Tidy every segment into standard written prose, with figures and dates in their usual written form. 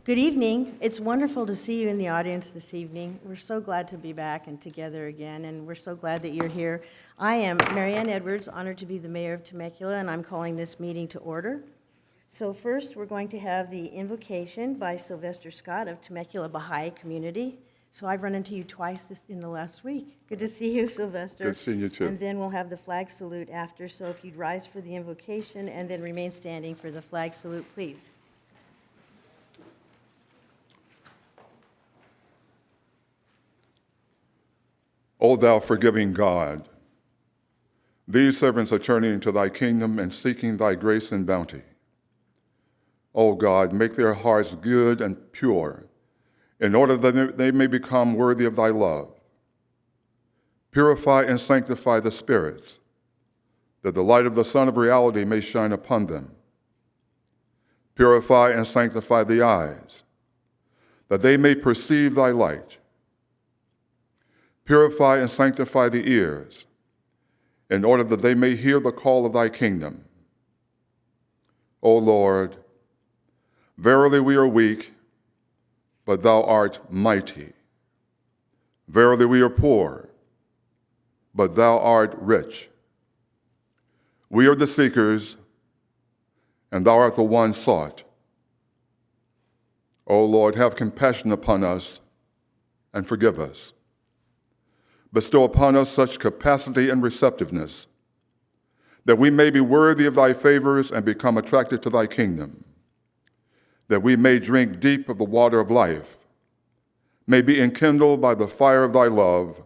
Good evening. It's wonderful to see you in the audience this evening. We're so glad to be back and together again, and we're so glad that you're here. I am Marianne Edwards, honored to be the mayor of Temecula, and I'm calling this meeting to order. So first, we're going to have the invocation by Sylvester Scott of Temecula Baha'i Community. So I've run into you twice in the last week. Good to see you, Sylvester. Good seeing you, too. And then we'll have the flag salute after, so if you'd rise for the invocation and then remain standing for the flag salute, please. O thou forgiving God, these servants are turning to thy kingdom and seeking thy grace and bounty. O God, make their hearts good and pure, in order that they may become worthy of thy love. Purify and sanctify the spirits, that the light of the Sun of reality may shine upon them. Purify and sanctify the eyes, that they may perceive thy light. Purify and sanctify the ears, in order that they may hear the call of thy kingdom. O Lord, verily we are weak, but thou art mighty. Verily we are poor, but thou art rich. We are the seekers, and thou art the one sought. O Lord, have compassion upon us and forgive us. Bestow upon us such capacity and receptiveness that we may be worthy of thy favors and become attracted to thy kingdom, that we may drink deep of the water of life, may be enkindled by the fire of thy love,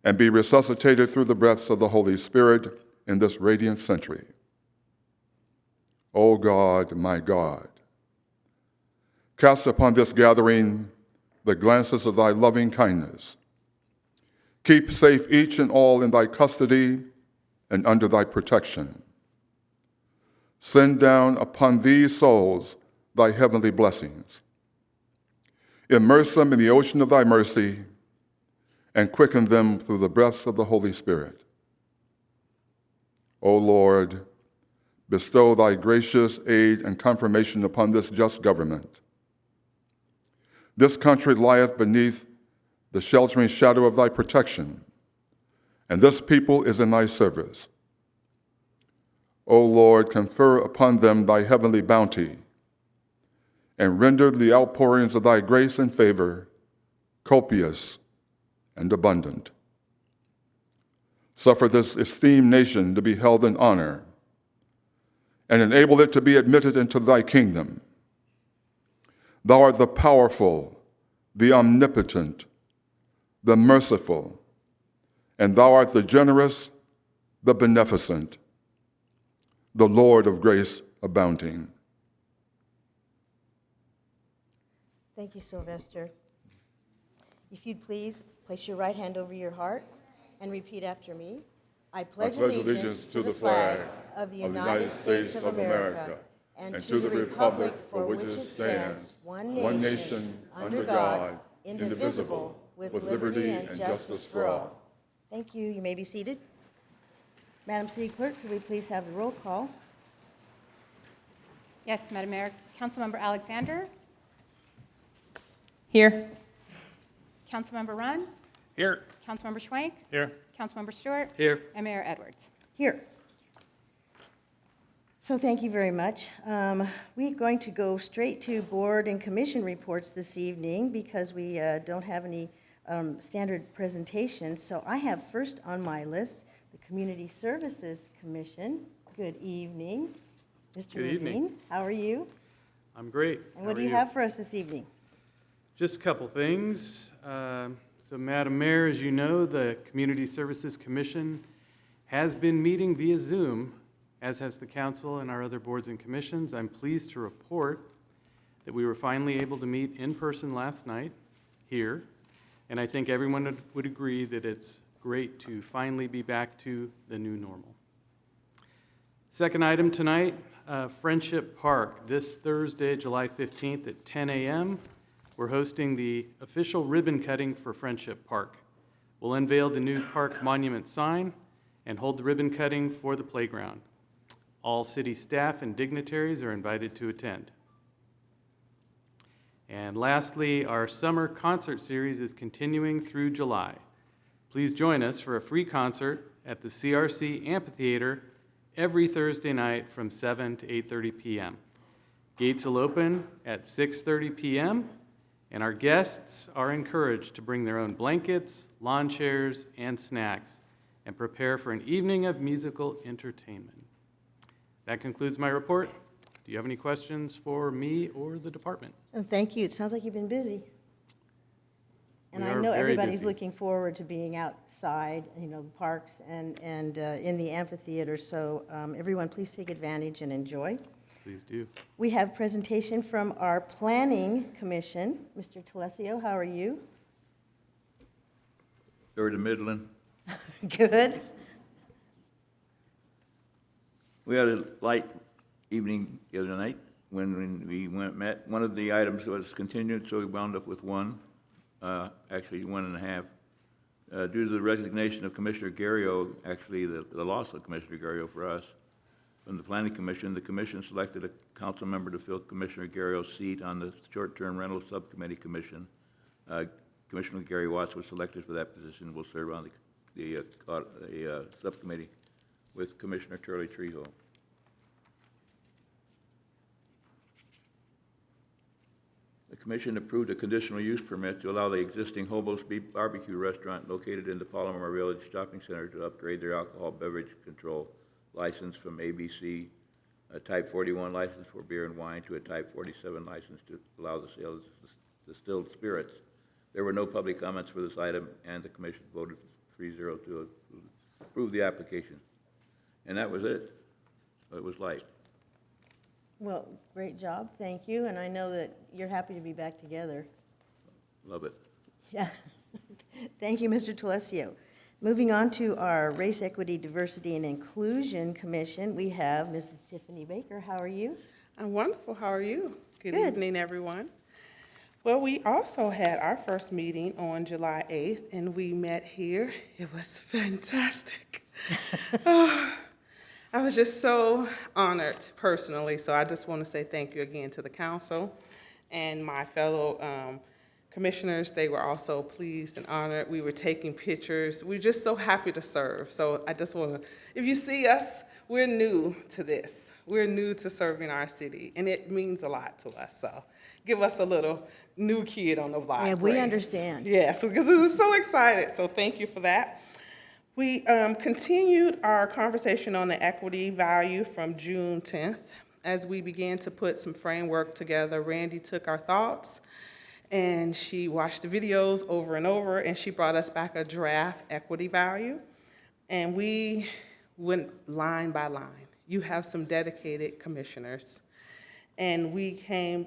and be resuscitated through the breaths of the Holy Spirit in this radiant century. O God, my God, cast upon this gathering the glances of thy loving kindness. Keep safe each and all in thy custody and under thy protection. Send down upon these souls thy heavenly blessings. Immerse them in the ocean of thy mercy and quicken them through the breaths of the Holy Spirit. O Lord, bestow thy gracious aid and confirmation upon this just government. This country lieth beneath the sheltering shadow of thy protection, and this people is in thy service. O Lord, confer upon them thy heavenly bounty, and render the outpourings of thy grace and favor copious and abundant. Suffer this esteemed nation to be held in honor, and enable it to be admitted into thy kingdom. Thou art the powerful, the omnipotent, the merciful, and thou art the generous, the beneficent, the Lord of grace abounding. Thank you, Sylvester. If you'd please place your right hand over your heart and repeat after me. I pledge allegiance to the flag of the United States of America and to the republic for which it stands, one nation, under God, indivisible, with liberty and justice for all. Thank you. You may be seated. Madam City Clerk, could we please have the roll call? Yes, Madam Mayor. Councilmember Alexander? Here. Councilmember Runn? Here. Councilmember Schwank? Here. Councilmember Stewart? Here. And Mayor Edwards. Here. So thank you very much. We're going to go straight to board and commission reports this evening because we don't have any standard presentations. So I have first on my list the Community Services Commission. Good evening. Mr. Good evening. Levine, how are you? I'm great. And what do you have for us this evening? Just a couple things. So, Madam Mayor, as you know, the Community Services Commission has been meeting via Zoom, as has the council and our other boards and commissions. I'm pleased to report that we were finally able to meet in person last night here, and I think everyone would agree that it's great to finally be back to the new normal. Second item tonight, Friendship Park. This Thursday, July 15th at 10 a.m., we're hosting the official ribbon cutting for Friendship Park. We'll unveil the new park monument sign and hold the ribbon cutting for the playground. All city staff and dignitaries are invited to attend. And lastly, our summer concert series is continuing through July. Please join us for a free concert at the CRC Amphitheater every Thursday night from 7 to 8:30 p.m. Gates will open at 6:30 p.m., and our guests are encouraged to bring their own blankets, lawn chairs, and snacks, and prepare for an evening of musical entertainment. That concludes my report. Do you have any questions for me or the department? And thank you. It sounds like you've been busy. And We I are know very everybody's busy. looking forward to being outside, parks and in the amphitheater. So everyone, please take advantage and enjoy. Please do. We have presentation from our Planning Commission. Mr. Telesio, how are you? Third of Midland. Good. We had a light evening the other night when we met. One of the items was continued, so we wound up with one, actually 1.5. Due to the resignation of Commissioner Garrio, actually the loss of Commissioner Garrio for us, from the Planning Commission, the Commission selected a council member to fill Commissioner Garrio's seat on the Short-Term Rental Subcommittee Commission. Commissioner Gary Watts was selected for that position, will serve on the subcommittee with Commissioner Turley Trejo. The Commission approved a conditional use permit to allow the existing Hobo's Beef Barbecue restaurant located in the Palomar Village Shopping Center to upgrade their alcohol beverage control license from ABC, a Type 41 license for beer and wine, to a Type 47 license to allow the sale of distilled spirits. There were no public comments for this item, and the Commission voted 3-0 to approve the application. And that was it. So it was light. Well, great job. Thank you. And I know that you're happy to be back together. Love it. Yeah. Thank you, Mr. Telesio. Moving on to our Race, Equity, Diversity, and Inclusion Commission, we have Mrs. Tiffany Baker. How are you? I'm wonderful. How are you? Good Good. evening, everyone. Well, we also had our first meeting on July 8th, and we met here. It was fantastic. Oh, I was just so honored personally, so I just want to say thank you again to the council and my fellow commissioners. They were also pleased and honored. We were taking pictures. We're just so happy to serve. So I just want to, if you see us, we're new to this. We're new to serving our city, and it means a lot to us. So give us a little new kid on the block. Yeah, we grace. understand. Yes, because we were so excited. So thank you for that. We continued our conversation on the equity value from June 10th. As we began to put some framework together, Randy took our thoughts and she watched the videos over and over, and she brought us back a draft equity value. And we went line by line. You have some dedicated commissioners. And we came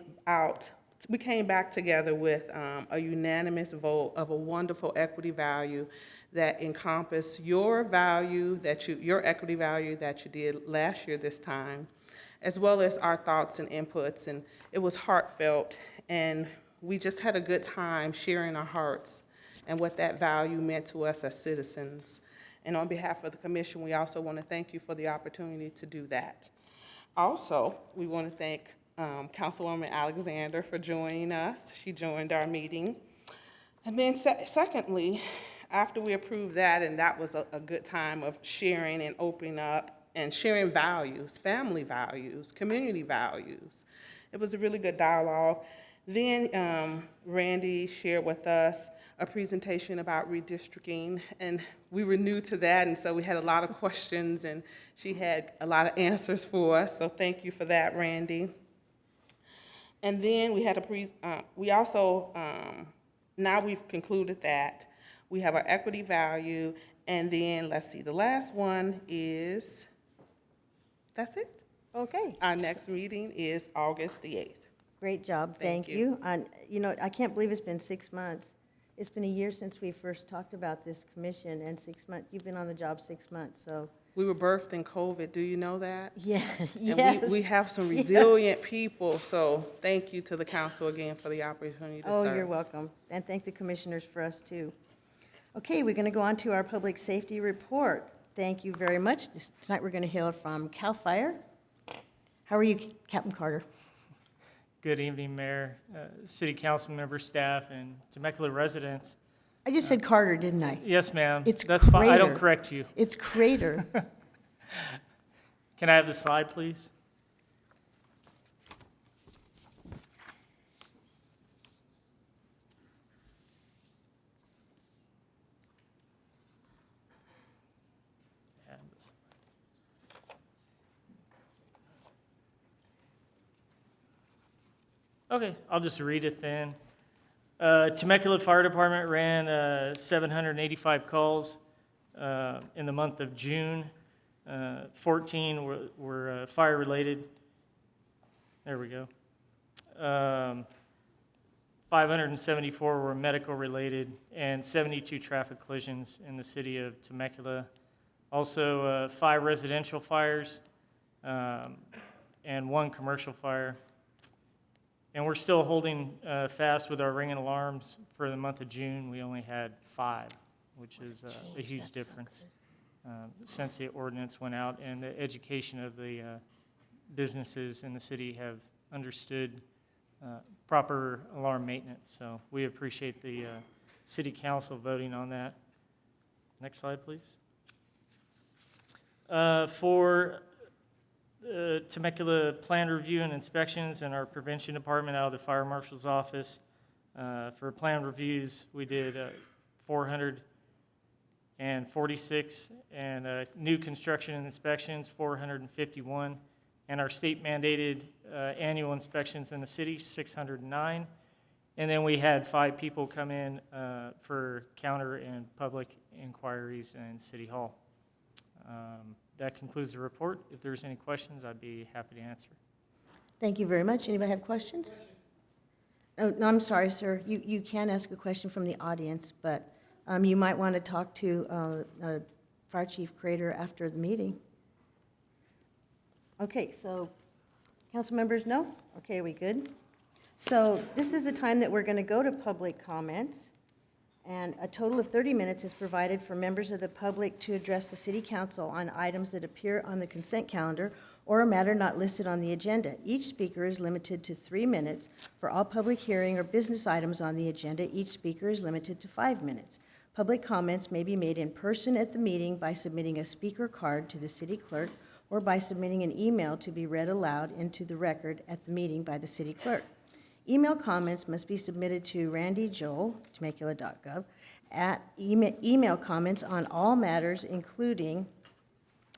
back together with a unanimous vote of a wonderful equity value that encompassed your equity value that you did last year this time, as well as our thoughts and inputs. And it was heartfelt, and we just had a good time sharing our hearts and what that value meant to us as citizens. And on behalf of the commission, we also want to thank you for the opportunity to do that. Also, we want to thank Councilwoman Alexander for joining us. She joined our meeting. And then secondly, after we approved that, and that was a good time of sharing and opening up and sharing values, family values, community values. It was a really good dialogue. Then Randy shared with us a presentation about redistricting, and we were new to that, and so we had a lot of questions, and she had a lot of answers for us, so thank you for that, Randy. And then we had now we've concluded that. We have our equity value, and then, let's see, the last one is, that's it. Okay. Our next meeting is August the 8th. Great job. Thank you. And, I can't believe it's been 6 months. It's been a year since we first talked about this commission, and 6 months, you've been on the job 6 months, so. We were birthed in COVID. Do you know that? Yeah, And yes. we have some resilient people, so thank you to the council again for the opportunity to serve. Oh, you're welcome. And thank the commissioners for us, too. Okay, we're going to go on to our public safety report. Thank you very much. Tonight we're going to hear from CAL FIRE. How are you, Captain Carter? Good evening, Mayor, City Council member, staff, and Temecula residents. I just said Carter, didn't I? Yes, ma'am. It's That's fine. I don't Crater. correct you. It's Crater. Can I have the slide, please? Okay, I'll just read it then. Temecula Fire Department ran 785 calls in the month of June. 14 were fire-related. There we go. 574 were medical-related, and 72 traffic collisions in the city of Temecula. Also, 5 residential fires and 1 commercial fire. And we're still holding fast with our ringing alarms. For the month of June, we only had 5, which is a huge difference since the ordinance went out, and the education of the businesses in the city have understood proper alarm maintenance. So we appreciate the city council voting on that. Next slide, please. For Temecula plan review and inspections and our prevention department out of the fire marshal's office. For plan reviews, we did 446, and new construction and inspections, 451, and our state mandated annual inspections in the city, 609. And then we had 5 people come in for counter and public inquiries in City Hall. That concludes the report. If there's any questions, I'd be happy to answer. Thank you very much. Anybody have questions? Oh, no, I'm sorry, sir. You can ask a question from the audience, but you might want to talk to Fire Chief Crater after the meeting. Okay, so council members, no? Okay, are we good? So this is the time that we're going to go to public comments. And a total of 30 minutes is provided for members of the public to address the city council on items that appear on the consent calendar or a matter not listed on the agenda. Each speaker is limited to 3 minutes. For all public hearing or business items on the agenda, each speaker is limited to 5 minutes. Public comments may be made in person at the meeting by submitting a speaker card to the city clerk or by submitting an email to be read aloud into the record at the meeting by the city clerk. Email comments must be submitted to Randy Joel, Temecula.gov, at email comments on all matters, including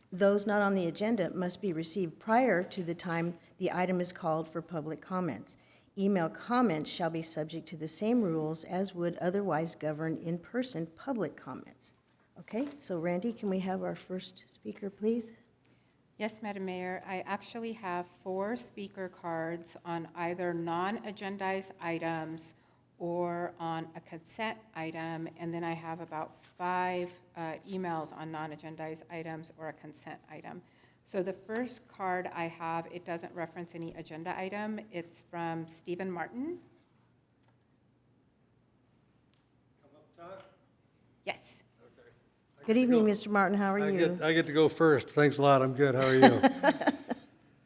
those not on the agenda, must be received prior to the time the item is called for public comments. Email comments shall be subject to the same rules as would otherwise govern in-person public comments. Okay, so Randy, can we have our first speaker, please? Yes, Madam Mayor, I actually have 4 speaker cards on either non-agendized items or on a consent item, and then I have about 5 emails on non-agendized items or a consent item. So the first card I have, it doesn't reference any agenda item. It's from Stephen Martin. Come up top? Yes. Good evening, Mr. Martin. How are you? I get to go first. Thanks a lot. I'm good. How are you?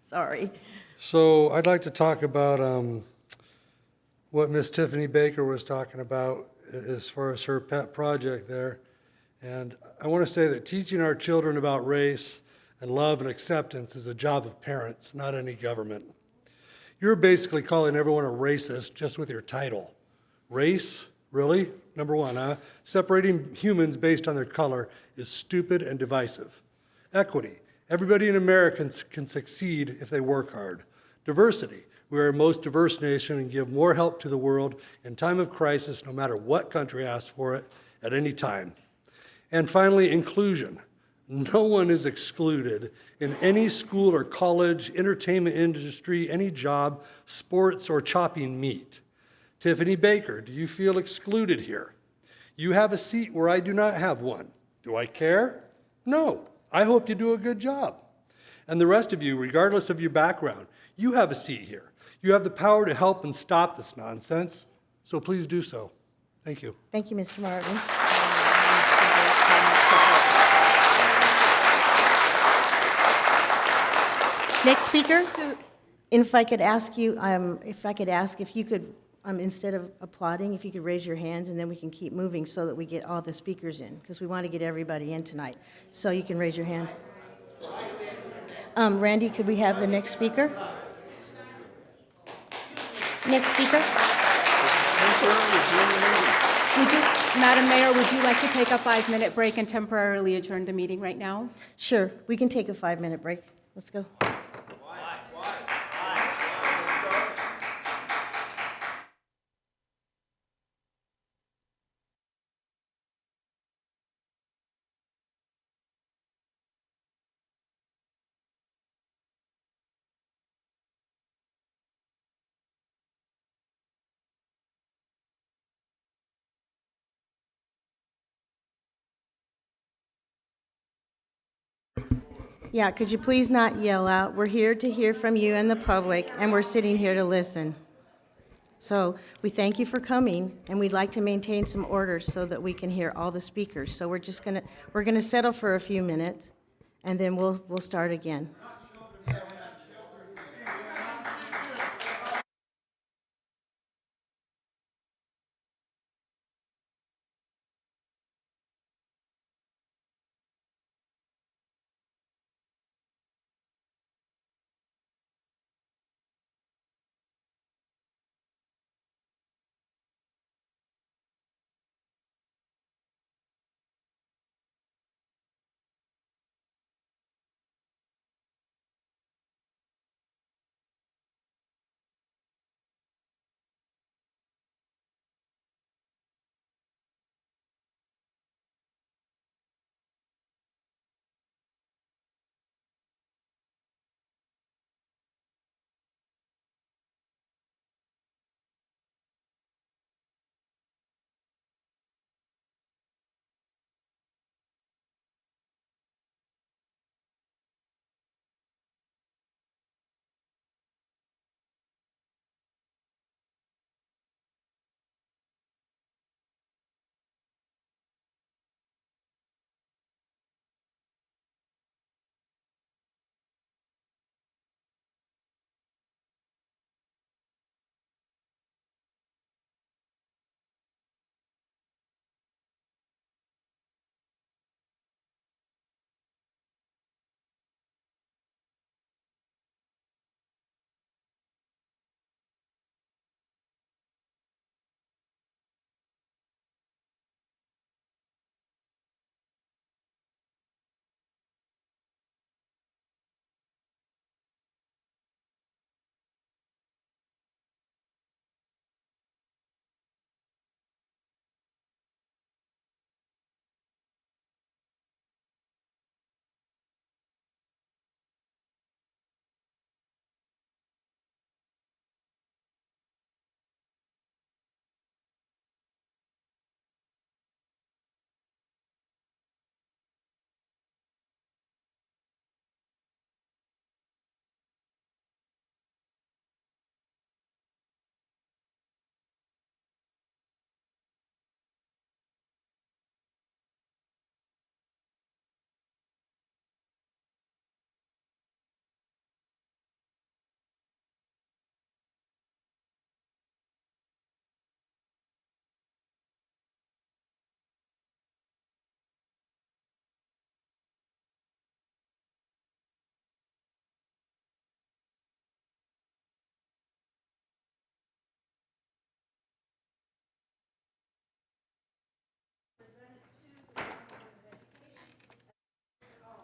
Sorry. So I'd like to talk about what Miss Tiffany Baker was talking about as far as her pet project there. And I want to say that teaching our children about race and love and acceptance is a job of parents, not any government. You're basically calling everyone a racist just with your title. Race? Really? Number one, huh? Separating humans based on their color is stupid and divisive. Equity. Everybody in America can succeed if they work hard. Diversity. We are a most diverse nation and give more help to the world in time of crisis, no matter what country asks for it at any time. And finally, inclusion. No one is excluded in any school or college, entertainment industry, any job, sports, or chopping meat. Tiffany Baker, do you feel excluded here? You have a seat where I do not have one. Do I care? No. I hope you do a good job. And the rest of you, regardless of your background, you have a seat here. You have the power to help and stop this nonsense, so please do so. Thank you. Thank you, Mr. Martin. Next speaker? And if I could ask you, if you could, instead of applauding, if you could raise your hands, and then we can keep moving so that we get all the speakers in, because we want to get everybody in tonight. So you can raise your hand. Randy, could we have the next speaker? Next speaker? Madam Mayor, would you like to take a 5-minute break and temporarily adjourn the meeting right now? Sure, we can take a 5-minute break. Let's go. Yeah, could you please not yell out? We're here to hear from you and the public, and we're sitting here to listen. So we thank you for coming, and we'd like to maintain some order so that we can hear all the speakers. So we're gonna settle for a few minutes, and then we'll start again.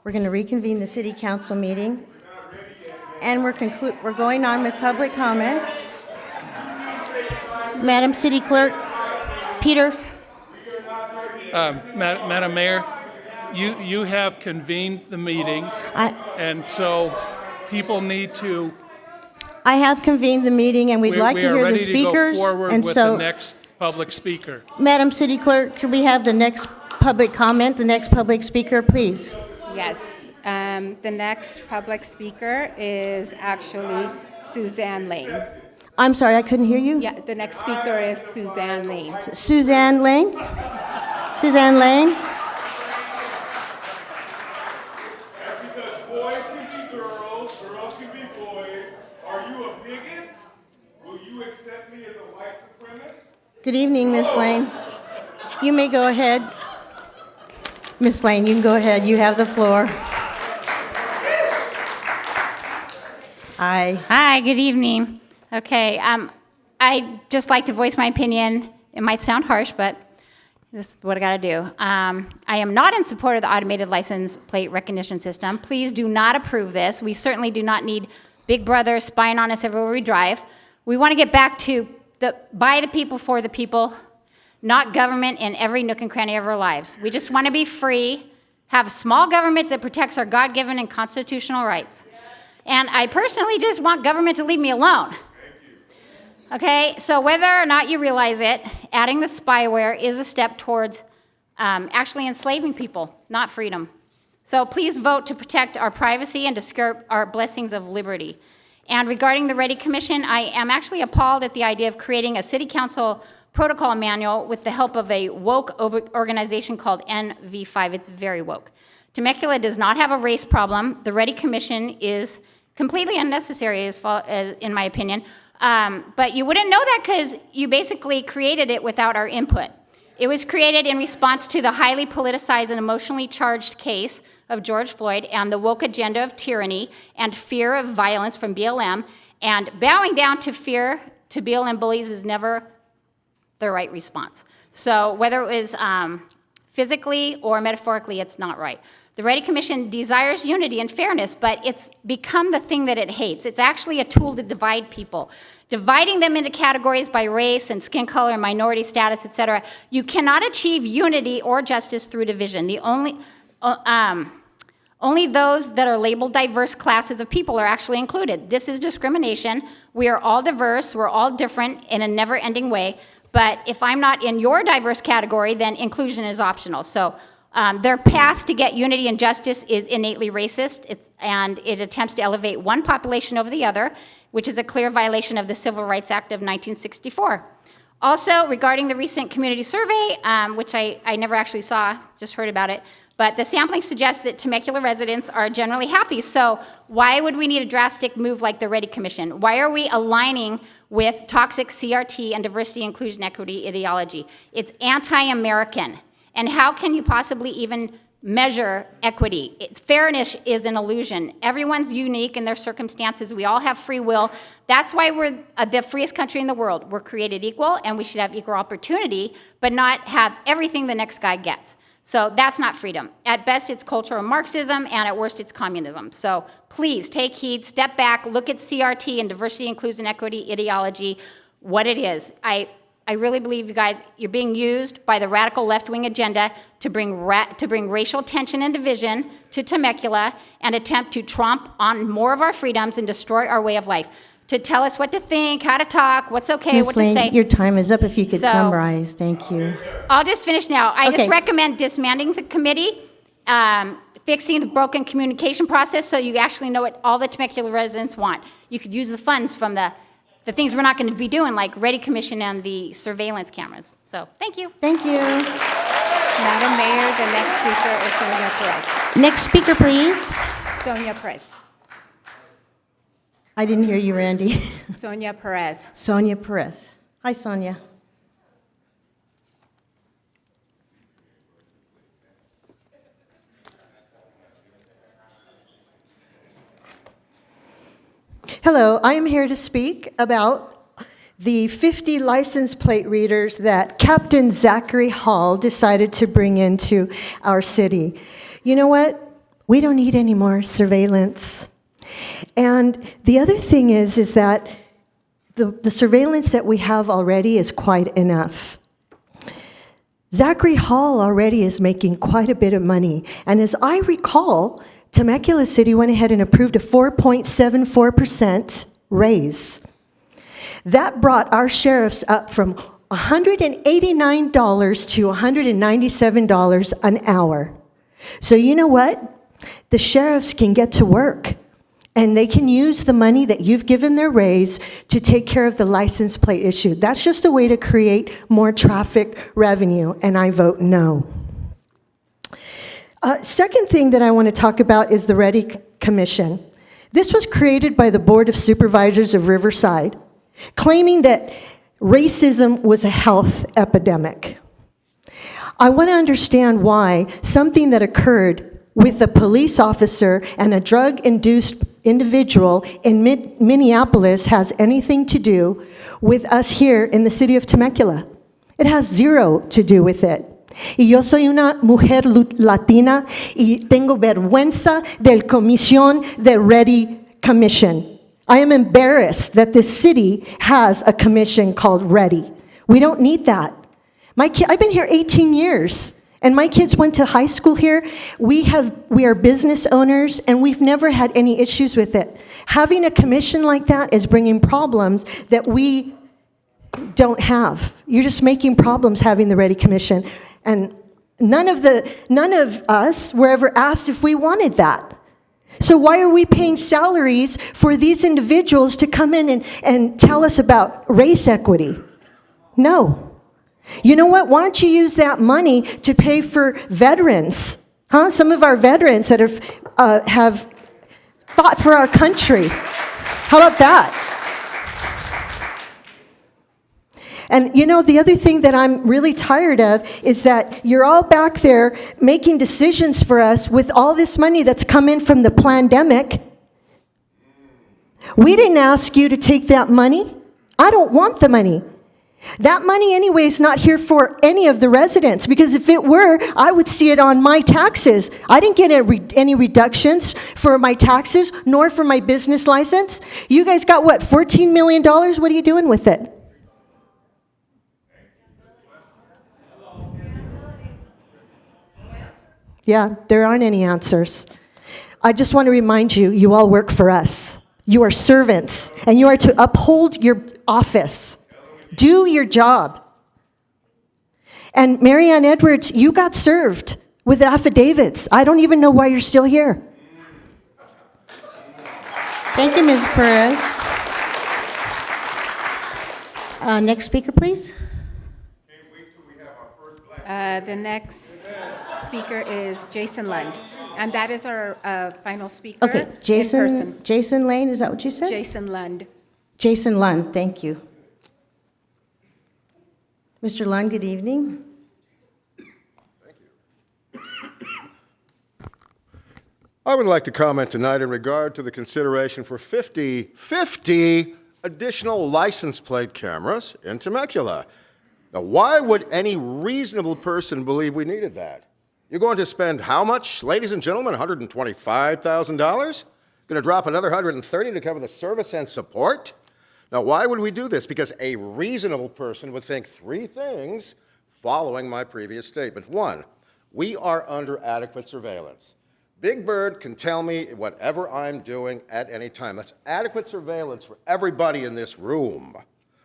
We're going to reconvene the city council meeting, and we're going on with public comments. Madam City Clerk, Peter. Madam Mayor, you have convened the meeting, and so people need to. I have convened the meeting, and we'd like to hear the speakers. We are ready to go forward and with so, the next public speaker. Madam City Clerk, could we have the next public comment, the next public speaker, please? Yes. The next public speaker is actually Suzanne Lane. I'm sorry, I couldn't hear you. Yeah, the next speaker is Suzanne Lane. Suzanne Lane? Suzanne Lane? That's because boys can be girls, girls can be boys. Are you Good evening, Miss Lane. You may go ahead. Miss Lane, you can go ahead. You have the floor. Hi. Hi, good evening. Okay, I'd just like to voice my opinion. It might sound harsh, but this is what I gotta do. I am not in support of the automated license plate recognition system. Please do not approve this. We certainly do not need Big Brother spying on us everywhere we drive. We want to get back to by the people, for the people, not government in every nook and cranny of our lives. We just want to be free, have a small government that protects our God-given and constitutional rights. And I personally just want government to leave me alone. Okay, so whether or not you realize it, adding the spyware is a step towards actually enslaving people, not freedom. So please vote to protect our privacy and to skirt our blessings of liberty. And regarding the Ready Commission, I am actually appalled at the idea of creating a city council protocol manual with the help of a woke organization called NV5. It's very woke. Temecula does not have a race problem. The Ready Commission is completely unnecessary, in my opinion. But you wouldn't know that because you basically created it without our input. It was created in response to the highly politicized and emotionally charged case of George Floyd and the woke agenda of tyranny and fear of violence from BLM. And bowing down to fear to BLM bullies is never the right response. So whether it was physically or metaphorically, it's not right. The Ready Commission desires unity and fairness, but it's become the thing that it hates. It's actually a tool to divide people, dividing them into categories by race and skin color and minority status, etc. You cannot achieve unity or justice through division. The only those that are labeled diverse classes of people are actually included. This is discrimination. We are all diverse. We're all different in a never-ending way. But if I'm not in your diverse category, then inclusion is optional. So their path to get unity and justice is innately racist, and it attempts to elevate one population over the other, which is a clear violation of the Civil Rights Act of 1964. Also, regarding the recent community survey, which I never actually saw, just heard about it, but the sampling suggests that Temecula residents are generally happy. So why would we need a drastic move like the Ready Commission? Why are we aligning with toxic CRT and diversity, inclusion, equity ideology? It's anti-American. And how can you possibly even measure equity? Fairness is an illusion. Everyone's unique in their circumstances. We all have free will. That's why we're the freest country in the world. We're created equal, and we should have equal opportunity, but not have everything the next guy gets. So that's not freedom. At best, it's cultural Marxism, and at worst, it's communism. So please take heed, step back, look at CRT and diversity, inclusion, equity ideology, what it is. I really believe, you guys, you're being used by the radical left-wing agenda to bring racial tension and division to Temecula and attempt to tromp on more of our freedoms and destroy our way of life, to tell us what to think, how to talk, what's okay, what to say. Your time is up. If you could summarize. Thank you. I'll just finish now. I just recommend disbanding the committee, fixing the broken communication process so you actually know what all the Temecula residents want. You could use the funds from the things we're not going to be doing, like Ready Commission and the surveillance cameras. So, thank you. Thank you. Madam Mayor, the next speaker is Sonia Perez. Next speaker, please. Sonia Perez. I didn't hear you, Randy. Sonia Perez. Sonia Perez. Hi, Sonia. Hello, I am here to speak about the 50 license plate readers that Captain Zachary Hall decided to bring into our city. You know what? We don't need any more surveillance. And the other thing is that the surveillance that we have already is quite enough. Zachary Hall already is making quite a bit of money. And as I recall, Temecula City went ahead and approved a 4.74% raise. That brought our sheriffs up from $189 to $197 an hour. So you know what? The sheriffs can get to work, and they can use the money that you've given their raise to take care of the license plate issue. That's just a way to create more traffic revenue, and I vote no. Second thing that I want to talk about is the Ready Commission. This was created by the Board of Supervisors of Riverside. claiming that racism was a health epidemic. I want to understand why something that occurred with a police officer and a drug-induced individual in Minneapolis has anything to do with us here in the city of Temecula. It has zero to do with it. Y yo soy una mujer latina y tengo vergüenza del comisión de Ready Commission. I am embarrassed that this city has a commission called Ready. We don't need that. I've been here 18 years, and my kids went to high school here. We are business owners, and we've never had any issues with it. Having a commission like that is bringing problems that we don't have. You're just making problems having the Ready Commission. And none of us were ever asked if we wanted that. So why are we paying salaries for these individuals to come in and tell us about race equity? No. You know what? Why don't you use that money to pay for veterans? Some of our veterans that have fought for our country. How about that? And you know, the other thing that I'm really tired of is that you're all back there making decisions for us with all this money that's come in from the pandemic. We didn't ask you to take that money. I don't want the money. That money anyway is not here for any of the residents, because if it were, I would see it on my taxes. I didn't get any reductions for my taxes, nor for my business license. You guys got what, $14 million? What are you doing with it? Yeah, there aren't any answers. I just want to remind you, you all work for us. You are servants, and you are to uphold your office. Do your job. And Marianne Edwards, you got served with affidavits. I don't even know why you're still here. Thank you, Ms. Perez. Next speaker, please. The next speaker is Jason Lund, and that is our final speaker. Okay, in Jason person. Jason Lane, is that what you said? Jason Lund. Jason Lund, thank you. Mr. Lund, good evening. I would like to comment tonight in regard to the consideration for 50 additional license plate cameras in Temecula. Now, why would any reasonable person believe we needed that? You're going to spend how much, ladies and gentlemen? $125,000? Going to drop another $130,000 to cover the service and support? Now, why would we do this? Because a reasonable person would think three things following my previous statement. One, we are under adequate surveillance. Big Bird can tell me whatever I'm doing at any time. That's adequate surveillance for everybody in this room.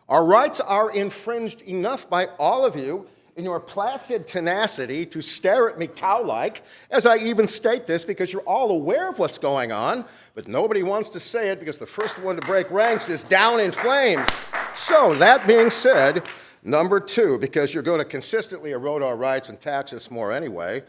Our rights are infringed enough by all of you in your placid tenacity to stare at me cow-like, as I even state this because you're all aware of what's going on, but nobody wants to say it because the first one to break ranks is down in flames. So, that being said, number two, because you're going to consistently erode our rights and tax us more anyway,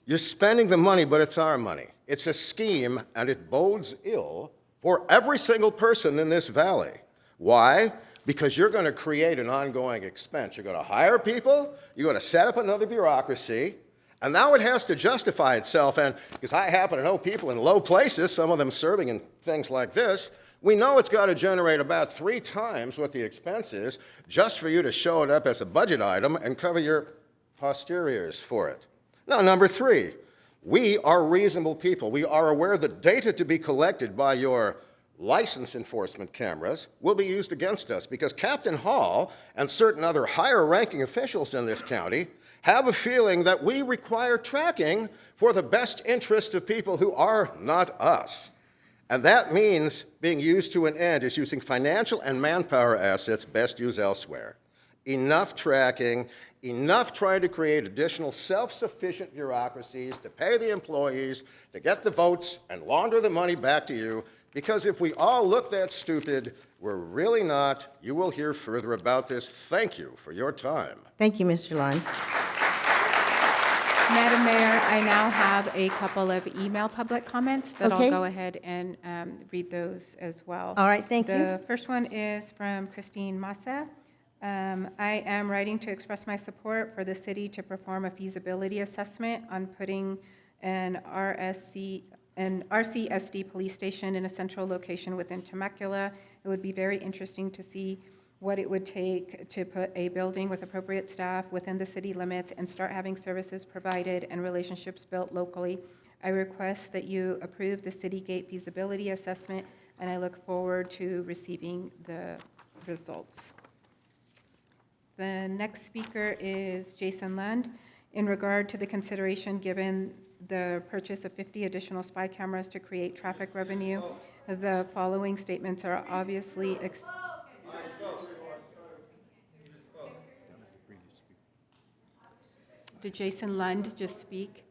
you're spending the money, but it's our money. It's a scheme, and it bodes ill for every single person in this valley. Why? Because you're going to create an ongoing expense. You're going to hire people, you're going to set up another bureaucracy, and now it has to justify itself. And because I happen to know people in low places, some of them serving in things like this, we know it's got to generate about 3 times what the expense is just for you to show it up as a budget item and cover your posteriors for it. Now, number 3, we are reasonable people. We are aware the data to be collected by your license enforcement cameras will be used against us because Captain Hall and certain other higher-ranking officials in this county have a feeling that we require tracking for the best interest of people who are not us. And that means being used to an end is using financial and manpower assets best used elsewhere. Enough tracking, enough trying to create additional self-sufficient bureaucracies to pay the employees, to get the votes and launder the money back to you. Because if we all look that stupid, we're really not. You will hear further about this. Thank you for your time. Thank you, Mr. Lund. Madam Mayor, I now have a couple of email public comments that Okay. I'll go ahead and read those as well. All right, thank you. The first one is from Christine Massa. I am writing to express my support for the city to perform a feasibility assessment on putting an RCSD police station in a central location within Temecula. It would be very interesting to see what it would take to put a building with appropriate staff within the city limits and start having services provided and relationships built locally. I request that you approve the City Gate feasibility assessment, and I look forward to receiving the results. The next speaker is Jason Lund. In regard to the consideration given the purchase of 50 additional spy cameras to create traffic revenue, the following statements are obviously Did Jason Lund just speak?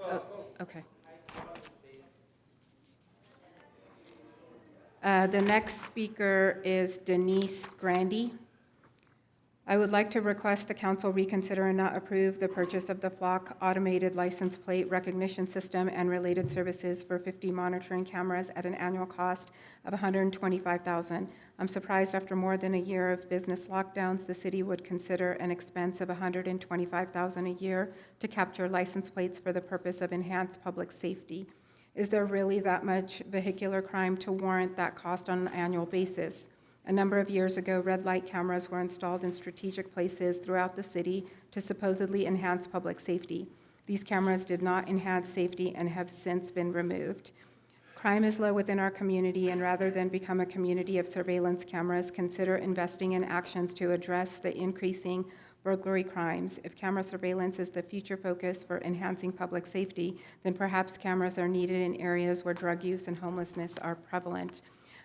Oh, okay. The next speaker is Denise Grandy. I would like to request the council reconsider and not approve the purchase of the Flock automated license plate recognition system and related services for 50 monitoring cameras at an annual cost of $125,000. I'm surprised after more than a year of business lockdowns, the city would consider an expense of $125,000 a year to capture license plates for the purpose of enhanced public safety. Is there really that much vehicular crime to warrant that cost on an annual basis? A number of years ago, red light cameras were installed in strategic places throughout the city to supposedly enhance public safety. These cameras did not enhance safety and have since been removed. Crime is low within our community, and rather than become a community of surveillance cameras, consider investing in actions to address the increasing burglary crimes. If camera surveillance is the future focus for enhancing public safety, then perhaps cameras are needed in areas where drug use and homelessness are prevalent.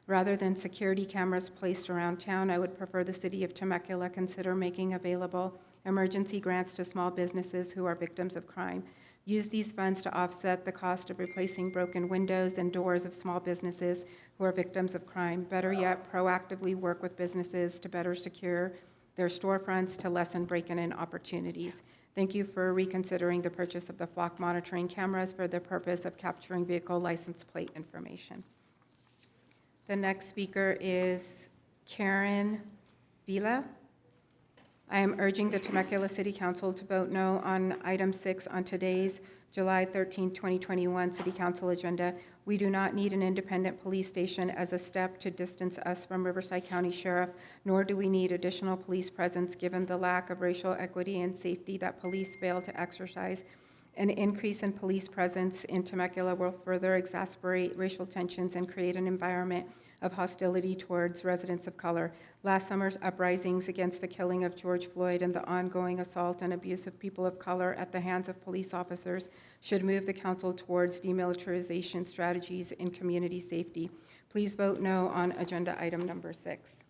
Rather than security cameras placed around town, I would prefer the city of Temecula consider making available emergency grants to small businesses who are victims of crime. Use these funds to offset the cost of replacing broken windows and doors of small businesses who are victims of crime. Better yet, proactively work with businesses to better secure their storefronts to lessen break-in opportunities. Thank you for reconsidering the purchase of the Flock monitoring cameras for the purpose of capturing vehicle license plate information. The next speaker is Karen Vila. I am urging the Temecula City Council to vote no on item 6 on today's July 13, 2021 City Council agenda. We do not need an independent police station as a step to distance us from Riverside County Sheriff, nor do we need additional police presence given the lack of racial equity and safety that police fail to exercise. An increase in police presence in Temecula will further exacerbate racial tensions and create an environment of hostility towards residents of color. Last summer's uprisings against the killing of George Floyd and the ongoing assault and abuse of people of color at the hands of police officers should move the council towards demilitarization strategies in community safety. Please vote no on agenda item number 6.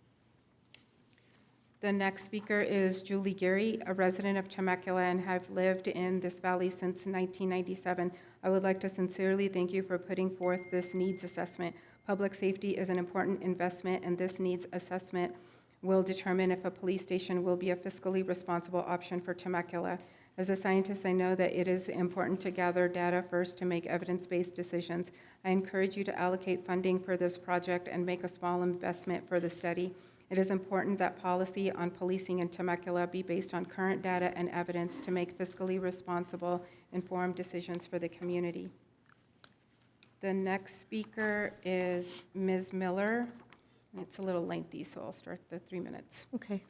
The next speaker is Julie Geary, a resident of Temecula and have lived in this valley since 1997. I would like to sincerely thank you for putting forth this needs assessment. Public safety is an important investment, and this needs assessment will determine if a police station will be a fiscally responsible option for Temecula. As a scientist, I know that it is important to gather data first to make evidence-based decisions. I encourage you to allocate funding for this project and make a small investment for the study. It is important that policy on policing in Temecula be based on current data and evidence to make fiscally responsible, informed decisions for the community. The next speaker is Ms. Miller. It's a little lengthy, so I'll start the 3 minutes. Okay.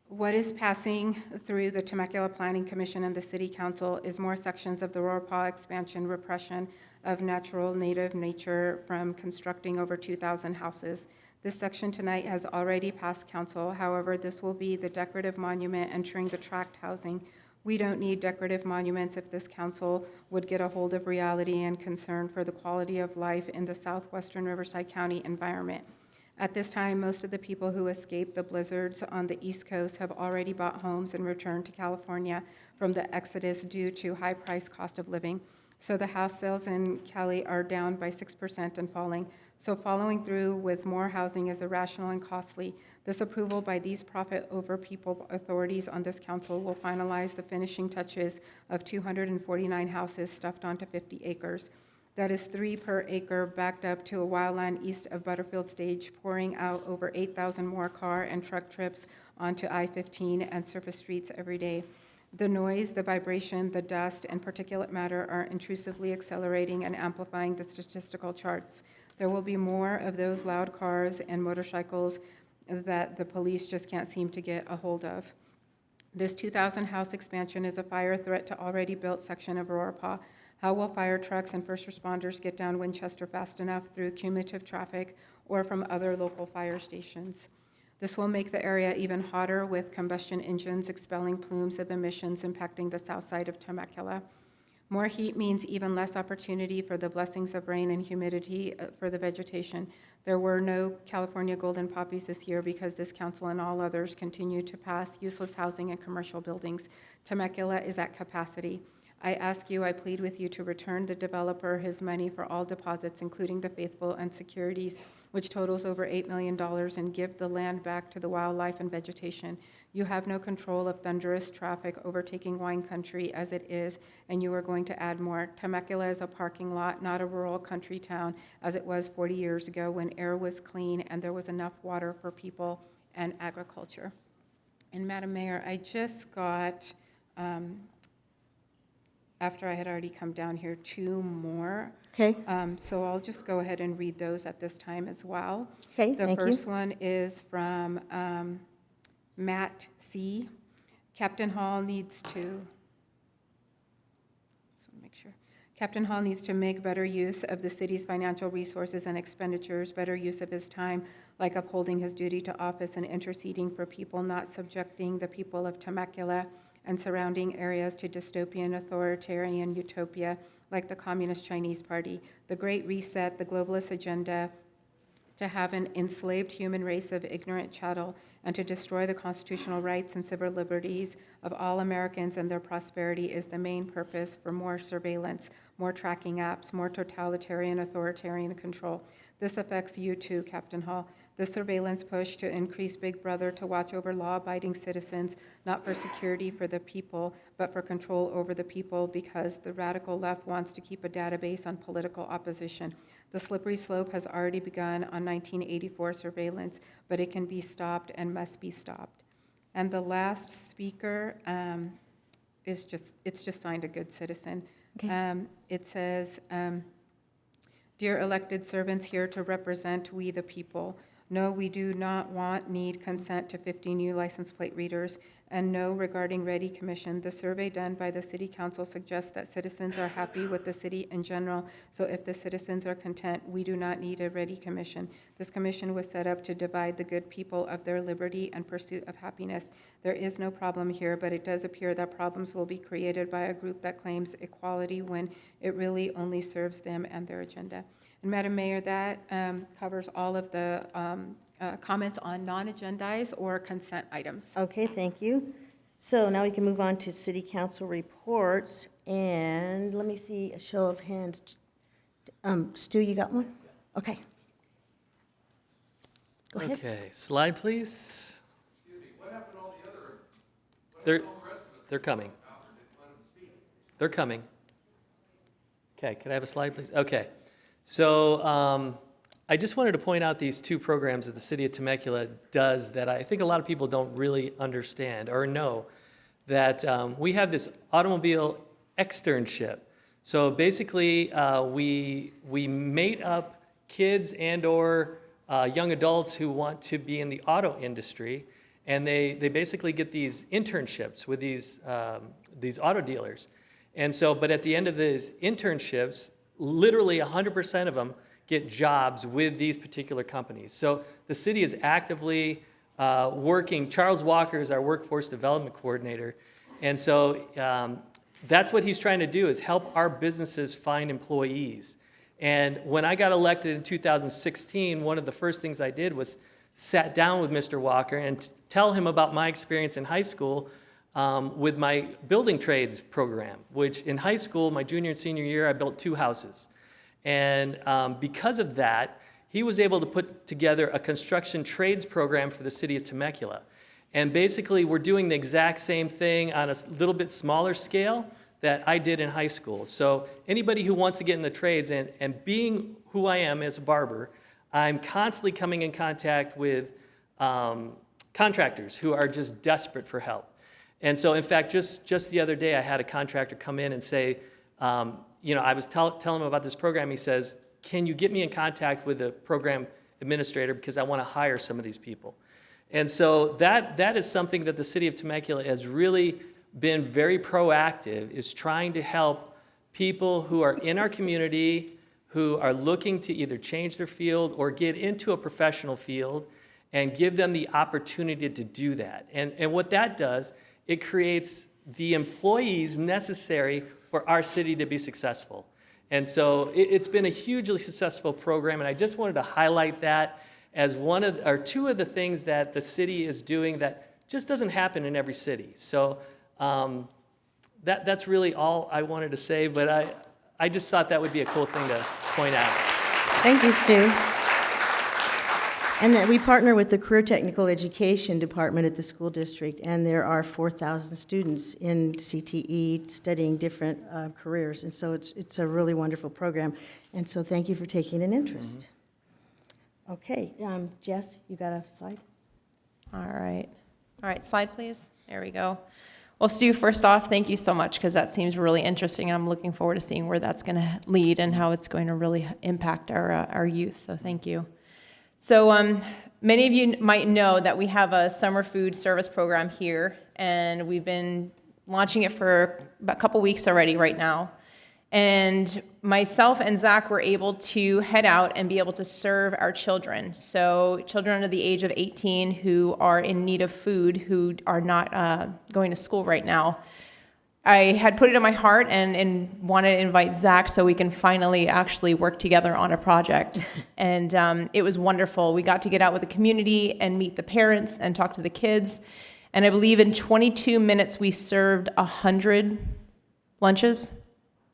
What is passing through the Temecula Planning Commission and the City Council is more sections of the Rorpaw expansion repression of natural native nature from constructing over 2,000 houses. This section tonight has already passed council. However, this will be the decorative monument entering the tract housing. We don't need decorative monuments if this council would get a hold of reality and concern for the quality of life in the southwestern Riverside County environment. At this time, most of the people who escaped the blizzards on the East Coast have already bought homes and returned to California from the exodus due to high price cost of living. So the house sales in Cali are down by 6% and falling. So following through with more housing is irrational and costly. This approval by these profit over people authorities on this council will finalize the finishing touches of 249 houses stuffed onto 50 acres. That is 3 per acre, backed up to a wildland east of Butterfield Stage, pouring out over 8,000 more car and truck trips onto I-15 and surface streets every day. The noise, the vibration, the dust, and particulate matter are intrusively accelerating and amplifying the statistical charts. There will be more of those loud cars and motorcycles that the police just can't seem to get a hold of. This 2,000 house expansion is a fire threat to already built section of Auropa. How will fire trucks and first responders get down Winchester fast enough through cumulative traffic or from other local fire stations? This will make the area even hotter with combustion engines expelling plumes of emissions impacting the south side of Temecula. More heat means even less opportunity for the blessings of rain and humidity for the vegetation. There were no California golden poppies this year because this council and all others continue to pass useless housing and commercial buildings. Temecula is at capacity. I ask you, I plead with you to return the developer his money for all deposits, including the faithful and securities, which totals over $8 million, and give the land back to the wildlife and vegetation. You have no control of thunderous traffic overtaking wine country as it is, and you are going to add more. Temecula is a parking lot, not a rural country town, as it was 40 years ago when air was clean and there was enough water for people and agriculture. And Madam Mayor, I just got, after I had already come down here, 2 more. Okay. So I'll just go ahead and read those at this time as well. Okay, The thank you. first one is from Matt C. Captain Hall needs to, make sure. Captain Hall needs to make better use of the city's financial resources and expenditures, better use of his time, like upholding his duty to office and interceding for people, not subjecting the people of Temecula and surrounding areas to dystopian authoritarian utopia like the Communist Chinese Party, the Great Reset, the globalist agenda, to have an enslaved human race of ignorant chattel, and to destroy the constitutional rights and civil liberties of all Americans and their prosperity is the main purpose for more surveillance, more tracking apps, more totalitarian authoritarian control. This affects you too, Captain Hall. The surveillance push to increase Big Brother to watch over law-abiding citizens, not for security for the people, but for control over the people, because the radical left wants to keep a database on political opposition. The slippery slope has already begun on 1984 surveillance, but it can be stopped and must be stopped. And the last speaker it's just signed a good citizen. Okay. It says, dear elected servants here to represent we the people. No, we do not need consent to 50 new license plate readers. And no, regarding Ready Commission, the survey done by the City Council suggests that citizens are happy with the city in general. So if the citizens are content, we do not need a Ready Commission. This commission was set up to divide the good people of their liberty and pursuit of happiness. There is no problem here, but it does appear that problems will be created by a group that claims equality when it really only serves them and their agenda. And Madam Mayor, that covers all of the comments on non-agendized or consent items. Okay, thank you. So now we can move on to city council reports, and let me see a show of hands. Stu, you got one? Okay. Go ahead. Okay, slide please. What happened to all the other? They're coming. They're coming. Okay, could I have a slide please? Okay. So I just wanted to point out these 2 programs that the city of Temecula does that I think a lot of people don't really understand or know, that we have this automobile externship. So basically we mate up kids and or young adults who want to be in the auto industry, and they basically get these internships with these auto dealers. And so, but at the end of these internships, literally 100% of them get jobs with these particular companies. So the city is actively working. Charles Walker is our workforce development coordinator. And so that's what he's trying to do, is help our businesses find employees. And when I got elected in 2016, one of the first things I did was sat down with Mr. Walker and tell him about my experience in high school with my building trades program, which in high school, my junior and senior year, I built 2 houses. And because of that, he was able to put together a construction trades program for the city of Temecula. And basically, we're doing the exact same thing on a little bit smaller scale that I did in high school. So anybody who wants to get in the trades, and being who I am as a barber, I'm constantly coming in contact with contractors who are just desperate for help. And so, in fact, just the other day, I had a contractor come in and say, I was telling him about this program. He says, can you get me in contact with the program administrator because I want to hire some of these people? And so that is something that the city of Temecula has really been very proactive, is trying to help people who are in our community who are looking to either change their field or get into a professional field and give them the opportunity to do that. And what that does, it creates the employees necessary for our city to be successful. And so it's been a hugely successful program, and I just wanted to highlight that as two of the things that the city is doing that just doesn't happen in every city. So that's really all I wanted to say, but I just thought that would be a cool thing to point out. Thank you, Stu. And that we partner with the Career Technical Education Department at the school district, and there are 4,000 students in CTE studying different careers, and so it's a really wonderful program. And so thank you for taking an interest. Okay, Jess, you got a slide? All right, slide please. There we go. Well, Stu, first off, thank you so much, because that seems really interesting, and I'm looking forward to seeing where that's going to lead and how it's going to really impact our youth, so thank you. So many of you might know that we have a summer food service program here, and we've been launching it for about a couple weeks already right now. And myself and Zach were able to head out and be able to serve our children. So children under the age of 18 who are in need of food, who are not going to school right now. I had put it in my heart and wanted to invite Zach so we can finally actually work together on a project. And it was wonderful. We got to get out with the community and meet the parents and talk to the kids. And I believe in 22 minutes we served 100 lunches.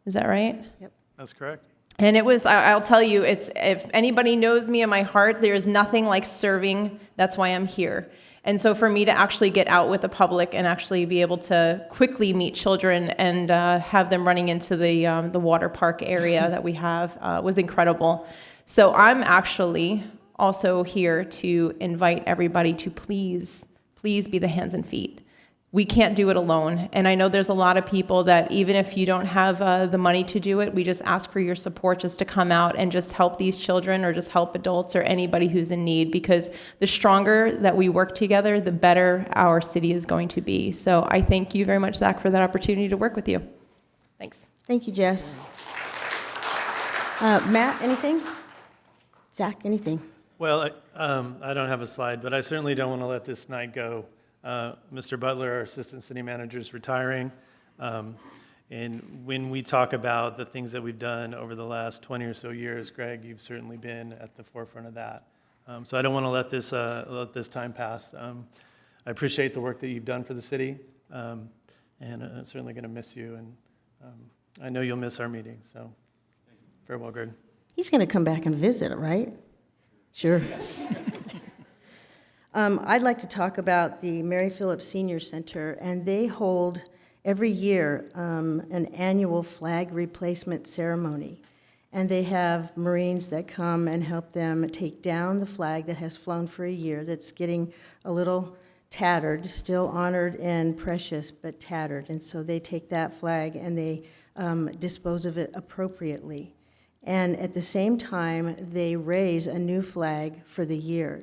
Is that right? Yep. That's correct. And it was, I'll tell you, if anybody knows me in my heart, there is nothing like serving. That's why I'm here. And so for me to actually get out with the public and actually be able to quickly meet children and have them running into the water park area that we have was incredible. So I'm actually also here to invite everybody to please be the hands and feet. We can't do it alone. And I know there's a lot of people that even if you don't have the money to do it, we just ask for your support just to come out and just help these children or just help adults or anybody who's in need, because the stronger that we work together, the better our city is going to be. So I thank you very much, Zach, for that opportunity to work with you. Thanks. Thank you, Jess. Matt, anything? Zach, anything? Well, I don't have a slide, but I certainly don't want to let this night go. Mr. Butler, our assistant city manager, is retiring. And when we talk about the things that we've done over the last 20 or so years, Greg, you've certainly been at the forefront of that. So I don't want to let this time pass. I appreciate the work that you've done for the city, and I'm certainly going to miss you. And I know you'll miss our meetings. So farewell, Greg. He's going to come back and visit, right? Sure. I'd like to talk about the Mary Phillips Senior Center, and they hold every year an annual flag replacement ceremony. And they have Marines that come and help them take down the flag that has flown for a year, that's getting a little tattered, still honored and precious, but tattered. And so they take that flag and they dispose of it appropriately. And at the same time, they raise a new flag for the year.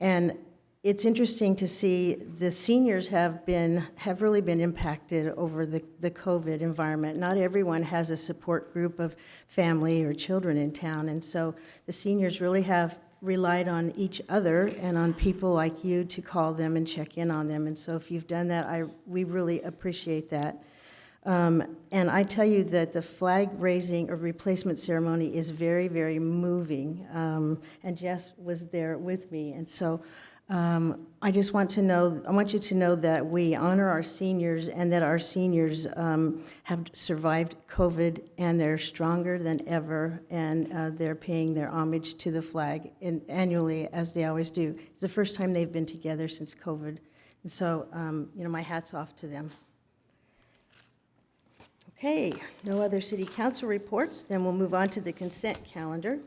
And it's interesting to see the seniors have really been impacted over the COVID environment. Not everyone has a support group of family or children in town, and so the seniors really have relied on each other and on people like you to call them and check in on them. And so if you've done that, we really appreciate that. And I tell you that the flag raising or replacement ceremony is very, very moving. And Jess was there with me, and so I just want to know, I want you to know that we honor our seniors and that our seniors have survived COVID and they're stronger than ever, and they're paying their homage to the flag annually, as they always do. It's the first time they've been together since COVID. And so, my hat's off to them. Okay, no other city council reports. Then we'll move on to the consent calendar.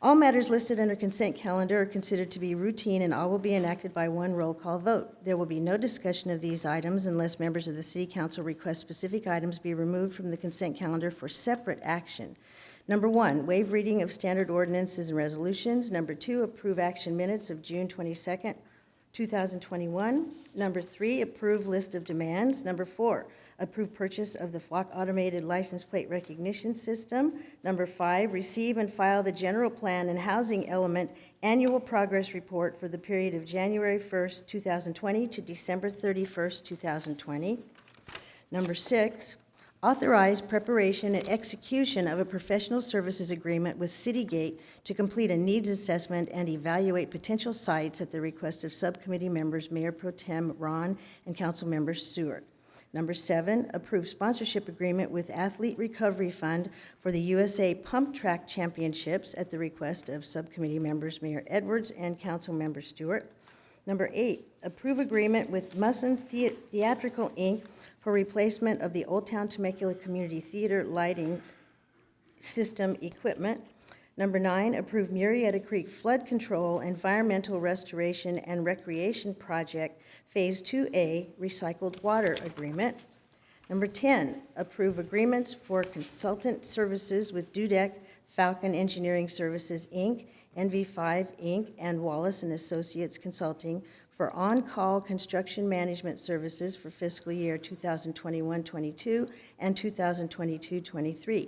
All matters listed under consent calendar are considered to be routine, and all will be enacted by one roll call vote. There will be no discussion of these items unless members of the city council request specific items be removed from the consent calendar for separate action. Number 1, waive reading of standard ordinances and resolutions. Number 2, approve action minutes of June 22nd, 2021. Number 3, approve list of demands. Number 4, approve purchase of the Flock Automated License Plate Recognition System. Number 5, receive and file the general plan and housing element annual progress report for the period of January 1st, 2020 to December 31st, 2020. Number 6, authorize preparation and execution of a professional services agreement with Citygate to complete a needs assessment and evaluate potential sites at the request of subcommittee members Mayor Pro Tem Ron and Council Member Stewart. Number 7, approve sponsorship agreement with Athlete Recovery Fund for the USA Pump Track Championships at the request of subcommittee members Mayor Edwards and Council Member Stewart. Number 8, approve agreement with Musson Theatrical, Inc. for replacement of the Old Town Temecula Community Theater lighting system equipment. Number 9, approve Murrieta Creek Flood Control, Environmental Restoration and Recreation Project Phase 2A Recycled Water Agreement. Number 10, approve agreements for consultant services with Dudek Falcon Engineering Services, Inc., NV5, Inc., and Wallace and Associates Consulting for on-call construction management services for fiscal year 2021-22 and 2022-23.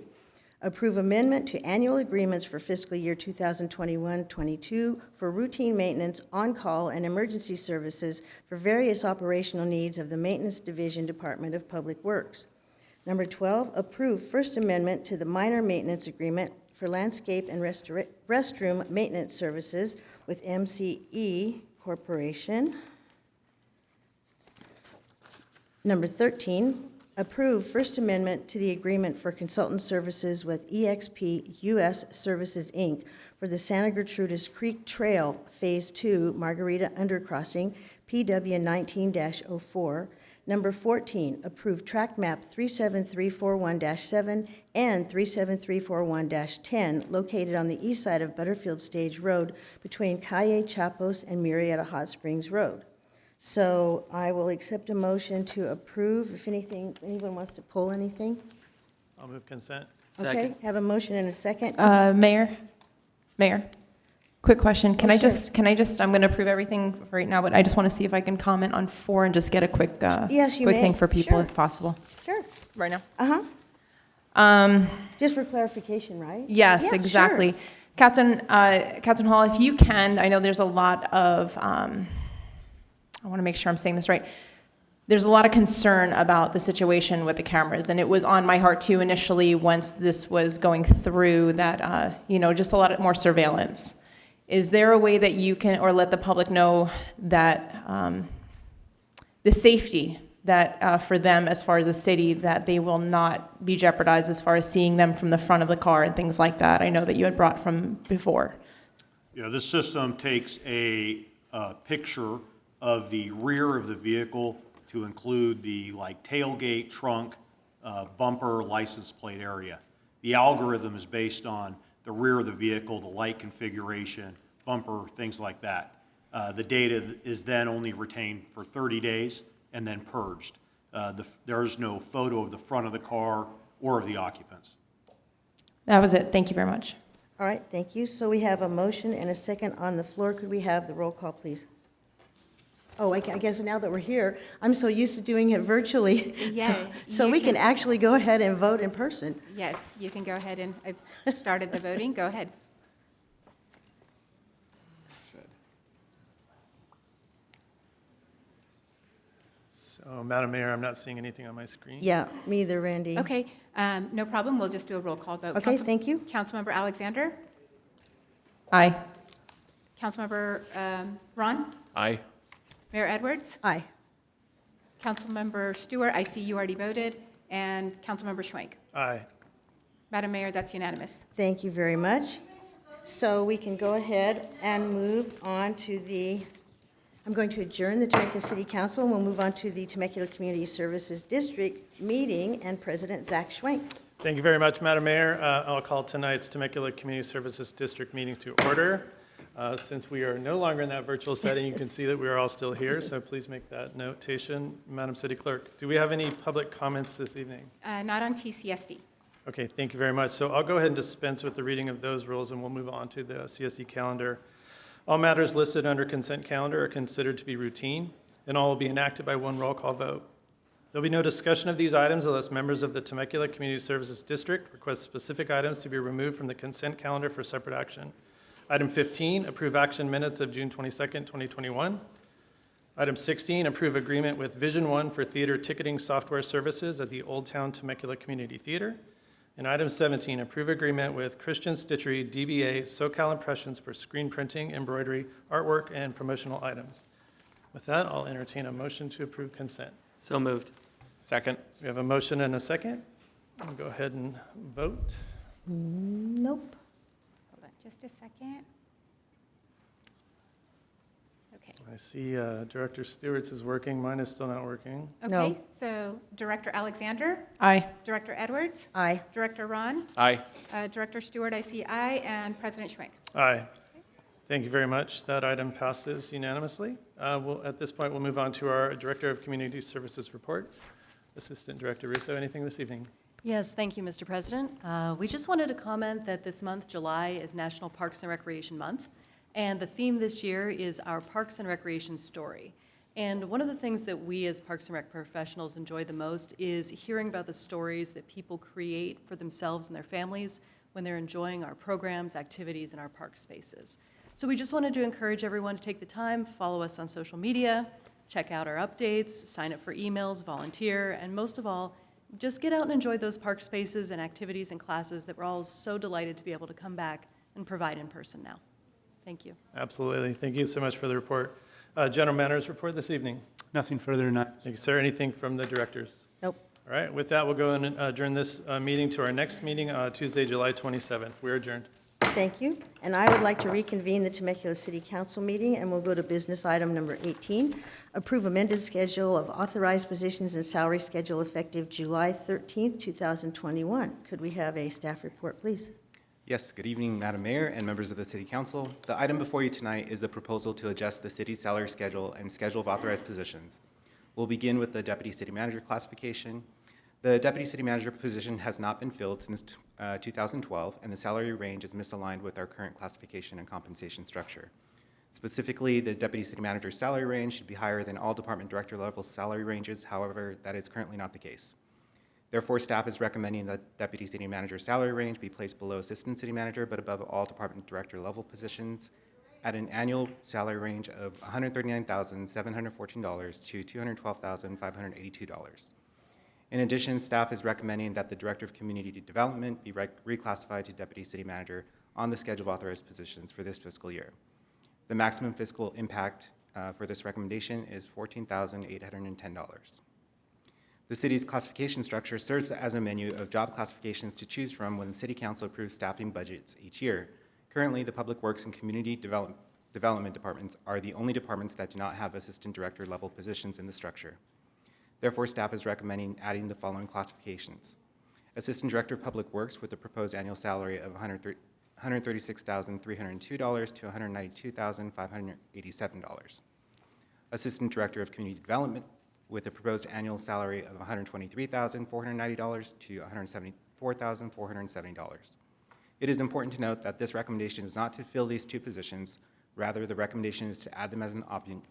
Approve amendment to annual agreements for fiscal year 2021-22 for routine maintenance, on-call, and emergency services for various operational needs of the Maintenance Division, Department of Public Works. Number 12, approve First Amendment to the minor maintenance agreement for landscape and restroom maintenance services with MCE Corporation. Number 13, approve First Amendment to the agreement for consultant services with EXP US Services, Inc. for the Santa Gertrudis Creek Trail Phase 2 Margarita Undercrossing, PW 19-04. Number 14, approve track map 37341-7 and 37341-10 located on the east side of Butterfield Stage Road between Calle Chapos and Murrieta Hot Springs Road. So I will accept a motion to approve. If anyone wants to pull anything. I'll move consent. Second. Okay, have a motion and a second. Mayor, quick question. Can I sure. just, I'm going to approve everything right now, but I just want to see if I can comment on 4 and just get a quick, Yes, you quick may. thing for people Sure. if possible. Sure. Right now? Just for clarification, right? Yes, Yeah, exactly. sure. Captain Hall, if you can, I know there's a lot of, I want to make sure I'm saying this right. There's a lot of concern about the situation with the cameras, and it was on my heart too initially once this was going through that, just a lot more surveillance. Is there a way that you can, or let the public know that the safety that for them as far as a city, that they will not be jeopardized as far as seeing them from the front of the car and things like that? I know that you had brought from before. Yeah, this system takes a picture of the rear of the vehicle to include the tailgate, trunk, bumper, license plate area. The algorithm is based on the rear of the vehicle, the light configuration, bumper, things like that. The data is then only retained for 30 days and then purged. There is no photo of the front of the car or of the occupants. That was it. Thank you very much. All right, thank you. So we have a motion and a second on the floor. Could we have the roll call, please? Oh, I guess now that we're here, I'm so used to doing it virtually. Yeah, So we can actually go ahead and vote in person. Yes, you can go ahead and, I've started the voting. Go ahead. So, Madam Mayor, I'm not seeing anything on my screen. Yeah, me either, Randy. Okay, no problem. We'll just do a roll call vote. Okay, thank you. Councilmember Alexander? Aye. Councilmember Ron? Aye. Mayor Edwards? Aye. Councilmember Stewart, I see you already voted, and Councilmember Schwenk. Aye. Madam Mayor, that's unanimous. Thank you very much. So we can go ahead and move on to I'm going to adjourn the Temecula City Council, and we'll move on to the Temecula Community Services District meeting, and President Zach Schwenk. Thank you very much, Madam Mayor. I'll call tonight's Temecula Community Services District meeting to order. Since we are no longer in that virtual setting, you can see that we are all still here, so please make that notation. Madam City Clerk, do we have any public comments this evening? Not on TCSD. Okay, thank you very much. So I'll go ahead and dispense with the reading of those rules, and we'll move on to the CSD calendar. All matters listed under consent calendar are considered to be routine, and all will be enacted by one roll call vote. There'll be no discussion of these items unless members of the Temecula Community Services District request specific items to be removed from the consent calendar for separate action. Item 15, approve action minutes of June 22nd, 2021. Item 16, approve agreement with Vision One for theater ticketing software services at the Old Town Temecula Community Theater. And item 17, approve agreement with Christian Stitchery, DBA, SoCal Impressions for screen printing, embroidery, artwork, and promotional items. With that, I'll entertain a motion to approve consent. So moved. Second. We have a motion and a second. We'll go ahead and vote. Nope. Hold on just a second. Okay. I see Director Stewart's is working. Mine is still not working. Okay, so Director Alexander? Aye. Director Edwards? Aye. Director Ron? Aye. Director Stewart, I see aye, and President Schwenk. Aye. Thank you very much. That item passes unanimously. At this point, we'll move on to our Director of Community Services report. Assistant Director Russo, anything this evening? Yes, thank you, Mr. President. We just wanted to comment that this month, July, is National Parks and Recreation Month, and the theme this year is our Parks and Recreation story. And one of the things that we as Parks and Rec professionals enjoy the most is hearing about the stories that people create for themselves and their families when they're enjoying our programs, activities, and our park spaces. So we just wanted to encourage everyone to take the time, follow us on social media, check out our updates, sign up for emails, volunteer, and most of all, just get out and enjoy those park spaces and activities and classes that we're all so delighted to be able to come back and provide in person now. Thank you. Absolutely. Thank you so much for the report. General Manners report this evening. Nothing further tonight. Thank you, sir. Anything from the directors? Nope. All right. With that, we'll go and adjourn this meeting to our next meeting, Tuesday, July 27th. We're adjourned. Thank you. And I would like to reconvene the Temecula City Council meeting, and we'll go to business item number 18, approve amended schedule of authorized positions and salary schedule effective July 13th, 2021. Could we have a staff report, please? Yes, good evening, Madam Mayor and members of the City Council. The item before you tonight is a proposal to adjust the city's salary schedule and schedule of authorized positions. We'll begin with the Deputy City Manager classification. The Deputy City Manager position has not been filled since 2012, and the salary range is misaligned with our current classification and compensation structure. Specifically, the Deputy City Manager's salary range should be higher than all department director level salary ranges. However, that is currently not the case. Therefore, staff is recommending that Deputy City Manager's salary range be placed below Assistant City Manager, but above all department director level positions at an annual salary range of $139,714 to $212,582. In addition, staff is recommending that the Director of Community Development be reclassified to Deputy City Manager on the schedule of authorized positions for this fiscal year. The maximum fiscal impact for this recommendation is $14,810. The city's classification structure serves as a menu of job classifications to choose from when the City Council approves staffing budgets each year. Currently, the Public Works and Community Development departments are the only departments that do not have assistant director level positions in the structure. Therefore, staff is recommending adding the following classifications. Assistant Director of Public Works with a proposed annual salary of $136,302 to $192,587. Assistant Director of Community Development with a proposed annual salary of $123,490 to $174,470. It is important to note that this recommendation is not to fill these two positions. Rather, the recommendation is to add them as an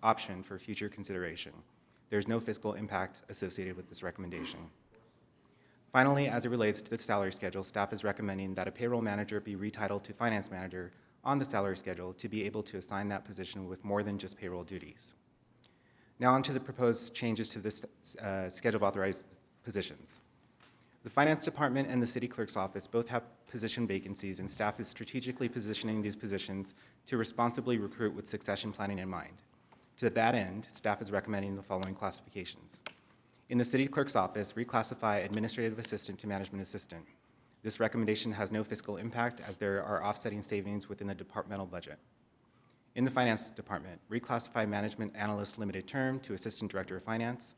option for future consideration. There's no fiscal impact associated with this recommendation. Finally, as it relates to the salary schedule, staff is recommending that a payroll manager be retitled to finance manager on the salary schedule to be able to assign that position with more than just payroll duties. Now on to the proposed changes to this schedule of authorized positions. The Finance Department and the City Clerk's Office both have position vacancies, and staff is strategically positioning these positions to responsibly recruit with succession planning in mind. To that end, staff is recommending the following classifications. In the City Clerk's Office, reclassify Administrative Assistant to Management Assistant. This recommendation has no fiscal impact as there are offsetting savings within the departmental budget. In the Finance Department, reclassify Management Analyst Limited Term to Assistant Director of Finance.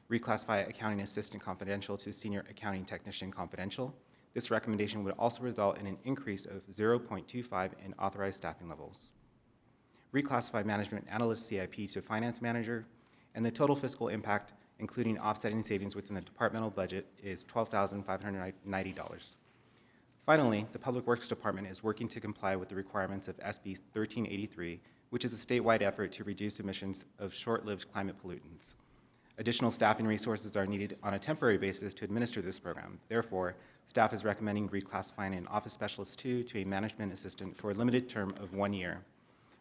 Reclassify Accounting Assistant Confidential to Senior Accounting Technician Confidential. This recommendation would also result in an increase of 0.25 in authorized staffing levels. Reclassify Management Analyst CIP to Finance Manager, and the total fiscal impact, including offsetting savings within the departmental budget, is $12,590. Finally, the Public Works Department is working to comply with the requirements of SB 1383, which is a statewide effort to reduce emissions of short-lived climate pollutants. Additional staffing resources are needed on a temporary basis to administer this program. Therefore, staff is recommending reclassifying an Office Specialist 2 to a Management Assistant for a limited term of 1 year.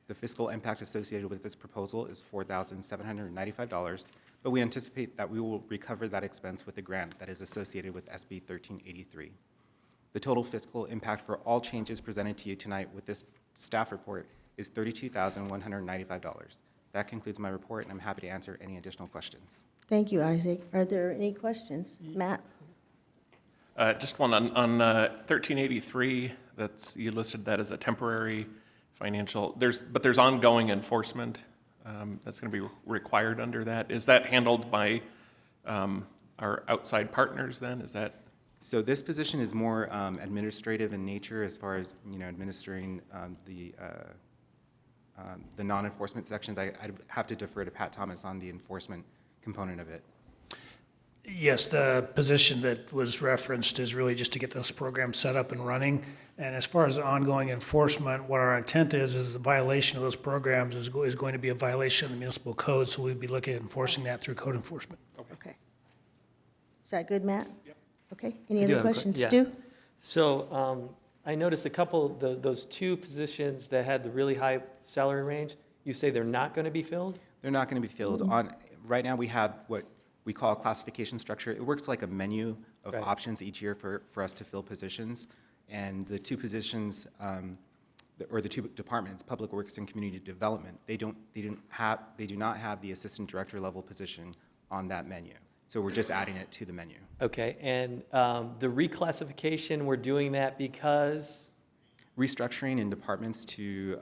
The fiscal impact associated with this proposal is $4,795, but we anticipate that we will recover that expense with the grant that is associated with SB 1383. The total fiscal impact for all changes presented to you tonight with this staff report is $32,195. That concludes my report, and I'm happy to answer any additional questions. Thank you, Isaac. Are there any questions? Matt? Just one on 1383. You listed that as a temporary financial. But there's ongoing enforcement that's going to be required under that. Is that handled by our outside partners then? Is that? So this position is more administrative in nature as far as administering the non-enforcement sections. I'd have to defer to Pat Thomas on the enforcement component of it. Yes, the position that was referenced is really just to get this program set up and running. And as far as ongoing enforcement, what our intent is the violation of those programs is going to be a violation of the municipal code, so we'd be looking at enforcing that through code enforcement. Okay. Is that good, Matt? Yep. Okay. Any I do other have a questions? yeah. Stu? So I noticed a couple, those two positions that had the really high salary range, you say they're not going to be filled? They're not going to be filled. Right now we have what we call a classification structure. It works like a menu of options each year for us to fill positions. And the two positions, or the two departments, Public Works and Community Development, they do not have the assistant director level position on that menu. So we're just adding it to the menu. Okay, and the reclassification, we're doing that because? Restructuring in departments to,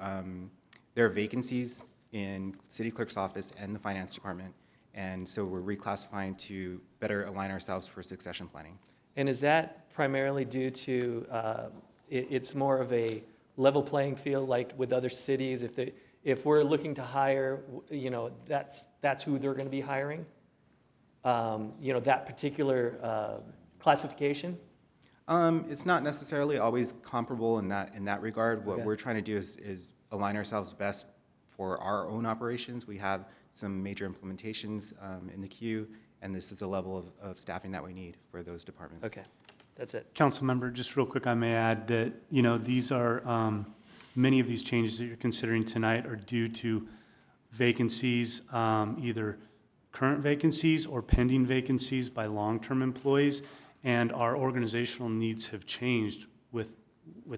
there are vacancies in City Clerk's Office and the Finance Department, and so we're reclassifying to better align ourselves for succession planning. And is that primarily due to, it's more of a level playing field like with other cities? If we're looking to hire, that's who they're going to be hiring? That particular classification? It's not necessarily always comparable in that regard. What we're trying to do is align ourselves best for our own operations. We have some major implementations in the queue, and this is a level of staffing that we need for those departments. Okay, that's it. Council member, just real quick, I may add that, these are, many of these changes that you're considering tonight are due to vacancies, either current vacancies or pending vacancies by long-term employees, and our organizational needs have changed with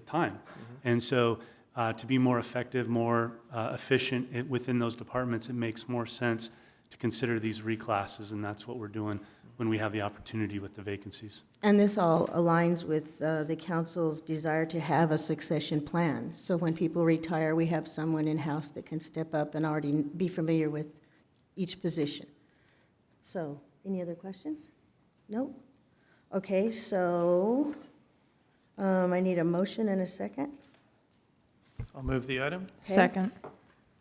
time. And so to be more effective, more efficient within those departments, it makes more sense to consider these reclasses, and that's what we're doing when we have the opportunity with the vacancies. And this all aligns with the council's desire to have a succession plan. So when people retire, we have someone in-house that can step up and already be familiar with each position. So, any other questions? No? Okay, so I need a motion and a second. I'll move the item. Okay. Second.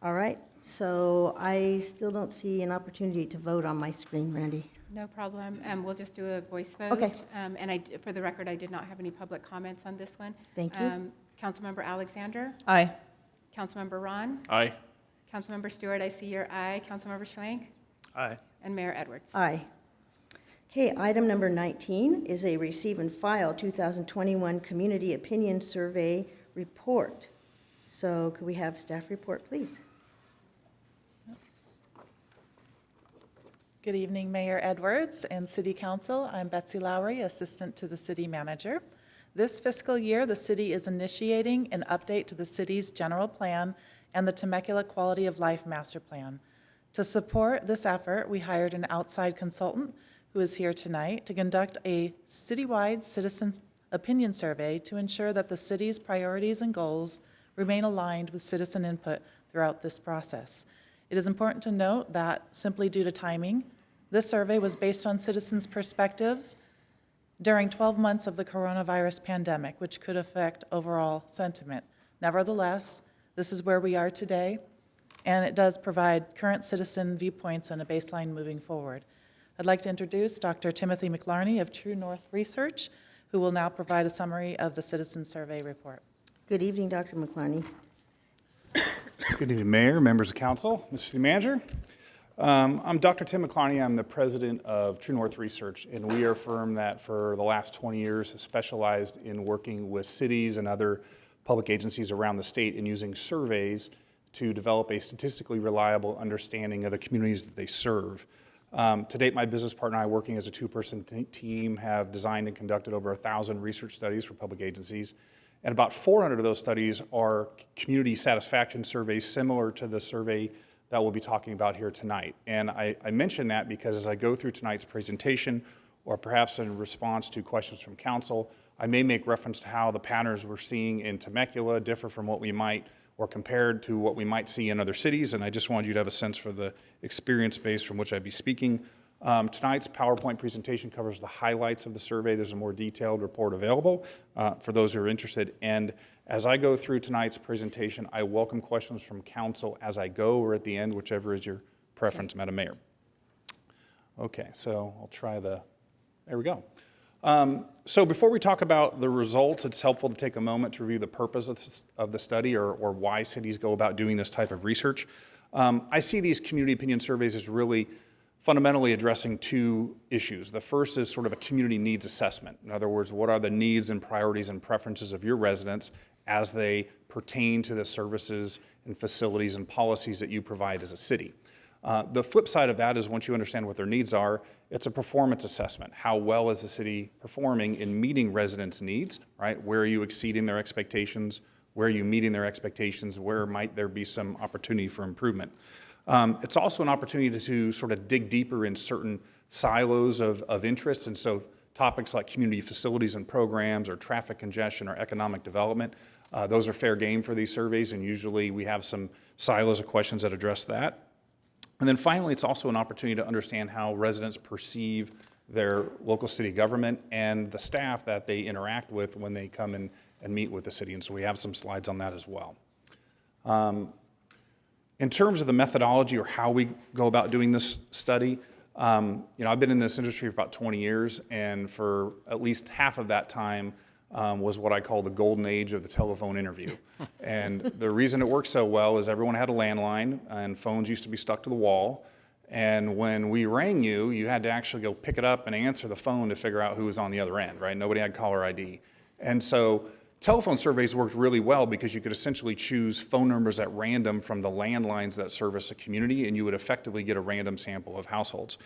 All right, so I still don't see an opportunity to vote on my screen, Randy. No problem. We'll just do a voice vote. Okay. And for the record, I did not have any public comments on this one. Thank you. Councilmember Alexander? Aye. Councilmember Ron? Aye. Councilmember Stewart, I see your aye. Councilmember Schwank? Aye. And Mayor Edwards? Aye. Okay, item number 19 is a receive and file 2021 Community Opinion Survey report. So could we have staff report, please? Good evening, Mayor Edwards and City Council. I'm Betsy Lowry, Assistant to the City Manager. This fiscal year, the city is initiating an update to the city's general plan and the Temecula Quality of Life Master Plan. To support this effort, we hired an outside consultant who is here tonight to conduct a citywide citizen opinion survey to ensure that the city's priorities and goals remain aligned with citizen input throughout this process. It is important to note that, simply due to timing, this survey was based on citizens' perspectives during 12 months of the coronavirus pandemic, which could affect overall sentiment. Nevertheless, this is where we are today, and it does provide current citizen viewpoints and a baseline moving forward. I'd like to introduce Dr. Timothy McLarney of True North Research, who will now provide a summary of the citizen survey report. Good evening, Dr. McLarney. Good evening, Mayor, members of council, Mr. City Manager. I'm Dr. Tim McLarney. I'm the president of True North Research, and we are a firm that for the last 20 years has specialized in working with cities and other public agencies around the state and using surveys to develop a statistically reliable understanding of the communities that they serve. To date, my business partner and I, working as a two-person team, have designed and conducted over 1,000 research studies for public agencies. And about 400 of those studies are community satisfaction surveys similar to the survey that we'll be talking about here tonight. And I mention that because as I go through tonight's presentation, or perhaps in response to questions from council, I may make reference to how the patterns we're seeing in Temecula differ from what we might, or compared to what we might see in other cities. And I just wanted you to have a sense for the experience base from which I'd be speaking. Tonight's PowerPoint presentation covers the highlights of the survey. There's a more detailed report available for those who are interested. And as I go through tonight's presentation, I welcome questions from council as I go or at the end, whichever is your preference, Madam Mayor. Okay, so I'll try there we go. So before we talk about the results, it's helpful to take a moment to review the purpose of the study or why cities go about doing this type of research. I see these community opinion surveys as really fundamentally addressing two issues. The first is sort of a community needs assessment. In other words, what are the needs and priorities and preferences of your residents as they pertain to the services and facilities and policies that you provide as a city. The flip side of that is once you understand what their needs are, it's a performance assessment. How well is the city performing in meeting residents' needs, right? Where are you exceeding their expectations? Where are you meeting their expectations? Where might there be some opportunity for improvement? It's also an opportunity to sort of dig deeper in certain silos of interest. And so topics like community facilities and programs or traffic congestion or economic development, those are fair game for these surveys. And usually we have some silos of questions that address that. And then finally, it's also an opportunity to understand how residents perceive their local city government and the staff that they interact with when they come in and meet with the city. And so we have some slides on that as well. In terms of the methodology or how we go about doing this study, I've been in this industry for about 20 years, and for at least half of that time was what I call the golden age of the telephone interview. And the reason it worked so well is everyone had a landline, and phones used to be stuck to the wall. And when we rang you, you had to actually go pick it up and answer the phone to figure out who was on the other end, right? Nobody had caller ID. And so telephone surveys worked really well because you could essentially choose phone numbers at random from the landlines that service a community, and you would effectively get a random sample of households.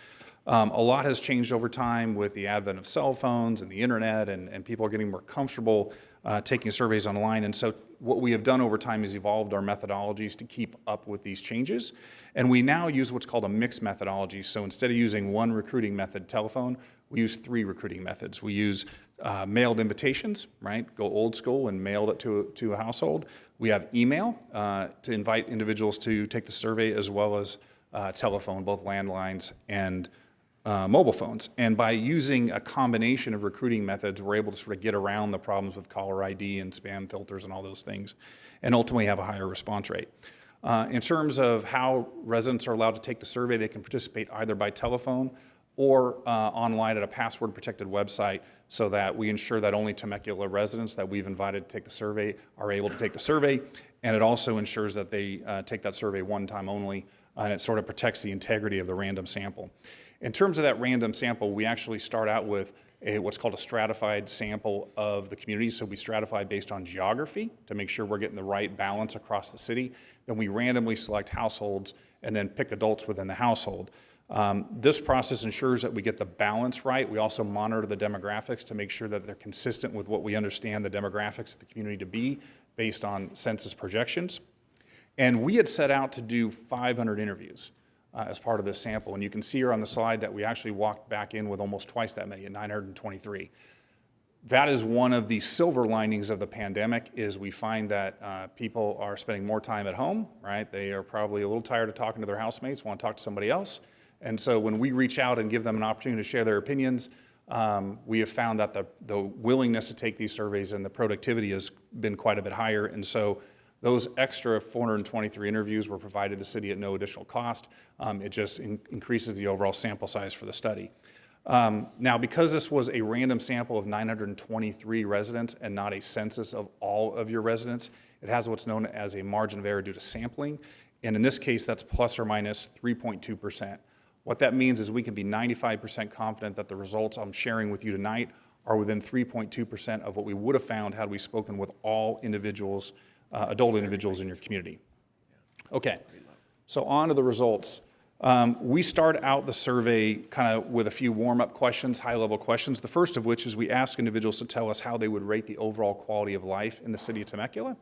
A lot has changed over time with the advent of cell phones and the internet, and people are getting more comfortable taking surveys online. And so what we have done over time is evolved our methodologies to keep up with these changes. And we now use what's called a mixed methodology. So instead of using one recruiting method, telephone, we use 3 recruiting methods. We use mailed invitations, right? Go old school and mailed it to a household. We have email to invite individuals to take the survey, as well as telephone, both landlines and mobile phones. And by using a combination of recruiting methods, we're able to sort of get around the problems with caller ID and spam filters and all those things, and ultimately have a higher response rate. In terms of how residents are allowed to take the survey, they can participate either by telephone or online at a password-protected website, so that we ensure that only Temecula residents that we've invited to take the survey are able to take the survey. And it also ensures that they take that survey one time only, and it sort of protects the integrity of the random sample. In terms of that random sample, we actually start out with what's called a stratified sample of the community. So we stratify based on geography to make sure we're getting the right balance across the city. Then we randomly select households and then pick adults within the household. This process ensures that we get the balance right. We also monitor the demographics to make sure that they're consistent with what we understand the demographics of the community to be based on census projections. And we had set out to do 500 interviews as part of this sample. And you can see here on the slide that we actually walked back in with almost twice that many at 923. That is one of the silver linings of the pandemic is we find that people are spending more time at home, right? They are probably a little tired of talking to their housemates, want to talk to somebody else. And so when we reach out and give them an opportunity to share their opinions, we have found that the willingness to take these surveys and the productivity has been quite a bit higher. And so those extra 423 interviews were provided to the city at no additional cost. It just increases the overall sample size for the study. Now, because this was a random sample of 923 residents and not a census of all of your residents, it has what's known as a margin of error due to sampling. And in this case, that's plus or minus 3.2%. What that means is we can be 95% confident that the results I'm sharing with you tonight are within 3.2% of what we would have found had we spoken with all individuals, adult individuals in your community. Okay, so on to the results. We start out the survey kind of with a few warm-up questions, high-level questions, the first of which is we ask individuals to tell us how they would rate the overall quality of life in the city of Temecula.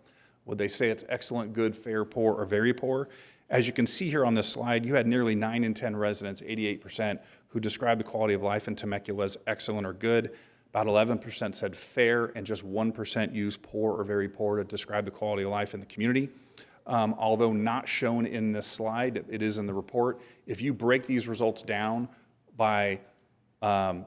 Would they say it's excellent, good, fair, poor, or very poor? As you can see here on this slide, you had nearly 9 in 10 residents, 88%, who described the quality of life in Temecula as excellent or good. About 11% said fair, and just 1% used poor or very poor to describe the quality of life in the community. Although not shown in this slide, it is in the report. If you break these results down by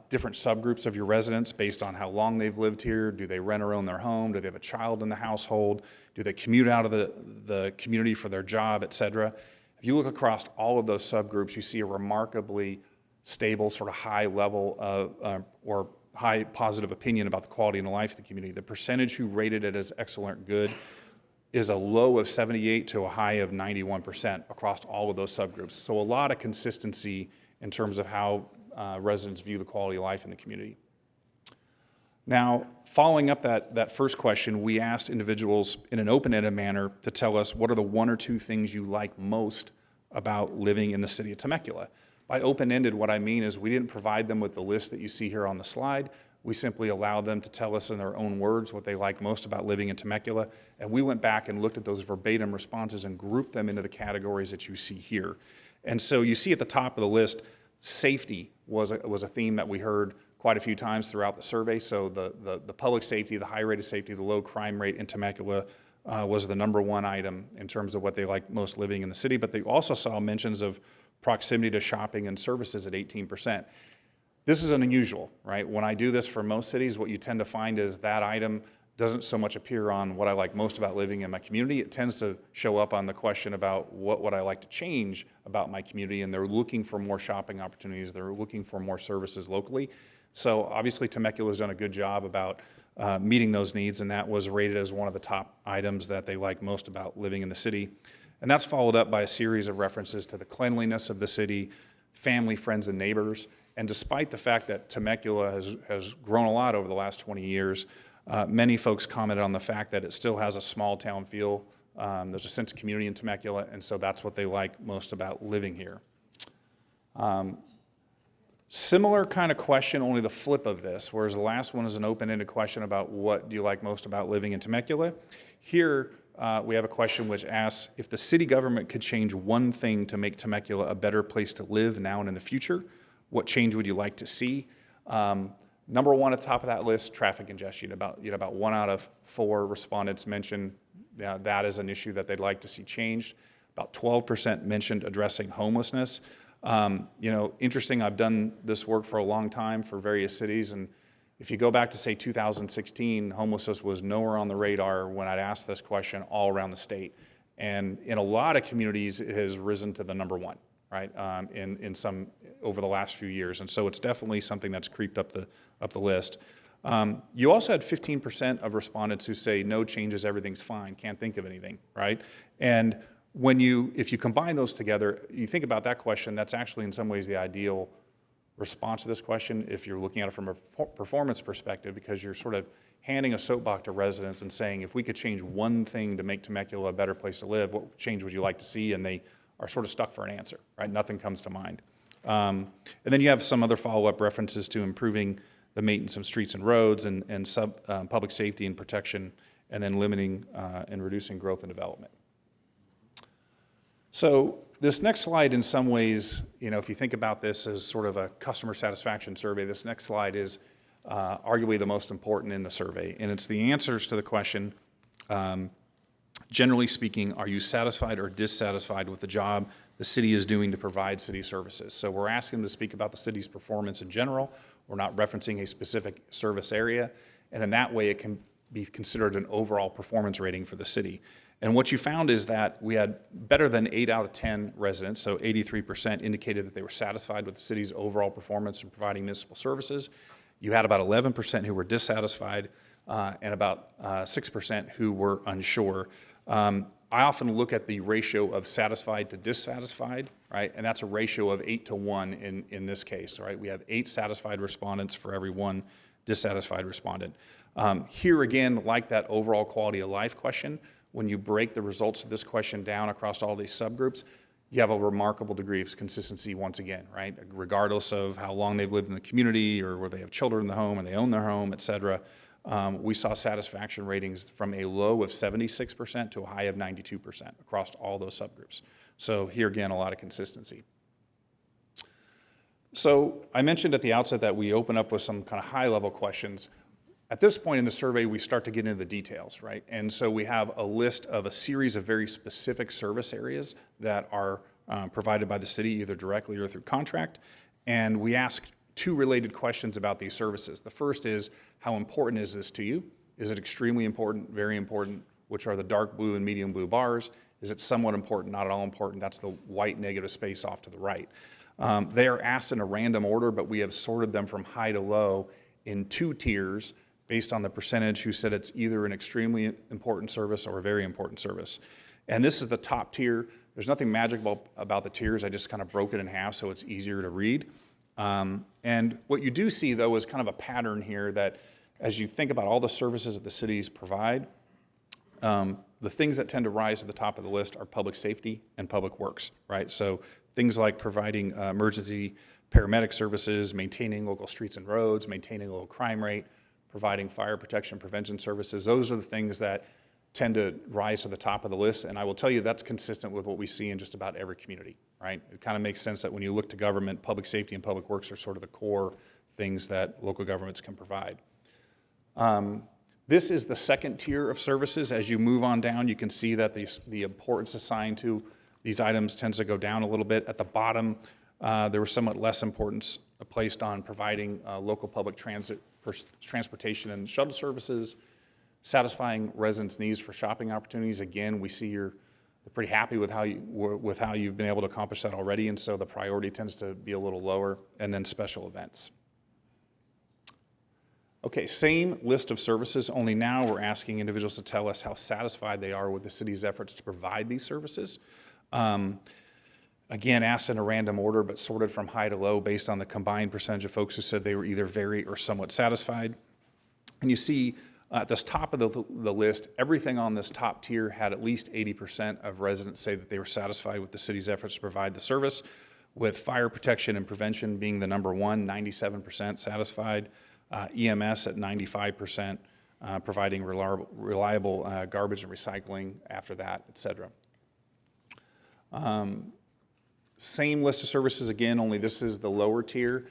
different subgroups of your residents based on how long they've lived here, do they rent or own their home, do they have a child in the household, do they commute out of the community for their job, et cetera. If you look across all of those subgroups, you see a remarkably stable, sort of high level of, or high positive opinion about the quality and the life of the community. The percentage who rated it as excellent or good is a low of 78 to a high of 91% across all of those subgroups. So a lot of consistency in terms of how residents view the quality of life in the community. Now, following up that first question, we asked individuals in an open-ended manner to tell us what are the 1 or 2 things you like most about living in the city of Temecula. By open-ended, what I mean is we didn't provide them with the list that you see here on the slide. We simply allowed them to tell us in their own words what they like most about living in Temecula, and we went back and looked at those verbatim responses and grouped them into the categories that you see here. And so you see at the top of the list, safety was a theme that we heard quite a few times throughout the survey. So the public safety, the high rate of safety, the low crime rate in Temecula was the #1 item in terms of what they like most living in the city. But they also saw mentions of proximity to shopping and services at 18%. This is unusual, right? When I do this for most cities, what you tend to find is that item doesn't so much appear on what I like most about living in my community. It tends to show up on the question about what would I like to change about my community, and they're looking for more shopping opportunities. They're looking for more services locally. So obviously Temecula has done a good job about meeting those needs, and that was rated as one of the top items that they like most about living in the city. And that's followed up by a series of references to the cleanliness of the city, family, friends, and neighbors. And despite the fact that Temecula has grown a lot over the last 20 years, many folks commented on the fact that it still has a small town feel. There's a sense of community in Temecula, and so that's what they like most about living here. Similar kind of question, only the flip of this, whereas the last one is an open-ended question about what do you like most about living in Temecula. Here, we have a question which asks, if the city government could change one thing to make Temecula a better place to live now and in the future, what change would you like to see? #1 at the top of that list, traffic congestion. About 1 out of 4 respondents mentioned that as an issue that they'd like to see changed. About 12% mentioned addressing homelessness. Interesting, I've done this work for a long time for various cities, and if you go back to, say, 2016, homelessness was nowhere on the radar when I'd asked this question all around the state. And in a lot of communities, it has risen to the #1, right, in some over the last few years. And so it's definitely something that's creeped up the list. You also had 15% of respondents who say no changes, everything's fine, can't think of anything, right? And if you combine those together, you think about that question, that's actually in some ways the ideal response to this question if you're looking at it from a performance perspective, because you're sort of handing a soapbox to residents and saying, if we could change one thing to make Temecula a better place to live, what change would you like to see? And they are sort of stuck for an answer, right? Nothing comes to mind. And then you have some other follow-up references to improving the maintenance of streets and roads and public safety and protection, and then limiting and reducing growth and development. So this next slide, in some ways, if you think about this as sort of a customer satisfaction survey, this next slide is arguably the most important in the survey. And it's the answers to the question, generally speaking, are you satisfied or dissatisfied with the job the city is doing to provide city services? So we're asking them to speak about the city's performance in general. We're not referencing a specific service area. And in that way, it can be considered an overall performance rating for the city. And what you found is that we had better than 8 out of 10 residents, so 83% indicated that they were satisfied with the city's overall performance in providing municipal services. You had about 11% who were dissatisfied and about 6% who were unsure. I often look at the ratio of satisfied to dissatisfied, right? And that's a ratio of 8 to 1 in this case, right? We have 8 satisfied respondents for every 1 dissatisfied respondent. Here again, like that overall quality of life question, when you break the results of this question down across all these subgroups, you have a remarkable degree of consistency once again, right? Regardless of how long they've lived in the community or whether they have children in the home or they own their home, et cetera. We saw satisfaction ratings from a low of 76% to a high of 92% across all those subgroups. So here again, a lot of consistency. So I mentioned at the outset that we open up with some kind of high-level questions. At this point in the survey, we start to get into the details, right? And so we have a list of a series of very specific service areas that are provided by the city, either directly or through contract. And we ask 2 related questions about these services. The first is, how important is this to you? Is it extremely important, very important, which are the dark blue and medium blue bars? Is it somewhat important, not at all important? That's the white negative space off to the right. They are asked in a random order, but we have sorted them from high to low in 2 tiers based on the percentage who said it's either an extremely important service or a very important service. And this is the top tier. There's nothing magical about the tiers. I just kind of broke it in half so it's easier to read. And what you do see, though, is kind of a pattern here that as you think about all the services that the cities provide, the things that tend to rise to the top of the list are public safety and public works, right? So things like providing emergency paramedic services, maintaining local streets and roads, maintaining a low crime rate, providing fire protection prevention services. Those are the things that tend to rise to the top of the list. And I will tell you that's consistent with what we see in just about every community, right? It kind of makes sense that when you look to government, public safety and public works are sort of the core things that local governments can provide. This is the second tier of services. As you move on down, you can see that the importance assigned to these items tends to go down a little bit. At the bottom, there was somewhat less importance placed on providing local public transportation and shuttle services, satisfying residents' needs for shopping opportunities. Again, we see you're pretty happy with how you've been able to accomplish that already, and so the priority tends to be a little lower, and then special events. Okay, same list of services, only now we're asking individuals to tell us how satisfied they are with the city's efforts to provide these services. Again, asked in a random order, but sorted from high to low based on the combined percentage of folks who said they were either very or somewhat satisfied. And you see at this top of the list, everything on this top tier had at least 80% of residents say that they were satisfied with the city's efforts to provide the service, with fire protection and prevention being the number 1, 97% satisfied, EMS at 95%, providing reliable garbage and recycling after that, et cetera. Same list of services again, only this is the lower tier.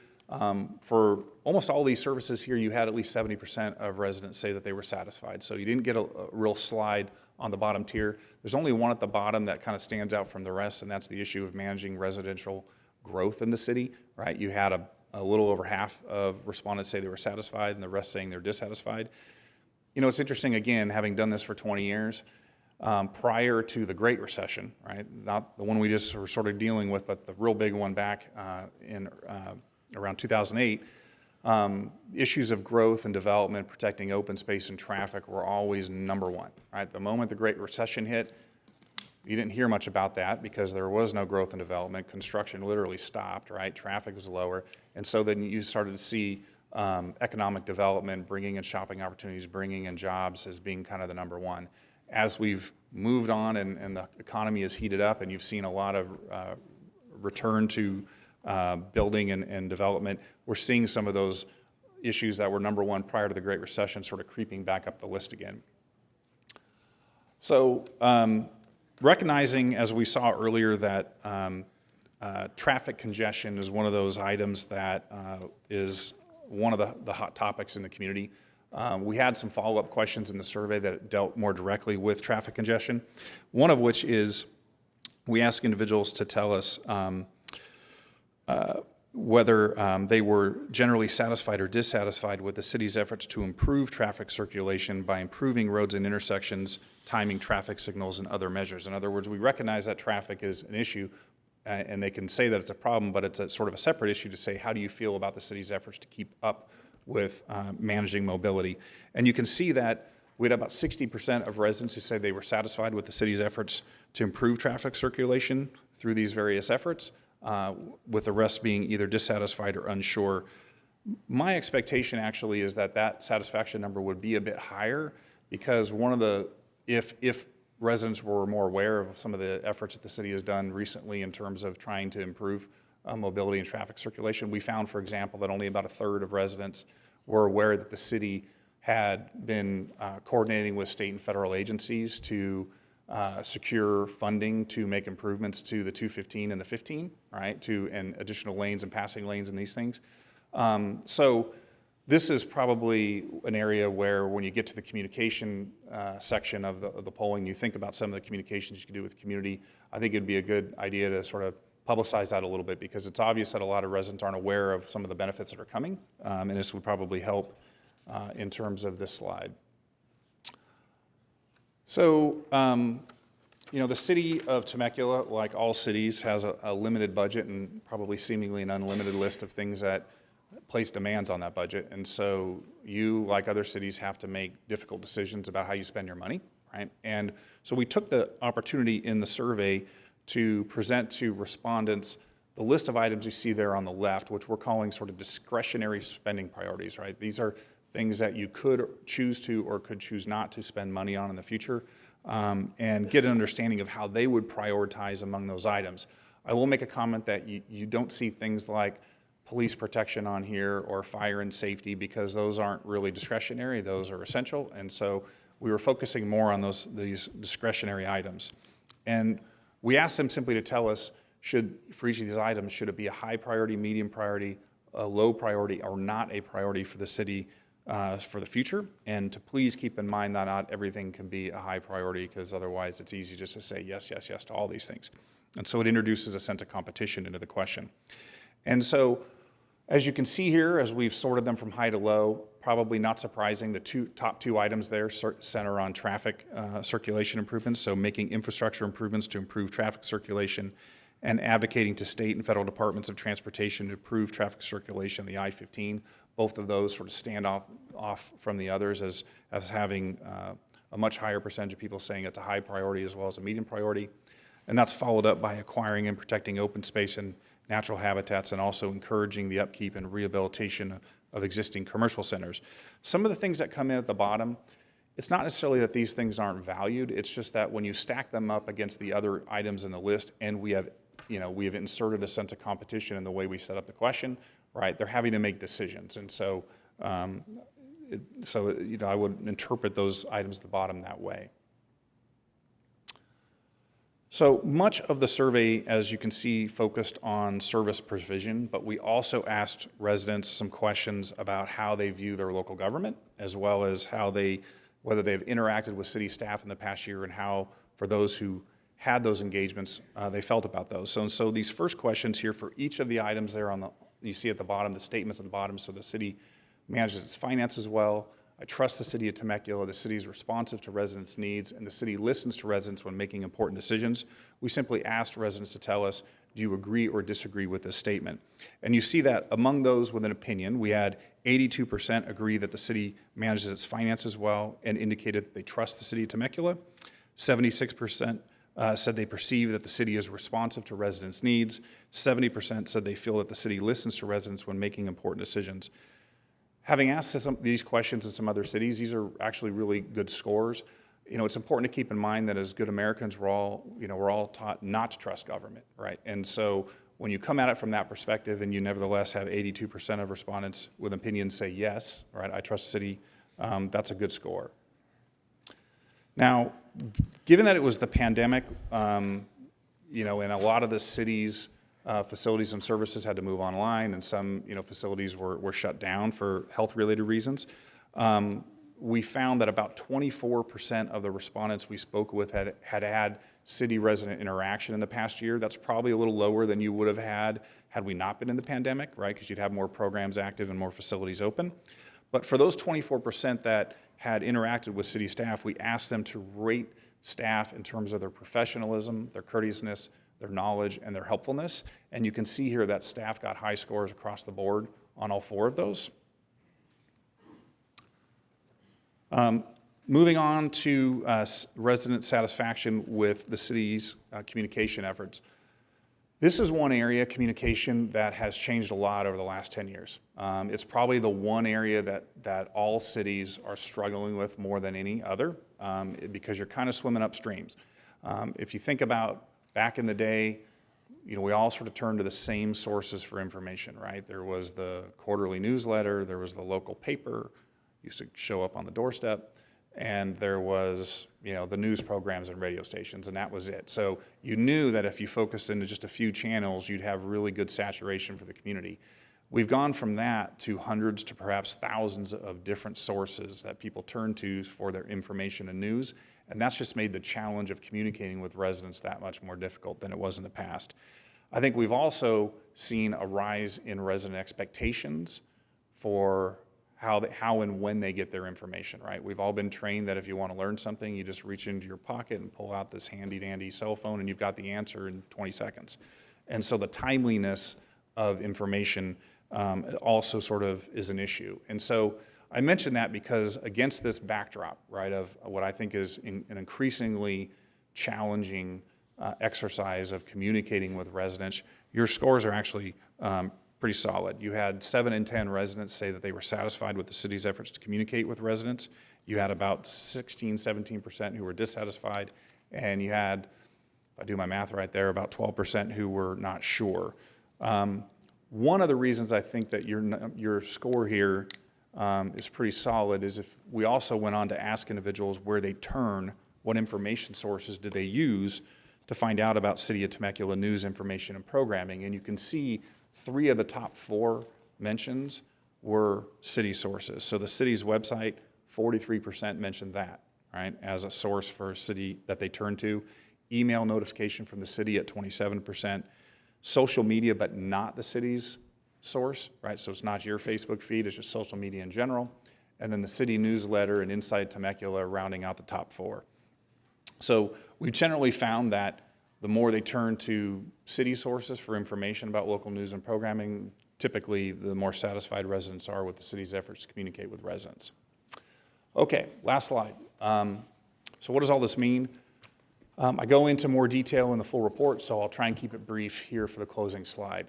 For almost all these services here, you had at least 70% of residents say that they were satisfied. So you didn't get a real slide on the bottom tier. There's only one at the bottom that kind of stands out from the rest, and that's the issue of managing residential growth in the city, right? You had a little over half of respondents say they were satisfied and the rest saying they're dissatisfied. You know, it's interesting, again, having done this for 20 years, prior to the Great Recession, right? Not the one we just were sort of dealing with, but the real big one back in around 2008, issues of growth and development, protecting open space and traffic were always number 1, right? The moment the Great Recession hit, you didn't hear much about that because there was no growth and development. Construction literally stopped, right? Traffic was lower. And so then you started to see economic development, bringing in shopping opportunities, bringing in jobs as being kind of the number 1. As we've moved on and the economy has heated up and you've seen a lot of return to building and development, we're seeing some of those issues that were number one prior to the Great Recession sort of creeping back up the list again. So recognizing, as we saw earlier, that traffic congestion is one of those items that is one of the hot topics in the community. We had some follow-up questions in the survey that dealt more directly with traffic congestion, one of which is we asked individuals to tell us whether they were generally satisfied or dissatisfied with the city's efforts to improve traffic circulation by improving roads and intersections, timing traffic signals, and other measures. In other words, we recognize that traffic is an issue, and they can say that it's a problem, but it's a sort of a separate issue to say, how do you feel about the city's efforts to keep up with managing mobility? And you can see that we had about 60% of residents who said they were satisfied with the city's efforts to improve traffic circulation through these various efforts, with the rest being either dissatisfied or unsure. My expectation actually is that that satisfaction number would be a bit higher, because one of the, if residents were more aware of some of the efforts that the city has done recently in terms of trying to improve mobility and traffic circulation, we found, for example, that only about a third of residents were aware that the city had been coordinating with state and federal agencies to secure funding to make improvements to the 215 and the 15, right, and additional lanes and passing lanes and these things. So this is probably an area where when you get to the communication section of the polling, you think about some of the communications you can do with the community. I think it'd be a good idea to sort of publicize that a little bit, because it's obvious that a lot of residents aren't aware of some of the benefits that are coming, and this would probably help in terms of this slide. So, you know, the city of Temecula, like all cities, has a limited budget and probably seemingly an unlimited list of things that place demands on that budget. And so you, like other cities, have to make difficult decisions about how you spend your money, right? And so we took the opportunity in the survey to present to respondents the list of items you see there on the left, which we're calling sort of discretionary spending priorities, right? These are things that you could choose to or could choose not to spend money on in the future, and get an understanding of how they would prioritize among those items. I will make a comment that you don't see things like police protection on here or fire and safety, because those aren't really discretionary, those are essential. And so we were focusing more on these discretionary items. And we asked them simply to tell us, for each of these items, should it be a high priority, medium priority, a low priority, or not a priority for the city for the future, and to please keep in mind that not everything can be a high priority, because otherwise it's easy just to say yes, yes, yes to all these things. And so it introduces a sense of competition into the question. And so, as you can see here, as we've sorted them from high to low, probably not surprising, the top two items there center on traffic circulation improvements, so making infrastructure improvements to improve traffic circulation, and advocating to state and federal departments of transportation to improve traffic circulation on the I-15. Both of those sort of stand off from the others as having a much higher percentage of people saying it's a high priority as well as a medium priority. And that's followed up by acquiring and protecting open space and natural habitats, and also encouraging the upkeep and rehabilitation of existing commercial centers. Some of the things that come in at the bottom, it's not necessarily that these things aren't valued, it's just that when you stack them up against the other items in the list, and we have inserted a sense of competition in the way we set up the question, right? They're having to make decisions. And so, I would interpret those items at the bottom that way. So much of the survey, as you can see, focused on service provision, but we also asked residents some questions about how they view their local government, as well as whether they've interacted with city staff in the past year, and how, for those who had those engagements, they felt about those. So these first questions here for each of the items there you see at the bottom, the statements at the bottom. So the city manages its finances well. I trust the city of Temecula. The city is responsive to residents' needs, and the city listens to residents when making important decisions. We simply asked residents to tell us, do you agree or disagree with this statement? And you see that among those with an opinion, we had 82% agree that the city manages its finances well and indicated that they trust the city of Temecula. 76% said they perceive that the city is responsive to residents' needs. 70% said they feel that the city listens to residents when making important decisions. Having asked these questions in some other cities, these are actually really good scores. It's important to keep in mind that as good Americans, we're all taught not to trust government, right? And so when you come at it from that perspective and you nevertheless have 82% of respondents with opinions say yes, right, I trust the city, that's a good score. Now, given that it was the pandemic, you know, and a lot of the city's facilities and services had to move online, and some, you know, facilities were shut down for health-related reasons, we found that about 24% of the respondents we spoke with had city resident interaction in the past year. That's probably a little lower than you would have had we not been in the pandemic, right? Because you'd have more programs active and more facilities open. But for those 24% that had interacted with city staff, we asked them to rate staff in terms of their professionalism, their courteousness, their knowledge, and their helpfulness. And you can see here that staff got high scores across the board on all 4 of those. Moving on to resident satisfaction with the city's communication efforts. This is one area, communication, that has changed a lot over the last 10 years. It's probably the one area that all cities are struggling with more than any other, because you're kind of swimming upstreams. If you think about back in the day, you know, we all sort of turned to the same sources for information, right? There was the quarterly newsletter, there was the local paper, used to show up on the doorstep, and there was, you know, the news programs and radio stations, and that was it. So you knew that if you focused into just a few channels, you'd have really good saturation for the community. We've gone from that to hundreds to perhaps thousands of different sources that people turn to for their information and news, and that's just made the challenge of communicating with residents that much more difficult than it was in the past. I think we've also seen a rise in resident expectations for how and when they get their information, right? We've all been trained that if you want to learn something, you just reach into your pocket and pull out this handy-dandy cell phone and you've got the answer in 20 seconds. And so the timeliness of information also sort of is an issue. And so I mention that because against this backdrop, right, of what I think is an increasingly challenging exercise of communicating with residents, your scores are actually pretty solid. You had 7 in 10 residents say that they were satisfied with the city's efforts to communicate with residents. You had about 16, 17% who were dissatisfied, and you had, if I do my math right there, about 12% who were not sure. One of the reasons I think that your score here is pretty solid is if we also went on to ask individuals where they turn, what information sources do they use to find out about City of Temecula news, information, and programming. And you can see 3 of the top 4 mentions were city sources. So the city's website, 43% mentioned that, right, as a source for a city that they turn to. Email notification from the city at 27%. Social media, but not the city's source, right? So it's not your Facebook feed, it's just social media in general. And then the city newsletter and Inside Temecula rounding out the top 4. So we've generally found that the more they turn to city sources for information about local news and programming, typically the more satisfied residents are with the city's efforts to communicate with residents. Okay, last slide. So what does all this mean? I go into more detail in the full report, so I'll try and keep it brief here for the closing slide.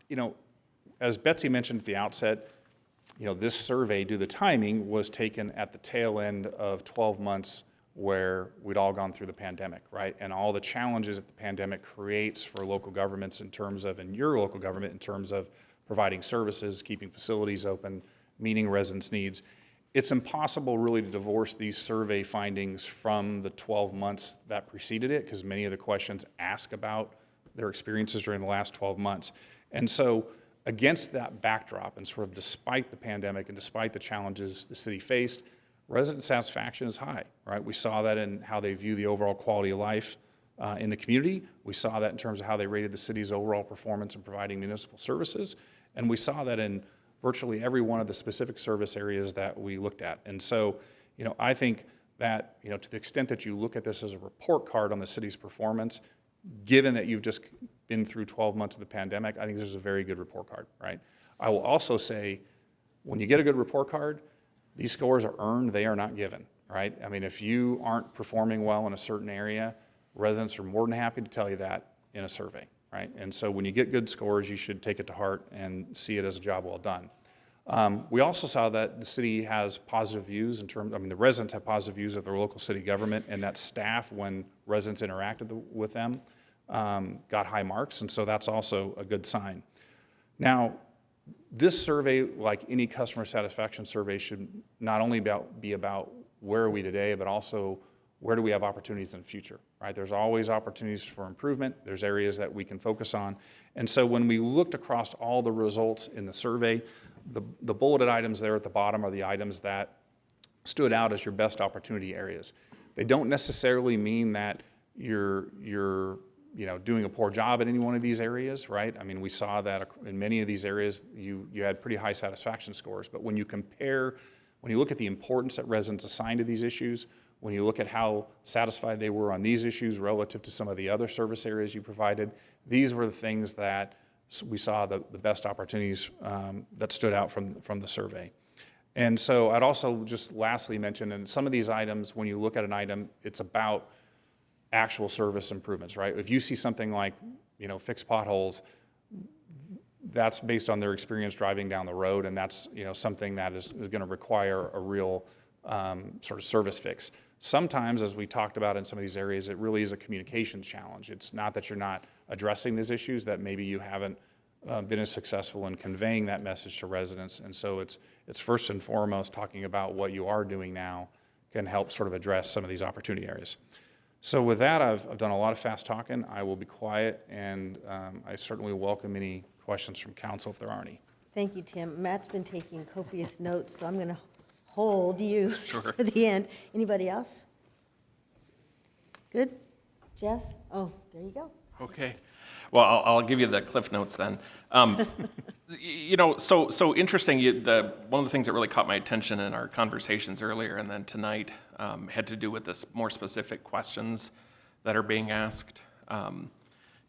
You know, as Betsy mentioned at the outset, you know, this survey, due to the timing, was taken at the tail end of 12 months where we'd all gone through the pandemic, right? And all the challenges that the pandemic creates for local governments in terms of, and your local government in terms of providing services, keeping facilities open, meeting residents' needs. It's impossible really to divorce these survey findings from the 12 months that preceded it, because many of the questions ask about their experiences during the last 12 months. And so against that backdrop, and sort of despite the pandemic and despite the challenges the city faced, resident satisfaction is high, right? We saw that in how they view the overall quality of life in the community. We saw that in terms of how they rated the city's overall performance in providing municipal services. And we saw that in virtually every one of the specific service areas that we looked at. And so, you know, I think that, you know, to the extent that you look at this as a report card on the city's performance, given that you've just been through 12 months of the pandemic, I think this is a very good report card, right? I will also say, when you get a good report card, these scores are earned, they are not given, right? I mean, if you aren't performing well in a certain area, residents are more than happy to tell you that in a survey, right? And so when you get good scores, you should take it to heart and see it as a job well done. We also saw that the city has positive views in terms, I mean, the residents have positive views of their local city government, and that staff, when residents interacted with them, got high marks, and so that's also a good sign. Now, this survey, like any customer satisfaction survey, should not only be about where are we today, but also where do we have opportunities in the future, right? There's always opportunities for improvement. There's areas that we can focus on. And so when we looked across all the results in the survey, the bulleted items there at the bottom are the items that stood out as your best opportunity areas. They don't necessarily mean that you're doing a poor job at any one of these areas, right? I mean, we saw that in many of these areas, you had pretty high satisfaction scores. But when you look at the importance that residents assign to these issues, when you look at how satisfied they were on these issues relative to some of the other service areas you provided, these were the things that we saw the best opportunities that stood out from the survey. And so I'd also just lastly mention, in some of these items, when you look at an item, it's about actual service improvements, right? If you see something like, fix potholes, that's based on their experience driving down the road, and that's, something that is going to require a real sort of service fix. Sometimes, as we talked about in some of these areas, it really is a communications challenge. It's not that you're not addressing these issues, that maybe you haven't been as successful in conveying that message to residents. And so it's first and foremost talking about what you are doing now can help sort of address some of these opportunity areas. So with that, I've done a lot of fast talking. I will be quiet, and I certainly welcome any questions from council if there are any. Thank you, Tim. Matt's been taking copious notes, so I'm going to hold you Sure. for the end. Anybody else? Good? Jess? Oh, there you go. Okay. Well, I'll give you the Cliff Notes then. So interesting. One of the things that really caught my attention in our conversations earlier and then tonight had to do with this more specific questions that are being asked.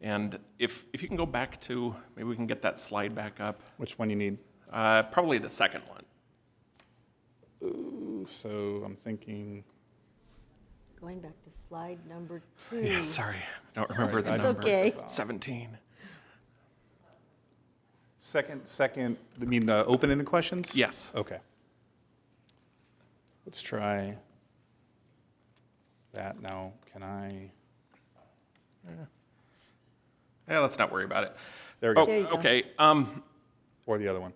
And if you can go back to, maybe we can get that slide back up. Which one you need? Probably the second one. Ooh, so I'm thinking. Going back to slide number 2. Yeah, sorry. I don't remember the That's number. okay. 17. Second, you mean the open-ended questions? Yes. Okay. Let's try that now. Can I? Yeah, let's not worry about it. There we go. There you go. Okay. Or the other one?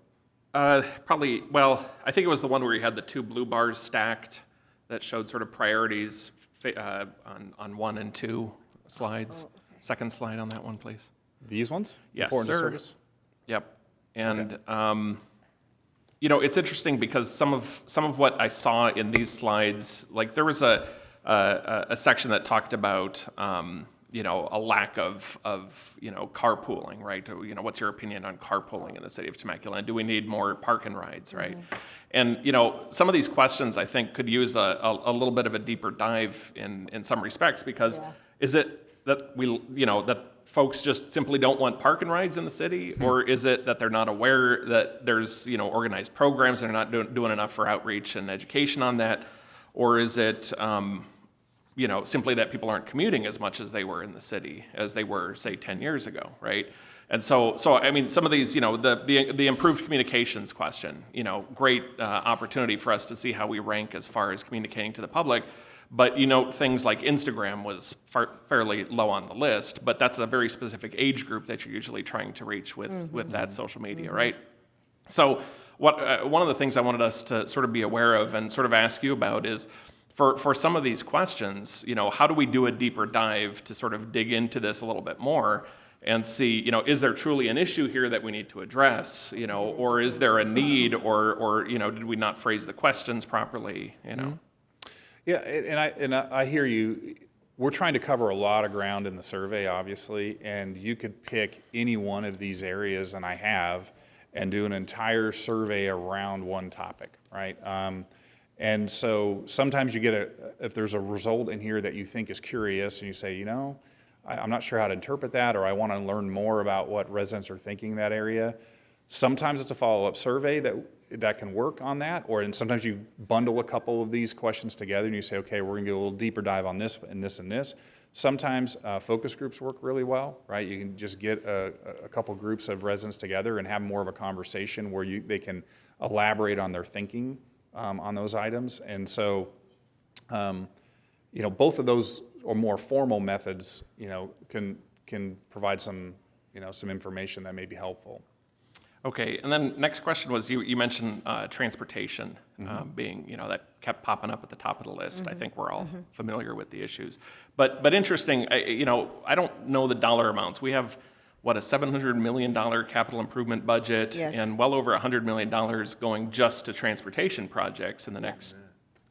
Probably, well, I think it was the one where you had the 2 blue bars stacked that showed sort of priorities on 1 and 2 slides. Oh, okay. Second slide on that one, please. These ones? Yes, Importance of sir. service? Yep. And, it's interesting because some of what I saw in these slides, like there was a section that talked about, a lack of carpooling, right? What's your opinion on carpooling in the city of Temecula? And do we need more park and rides, right? Mm-hmm. And, some of these questions I think could use a little bit of a deeper dive in some respects, because is it that that folks just simply don't want park and rides in the city, or is it that they're not aware that there's, organized programs and they're not doing enough for outreach and education on that? Or is it, simply that people aren't commuting as much as they were in the city as they were, say, 10 years ago, right? And so I mean, some of these, the improved communications question, great opportunity for us to see how we rank as far as communicating to the public. But things like Instagram was fairly low on the list, but that's a very specific age group that you're usually trying to reach with that social media, right? So one of the things I wanted us to sort of be aware of and sort of ask you about is, for some of these questions, how do we do a deeper dive to sort of dig into this a little bit more and see, is there truly an issue here that we need to address, or is there a need, or did we not phrase the questions properly, Yeah, and I hear you. We're trying to cover a lot of ground in the survey, obviously, and you could pick any one of these areas, and I have, and do an entire survey around one topic, right? And so sometimes you get if there's a result in here that you think is curious, and you say, I'm not sure how to interpret that, or I want to learn more about what residents are thinking in that area. Sometimes it's a follow-up survey that can work on that, and sometimes you bundle a couple of these questions together and you say, okay, we're going to get a little deeper dive on this and this and this. Sometimes focus groups work really well, right? You can just get a couple groups of residents together and have more of a conversation where they can elaborate on their thinking on those items. And so, both of those or more formal methods, can can provide some, some information that may be helpful. Okay, and then next question was, you mentioned transportation being, that kept popping up at the top of the list. I think we're all familiar with the issues. But interesting, I don't know the dollar amounts. We have, what, a $700 million capital improvement budget, Yes. and well over $100 million going just to transportation projects in the next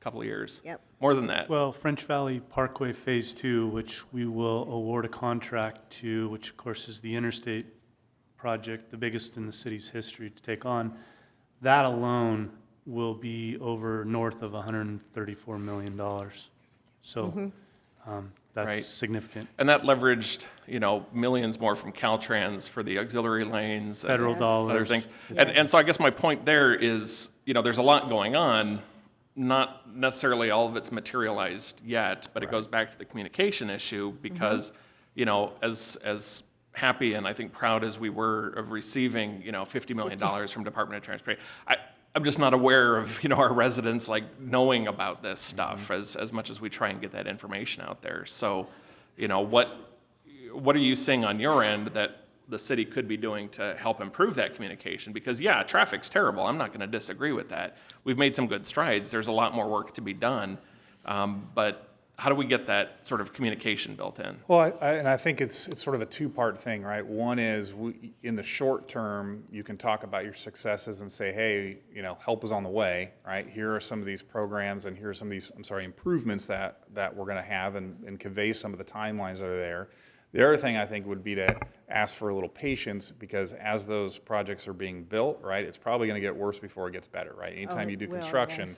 couple of years. Yep. More than that. Well, French Valley Parkway Phase 2, which we will award a contract to, which of course is the interstate project, the biggest in the city's history to take on, that alone will be over north of $134 million. So that's Right. significant. And that leveraged, millions more from Caltrans for the auxiliary lanes. Federal and dollars. Other things. Yes. And so I guess my point there is, there's a lot going on, not necessarily all of it's materialized yet, but it goes back to the communication issue because, as happy and I think proud as we were of receiving, $50 million from Department of Transportation, I'm just not aware of, our residents knowing about this stuff as much as we try and get that information out there. So, what are you seeing on your end that the city could be doing to help improve that communication? Because traffic's terrible. I'm not going to disagree with that. We've made some good strides. There's a lot more work to be done. But how do we get that sort of communication built in? Well, I think it's sort of a two-part thing, right? One is in the short term, you can talk about your successes and say, hey, help is on the way, right? Here are some of these programs and here are some of these, improvements that we're going to have and convey some of the timelines that are there. The other thing I think would be to ask for a little patience because as those projects are being built, right, it's probably going to get worse before it gets better, right? Anytime you do construction,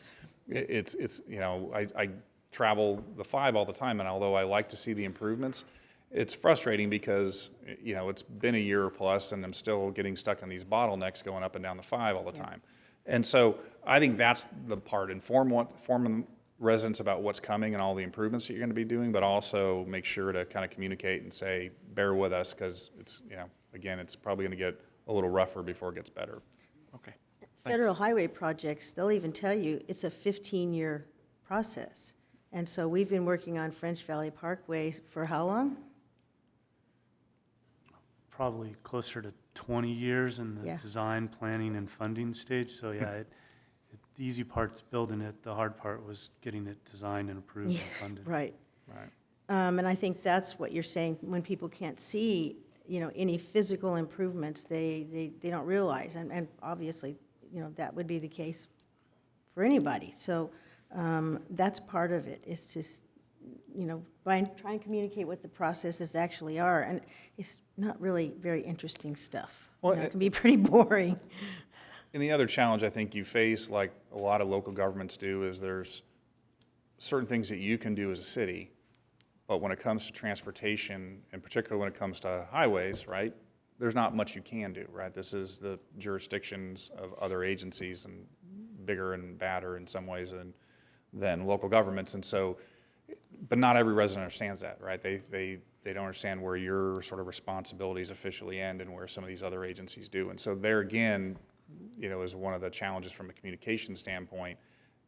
it's I travel the 5 all the time, and although I like to see the improvements, it's frustrating because, it's been a year plus and I'm still getting stuck in these bottlenecks going up and down the 5 all the time. And so I think that's the part, inform residents about what's coming and all the improvements that you're going to be doing, but also make sure to kind of communicate and say, bear with us because it's, again, it's probably going to get a little rougher before it gets better. Okay. Federal highway projects, they'll even tell you it's a 15-year process. And so we've been working on French Valley Parkway for how long? Probably closer to 20 years in the design, planning, and funding stage. So the easy part's building it. The hard part was getting it designed and approved and funded. Right. Right. And I think that's what you're saying, when people can't see, any physical improvements, they don't realize. And obviously, that would be the case for anybody. So that's part of it, is to, try and communicate what the processes actually are. And it's not really very interesting stuff. It can be pretty boring. And the other challenge I think you face, like a lot of local governments do, is there's certain things that you can do as a city, but when it comes to transportation, and particularly when it comes to highways, right, there's not much you can do, right? This is the jurisdictions of other agencies and bigger and badder in some ways than local governments. And so, but not every resident understands that, right? They don't understand where your sort of responsibilities officially end and where some of these other agencies do. And so there again, is one of the challenges from a communication standpoint.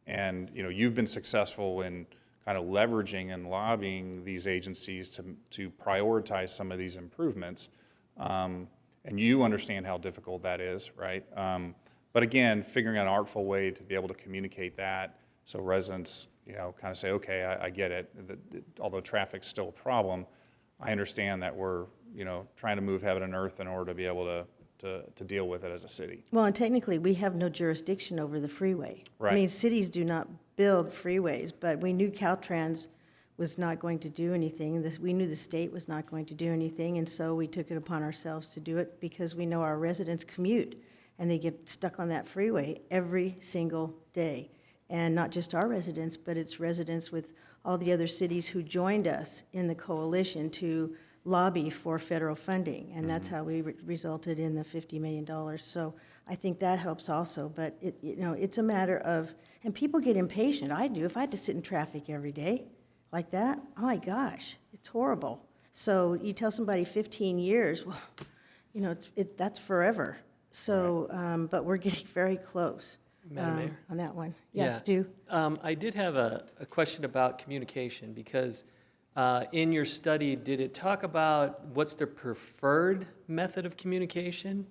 And, you've been successful in kind of leveraging and lobbying these agencies to prioritize some of these improvements. And you understand how difficult that is, right? But again, figuring out an artful way to be able to communicate that so residents, kind of say, okay, I get it. Although traffic's still a problem, I understand that we're, trying to move heaven and earth in order to be able to deal with it as a city. Well, and technically, we have no jurisdiction over the freeway. Right. I mean, cities do not build freeways, but we knew Caltrans was not going to do anything. We knew the state was not going to do anything, and so we took it upon ourselves to do it because we know our residents commute, and they get stuck on that freeway every single day. And not just our residents, but it's residents with all the other cities who joined us in the coalition to lobby for federal funding, and that's how we resulted in the $50 million. So I think that helps also, but it's a matter of, and people get impatient. I do. If I had to sit in traffic every day like that, oh my gosh, it's horrible. So you tell somebody 15 years, well, that's forever. So, but we're getting very close. Madam Mayor? On that one. Yes, Stu? I did have a question about communication because In your study, did it talk about what's their preferred method of communication?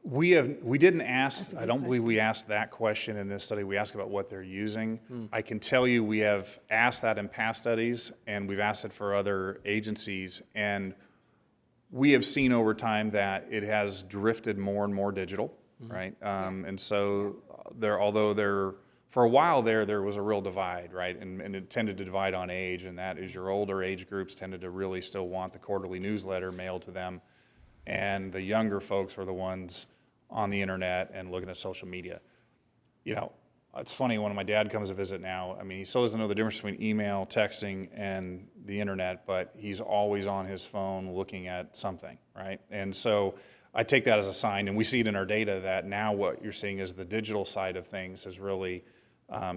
We didn't ask, I don't believe we asked that question in this study. We asked about what they're using. I can tell you we have asked that in past studies, and we've asked it for other agencies, and we have seen over time that it has drifted more and more digital, right? And so for a while there was a real divide, right? And it tended to divide on age, and that is your older age groups tended to really still want the quarterly newsletter mailed to them, and the younger folks were the ones on the internet and looking at social media. You know, it's funny, when my dad comes to visit now, I mean, he still doesn't know the difference between email, texting, and the internet, but he's always on his phone looking at something, right? And so I take that as a sign, and we see it in our data that now what you're seeing is the digital side of things has really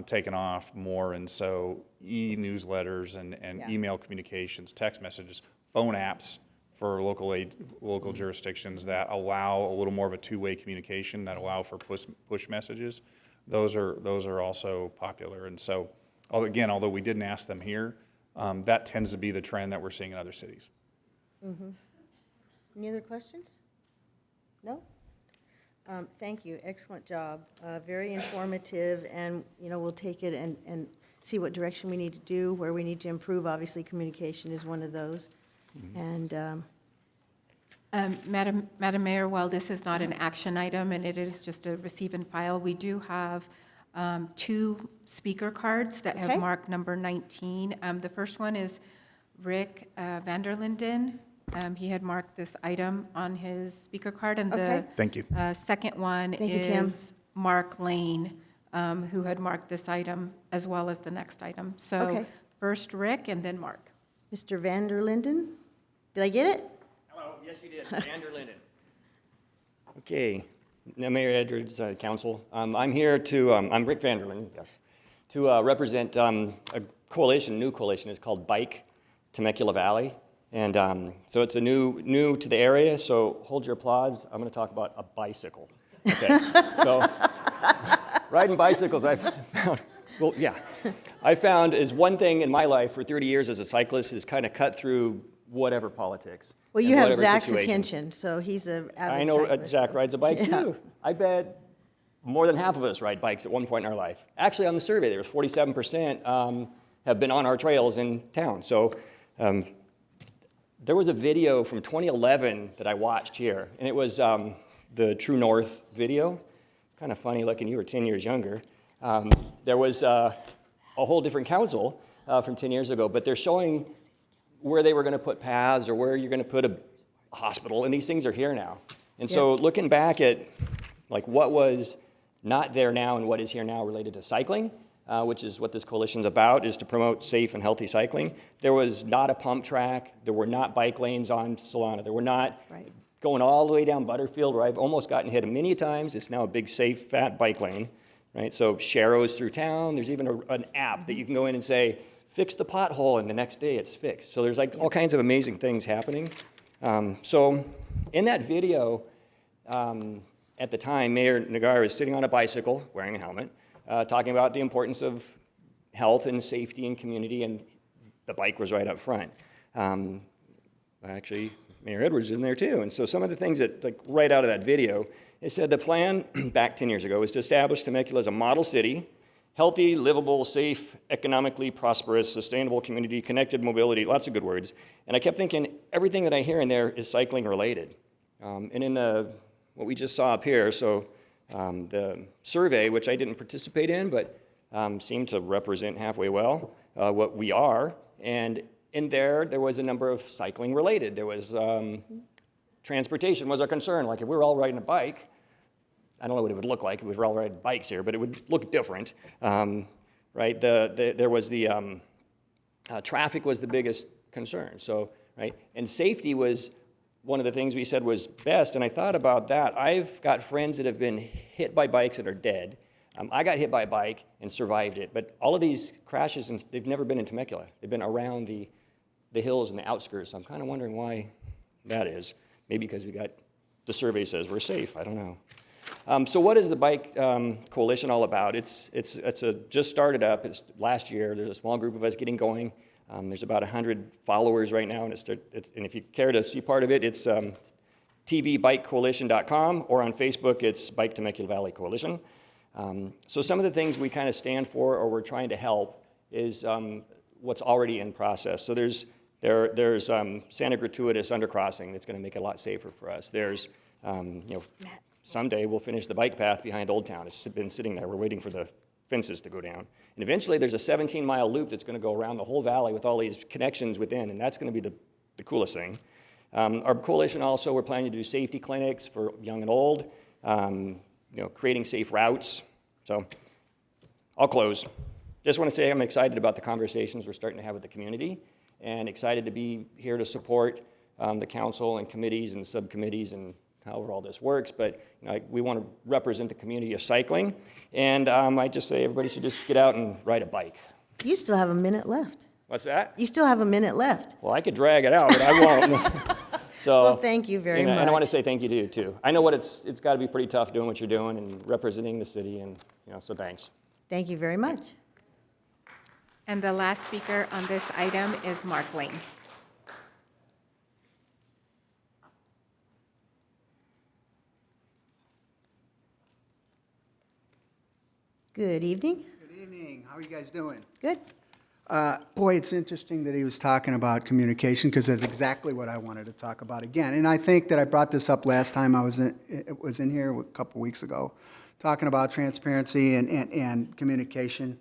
taken off more, and so e-newsletters and email communications, text messages, phone apps for local jurisdictions that allow a little more of a two-way communication, that allow for push messages. Those are also popular. And so, again, although we didn't ask them here, that tends to be the trend that we're seeing in other cities. Any other questions? No? Thank you. Excellent job. Very informative, and we'll take it and see what direction we need to do, where we need to improve. Obviously, communication is one of those. And Madam Mayor, while this is not an action item and it is just a receive and file, we do have 2 speaker cards that have marked number 19. The first one is Rick Vanderlinden. He had marked this item on his speaker card, and the Thank you. Second one is Mark Lane, who had marked this item as well as the next item. So first Rick and then Mark. Mr. Vanderlinden, did I get it? Hello, yes you did, Vanderlinden. Okay, now Mayor Edwards, Council. I'm here to, I'm Rick Vanderlinden, yes, to represent a coalition, new coalition. It's called Bike Temecula Valley. And so it's a new to the area, so hold your applause. I'm going to talk about a bicycle. Okay, so riding bicycles, I found, well, yeah, I found is one thing in my life for 30 years as a cyclist is kind of cut through whatever politics. Well, you have Zach's attention, so he's an avid I know cyclist, Zach rides a bike too. I bet more than half of us ride bikes at one point in our life. Actually, on the survey, there was 47% have been on our trails in town. So there was a video from 2011 that I watched here, and it was the True North video. Kind of funny looking, you were 10 years younger. There was a whole different council from 10 years ago, but they're showing where they were going to put paths or where you're going to put a hospital, and these things are here now. And so looking back at like what was not there now and what is here now related to cycling, which is what this coalition's about, is to promote safe and healthy cycling. There was not a pump track. There were not bike lanes on Solana. There were not going all the way down Butterfield, where I've almost gotten hit many times. It's now a big, safe, fat bike lane, right? So Sharrows through town. There's even an app that you can go in and say, fix the pothole, and the next day it's fixed. So there's like all kinds of amazing things happening. So in that video, at the time, Mayor Nagar is sitting on a bicycle, wearing a helmet, talking about the importance of health and safety and community, and the bike was right up front. Actually, Mayor Edwards is in there too. And so some of the things that, like right out of that video, it said the plan back 10 years ago was to establish Temecula as a model city, healthy, livable, safe, economically prosperous, sustainable community, connected mobility, lots of good words. And I kept thinking everything that I hear in there is cycling related. And in what we just saw up here, so the survey, which I didn't participate in, but seemed to represent halfway well what we are. And in there was a number of cycling related. There was transportation was a concern. Like if we were all riding a bike, I don't know what it would look like if we were all riding bikes here, but it would look different, right? There was the traffic was the biggest concern. So, right, and safety was one of the things we said was best, and I thought about that. I've got friends that have been hit by bikes that are dead. I got hit by a bike and survived it, but all of these crashes, they've never been in Temecula. They've been around the hills and the outskirts. So I'm kind of wondering why that is. Maybe because the survey says we're safe. I don't know. So what is the Bike Coalition all about? It's just started up. It's last year. There's a small group of us getting going. There's about 100 followers right now, and and if you care to see part of it, it's tvbikecoalition.com, or on Facebook, it's Bike Temecula Valley Coalition. So some of the things we kind of stand for or we're trying to help is what's already in process. So there's Santa Gratuitous undercrossing that's going to make it a lot safer for us. There's, someday we'll finish the bike path behind Old Town. It's been sitting there. We're waiting for the fences to go down. And eventually there's a 17-mile loop that's going to go around the whole valley with all these connections within, and that's going to be the coolest thing. Our coalition also, we're planning to do safety clinics for young and old, creating safe routes. So I'll close. Just want to say I'm excited about the conversations we're starting to have with the community, and excited to be here to support the council and committees and subcommittees and however all this works. But we want to represent the community of cycling, and I just say everybody should just get out and ride a bike. You still have a minute left. What's that? You still have a minute left. Well, I could drag it out, but I won't. So, well, thank you very much. And I want to say thank you to you too. I know what it's got to be pretty tough doing what you're doing and representing the city, and so thanks. Thank you very much. And the last speaker on this item is Mark Lane. Good evening. Good evening. How are you guys doing? Good. Boy, it's interesting that he was talking about communication, because that's exactly what I wanted to talk about again. And I think that I brought this up last time I was in here a couple weeks ago, talking about transparency and communication.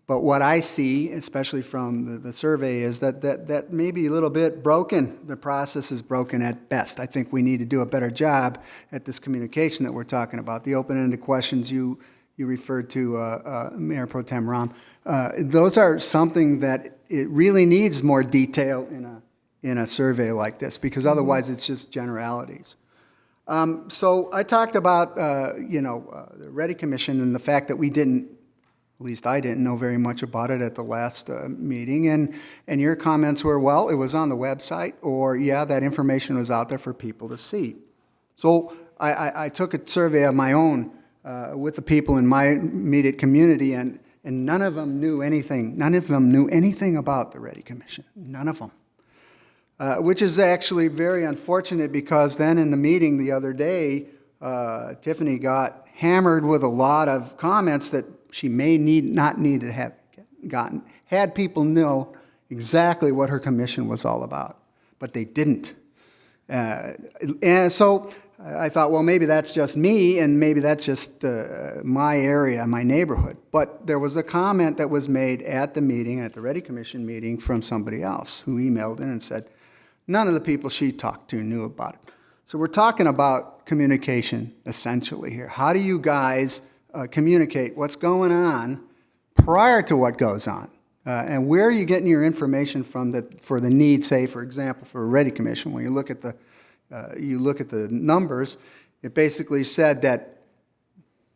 But what I see, especially from the survey, is that may be a little bit broken. The process is broken at best. I think we need to do a better job at this communication that we're talking about. The open-ended questions you referred to, Mayor Pro Tem Rahm, those are something that it really needs more detail in a survey like this, because otherwise it's just generalities. So I talked about the Ready Commission and the fact that we didn't, at least I didn't know very much about it at the last meeting, and your comments were, well, it was on the website, or yeah, that information was out there for people to see. So I took a survey of my own with the people in my immediate community, and none of them knew anything. None of them knew anything about the Ready Commission. None of them. Which is actually very unfortunate, because then in the meeting the other day, Tiffany got hammered with a lot of comments that she may not need to have gotten, had people know exactly what her commission was all about, but they didn't. And so I thought, well, maybe that's just me, and maybe that's just my area, my neighborhood. But there was a comment that was made at the meeting, at the Ready Commission meeting, from somebody else who emailed in and said, none of the people she talked to knew about it. So we're talking about communication, essentially, here. How do you guys communicate what's going on prior to what goes on? And where are you getting your information from for the need, say, for example, for a Ready Commission? When you look at the numbers, it basically said that,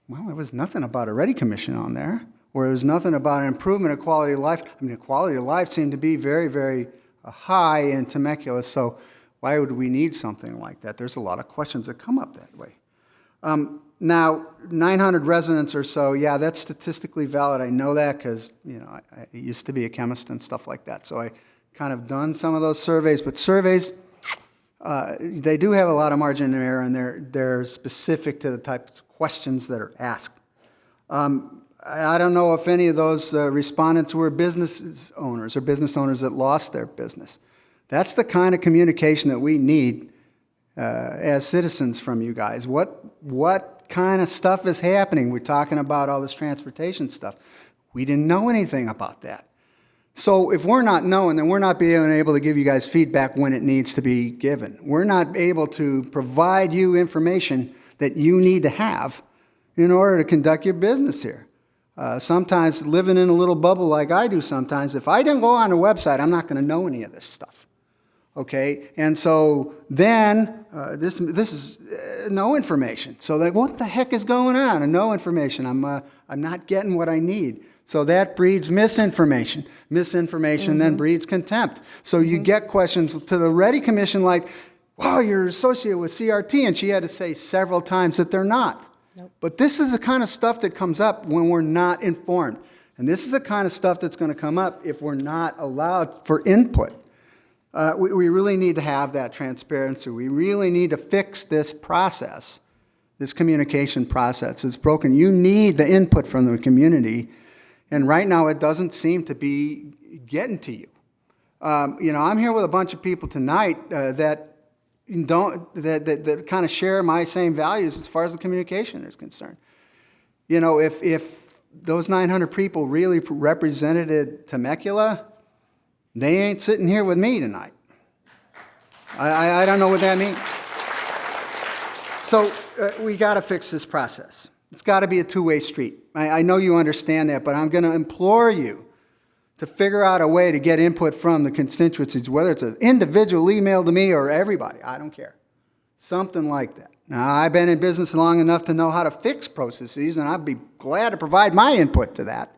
well, there was nothing about a Ready Commission on there, or there was nothing about an improvement of quality of life. I mean, the quality of life seemed to be very, very high in Temecula, so why would we need something like that? There's a lot of questions that come up that way. Now, 900 residents or so, yeah, that's statistically valid. I know that because, I used to be a chemist and stuff like that. So I kind of done some of those surveys. But surveys, they do have a lot of margin of error, and they're specific to the types of questions that are asked. I don't know if any of those respondents were business owners or business owners that lost their business. That's the kind of communication that we need as citizens from you guys. What kind of stuff is happening? We're talking about all this transportation stuff. We didn't know anything about that. So if we're not knowing, then we're not being able to give you guys feedback when it needs to be given. We're not able to provide you information that you need to have in order to conduct your business here. Sometimes living in a little bubble like I do sometimes, if I didn't go on a website, I'm not going to know any of this stuff. Okay, and so then this is no information. So like, what the heck is going on? And no information. I'm not getting what I need. So that breeds misinformation. Misinformation then breeds contempt. So you get questions to the Ready Commission like, wow, you're associated with CRT, and she had to say several times that they're not. Nope. But this is the kind of stuff that comes up when we're not informed. And this is the kind of stuff that's going to come up if we're not allowed for input. We really need to have that transparency. We really need to fix this process, this communication process. It's broken. You need the input from the community, and right now it doesn't seem to be getting to you. I'm here with a bunch of people tonight that kind of share my same values as far as the communication is concerned. If those 900 people really represented Temecula, they ain't sitting here with me tonight. I don't know what that means. So we got to fix this process. It's got to be a two-way street. I know you understand that, but I'm going to implore you to figure out a way to get input from the constituencies, whether it's an individual email to me or everybody. I don't care. Something like that. Now, I've been in business long enough to know how to fix processes, and I'd be glad to provide my input to that.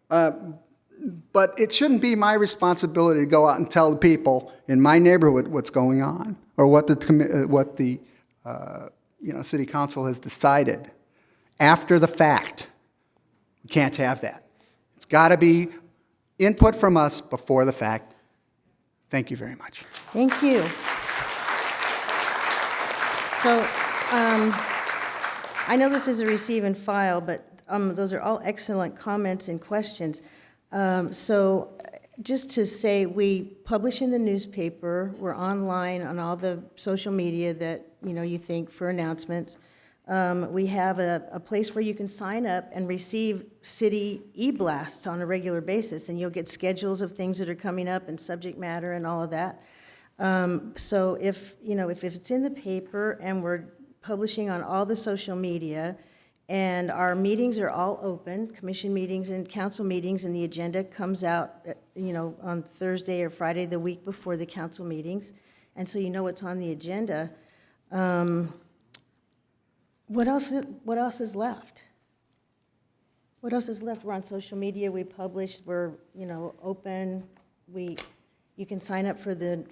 But it shouldn't be my responsibility to go out and tell the people in my neighborhood what's going on or what the city council has decided after the fact. We can't have that. It's got to be input from us before the fact. Thank you very much. Thank you. So I know this is a receive and file, but those are all excellent comments and questions. So just to say, we publish in the newspaper, we're online on all the social media that you think for announcements. We have a place where you can sign up and receive city e-blasts on a regular basis, and you'll get schedules of things that are coming up and subject matter and all of that. So if it's in the paper and we're publishing on all the social media, and our meetings are all open, commission meetings and council meetings, and the agenda comes out, on Thursday or Friday the week before the council meetings, and so you know what's on the agenda. What else is left? What else is left? We're on social media. We publish. We're open. You can sign up to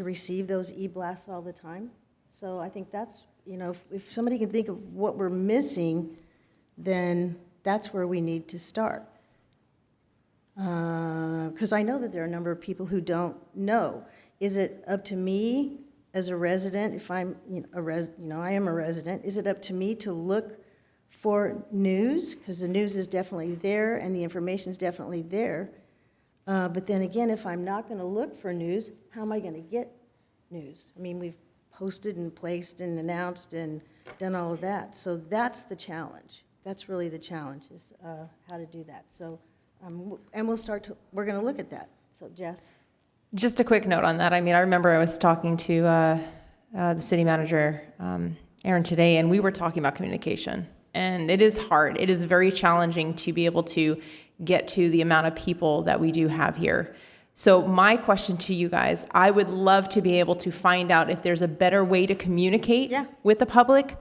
receive those e-blasts all the time. So I think that's if somebody can think of what we're missing, then that's where we need to start. Because I know that there are a number of people who don't know. Is it up to me as a resident, if I'm I am a resident, is it up to me to look for news? Because the news is definitely there and the information is definitely there. But then again, if I'm not going to look for news, how am I going to get news? I mean, we've posted and placed and announced and done all of that. So that's the challenge. That's really the challenge, is how to do that. So, and we're going to look at that. So, Jess? Just a quick note on that. I mean, I remember I was talking to the city manager, Aaron, today, and we were talking about communication. And it is hard. It is very challenging to be able to get to the amount of people that we do have here. So my question to you guys, I would love to be able to find out if there's a better way to communicate with the public.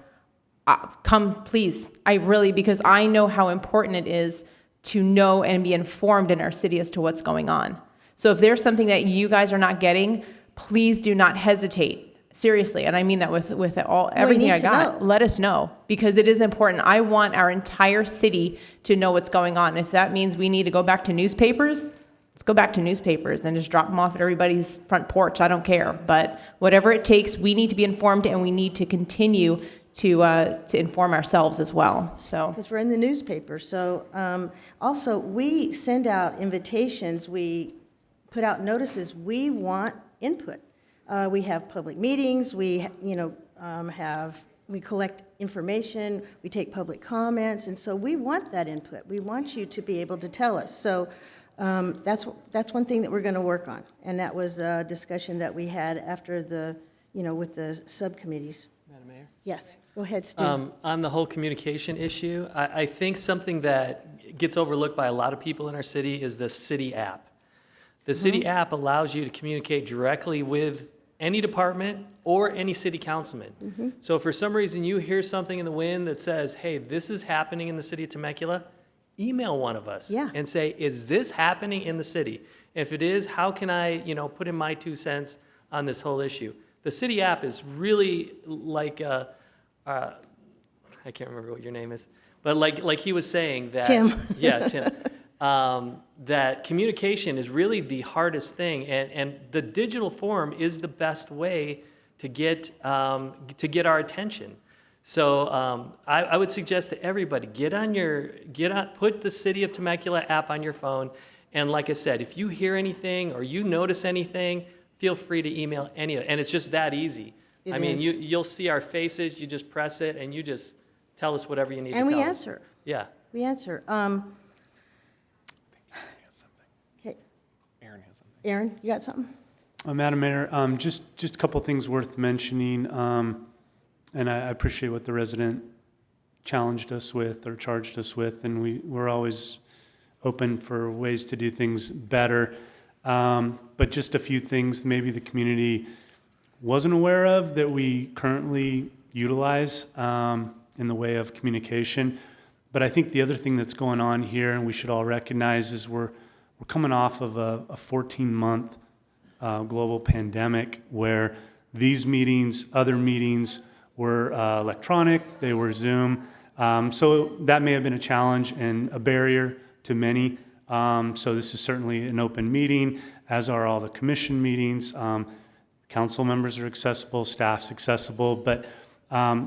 Come, please. Because I know how important it is to know and be informed in our city as to what's going on. So if there's something that you guys are not getting, please do not hesitate. Seriously, and I mean that with everything I got. Let us know, because it is important. I want our entire city to know what's going on. If that means we need to go back to newspapers, let's go back to newspapers and just drop them off at everybody's front porch. I don't care. But whatever it takes, we need to be informed, and we need to continue to inform ourselves as well. So because we're in the newspaper. So also, we send out invitations. We put out notices. We want input. We have public meetings. We collect information. We take public comments, and so we want that input. We want you to be able to tell us. So that's one thing that we're going to work on, and that was a discussion that we had after with the subcommittees. Madam Mayor? Yes, go ahead, Stu. On the whole communication issue, I think something that gets overlooked by a lot of people in our city is the city app. The city app allows you to communicate directly with any department or any city councilman. So if for some reason you hear something in the wind that says, hey, this is happening in the city of Temecula, email one of us and say, is this happening in the city? If it is, how can I put in my 2 cents on this whole issue? The city app is really like, I can't remember what your name is, But like he was saying that. Tim. Yeah, Tim. That communication is really the hardest thing, and the digital form is the best way to get our attention. So I would suggest to everybody, put the City of Temecula app on your phone, and like I said, if you hear anything or you notice anything, feel free to email any of it, and it's just that easy. It I mean, is. you'll see our faces, you just press it, and you just tell us whatever you need to tell And us. we answer. Yeah. We answer. Okay. Aaron has something. Aaron, you got something? Madam Mayor, just a couple things worth mentioning, and I appreciate what the resident challenged us with or charged us with, and we're always open for ways to do things better. But just a few things maybe the community wasn't aware of that we currently utilize in the way of communication. But I think the other thing that's going on here, and we should all recognize, is we're coming off of a 14-month global pandemic where these meetings, other meetings were electronic, they were Zoom. So that may have been a challenge and a barrier to many. So this is certainly an open meeting, as are all the commission meetings. Council members are accessible, staff's accessible. But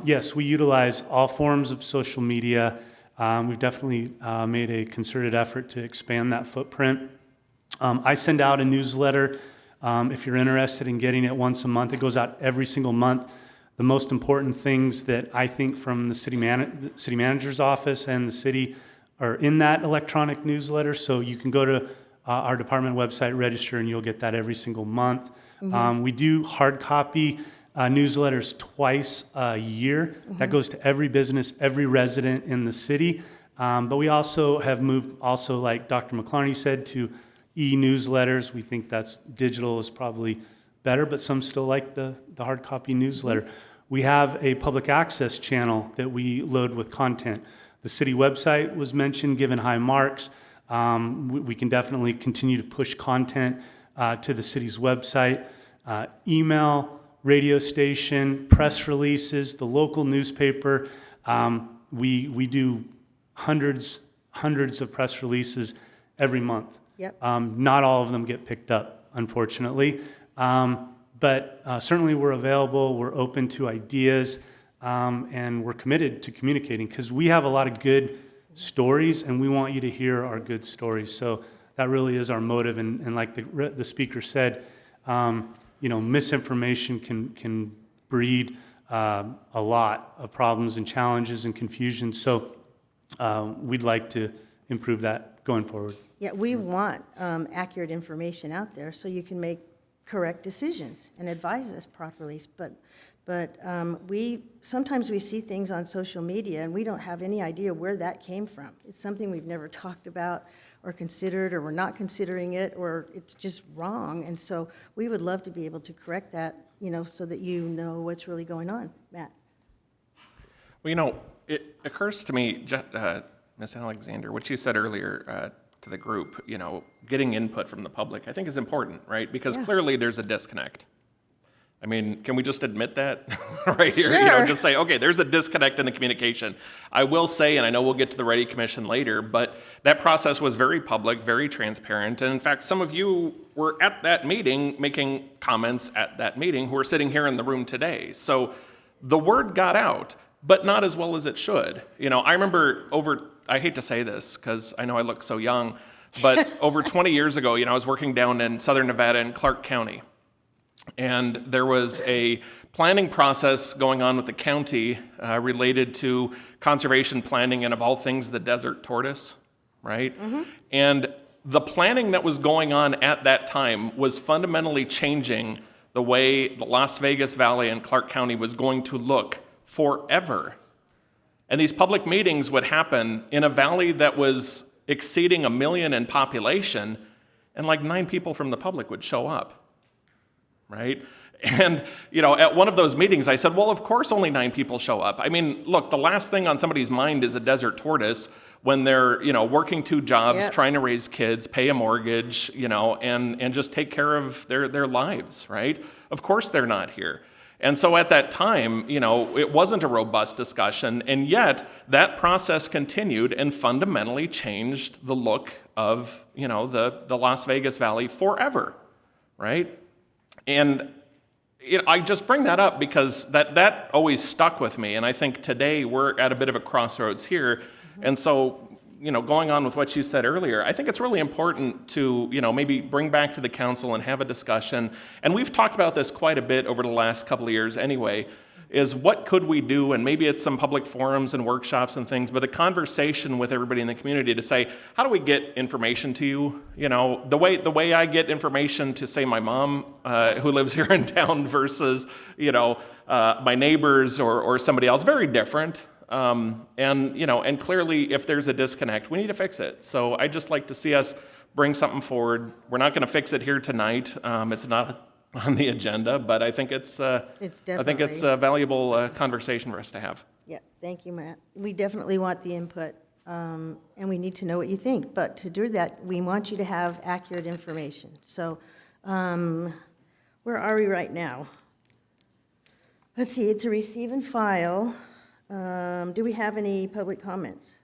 yes, we utilize all forms of social media. We've definitely made a concerted effort to expand that footprint. I send out a newsletter. If you're interested in getting it once a month, it goes out every single month. The most important things that I think from the city manager's office and the city are in that electronic newsletter. So you can go to our department website, register, and you'll get that every single month. Mm-hmm. We do hard copy newsletters twice a year. Mm-hmm. That goes to every business, every resident in the city. But we also have moved, also like Dr. McClarney said, to e-newsletters. We think that's digital is probably better, but some still like the hard copy newsletter. Mm-hmm. We have a public access channel that we load with content. The city website was mentioned, given high marks. We can definitely continue to push content to the city's website. Email, radio station, press releases, the local newspaper. We do hundreds of press releases every month. Yep. Not all of them get picked up, unfortunately. But certainly we're available, we're open to ideas, and we're committed to communicating because we have a lot of good stories and we want you to hear our good stories. So that really is our motive. And like the speaker said, misinformation can breed a lot of problems and challenges and confusion. So we'd like to improve that going forward. Yeah, we want accurate information out there so you can make correct decisions and advise us properly. But sometimes we see things on social media and we don't have any idea where that came from. It's something we've never talked about or considered, or we're not considering it, or it's just wrong. And so we would love to be able to correct that, so that you know what's really going on. Matt? Well, it occurs to me, Ms. Alexander, what you said earlier to the group, getting input from the public, I think is important, right? Because clearly there's a disconnect. I mean, can we just admit that right here? Sure. Just say, okay, there's a disconnect in the communication. I will say, and I know we'll get to the Ready Commission later, but that process was very public, very transparent. And in fact, some of you were at that meeting making comments at that meeting who are sitting here in the room today. So the word got out, but not as well as it should. I remember I hate to say this because I know I look so young, but over 20 years ago, I was working down in Southern Nevada in Clark County. And there was a planning process going on with the county related to conservation planning and, of all things, the desert tortoise, right? Mm-hmm. And the planning that was going on at that time was fundamentally changing the way the Las Vegas Valley and Clark County was going to look forever. And these public meetings would happen in a valley that was exceeding 1 million in population, and like 9 people from the public would show up. Right? And, at one of those meetings, I said, well, of course only 9 people show up. I mean, look, the last thing on somebody's mind is a desert tortoise when they're, working 2 jobs, trying to raise kids, pay a mortgage, and just take care of their lives, right? Of course they're not here. And so at that time, it wasn't a robust discussion, and yet that process continued and fundamentally changed the look of, the Las Vegas Valley forever, right? And I just bring that up because that always stuck with me, and I think today we're at a bit of a crossroads here. And so, going on with what you said earlier, I think it's really important to, maybe bring back to the council and have a discussion. And we've talked about this quite a bit over the last couple of years anyway, is what could we do? And maybe it's some public forums and workshops and things, but a conversation with everybody in the community to say, how do we get information to you? The way I get information to, say, my mom, who lives here in town versus, my neighbors or somebody else, very different. And clearly, if there's a disconnect, we need to fix it. So I'd just like to see us bring something forward. We're not going to fix it here tonight. It's not on the agenda, but I think it's a valuable conversation for us to have. Yeah, thank you, Matt. We definitely want the input, and we need to know what you think. But to do that, we want you to have accurate information. So where are we right now? Let's see, it's a receive and file. Do we have any public comments?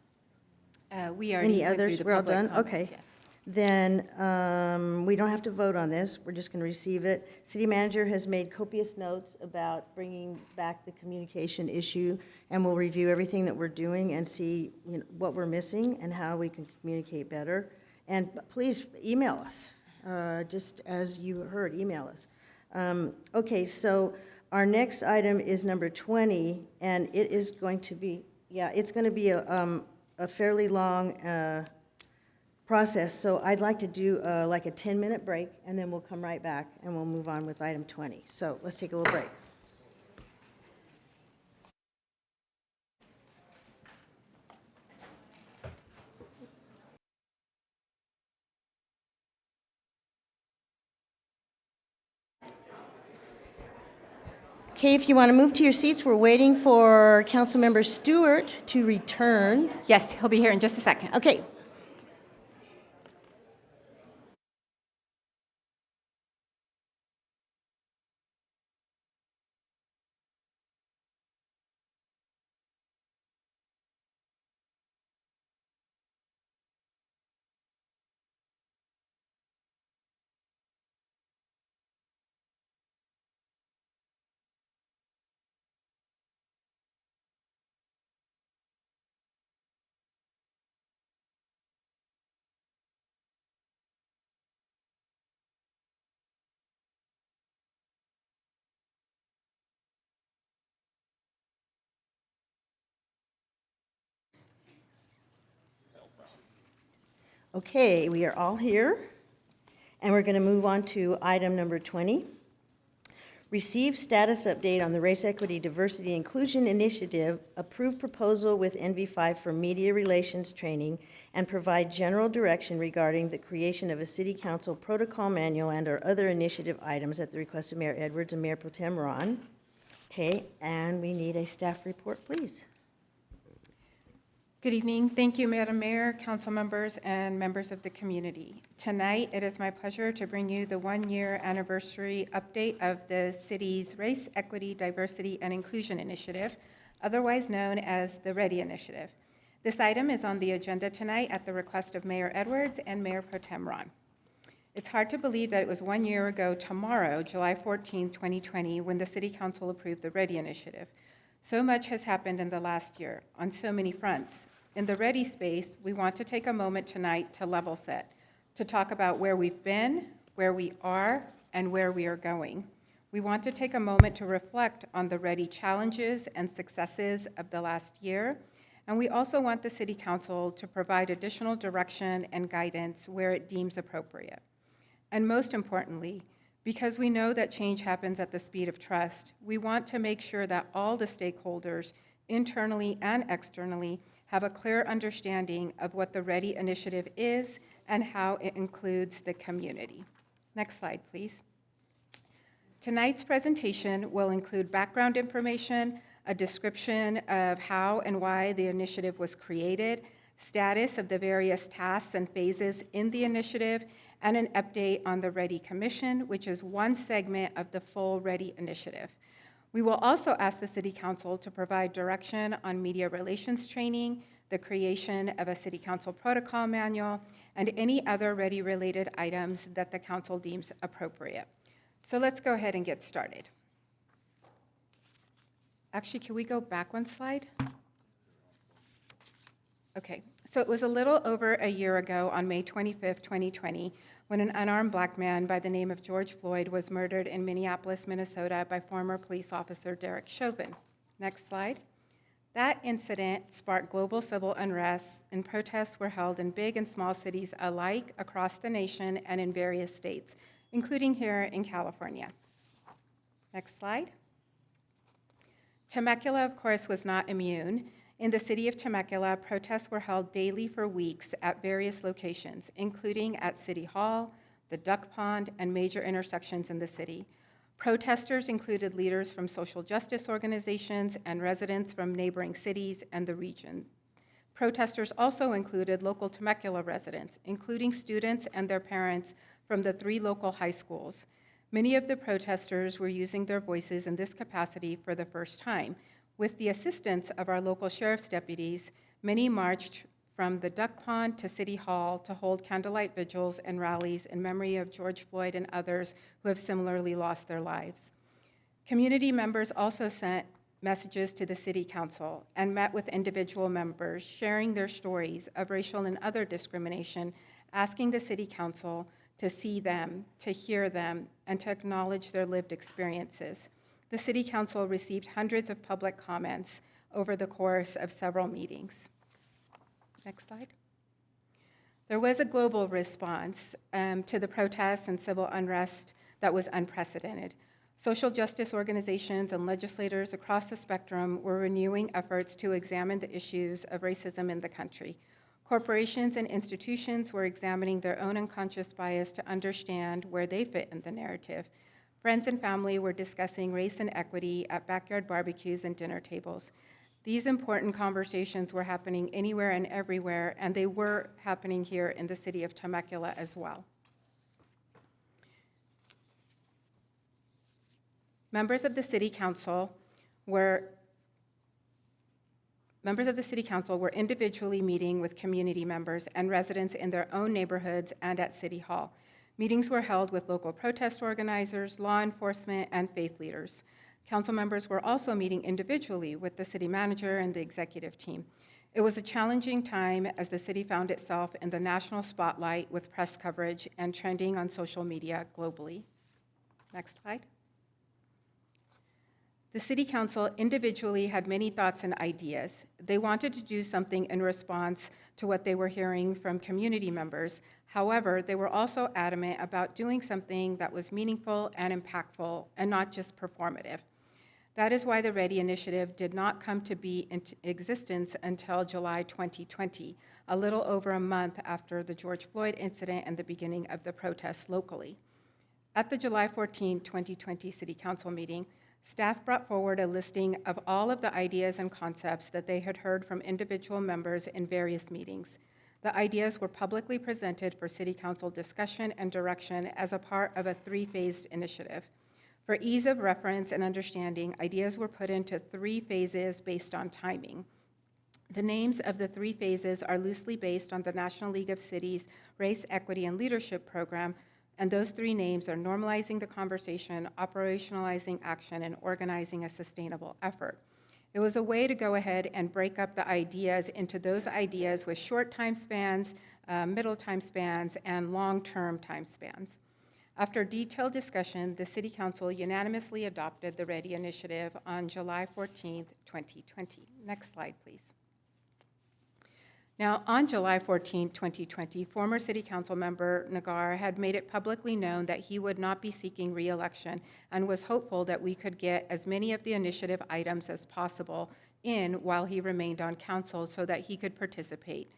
We already Any went through others? the We're all public done? comments, Okay. yes. Then we don't have to vote on this. We're just going to receive it. City manager has made copious notes about bringing back the communication issue, and we'll review everything that we're doing and see what we're missing and how we can communicate better. And please email us, just as you heard, email us. Okay, so our next item is number 20, and it is going to be, it's going to be a fairly long process, so I'd like to do like a 10-minute break, and then we'll come right back, and we'll move on with item 20. So let's take a little break. Okay, if you want to move to your seats, we're waiting for Councilmember Stewart to return. Yes, he'll be here in just a second. Okay. Okay, we are all here, and we're going to move on to item number 20. Receive status update on the Race Equity Diversity Inclusion Initiative, approve proposal with NV5 for media relations training, and provide general direction regarding the creation of a city council protocol manual and or other initiative items at the request of Mayor Edwards and Mayor Pro Tem Ron. Okay, and we need a staff report, please. Good evening. Thank you, Madam Mayor, council members, and members of the community. Tonight, it is my pleasure to bring you the one-year anniversary update of the city's Race, Equity, Diversity, and Inclusion Initiative, otherwise known as the READY Initiative. This item is on the agenda tonight at the request of Mayor Edwards and Mayor Pro Tem Ron. It's hard to believe that it was 1 year ago tomorrow, July 14, 2020, when the City Council approved the READY Initiative. So much has happened in the last year on so many fronts. In the READY space, we want to take a moment tonight to level set, to talk about where we've been, where we are, and where we are going. We want to take a moment to reflect on the READY challenges and successes of the last year, and we also want the City Council to provide additional direction and guidance where it deems appropriate. And most importantly, because we know that change happens at the speed of trust, we want to make sure that all the stakeholders, internally and externally, have a clear understanding of what the READY Initiative is and how it includes the community. Next slide, please. Tonight's presentation will include background information, a description of how and why the initiative was created, status of the various tasks and phases in the initiative, and an update on the READY Commission, which is one segment of the full READY Initiative. We will also ask the City Council to provide direction on media relations training, the creation of a City Council protocol manual, and any other Ready-related items that the Council deems appropriate. So let's go ahead and get started. Actually, can we go back one slide? Okay, so it was a little over a year ago on May 25th, 2020, when an unarmed black man by the name of George Floyd was murdered in Minneapolis, Minnesota by former police officer Derek Chauvin. Next slide. That incident sparked global civil unrest, and protests were held in big and small cities alike across the nation and in various states, including here in California. Next slide. Temecula, of course, was not immune. In the city of Temecula, protests were held daily for weeks at various locations, including at City Hall, the Duck Pond, and major intersections in the city. Protesters included leaders from social justice organizations and residents from neighboring cities and the region. Protesters also included local Temecula residents, including students and their parents from the 3 local high schools. Many of the protesters were using their voices in this capacity for the first time. With the assistance of our local sheriff's deputies, many marched from the Duck Pond to City Hall to hold candlelight vigils and rallies in memory of George Floyd and others who have similarly lost their lives. Community members also sent messages to the City Council and met with individual members, sharing their stories of racial and other discrimination, asking the City Council to see them, to hear them, and to acknowledge their lived experiences. The City Council received hundreds of public comments over the course of several meetings. Next slide. There was a global response to the protests and civil unrest that was unprecedented. Social justice organizations and legislators across the spectrum were renewing efforts to examine the issues of racism in the country. Corporations and institutions were examining their own unconscious bias to understand where they fit in the narrative. Friends and family were discussing race and equity at backyard barbecues and dinner tables. These important conversations were happening anywhere and everywhere, and they were happening here in the city of Temecula as well. Members of the City Council were individually meeting with community members and residents in their own neighborhoods and at City Hall. Meetings were held with local protest organizers, law enforcement, and faith leaders. Council members were also meeting individually with the city manager and the executive team. It was a challenging time as the city found itself in the national spotlight with press coverage and trending on social media globally. Next slide. The City Council individually had many thoughts and ideas. They wanted to do something in response to what they were hearing from community members. However, they were also adamant about doing something that was meaningful and impactful and not just performative. That is why the Ready Initiative did not come to be in existence until July 2020, a little over a month after the George Floyd incident and the beginning of the protests locally. At the July 14, 2020 City Council meeting, staff brought forward a listing of all of the ideas and concepts that they had heard from individual members in various meetings. The ideas were publicly presented for City Council discussion and direction as a part of a 3-phased initiative. For ease of reference and understanding, ideas were put into 3 phases based on timing. The names of the 3 phases are loosely based on the National League of Cities Race, Equity, and Leadership program, and those 3 names are normalizing the conversation, operationalizing action, and organizing a sustainable effort. It was a way to go ahead and break up the ideas into those ideas with short time spans, middle time spans, and long-term time spans. After detailed discussion, the City Council unanimously adopted the Ready Initiative on July 14, 2020. Next slide, please. Now, on July 14, 2020, former City Council member Nagar had made it publicly known that he would not be seeking re-election and was hopeful that we could get as many of the initiative items as possible in while he remained on council so that he could participate.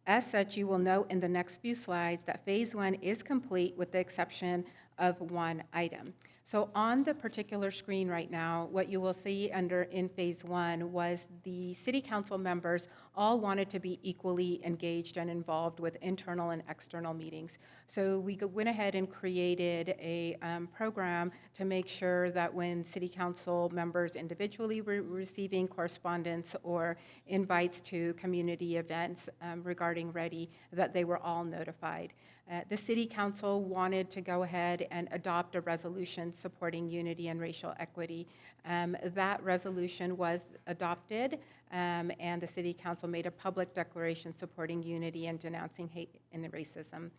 As such, you will note in the next few slides that Phase 1 is complete with the exception of one item. So on the particular screen right now, what you will see in phase one was the city council members all wanted to be equally engaged and involved with internal and external meetings. So we went ahead and created a program to make sure that when city council members individually were receiving correspondence or invites to community events regarding READY, that they were all notified. The city council wanted to go ahead and adopt a resolution supporting unity and racial equity. That resolution was adopted, and the city council made a public declaration supporting unity and denouncing hate and racism.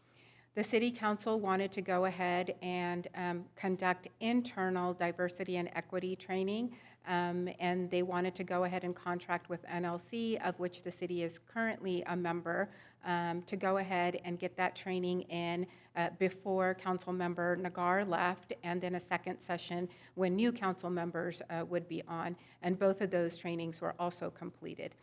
The city council wanted to go ahead and conduct internal diversity and equity training, and they wanted to go ahead and contract with NLC, of which the city is currently a member, to go ahead and get that training in before council member Nagar left, and then a second session when new council members would be on, and both of those trainings were also completed.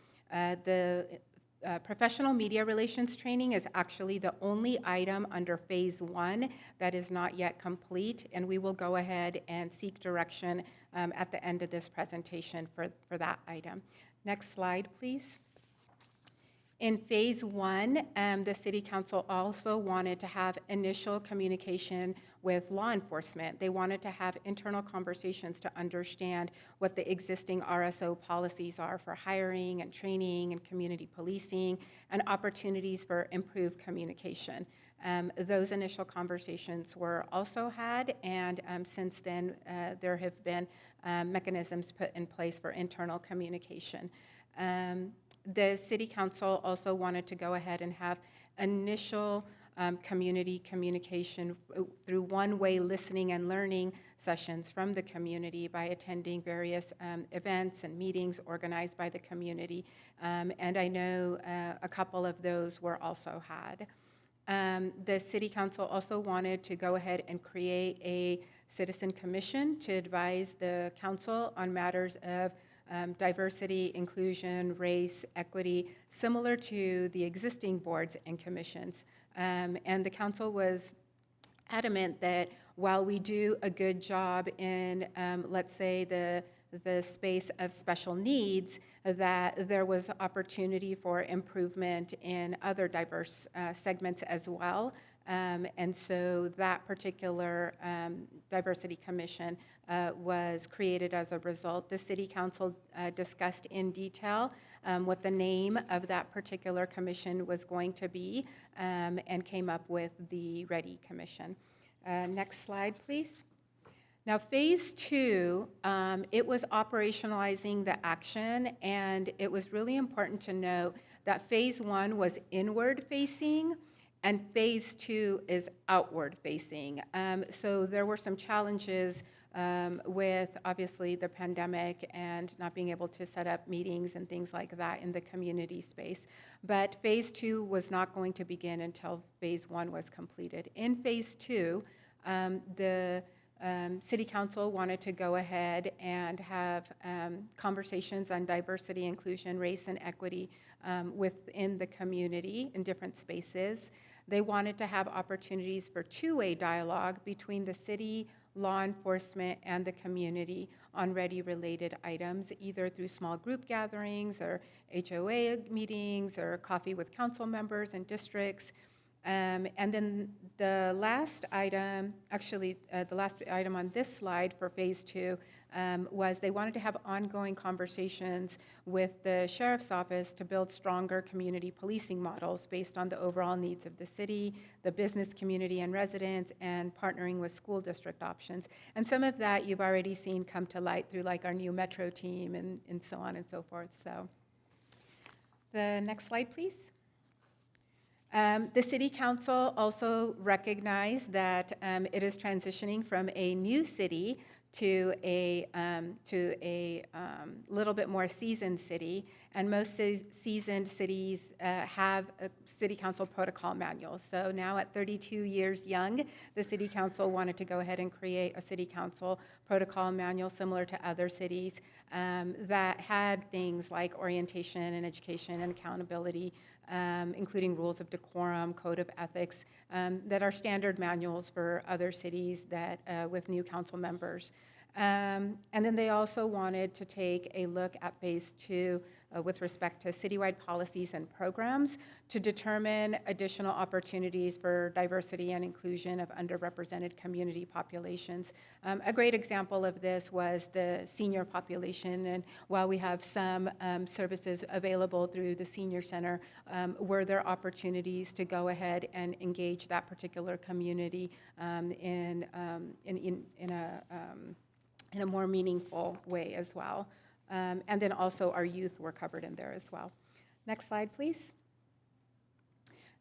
Professional media relations training is actually the only item under phase one that is not yet complete, and we will go ahead and seek direction at the end of this presentation for that item. Next slide, please. In phase one, the city council also wanted to have initial communication with law enforcement. They wanted to have internal conversations to understand what the existing RSO policies are for hiring and training and community policing and opportunities for improved communication. Those initial conversations were also had, and since then there have been mechanisms put in place for internal communication. The city council also wanted to go ahead and have initial community communication through one-way listening and learning sessions from the community by attending various events and meetings organized by the community. And I know a couple of those were also had. The city council also wanted to go ahead and create a citizen commission to advise the council on matters of diversity, inclusion, race, equity, similar to the existing boards and commissions. And the council was adamant that while we do a good job in, let's say, the space of special needs, that there was opportunity for improvement in other diverse segments as well. And so that particular diversity commission was created as a result. The city council discussed in detail what the name of that particular commission was going to be and came up with the READY Commission. Next slide, please. Now, phase two, it was operationalizing the action, and it was really important to note that phase one was inward facing, and phase two is outward facing. So there were some challenges with obviously the pandemic and not being able to set up meetings and things like that in the community space. But phase two was not going to begin until phase one was completed. In phase two, the City Council wanted to go ahead and have conversations on diversity, inclusion, race, and equity within the community in different spaces. They wanted to have opportunities for two-way dialogue between the city, law enforcement, and the community on READY-related items, either through small group gatherings or HOA meetings or coffee with council members and districts. And then the last item, actually the last item on this slide for phase two was they wanted to have ongoing conversations with the sheriff's office to build stronger community policing models based on the overall needs of the city, the business community and residents, and partnering with school district options. And some of that you've already seen come to light through like our new Metro team and so on and so forth. So the next slide, please. The City Council also recognized that it is transitioning from a new city to a little bit more seasoned city, and most seasoned cities have a City Council protocol manual. So now at 32 years young, the City Council wanted to go ahead and create a City Council protocol manual similar to other cities that had things like orientation and education and accountability including rules of decorum, code of ethics, that are standard manuals for other cities that, with new council members. And then they also wanted to take a look at phase 2 with respect to citywide policies and programs to determine additional opportunities for diversity and inclusion of underrepresented community populations. A great example of this was the senior population, and while we have some services available through the senior center, were there opportunities to go ahead and engage that particular community in a more meaningful way as well. And then also our youth were covered in there as well. Next slide, please.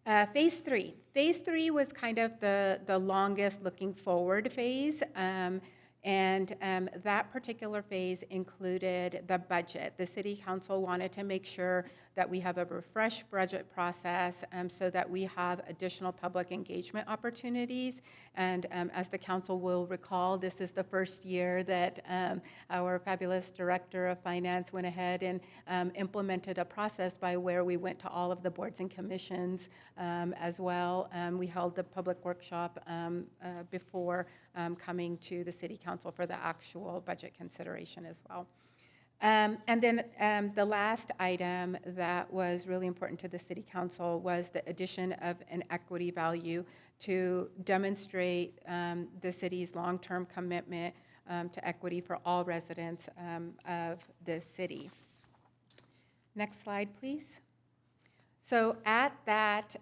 Phase 3. Phase 3 was kind of the longest looking forward phase. And that particular phase included the budget. The City Council wanted to make sure that we have a refreshed budget process so that we have additional public engagement opportunities. And as the Council will recall, this is the first year that our fabulous Director of Finance went ahead and implemented a process by where we went to all of the boards and commissions as well. We held the public workshop before coming to the City Council for the actual budget consideration as well. And then the last item that was really important to the City Council was the addition of an equity value to demonstrate the city's long-term commitment to equity for all residents of the city. Next slide, please. So at that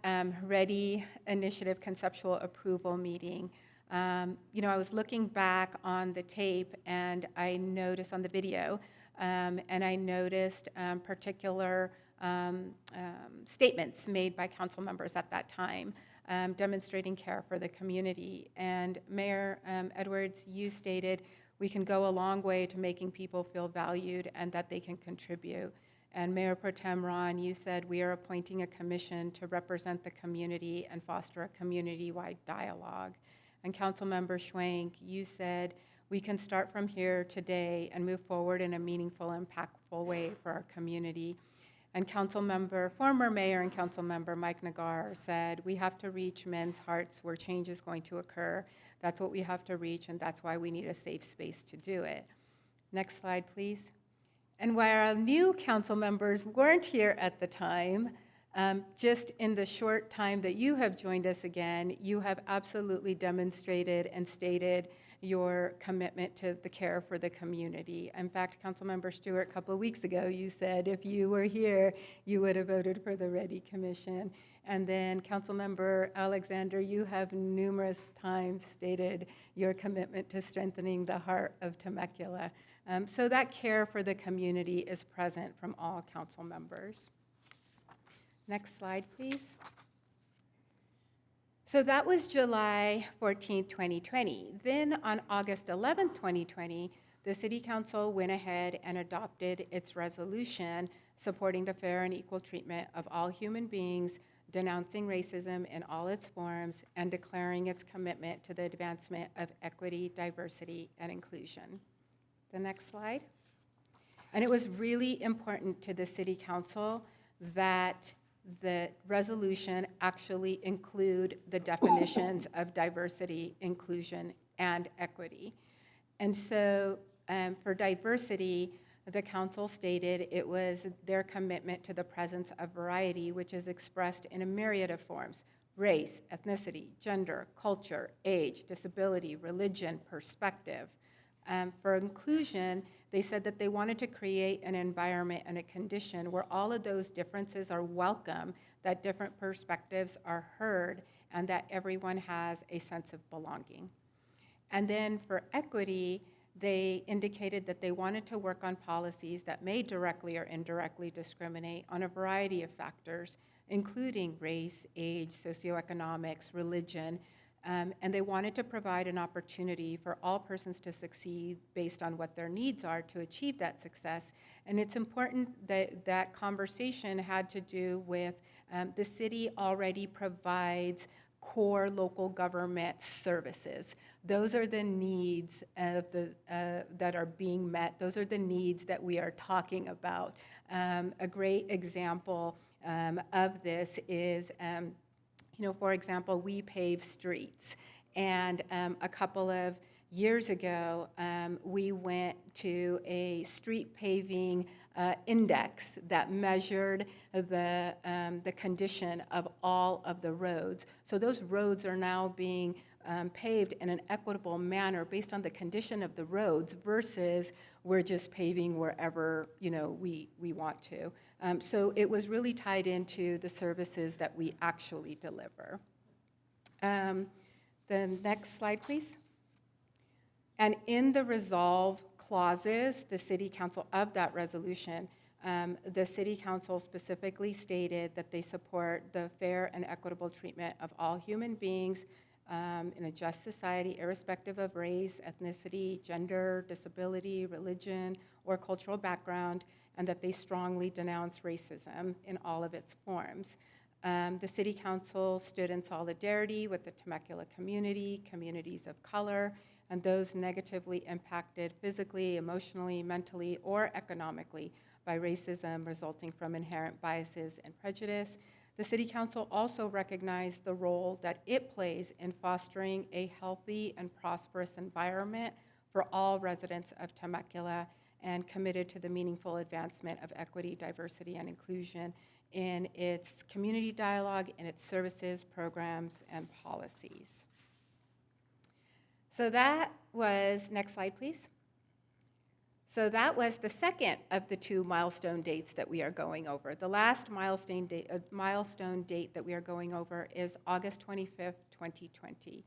READY Initiative conceptual approval meeting, I was looking back on the tape and I noticed on the video, and I noticed particular statements made by council members at that time, demonstrating care for the community. And Mayor Edwards, you stated, we can go a long way to making people feel valued and that they can contribute. And Mayor Pro Tem Ron, you said we are appointing a commission to represent the community and foster a community-wide dialogue. And Councilmember Schwank, you said we can start from here today and move forward in a meaningful, impactful way for our community. And former Mayor and Councilmember Mike Nagar said we have to reach men's hearts where change is going to occur. That's what we have to reach, and that's why we need a safe space to do it. Next slide, please. And while our new council members weren't here at the time, just in the short time that you have joined us again, you have absolutely demonstrated and stated your commitment to the care for the community. In fact, Councilmember Stewart, a couple of weeks ago, you said if you were here, you would have voted for the READY Commission. And then Councilmember Alexander, you have numerous times stated your commitment to strengthening the heart of Temecula. So that care for the community is present from all council members. Next slide, please. So that was July 14, 2020. Then on August 11, 2020, the City Council went ahead and adopted its resolution supporting the fair and equal treatment of all human beings, denouncing racism in all its forms, and declaring its commitment to the advancement of equity, diversity, and inclusion. The next slide. And it was really important to the City Council that the resolution actually include the definitions of diversity, inclusion, and equity. And so for diversity, the council stated it was their commitment to the presence of variety, which is expressed in a myriad of forms: race, ethnicity, gender, culture, age, disability, religion, perspective. For inclusion, they said that they wanted to create an environment and a condition where all of those differences are welcome, that different perspectives are heard, and that everyone has a sense of belonging. And then for equity, they indicated that they wanted to work on policies that may directly or indirectly discriminate on a variety of factors, including race, age, socioeconomics, religion, and they wanted to provide an opportunity for all persons to succeed based on what their needs are to achieve that success. And it's important that that conversation had to do with the city already provides core local government services. Those are the needs of that are being met. Those are the needs that we are talking about. A great example of this is, for example, we pave streets. And a couple of years ago, we went to a street paving index that measured the condition of all of the roads. So those roads are now being paved in an equitable manner based on the condition of the roads versus we're just paving wherever we want to. So it was really tied into the services that we actually deliver. The next slide, please. And in the resolve clauses, the City Council of that resolution, the City Council specifically stated that they support the fair and equitable treatment of all human beings in a just society, irrespective of race, ethnicity, gender, disability, religion, or cultural background, and that they strongly denounce racism in all of its forms. The City Council stood in solidarity with the Temecula community, communities of color, and those negatively impacted physically, emotionally, mentally, or economically by racism resulting from inherent biases and prejudice. The City Council also recognized the role that it plays in fostering a healthy and prosperous environment for all residents of Temecula and committed to the meaningful advancement of equity, diversity, and inclusion in its community dialogue, in its services, programs, and policies. So that was, next slide, please. So that was the second of the two milestone dates that we are going over. The last milestone date that we are going over is August 25th, 2020.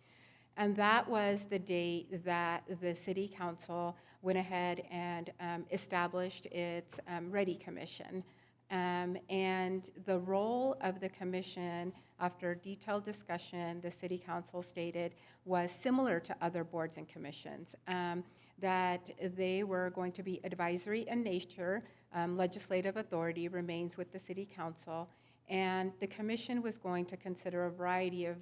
And that was the date that the City Council went ahead and established its READY Commission. And the role of the commission, after detailed discussion, the City Council stated, was similar to other boards and commissions, that they were going to be advisory in nature. Legislative authority remains with the City Council, and the commission was going to consider a variety of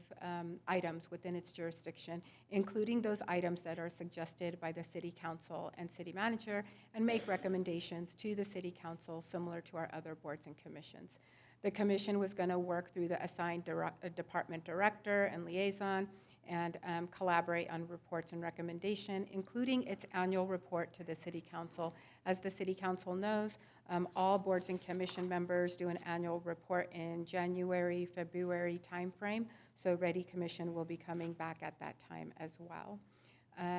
items within its jurisdiction, including those items that are suggested by the City Council and City Manager, and make recommendations to the City Council similar to our other boards and commissions. The commission was going to work through the assigned department director and liaison and collaborate on reports and recommendation, including its annual report to the City Council. As the City Council knows, all boards and commission members do an annual report in January, February timeframe, so READY Commission will be coming back at that time as well.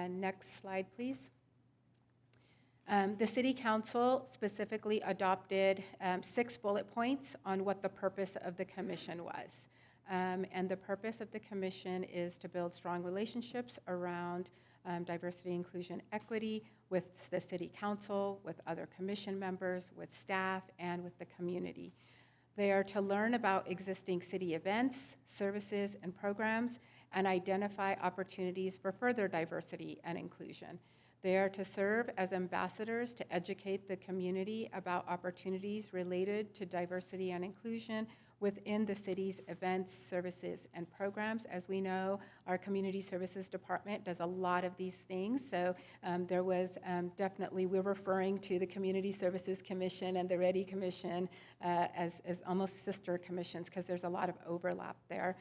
Next slide, please. The City Council specifically adopted 6 bullet points on what the purpose of the commission was. And the purpose of the commission is to build strong relationships around diversity, inclusion, equity with the City Council, with other commission members, with staff, and with the community. They are to learn about existing city events, services, and programs, and identify opportunities for further diversity and inclusion. They are to serve as ambassadors to educate the community about opportunities related to diversity and inclusion within the city's events, services, and programs. As we know, our Community Services Department does a lot of these things, so there was definitely, we're referring to the Community Services Commission and the READY Commission as almost sister commissions because there's a lot of overlap there.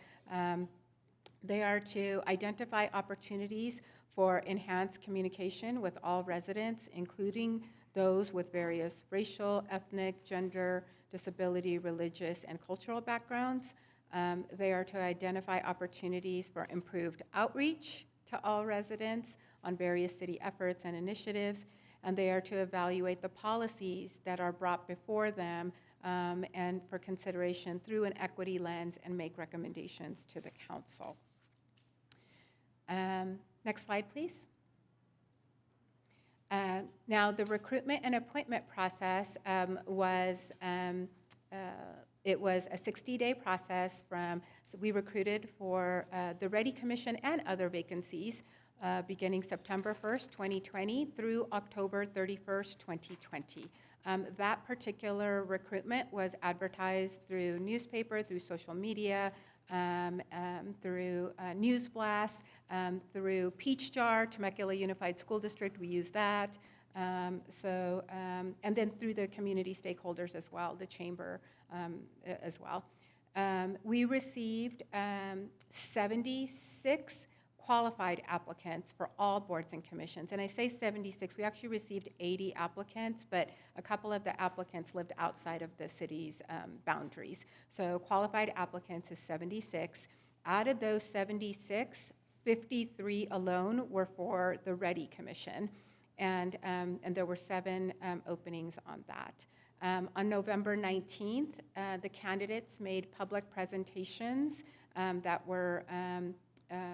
They are to identify opportunities for enhanced communication with all residents, including those with various racial, ethnic, gender, disability, religious, and cultural backgrounds. They are to identify opportunities for improved outreach to all residents on various city efforts and initiatives, and they are to evaluate the policies that are brought before them and for consideration through an equity lens and make recommendations to the council. Next slide, please. Now, the recruitment and appointment process was a 60-day process so we recruited for the READY Commission and other vacancies beginning September 1st, 2020 through October 31st, 2020. That particular recruitment was advertised through newspaper, through social media, through news blasts, through Peach Jar, Temecula Unified School District, we use that, And then through the community stakeholders as well, the chamber as well. We received 76 qualified applicants for all boards and commissions. And I say 76, we actually received 80 applicants, but a couple of the applicants lived outside of the city's boundaries. So qualified applicants is 76. Out of those 76, 53 alone were for the Ready Commission, and there were 7 openings on that. On November 19th, the candidates made public presentations that were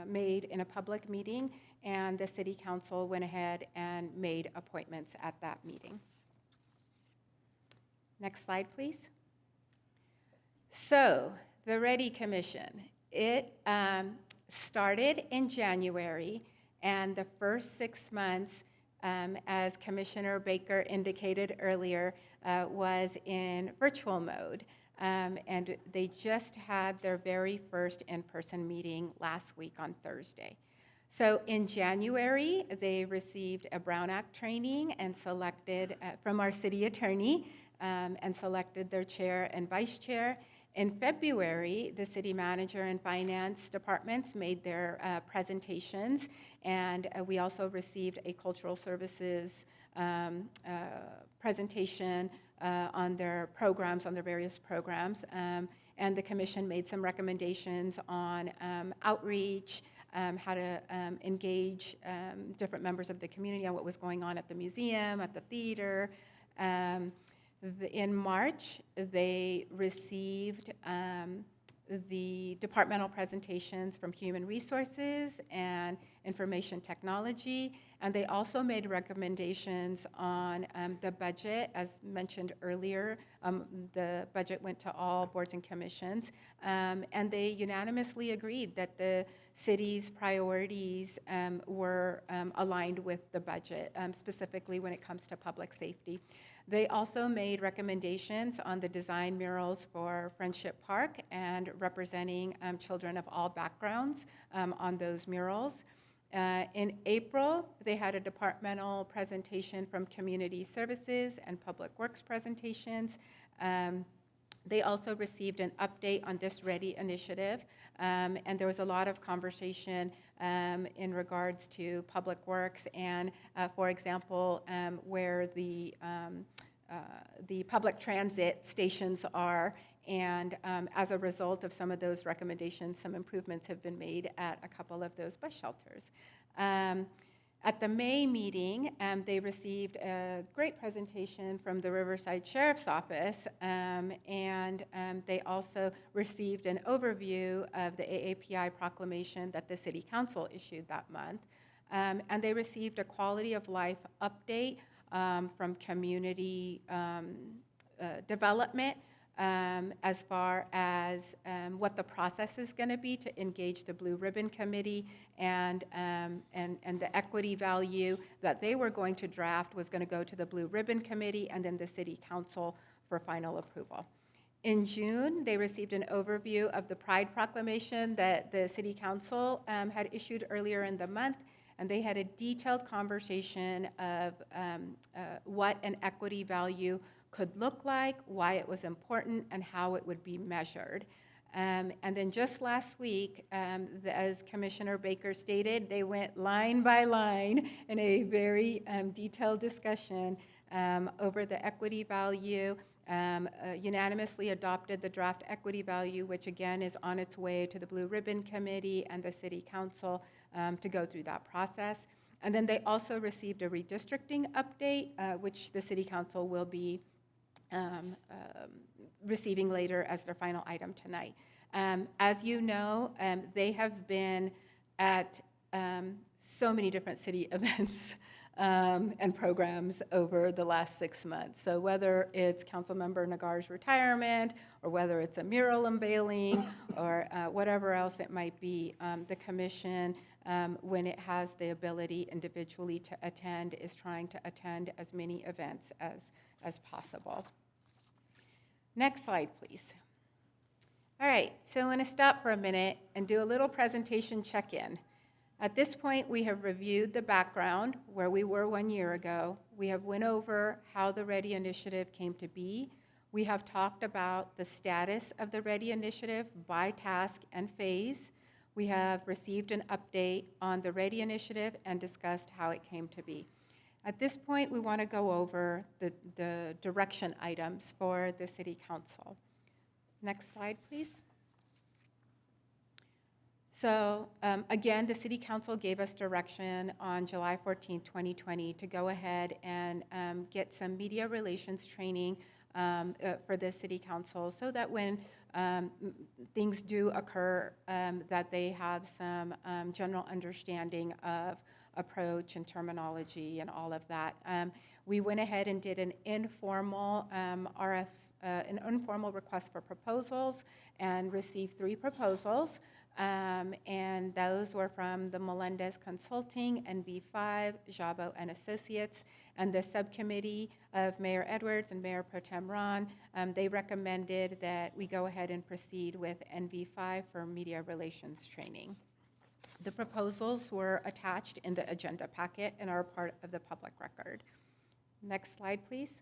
made in a public meeting, and the City Council went ahead and made appointments at that meeting. Next slide, please. So, the Ready Commission. It started in January, and the first 6 months, as Commissioner Baker indicated earlier, was in virtual mode. And they just had their very first in-person meeting last week on Thursday. So in January, they received a Brown Act training and selected from our city attorney and selected their chair and vice chair. In February, the city manager and finance departments made their presentations, and we also received a cultural services presentation on their programs, on their various programs. And the commission made some recommendations on outreach, how to engage different members of the community on what was going on at the museum, at the theater. In March, they received the departmental presentations from Human Resources and Information Technology, and they also made recommendations on the budget. As mentioned earlier, the budget went to all boards and commissions, and they unanimously agreed that the city's priorities were aligned with the budget, specifically when it comes to public safety. They also made recommendations on the design murals for Friendship Park and representing children of all backgrounds on those murals. In April, they had a departmental presentation from Community Services and Public Works presentations. They also received an update on this Ready initiative, and there was a lot of conversation in regards to Public Works and, for example, where the public transit stations are, and as a result of some of those recommendations, some improvements have been made at a couple of those bus shelters. At the May meeting, they received a great presentation from the Riverside Sheriff's Office, and they also received an overview of the AAPI proclamation that the City Council issued that month. And they received a quality of life update from community development as far as what the process is going to be to engage the Blue Ribbon Committee, and the equity value that they were going to draft was going to go to the Blue Ribbon Committee and then the City Council for final approval. In June, they received an overview of the Pride Proclamation that the City Council had issued earlier in the month, and they had a detailed conversation of what an equity value could look like, why it was important, and how it would be measured. And then just last week, as Commissioner Baker stated, they went line by line in a very detailed discussion over the equity value, unanimously adopted the draft equity value, which again is on its way to the Blue Ribbon Committee and the City Council to go through that process. And then they also received a redistricting update, which the City Council will be receiving later as their final item tonight. As you know, they have been at so many different city events and programs over the last 6 months. So whether it's Councilmember Nagar's retirement, or whether it's a mural unveiling, or whatever else it might be, the commission, when it has the ability individually to attend, is trying to attend as many events as possible. Next slide, please. All right, so I'm going to stop for a minute and do a little presentation check-in. At this point, we have reviewed the background, where we were 1 year ago. We have went over how the READY initiative came to be. We have talked about the status of the READY initiative by task and phase. We have received an update on the READY initiative and discussed how it came to be. At this point, we want to go over the direction items for the City Council. Next slide, please. So again, the City Council gave us direction on July 14, 2020 to go ahead and get some media relations training for the City Council so that when things do occur, that they have some general understanding of approach and terminology and all of that. We went ahead and did an informal an informal request for proposals and received 3 proposals. And those were from the Melendez Consulting, NV5, Jabo and Associates, and the subcommittee of Mayor Edwards and Mayor Pro Tem Ron. They recommended that we go ahead and proceed with NV5 for media relations training. The proposals were attached in the agenda packet and are part of the public record. Next slide, please.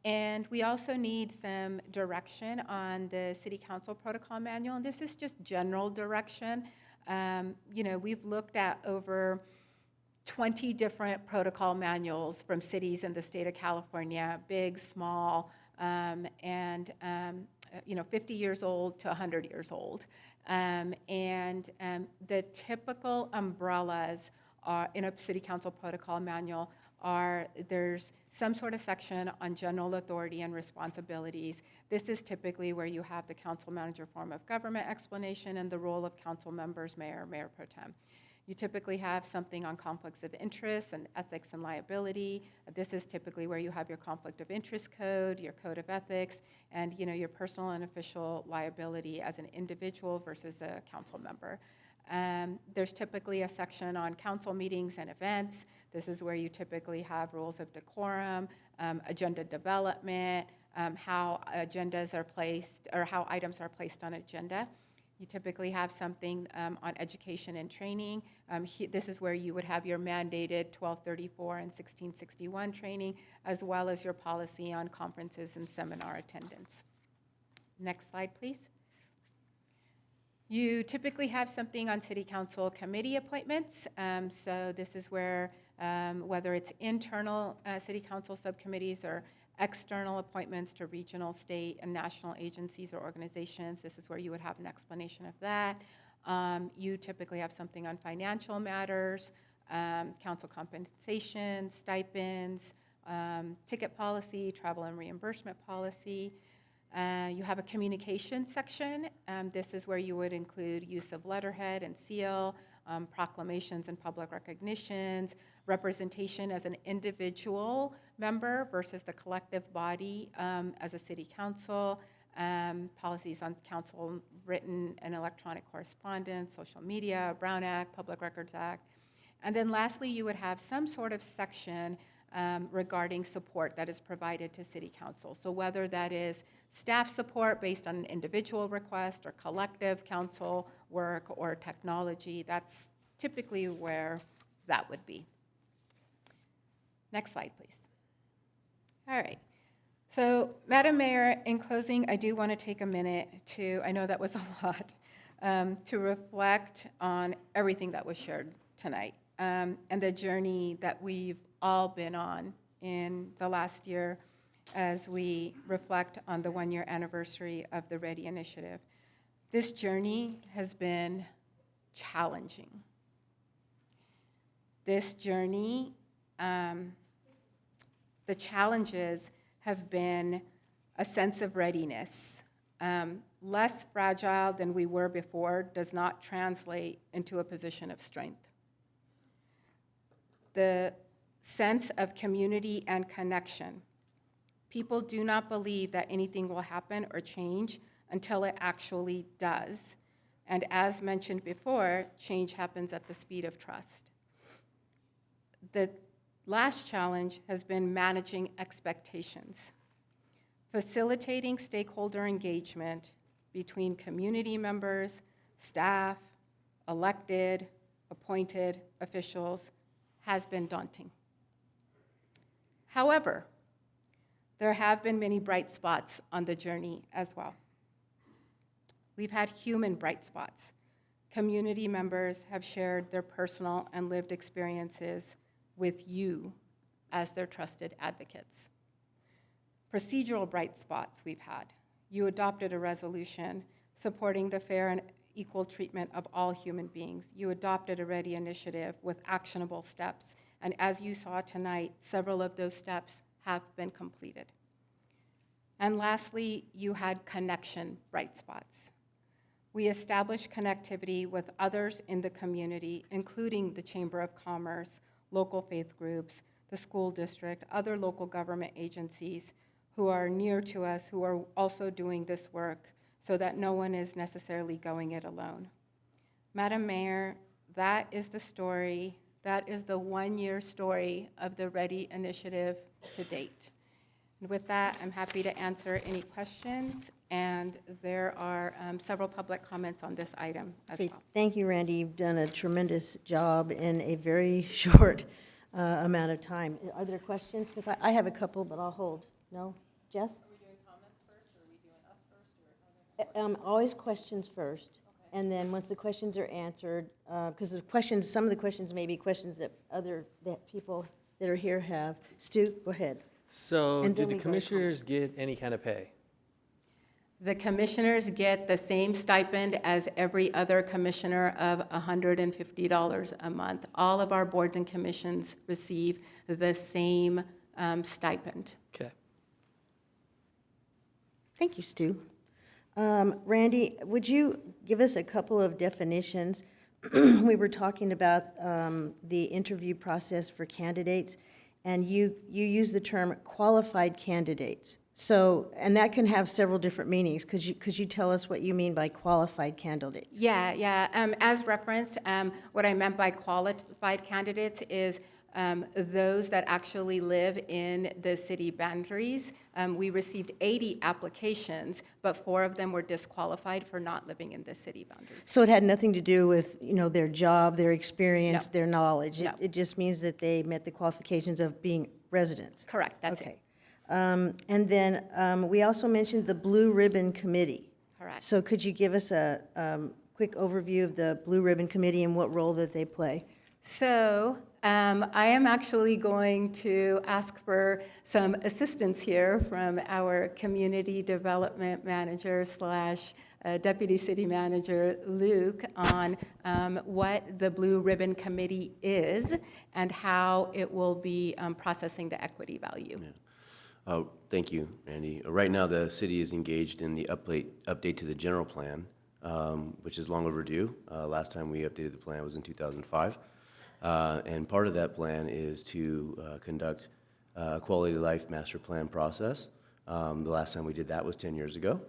And we also need some direction on the City Council Protocol Manual, and this is just general direction. We've looked at over 20 different protocol manuals from cities in the state of California, big, small, and 50 years old to 100 years old. The typical umbrellas are in a City Council Protocol Manual there's some sort of section on general authority and responsibilities. This is typically where you have the council manager form of government explanation and the role of council members, mayor, mayor pro tem. You typically have something on conflicts of interest and ethics and liability. This is typically where you have your conflict of interest code, your code of ethics, and your personal and official liability as an individual versus a council member. There's typically a section on council meetings and events. This is where you typically have rules of decorum, agenda development, how agendas are placed, or how items are placed on agenda. You typically have something on education and training. This is where you would have your mandated 1234 and 1661 training, as well as your policy on conferences and seminar attendance. Next slide, please. You typically have something on City Council committee appointments. So this is where, whether it's internal City Council subcommittees or external appointments to regional, state, and national agencies or organizations, this is where you would have an explanation of that. You typically have something on financial matters, council compensation, stipends, ticket policy, travel and reimbursement policy. You have a communication section. This is where you would include use of letterhead and seal, proclamations and public recognitions, representation as an individual member versus the collective body as a city council, policies on council written and electronic correspondence, social media, Brown Act, Public Records Act. And then lastly, you would have some sort of section regarding support that is provided to City Council. So whether that is staff support based on an individual request or collective council work or technology, that's typically where that would be. Next slide, please. All right. So, Madam Mayor, in closing, I do want to take a minute to, I know that was a lot, to reflect on everything that was shared tonight and the journey that we've all been on in the last year as we reflect on the 1-year anniversary of the READY initiative. This journey has been challenging. This journey, the challenges have been a sense of readiness. Less fragile than we were before does not translate into a position of strength. The sense of community and connection. People do not believe that anything will happen or change until it actually does. And as mentioned before, change happens at the speed of trust. The last challenge has been managing expectations, facilitating stakeholder engagement between community members, staff, elected, appointed officials has been daunting. However, there have been many bright spots on the journey as well. We've had human bright spots. Community members have shared their personal and lived experiences with you as their trusted advocates. Procedural bright spots we've had. You adopted a resolution supporting the fair and equal treatment of all human beings. You adopted a READY initiative with actionable steps, and as you saw tonight, several of those steps have been completed. And lastly, you had connection bright spots. We established connectivity with others in the community, including the Chamber of Commerce, local faith groups, the school district, other local government agencies who are near to us, who are also doing this work so that no one is necessarily going it alone. Madam Mayor, that is the story, that is the one-year story of the READY initiative to date. And with that, I'm happy to answer any questions, and there are several public comments on this item as well. Thank you, Randy. You've done a tremendous job in a very short amount of time. Are there questions? Because I have a couple, but I'll hold. No? Jess? Are we doing comments first, or are we doing us first? Or always questions first. Okay. And then once the questions are answered, because the questions, some of the questions may be questions that people that are here have. Stu, go ahead. So do the commissioners get any kind of pay? The commissioners get the same stipend as every other commissioner of $150 a month. All of our boards and commissions receive the same stipend. Okay. Thank you, Stu. Randy, would you give us a couple of definitions? We were talking about the interview process for candidates, and you use the term qualified candidates. So, and that can have several different meanings. Could you tell us what you mean by qualified candidates? Yeah. As referenced, what I meant by qualified candidates is those that actually live in the city boundaries. We received 80 applications, but 4 of them were disqualified for not living in the city boundaries. So it had nothing to do with, their job, their experience, No. their knowledge. No. It just means that they met the qualifications of being residents. Correct, that's Okay. it. And then we also mentioned the Blue Ribbon Committee. Correct. So could you give us a quick overview of the Blue Ribbon Committee and what role that they play? So I am actually going to ask for some assistance here from our Community Development Manager / Deputy City Manager, Luke, on what the Blue Ribbon Committee is and how it will be processing the equity value. Yeah. Thank you, Randy. Right now, the city is engaged in the update to the general plan, which is long overdue. Last time we updated the plan was in 2005. And part of that plan is to conduct a quality of life master plan process. The last time we did that was 10 years ago.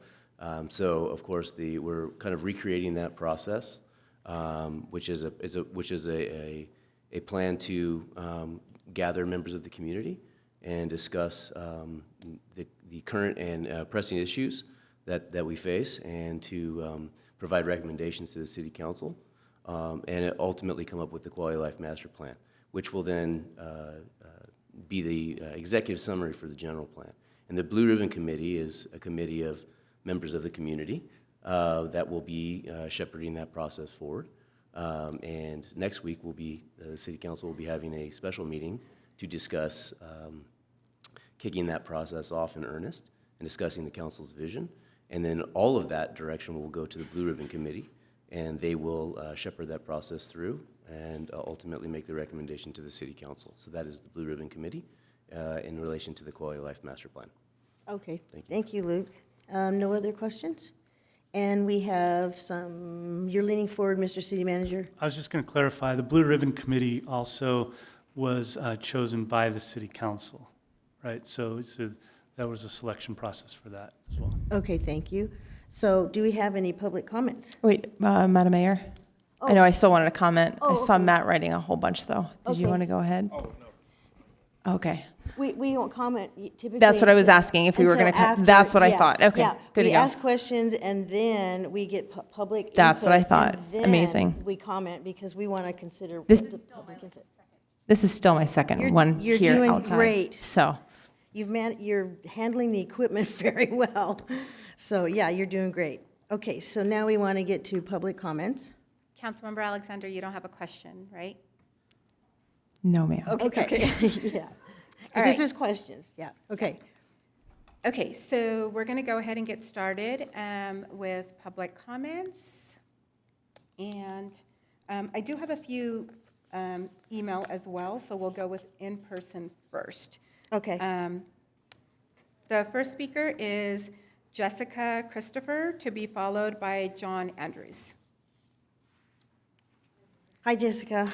So, of course, we're kind of recreating that process, which is a plan to gather members of the community and discuss the current and pressing issues that we face, and to provide recommendations to the City Council, and ultimately come up with the Quality of Life Master Plan, which will then be the executive summary for the general plan. And the Blue Ribbon Committee is a committee of members of the community that will be shepherding that process forward. And next week, the City Council will be having a special meeting to discuss kicking that process off in earnest and discussing the council's vision. And then all of that direction will go to the Blue Ribbon Committee, and they will shepherd that process through and ultimately make the recommendation to the City Council. So that is the Blue Ribbon Committee in relation to the Quality of Life Master Plan. Okay. Thank you, Luke. No other questions? And we have you're leaning forward, Mr. City Manager. I was just going to clarify, the Blue Ribbon Committee also was chosen by the City Council, right? So that was a selection process for that as well. Okay, thank you. So do we have any public comments? Wait, Madam Mayor? Oh. I know I still wanted to comment. Oh, I saw okay. Matt writing a whole bunch, though. Did you Okay. want to go ahead? Oh, no. Okay. We don't comment typically. That's what I was until- asking, if we were until gonna after- that's what I yeah, thought. Okay, yeah. good to We go. ask questions and then we get public That's what I input, thought. and then Amazing. we comment because we want to consider This- what the public input. This is still my second one You're here doing outside. great. So, You're handling the equipment very well. So, yeah, you're doing great. Okay, so now we want to get to public comments. Councilmember Alexander, you don't have a question, right? no, ma'am. Okay. Yeah. All Because this right. is questions, yeah, okay. Okay, so we're going to go ahead and get started with public comments. And I do have a few email as well, so we'll go with in-person first. Okay. The first speaker is Jessica Christopher, to be followed by John Andrews. Hi, Jessica.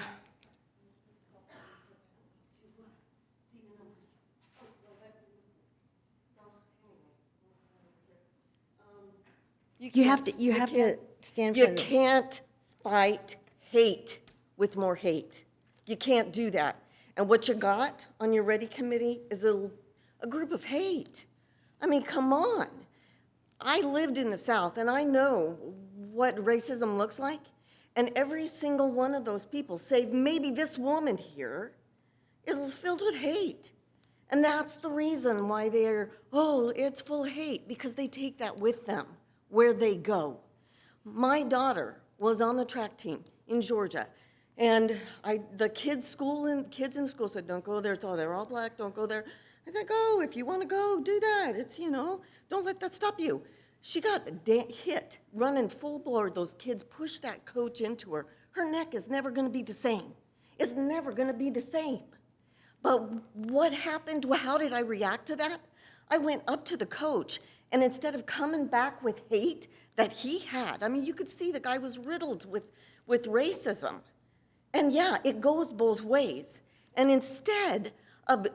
You have to stand You for the. can't fight hate with more hate. You can't do that. And what you got on your Ready Committee is a group of hate. I mean, come on. I lived in the South, and I know what racism looks like. And every single one of those people, save maybe this woman here, is filled with hate. And that's the reason why they're, oh, it's full of hate, because they take that with them where they go. My daughter was on the track team in Georgia, and the kids in school said, don't go there, they're all black, don't go there. I said, go, if you want to go, do that. It's, don't let that stop you. She got hit, running full bore. Those kids pushed that coach into her. Her neck is never going to be the same. It's never going to be the same. But what happened? How did I react to that? I went up to the coach, and instead of coming back with hate that he had, I mean, you could see the guy was riddled with racism. And yeah, it goes both ways. And instead of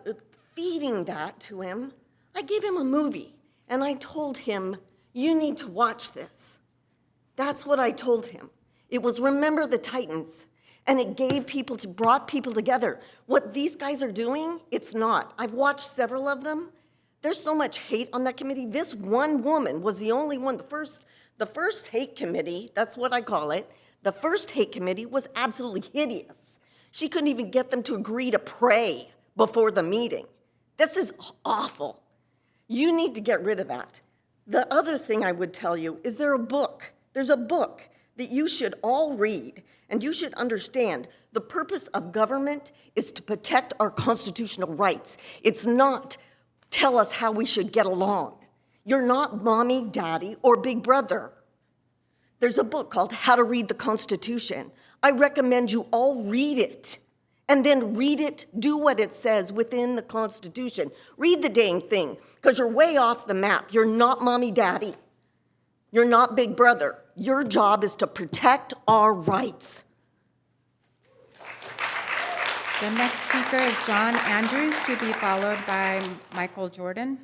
feeding that to him, I gave him a movie, and I told him, you need to watch this. That's what I told him. It was Remember the Titans, and it brought people together. What these guys are doing, it's not. I've watched several of them. There's so much hate on that committee. This one woman was the only one, the first hate committee, that's what I call it, the first hate committee was absolutely hideous. She couldn't even get them to agree to pray before the meeting. This is awful. You need to get rid of that. The other thing I would tell you is there's a book that you should all read, and you should understand the purpose of government is to protect our constitutional rights. It's not tell us how we should get along. You're not mommy, daddy, or big brother. There's a book called How to Read the Constitution. I recommend you all read it. And then read it, do what it says within the Constitution. Read the dang thing, because you're way off the map. You're not mommy, daddy. You're not big brother. Your job is to protect our rights. The next speaker is John Andrews, to be followed by Michael Jordan.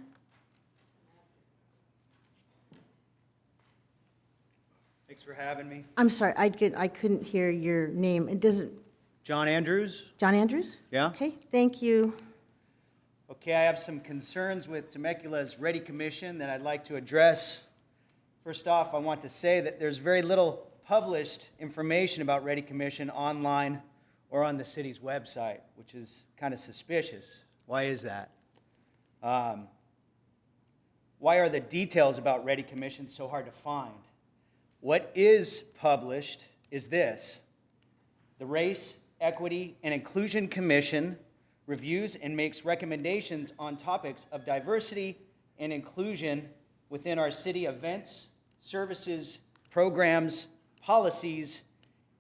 Thanks for having me. I'm sorry, I couldn't hear your name. It doesn't. John Andrews? John Andrews? Yeah? Okay, thank you. Okay, I have some concerns with Temecula's Ready Commission that I'd like to address. First off, I want to say that there's very little published information about Ready Commission online or on the city's website, which is kind of suspicious. Why is that? Why are the details about Ready Commission so hard to find? What is published is this: the Race, Equity, and Inclusion Commission reviews and makes recommendations on topics of diversity and inclusion within our city events, services, programs, policies,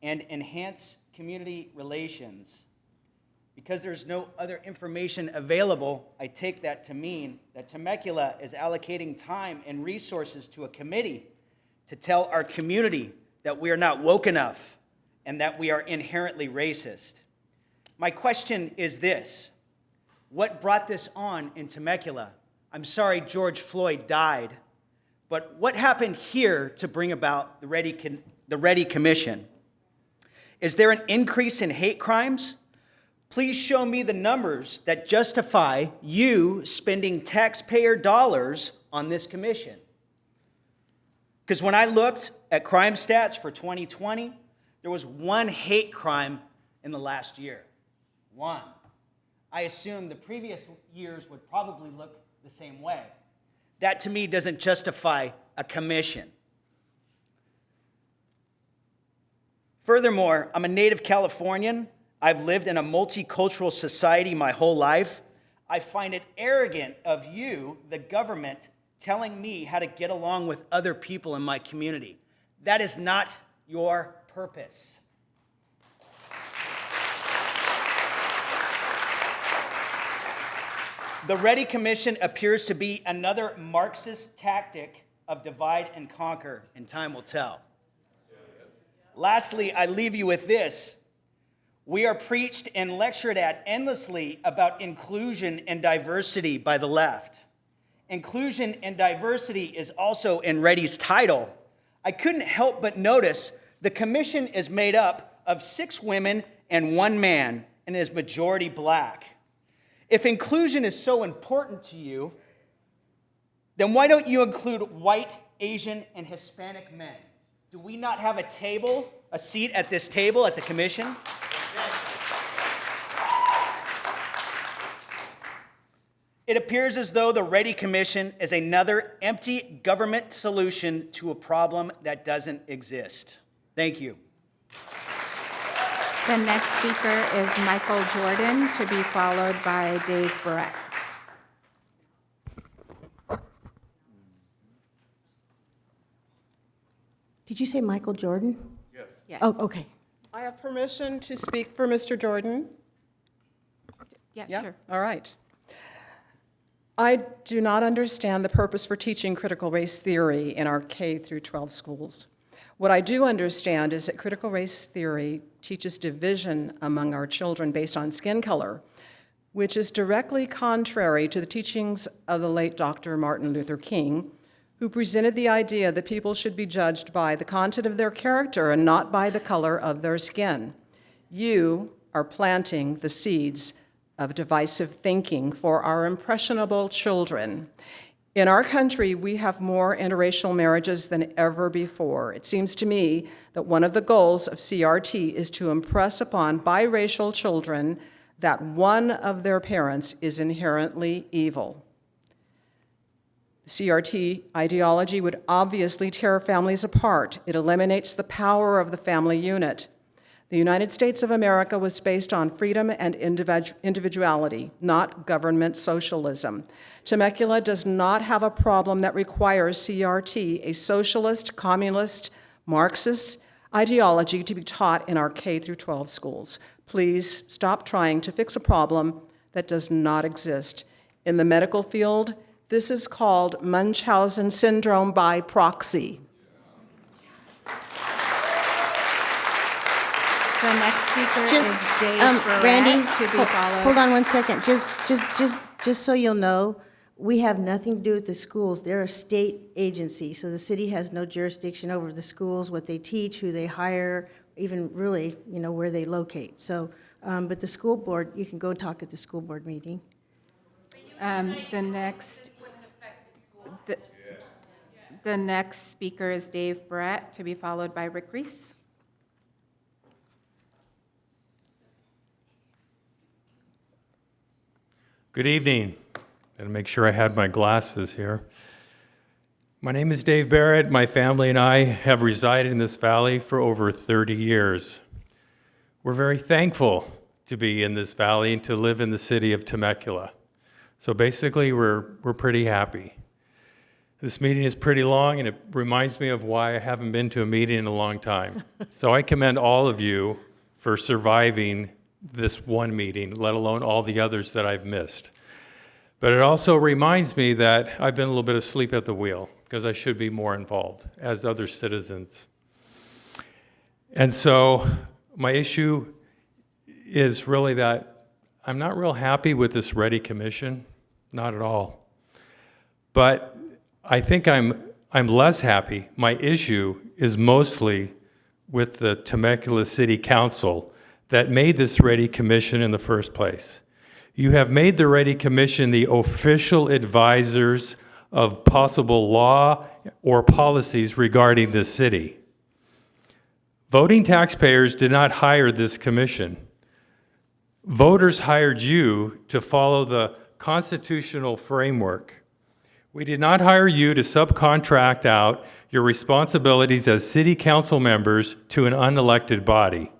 and enhance community relations. Because there's no other information available, I take that to mean that Temecula is allocating time and resources to a committee to tell our community that we are not woke enough and that we are inherently racist. My question is this: what brought this on in Temecula? I'm sorry George Floyd died, but what happened here to bring about the Ready Commission? Is there an increase in hate crimes? Please show me the numbers that justify you spending taxpayer dollars on this commission. Because when I looked at crime stats for 2020, there was one hate crime in the last year. One. I assume the previous years would probably look the same way. That to me doesn't justify a commission. Furthermore, I'm a native Californian. I've lived in a multicultural society my whole life. I find it arrogant of you, the government, telling me how to get along with other people in my community. That is not your purpose. The Ready Commission appears to be another Marxist tactic of divide and conquer, and time will tell. Lastly, I leave you with this. We are preached and lectured at endlessly about inclusion and diversity by the left. Inclusion and diversity is also in Ready's title. I couldn't help but notice the commission is made up of 6 women and 1 man and is majority black. If inclusion is so important to you, then why don't you include white, Asian, and Hispanic men? Do we not have a seat at this table at the commission? It appears as though the Ready Commission is another empty government solution to a problem that doesn't exist. Thank you. The next speaker is Michael Jordan, to be followed by Dave Barrett. Did you say Michael Jordan? Yes. Oh, okay. I have permission to speak for Mr. Jordan? Yeah, sure. All right. I do not understand the purpose for teaching critical race theory in our K through 12 schools. What I do understand is that critical race theory teaches division among our children based on skin color, which is directly contrary to the teachings of the late Dr. Martin Luther King, who presented the idea that people should be judged by the content of their character and not by the color of their skin. You are planting the seeds of divisive thinking for our impressionable children. In our country, we have more interracial marriages than ever before. It seems to me that one of the goals of CRT is to impress upon biracial children that one of their parents is inherently evil. CRT ideology would obviously tear families apart. It eliminates the power of the family unit. The United States of America was based on freedom and individuality, not government socialism. Temecula does not have a problem that requires CRT, a socialist, communist, Marxist ideology, to be taught in our K through 12 schools. Please stop trying to fix a problem that does not exist. In the medical field, this is called Munchausen syndrome by proxy. The next speaker is Dave Barrett, Randy, to be followed. hold on one second. Just so you'll know, we have nothing to do with the schools. They're a state agency, so the city has no jurisdiction over the schools, what they teach, who they hire, even really, where they locate. So, but the school board, you can go and talk at the school board meeting. The next speaker is Dave Barrett, to be followed by Rick Reese. Good evening. Gotta make sure I had my glasses here. My name is Dave Barrett. My family and I have resided in this valley for over 30 years. We're very thankful to be in this valley and to live in the city of Temecula. So basically, we're pretty happy. This meeting is pretty long, and it reminds me of why I haven't been to a meeting in a long time. So I commend all of you for surviving this one meeting, let alone all the others that I've missed. But it also reminds me that I've been a little bit asleep at the wheel, because I should be more involved as other citizens. And so my issue is really that I'm not real happy with this Ready Commission, not at all. But I think I'm less happy. My issue is mostly with the Temecula City Council that made this Ready Commission in the first place. You have made the Ready Commission the official advisors of possible law or policies regarding this city. Voting taxpayers did not hire this commission. Voters hired you to follow the constitutional framework. We did not hire you to subcontract out your responsibilities as city council members to an unelected body.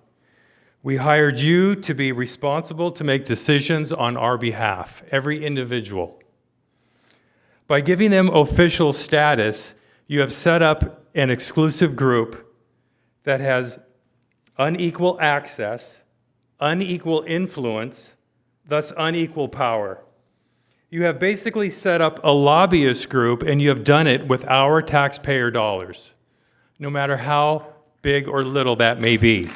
We hired you to be responsible to make decisions on our behalf, every individual. By giving them official status, you have set up an exclusive group that has unequal access, unequal influence, thus unequal power. You have basically set up a lobbyist group, and you have done it with our taxpayer dollars, no matter how big or little that may be.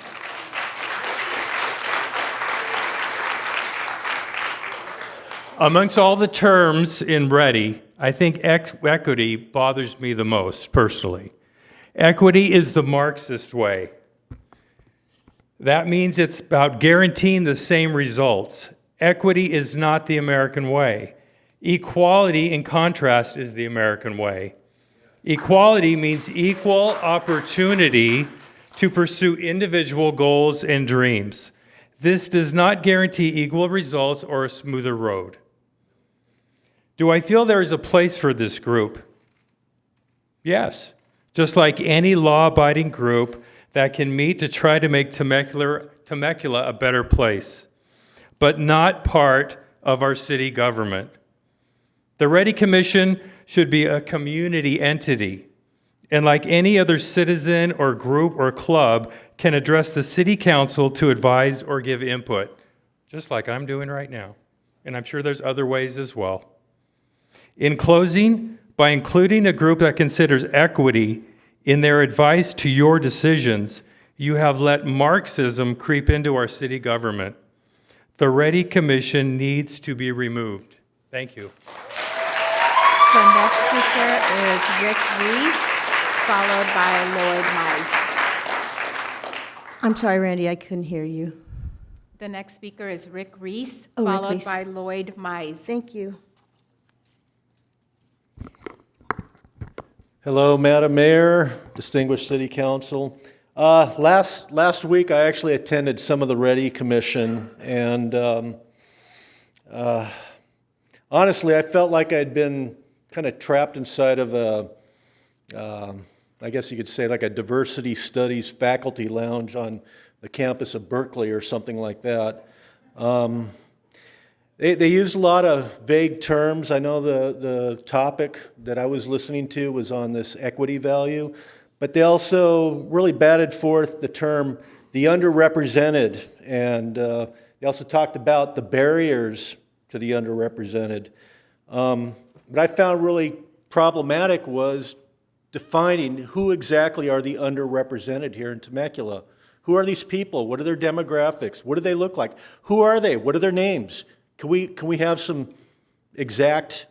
Amongst all the terms in Ready, I think equity bothers me the most, personally. Equity is the Marxist way. That means it's about guaranteeing the same results. Equity is not the American way. Equality, in contrast, is the American way. Equality means equal opportunity to pursue individual goals and dreams. This does not guarantee equal results or a smoother road. Do I feel there is a place for this group? Yes. Just like any law-abiding group that can meet to try to make Temecula a better place, but not part of our city government. The Ready Commission should be a community entity, and like any other citizen or group or club, can address the city council to advise or give input, just like I'm doing right now. And I'm sure there's other ways as well. In closing, by including a group that considers equity in their advice to your decisions, you have let Marxism creep into our city government. The Ready Commission needs to be removed. Thank you. The next speaker is Rick Reese, followed by Lloyd Mize. I'm sorry, Randy, I couldn't hear you. The next speaker is Rick Reese, Oh, Rick followed Reese. by Lloyd Mize. Thank you. Hello, Madam Mayor, distinguished City Council. Last week, I actually attended some of the Ready Commission, and honestly, I felt like I'd been kind of trapped inside of I guess you could say like a diversity studies faculty lounge on the campus of Berkeley or something like that. They used a lot of vague terms. I know the topic that I was listening to was on this equity value, but they also really batted forth the term the underrepresented, and they also talked about the barriers to the underrepresented. What I found really problematic was defining who exactly are the underrepresented here in Temecula. Who are these people? What are their demographics? What do they look like? Who are they? What are their names? Can we have some exact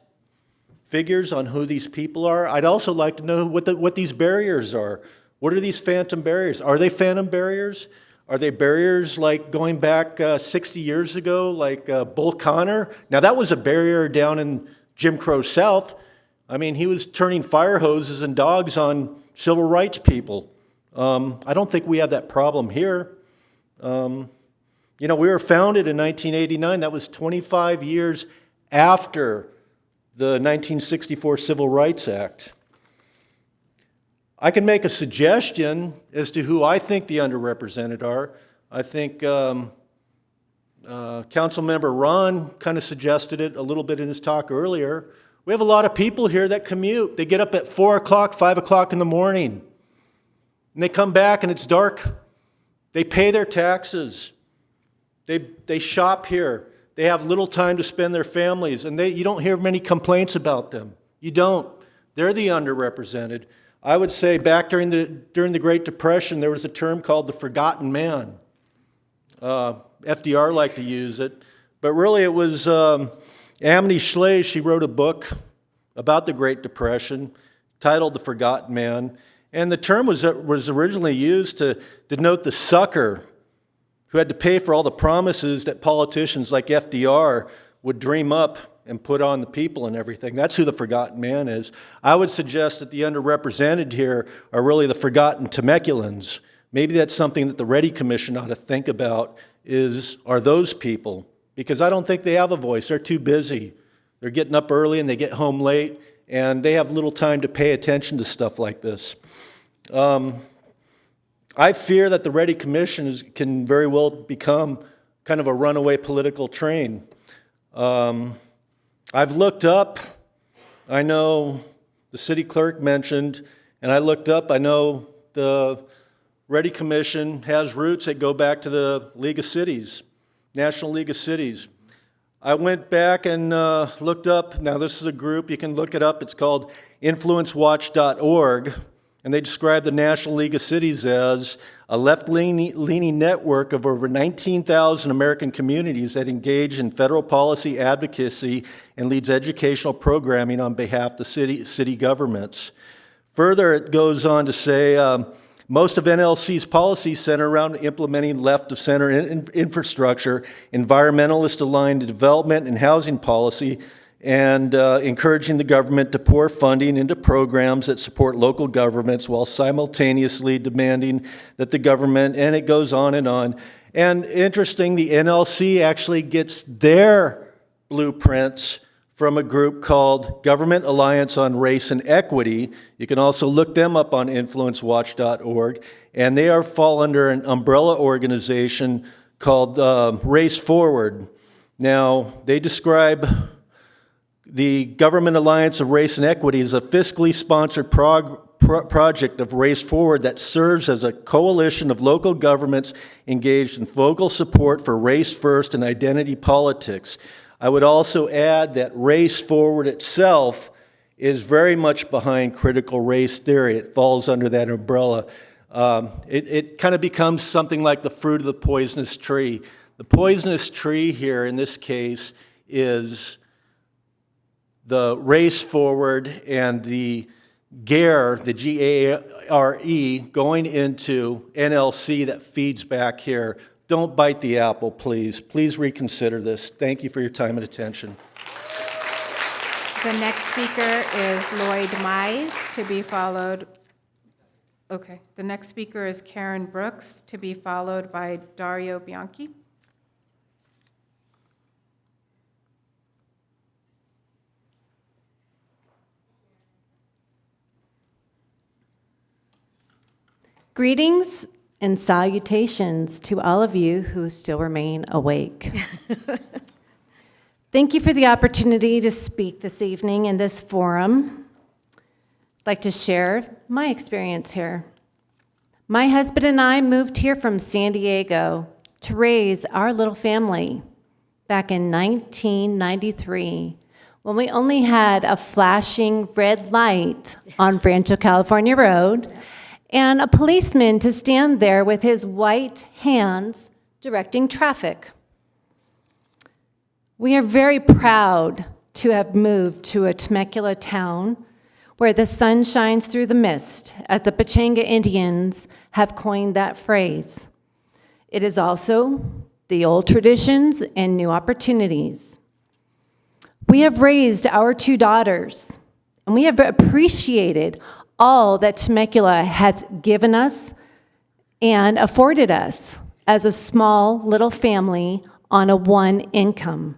figures on who these people are? I'd also like to know what these barriers are. What are these phantom barriers? Are they phantom barriers? Are they barriers like going back 60 years ago, like Bull Connor? Now that was a barrier down in Jim Crow South. I mean, he was turning fire hoses and dogs on civil rights people. I don't think we have that problem here. You know, we were founded in 1989. That was 25 years after the 1964 Civil Rights Act. I can make a suggestion as to who I think the underrepresented are. I think Councilmember Ron kind of suggested it a little bit in his talk earlier. We have a lot of people here that commute. They get up at 4 o'clock, 5 o'clock in the morning, and they come back and it's dark. They pay their taxes. They shop here. They have little time to spend their families, and you don't hear many complaints about them. You don't. They're the underrepresented. I would say back during the Great Depression, there was a term called the forgotten man. FDR liked to use it, but really it was Amity Shlaes. She wrote a book about the Great Depression titled The Forgotten Man, and the term was originally used to denote the sucker who had to pay for all the promises that politicians like FDR would dream up and put on the people and everything. That's who the forgotten man is. I would suggest that the underrepresented here are really the forgotten Temeculans. Maybe that's something that the Ready Commission ought to think about, are those people. Because I don't think they have a voice. They're too busy. They're getting up early and they get home late, and they have little time to pay attention to stuff like this. I fear that the Ready Commission can very well become kind of a runaway political train. I've looked up, I know the city clerk mentioned, and I looked up, I know the Ready Commission has roots that go back to the League of Cities, National League of Cities. I went back and looked up, now this is a group, you can look it up, it's called influencewatch.org, and they describe the National League of Cities as a left-leaning network of over 19,000 American communities that engage in federal policy advocacy and leads educational programming on behalf of the city governments. Further, it goes on to say, most of NLC's policies center around implementing left-of-center infrastructure, environmentalist-aligned development and housing policy, and encouraging the government to pour funding into programs that support local governments while simultaneously demanding that the government, and it goes on. And interesting, the NLC actually gets their blueprints from a group called Government Alliance on Race and Equity. You can also look them up on influencewatch.org, and they fall under an umbrella organization called Race Forward. Now, they describe the Government Alliance of Race and Equity as a fiscally sponsored project of Race Forward that serves as a coalition of local governments engaged in vocal support for race first and identity politics. I would also add that Race Forward itself is very much behind critical race theory. It falls under that umbrella. It kind of becomes something like the fruit of the poisonous tree. The poisonous tree here in this case is the Race Forward and the GARE, the G-A-R-E, going into NLC that feeds back here. Don't bite the apple, please. Please reconsider this. Thank you for your time and attention. The next speaker is Lloyd Mize, to be followed. Okay, the next speaker is Karen Brooks, to be followed by Dario Bianchi. Greetings and salutations to all of you who still remain awake. Thank you for the opportunity to speak this evening in this forum. I'd like to share my experience here. My husband and I moved here from San Diego to raise our little family back in 1993, when we only had a flashing red light on Rancho California Road and a policeman to stand there with his white hands directing traffic. We are very proud to have moved to a Temecula town where the sun shines through the mist, as the Pachanga Indians have coined that phrase. It is also the old traditions and new opportunities. We have raised our 2 daughters, and we have appreciated all that Temecula has given us and afforded us as a small little family on a 1 income.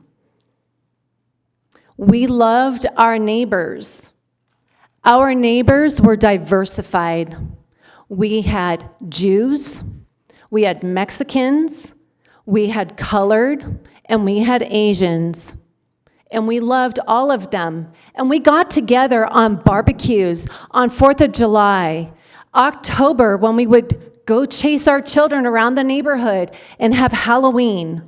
We loved our neighbors. Our neighbors were diversified. We had Jews, we had Mexicans, we had colored, and we had Asians. And we loved all of them. And we got together on barbecues, on 4th of July, October, when we would go chase our children around the neighborhood and have Halloween.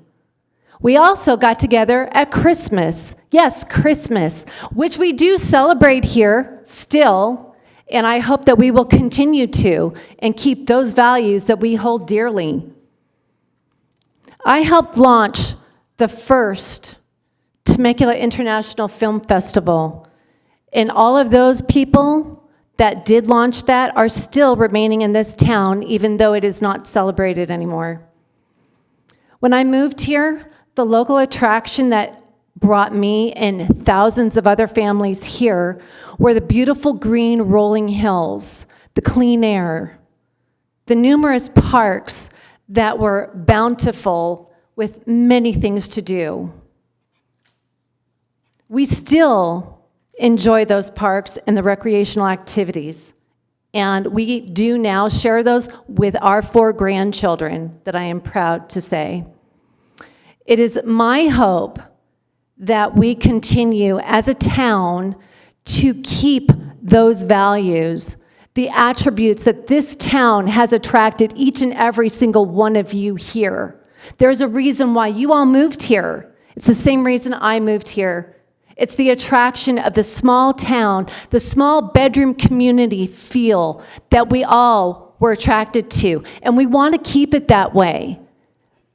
We also got together at Christmas. Yes, Christmas, which we do celebrate here still, and I hope that we will continue to and keep those values that we hold dearly. I helped launch the first Temecula International Film Festival, and all of those people that did launch that are still remaining in this town, even though it is not celebrated anymore. When I moved here, the local attraction that brought me and thousands of other families here were the beautiful green rolling hills, the clean air, the numerous parks that were bountiful with many things to do. We still enjoy those parks and the recreational activities, and we do now share those with our 4 grandchildren that I am proud to say. It is my hope that we continue as a town to keep those values, the attributes that this town has attracted each and every single one of you here. There's a reason why you all moved here. It's the same reason I moved here. It's the attraction of the small town, the small bedroom community feel that we all were attracted to, and we want to keep it that way.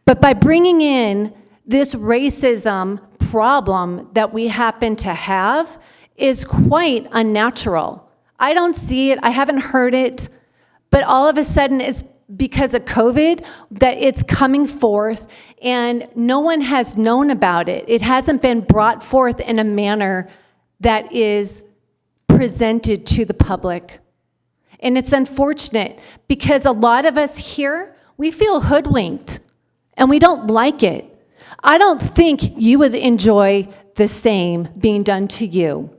But by bringing in this racism problem that we happen to have is quite unnatural. I don't see it, I haven't heard it, but all of a sudden it's because of COVID that it's coming forth and no one has known about it. It hasn't been brought forth in a manner that is presented to the public. And it's unfortunate because a lot of us here, we feel hoodwinked and we don't like it. I don't think you would enjoy the same being done to you.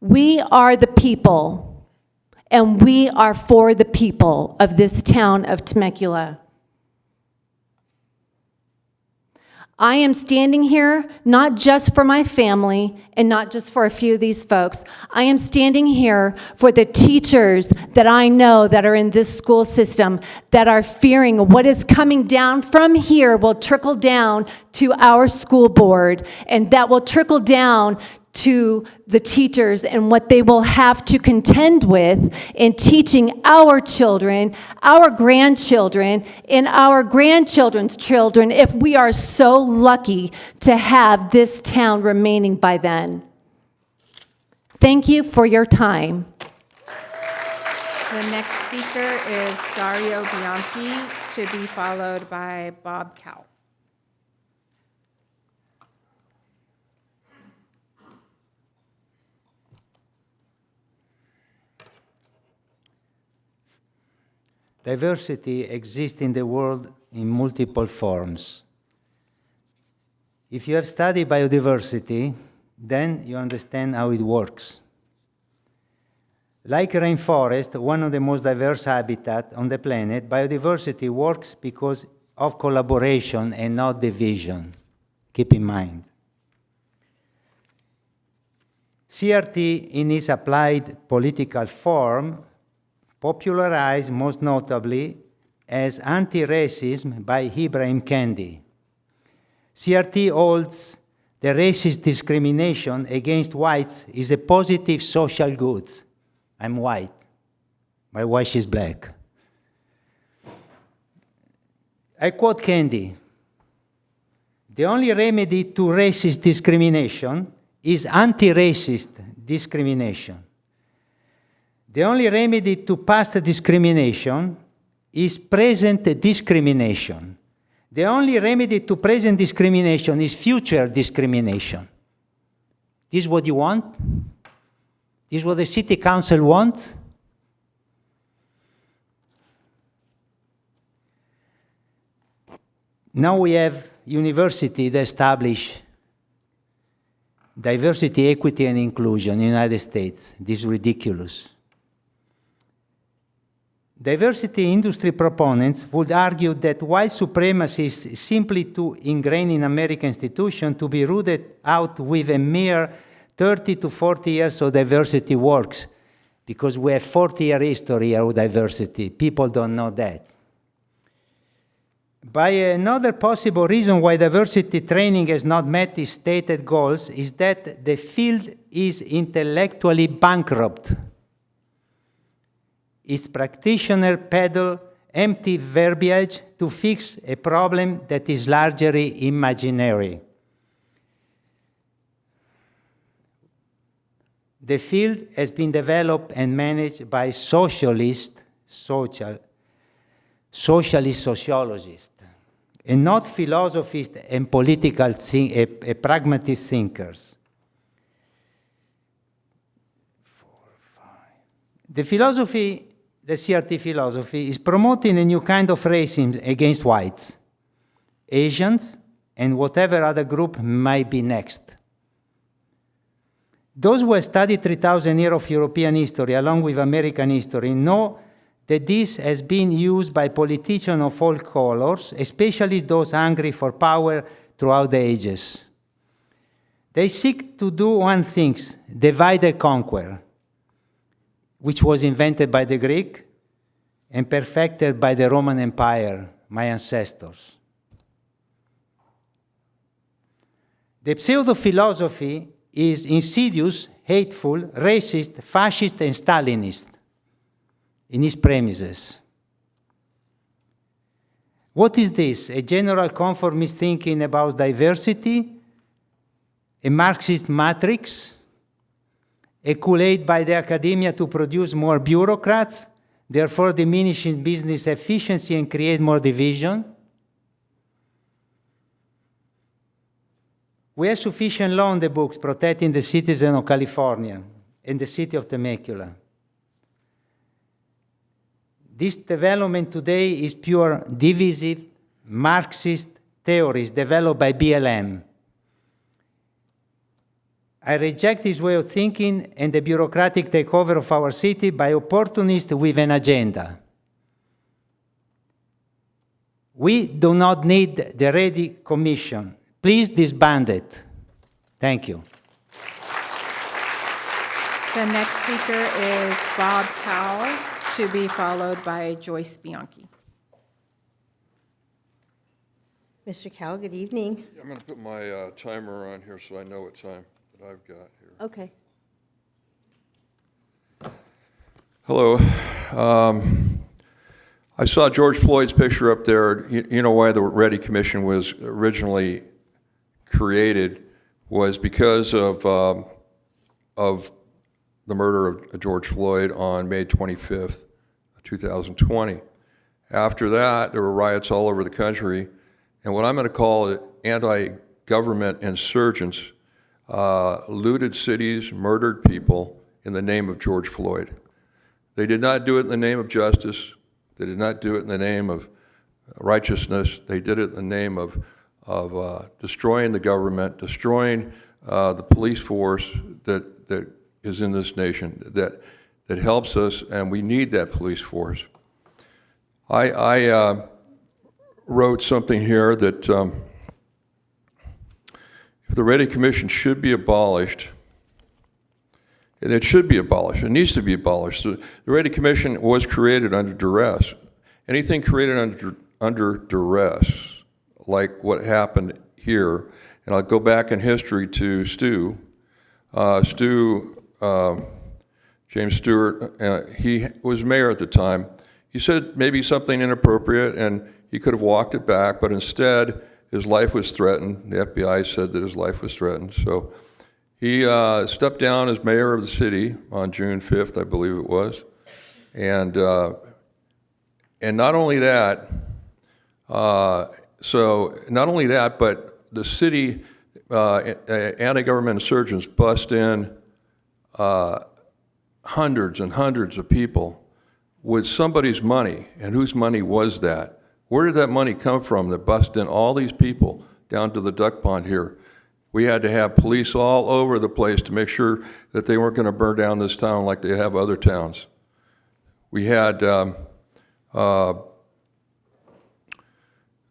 We are the people, and we are for the people of this town of Temecula. I am standing here not just for my family and not just for a few of these folks. I am standing here for the teachers that I know that are in this school system that are fearing what is coming down from here will trickle down to our school board, and that will trickle down to the teachers and what they will have to contend with in teaching our children, our grandchildren, and our grandchildren's children if we are so lucky to have this town remaining by then. Thank you for your time. The next speaker is Dario Bianchi, to be followed by Bob Cow. Diversity exists in the world in multiple forms. If you have studied biodiversity, then you understand how it works. Like rainforest, one of the most diverse habitats on the planet, biodiversity works because of collaboration and not division. Keep in mind. CRT, in its applied political form, popularized most notably as anti-racism by Ibrahim Kendi. CRT holds the racist discrimination against whites is a positive social good. I'm white. My wife is black. I quote Kendi, "The only remedy to racist discrimination is anti-racist discrimination. The only remedy to past discrimination is present discrimination. The only remedy to present discrimination is future discrimination." This is what you want? This is what the city council wants? Now we have university that establish diversity, equity, and inclusion in the United States. This is ridiculous. Diversity industry proponents would argue that white supremacy is simply too ingrained in American institutions to be rooted out with a mere 30 to 40 years of diversity works, because we have 40-year history of diversity. People don't know that. By another possible reason why diversity training has not met its stated goals is that the field is intellectually bankrupt. Its practitioners peddle empty verbiage to fix a problem that is largely imaginary. The field has been developed and managed by socialists socialist sociologists, and not philosophists and pragmatist thinkers. The CRT philosophy is promoting a new kind of racism against whites, Asians, and whatever other group might be next. Those who have studied 3,000 years of European history along with American history know that this has been used by politicians of all colors, especially those hungry for power throughout the ages. They seek to do one thing, divide and conquer, which was invented by the Greek and perfected by the Roman Empire, my ancestors. The pseudo-philosophy is insidious, hateful, racist, fascist, and Stalinist in its premises. What is this? A general conformist thinking about diversity? A Marxist matrix? A Kool-Aid by the academia to produce more bureaucrats, therefore diminishing business efficiency and create more division? We have sufficient law in the books protecting the citizens of California and the city of Temecula. This development today is pure divisive, Marxist theories developed by BLM. I reject this way of thinking and the bureaucratic takeover of our city by opportunists with an agenda. We do not need the Ready Commission. Please disband it. Thank you. The next speaker is Bob Cowell, to be followed by Joyce Bianchi. Mr. Cowell, good evening. I'm going to put my timer on here so I know what time that I've got here. Okay. Hello. I saw George Floyd's picture up there. You know why the Ready Commission was originally created was because of the murder of George Floyd on May 25th, 2020. After that, there were riots all over the country, and what I'm going to call anti-government insurgents looted cities, murdered people in the name of George Floyd. They did not do it in the name of justice. They did not do it in the name of righteousness. They did it in the name of destroying the government, destroying the police force that is in this nation, that helps us, and we need that police force. I wrote something here that if the Ready Commission should be abolished, and it should be abolished, it needs to be abolished. The Ready Commission was created under duress. Anything created under duress, like what happened here, and I'll go back in history to Stu. James Stewart, he was mayor at the time. He said maybe something inappropriate, and he could have walked it back, but instead his life was threatened. The FBI said that his life was threatened. So he stepped down as mayor of the city on June 5th, I believe it was. And not only that, but the city anti-government insurgents bust in hundreds and hundreds of people with somebody's money. And whose money was that? Where did that money come from that bust in all these people down to the duck pond here? We had to have police all over the place to make sure that they weren't going to burn down this town like they have other towns. We had,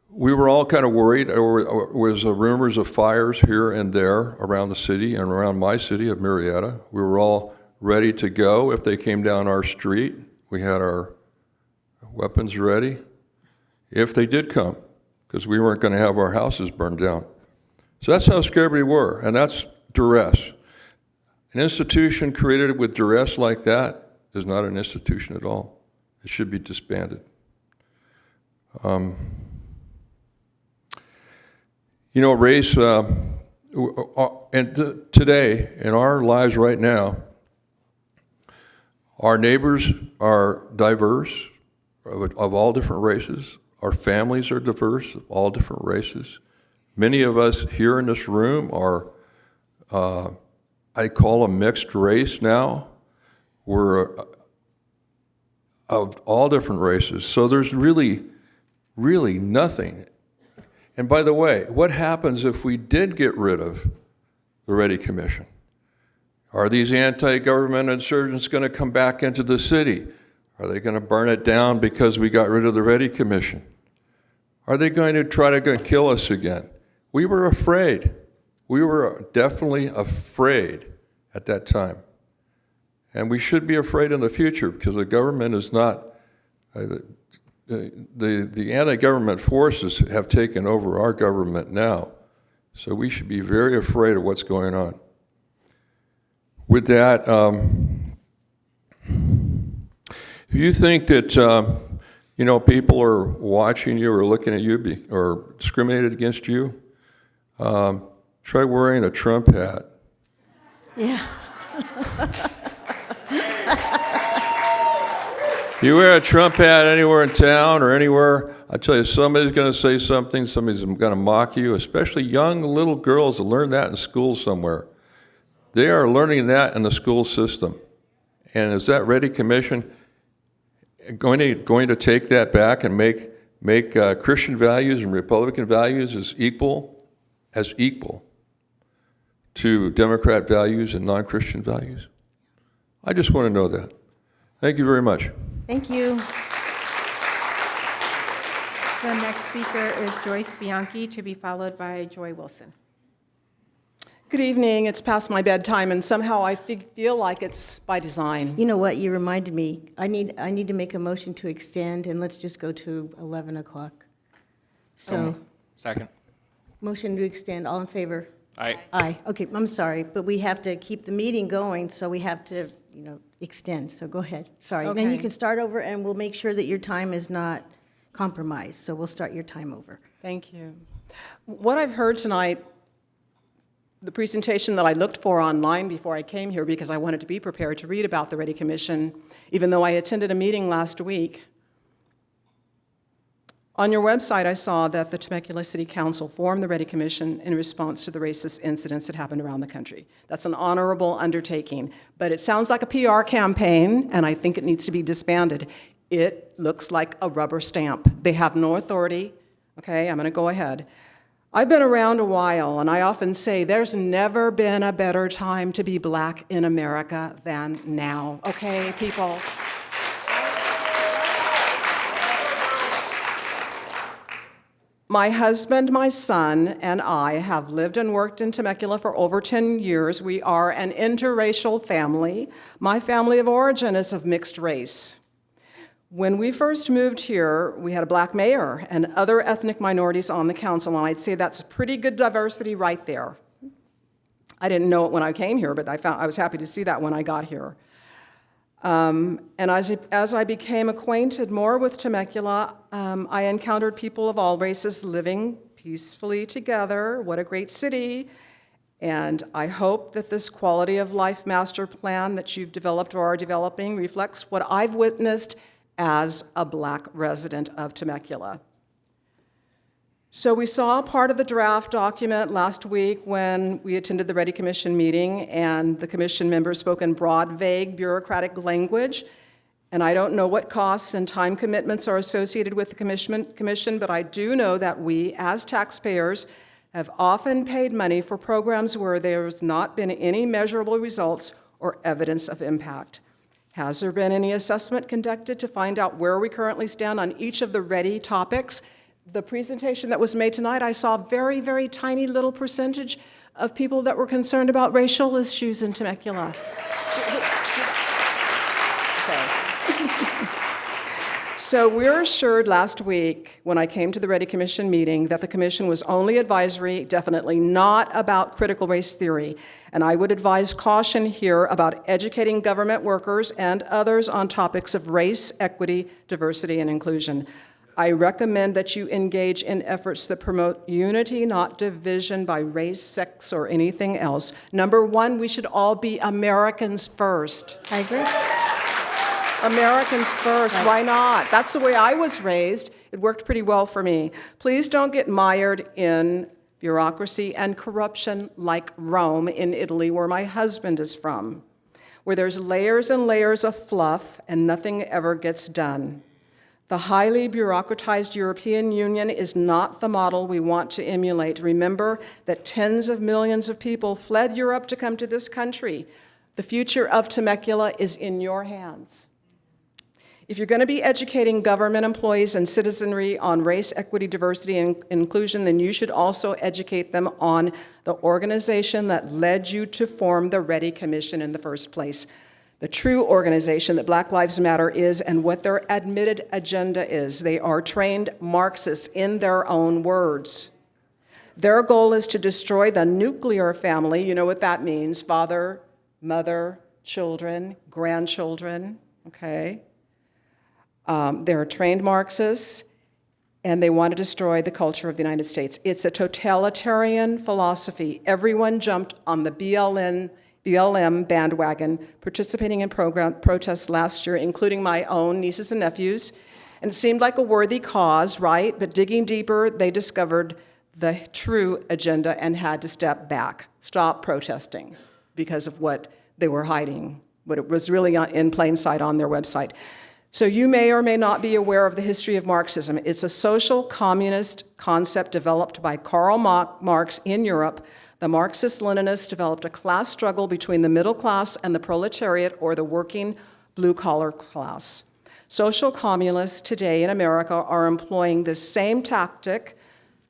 we were all kind of worried. There was rumors of fires here and there around the city and around my city of Murrieta. We were all ready to go if they came down our street. We had our weapons ready if they did come, because we weren't going to have our houses burned down. So that's how scared we were, and that's duress. An institution created with duress like that is not an institution at all. It should be disbanded. You know, race, and today, in our lives right now, Our neighbors are diverse of all different races. Our families are diverse of all different races. Many of us here in this room are, I call them mixed race now. We're of all different races. So there's really nothing. And by the way, what happens if we did get rid of the Ready Commission? Are these anti-government insurgents going to come back into the city? Are they going to burn it down because we got rid of the Ready Commission? Are they going to try to kill us again? We were afraid. We were definitely afraid at that time. And we should be afraid in the future because the government is not, the anti-government forces have taken over our government now. So we should be very afraid of what's going on. With that, if you think that, people are watching you or looking at you or discriminated against you, try wearing a Trump hat. Yeah. You wear a Trump hat anywhere in town or anywhere, I tell you, somebody's going to say something, somebody's going to mock you, especially young little girls that learn that in school somewhere. They are learning that in the school system. And is that Ready Commission going to take that back and make Christian values and Republican values as equal to Democrat values and non-Christian values? I just want to know that. Thank you very much. Thank you. The next speaker is Joyce Bianchi, to be followed by Joy Wilson. Good evening. It's past my bedtime, and somehow I feel like it's by design. You know what? You reminded me. I need to make a motion to extend, and let's just go to 11 o'clock. So, Second. motion to extend. All in favor? Aye. Aye. Okay, I'm sorry, but we have to keep the meeting going, so we have to, extend. So go ahead. Sorry. Then you Okay. can start over, and we'll make sure that your time is not compromised. So we'll start your time over. Thank you. What I've heard tonight, the presentation that I looked for online before I came here because I wanted to be prepared to read about the Ready Commission, even though I attended a meeting last week. On your website, I saw that the Temecula City Council formed the Ready Commission in response to the racist incidents that happened around the country. That's an honorable undertaking, but it sounds like a PR campaign, and I think it needs to be disbanded. It looks like a rubber stamp. They have no authority. Okay, I'm going to go ahead. I've been around a while, and I often say there's never been a better time to be black in America than now. Okay, people? My husband, my son, and I have lived and worked in Temecula for over 10 years. We are an interracial family. My family of origin is of mixed race. When we first moved here, we had a black mayor and other ethnic minorities on the council, and I'd say that's pretty good diversity right there. I didn't know it when I came here, but I was happy to see that when I got here. And as I became acquainted more with Temecula, I encountered people of all races living peacefully together. What a great city. And I hope that this quality of life master plan that you've developed or are developing reflects what I've witnessed as a black resident of Temecula. So we saw part of the draft document last week when we attended the Ready Commission meeting, and the commission members spoke in broad, vague, bureaucratic language. And I don't know what costs and time commitments are associated with the commission, but I do know that we, as taxpayers, have often paid money for programs where there's not been any measurable results or evidence of impact. Has there been any assessment conducted to find out where we currently stand on each of the Ready topics? The presentation that was made tonight, I saw a very, very tiny little percentage of people that were concerned about racial issues in Temecula. So we're assured last week, when I came to the Ready Commission meeting, that the commission was only advisory, definitely not about critical race theory. And I would advise caution here about educating government workers and others on topics of race, equity, diversity, and inclusion. I recommend that you engage in efforts that promote unity, not division by race, sex, or anything else. Number one, we should all be Americans first. I agree. Americans first. Why not? That's the way I was raised. It worked pretty well for me. Please don't get mired in bureaucracy and corruption like Rome in Italy, where my husband is from, where there's layers and layers of fluff and nothing ever gets done. The highly bureaucratized European Union is not the model we want to emulate. Remember that tens of millions of people fled Europe to come to this country. The future of Temecula is in your hands. If you're going to be educating government employees and citizenry on race, equity, diversity, and inclusion, then you should also educate them on the organization that led you to form the Ready Commission in the first place. The true organization that Black Lives Matter is and what their admitted agenda is. They are trained Marxists in their own words. Their goal is to destroy the nuclear family. You know what that means: father, mother, children, grandchildren, okay? They're trained Marxists, and they want to destroy the culture of the United States. It's a totalitarian philosophy. Everyone jumped on the BLM bandwagon, participating in protests last year, including my own nieces and nephews. And it seemed like a worthy cause, right? But digging deeper, they discovered the true agenda and had to step back, stop protesting because of what they were hiding, what it was really in plain sight on their website. So you may or may not be aware of the history of Marxism. It's a social communist concept developed by Karl Marx in Europe. The Marxist-Leninists developed a class struggle between the middle class and the proletariat, or the working blue-collar class. Social communists today in America are employing this same tactic,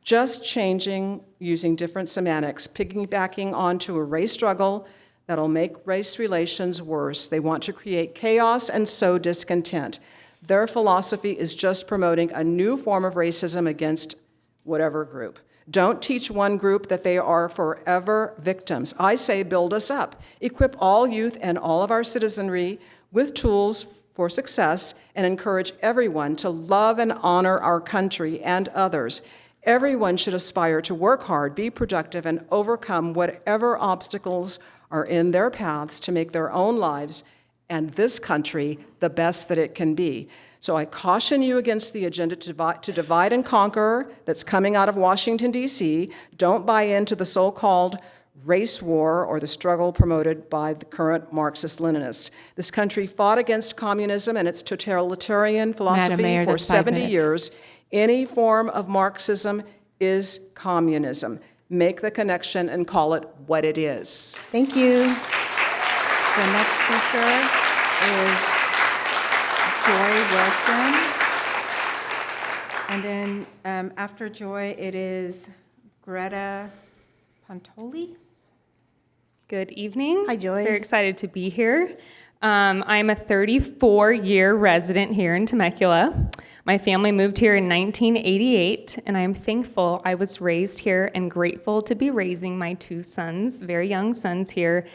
just changing, using different semantics, piggybacking onto a race struggle that'll make race relations worse. They want to create chaos and sow discontent. Their philosophy is just promoting a new form of racism against whatever group. Don't teach one group that they are forever victims. I say build us up. Equip all youth and all of our citizenry with tools for success and encourage everyone to love and honor our country and others. Everyone should aspire to work hard, be productive, and overcome whatever obstacles are in their paths to make their own lives and this country the best that it can be. So I caution you against the agenda to divide and conquer that's coming out of Washington, D.C. Don't buy into the so-called race war or the struggle promoted by the current Marxist-Leninists. This country fought against communism and its totalitarian philosophy Mayor, for that's 5 70 minutes. years. Any form of Marxism is communism. Make the connection and call it what it is. Thank you. The next speaker is Joy Wilson. And then after Joy, it is Greta Pontoli. Good evening. Hi, Joy. Very excited to be here. I'm a 34-year resident here in Temecula. My family moved here in 1988, and I'm thankful I was raised here and grateful to be raising my 2 sons, very young sons here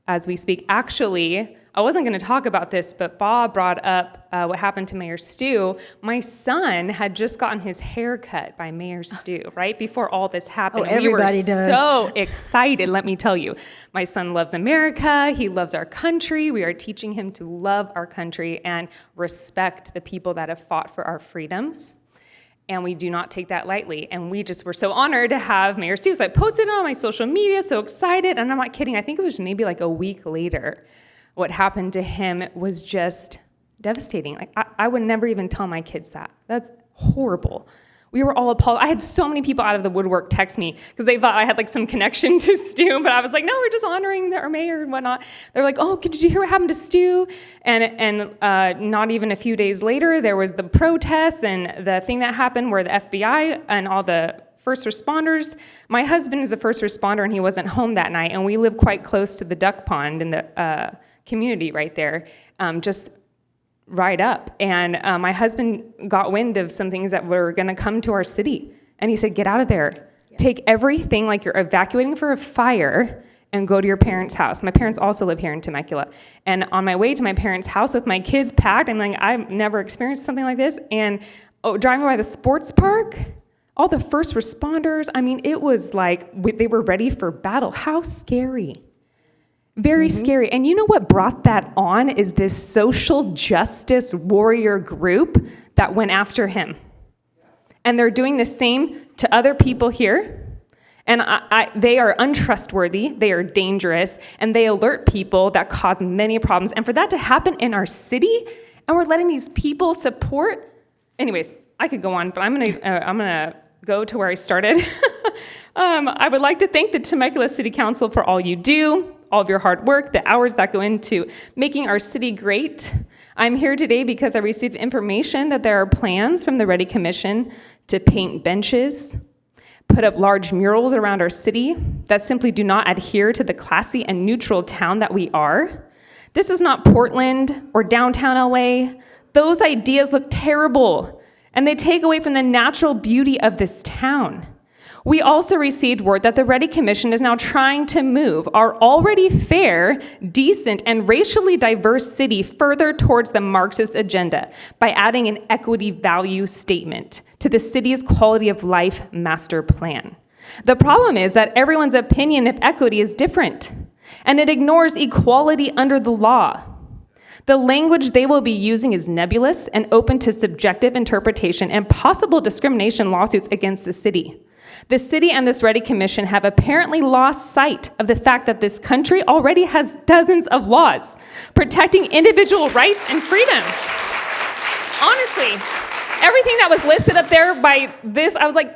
as we speak. Actually, I wasn't going to talk about this, but Bob brought up what happened to Mayor Stu. My son had just gotten his hair cut by Mayor Stu right before all this happened. Oh, everybody we were does. so excited, let me tell you. My son loves America. He loves our country. We are teaching him to love our country and respect the people that have fought for our freedoms. And we do not take that lightly. And we just were so honored to have Mayor Stu. So I posted it on my social media, so excited. And I'm not kidding. I think it was maybe like a week later. What happened to him was just devastating. Like I would never even tell my kids that. That's horrible. We were all appalled. I had so many people out of the woodwork text me because they thought I had like some connection to Stu, but I was like, no, we're just honoring our mayor and whatnot. They're like, oh, did you hear what happened to Stu? And not even a few days later, there was the protests and the thing that happened where the FBI and all the first responders. My husband is a first responder and he wasn't home that night, and we live quite close to the duck pond in the community right there, just right up. And my husband got wind of some things that were going to come to our city. And he said, get out of there. Yeah. Take everything like you're evacuating for a fire and go to your parents' house. My parents also live here in Temecula. And on my way to my parents' house with my kids packed, I'm like, I've never experienced something like this. And driving by the sports park, all the first responders, I mean, it was like they were ready for battle. How scary. Very scary. And you know what brought that on is this social justice warrior group that went after him. And they're doing the same to other people here. And they are untrustworthy, they are dangerous, and they alert people that cause many problems. And for that to happen in our city, and we're letting these people support, anyways, I could go on, but I'm gonna go to where I started. I would like to thank the Temecula City Council for all you do, all of your hard work, the hours that go into making our city great. I'm here today because I received information that there are plans from the Ready Commission to paint benches, put up large murals around our city that simply do not adhere to the classy and neutral town that we are. This is not Portland or downtown LA. Those ideas look terrible, and they take away from the natural beauty of this town. We also received word that the Ready Commission is now trying to move our already fair, decent, and racially diverse city further towards the Marxist agenda by adding an equity value statement to the city's quality of life master plan. The problem is that everyone's opinion of equity is different, and it ignores equality under the law. The language they will be using is nebulous and open to subjective interpretation and possible discrimination lawsuits against the city. The city and this Ready Commission have apparently lost sight of the fact that this country already has dozens of laws protecting individual rights and freedoms. Honestly, everything that was listed up there by this, I was like,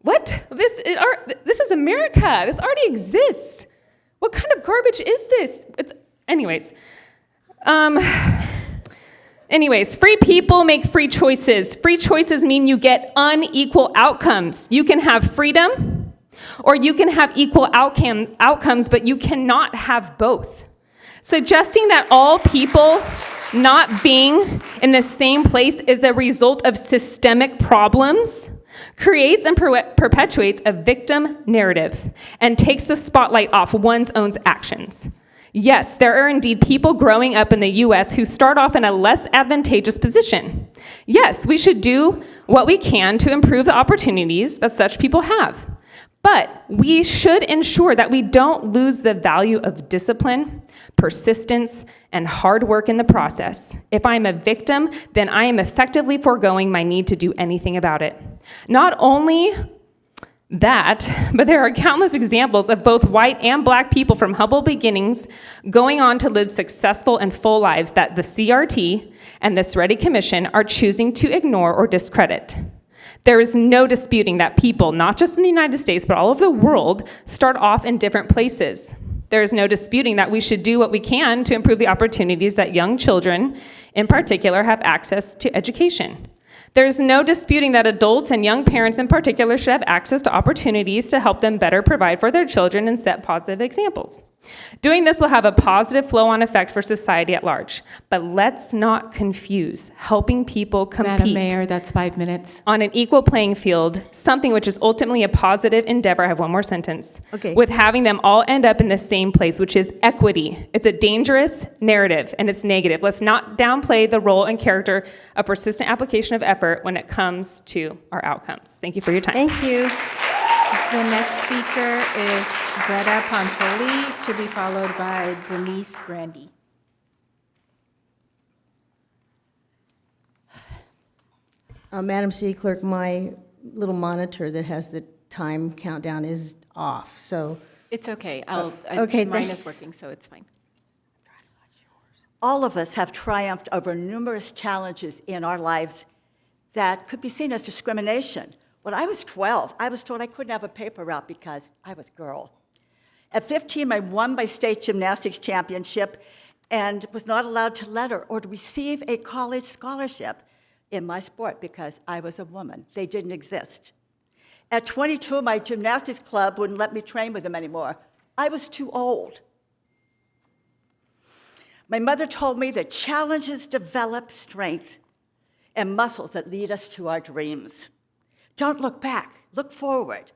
what? This is America. This already exists. What kind of garbage is this? Anyways, free people make free choices. Free choices mean you get unequal outcomes. You can have freedom, or you can have equal outcomes, but you cannot have both. Suggesting that all people not being in the same place is the result of systemic problems creates and perpetuates a victim narrative and takes the spotlight off one's own actions. Yes, there are indeed people growing up in the U.S. who start off in a less advantageous position. Yes, we should do what we can to improve the opportunities that such people have. But we should ensure that we don't lose the value of discipline, persistence, and hard work in the process. If I'm a victim, then I am effectively foregoing my need to do anything about it. Not only that, but there are countless examples of both white and black people from humble beginnings going on to live successful and full lives that the CRT and this Ready Commission are choosing to ignore or discredit. There is no disputing that people, not just in the United States, but all over the world, start off in different places. There is no disputing that we should do what we can to improve the opportunities that young children, in particular, have access to education. There's no disputing that adults and young parents in particular should have access to opportunities to help them better provide for their children and set positive examples. Doing this will have a positive flow-on effect for society at large. But let's not confuse helping people compete. Madam Mayor, that's 5 minutes. On an equal playing field, something which is ultimately a positive endeavor, I have one more sentence, Okay. with having them all end up in the same place, which is equity. It's a dangerous narrative, and it's negative. Let's not downplay the role and character of persistent application of effort when it comes to our outcomes. Thank you for your time. Thank you. The next speaker is Greta Pontoli, to be followed by Denise Grandy. Madam City Clerk, my little monitor that has the time countdown is off, so. It's okay. Okay, Mine thank- is working, so it's fine. All of us have triumphed over numerous challenges in our lives that could be seen as discrimination. When I was 12, I was told I couldn't have a paper route because I was a girl. At 15, I won my state gymnastics championship and was not allowed to letter or to receive a college scholarship in my sport because I was a woman. They didn't exist. At 22, my gymnastics club wouldn't let me train with them anymore. I was too old. My mother told me that challenges develop strength and muscles that lead us to our dreams. Don't look back, look forward.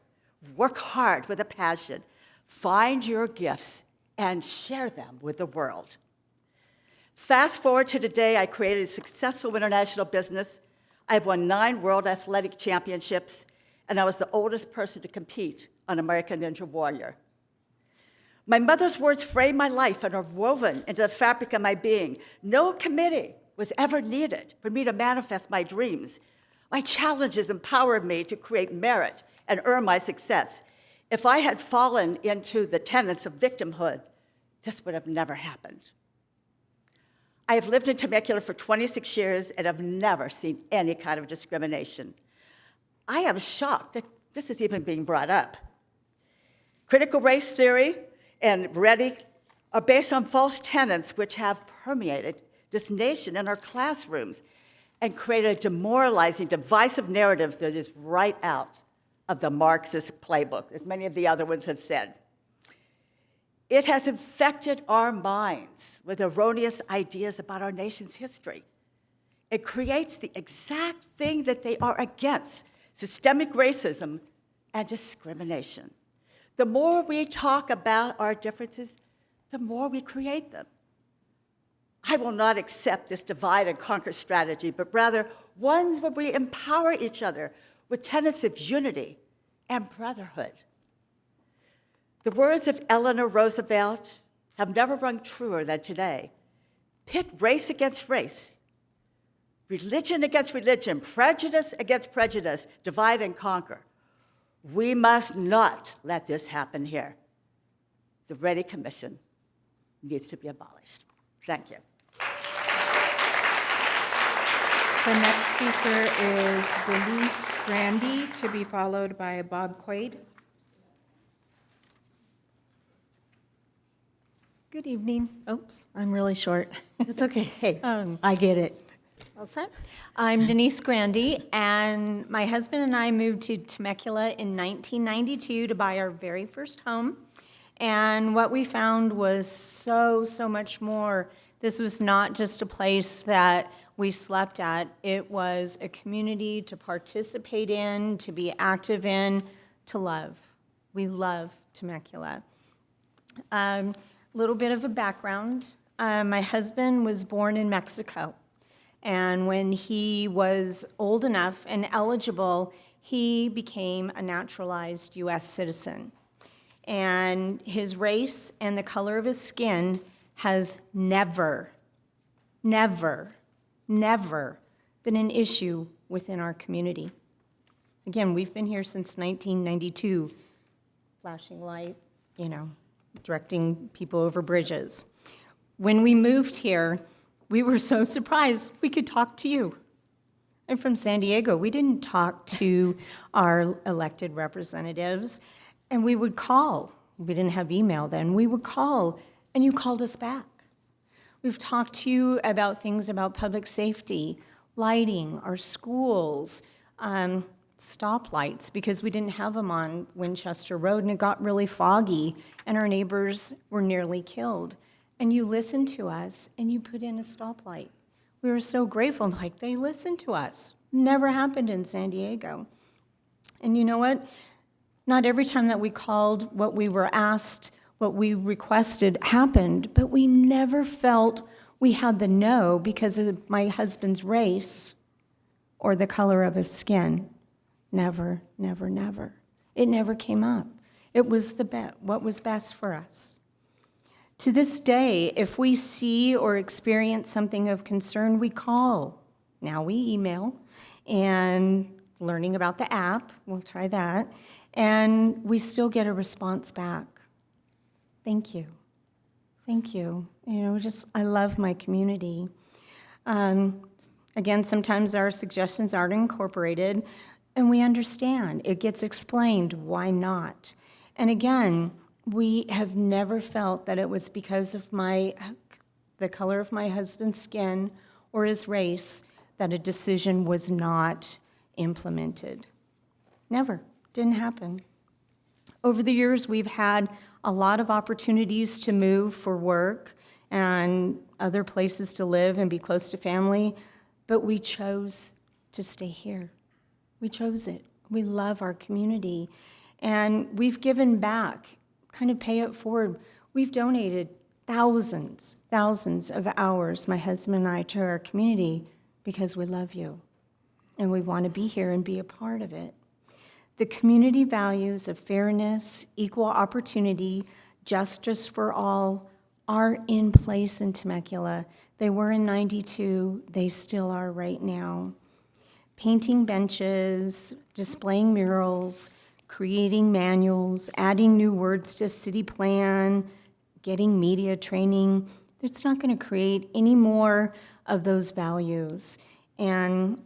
Work hard with a passion. Find your gifts and share them with the world. Fast forward to today, I created a successful international business. I've won 9 World Athletic Championships, and I was the oldest person to compete on American Ninja Warrior. My mother's words frame my life and are woven into the fabric of my being. No committee was ever needed for me to manifest my dreams. My challenges empowered me to create merit and earn my success. If I had fallen into the tenets of victimhood, this would have never happened. I have lived in Temecula for 26 years and have never seen any kind of discrimination. I am shocked that this is even being brought up. Critical race theory and READY are based on false tenets which have permeated this nation in our classrooms and created a demoralizing, divisive narrative that is right out of the Marxist playbook, as many of the other ones have said. It has infected our minds with erroneous ideas about our nation's history. It creates the exact thing that they are against, systemic racism and discrimination. The more we talk about our differences, the more we create them. I will not accept this divide and conquer strategy, but rather one where we empower each other with tenets of unity and brotherhood. The words of Eleanor Roosevelt have never rung truer than today. Pit race against race, religion against religion, prejudice against prejudice, divide and conquer. We must not let this happen here. The READY Commission needs to be abolished. Thank you. The next speaker is Denise Grandy, to be followed by Bob Quaid. Good evening. Oops, I'm really short. It's okay. Hey, I get it. All set? I'm Denise Grandy, and my husband and I moved to Temecula in 1992 to buy our very first home. And what we found was so much more. This was not just a place that we slept at. It was a community to participate in, to be active in, to love. We love Temecula. Little bit of a background. My husband was born in Mexico. And when he was old enough and eligible, he became a naturalized U.S. citizen. And his race and the color of his skin has never been an issue within our community. Again, we've been here since 1992, flashing light, directing people over bridges. When we moved here, we were so surprised we could talk to you. I'm from San Diego. We didn't talk to our elected representatives, and we would call. We didn't have email then. We would call, and you called us back. We've talked to you about things about public safety, lighting, our schools, stoplights, because we didn't have them on Winchester Road, and it got really foggy, and our neighbors were nearly killed. And you listened to us, and you put in a stoplight. We were so grateful, like, they listened to us. Never happened in San Diego. And you know what? Not every time that we called, what we were asked, what we requested happened, but we never felt we had the no because of my husband's race or the color of his skin. Never. It never came up. It was what was best for us. To this day, if we see or experience something of concern, we call. Now we email, and learning about the app, we'll try that, and we still get a response back. Thank you. I love my community. Again, sometimes our suggestions aren't incorporated, and we understand. It gets explained, why not? And again, we have never felt that it was because of the color of my husband's skin or his race that a decision was not implemented. Never. Didn't happen. Over the years, we've had a lot of opportunities to move for work and other places to live and be close to family, but we chose to stay here. We chose it. We love our community, and we've given back, kind of pay it forward. We've donated thousands of hours, my husband and I, to our community because we love you, and we want to be here and be a part of it. The community values of fairness, equal opportunity, justice for all are in place in Temecula. They were in 92, they still are right now. Painting benches, displaying murals, creating manuals, adding new words to city plan, getting media training, it's not going to create any more of those values. And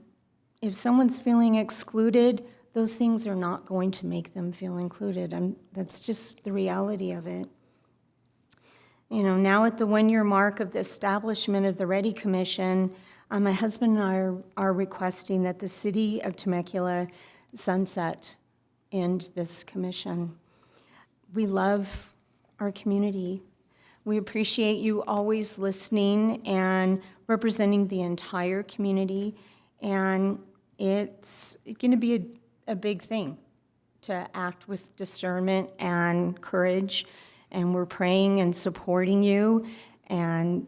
if someone's feeling excluded, those things are not going to make them feel included. That's just the reality of it. You know, now at the one-year mark of the establishment of the Ready Commission, my husband and I are requesting that the city of Temecula sunset end this commission. We love our community. We appreciate you always listening and representing the entire community, and it's going to be a big thing to act with discernment and courage, and we're praying and supporting you, and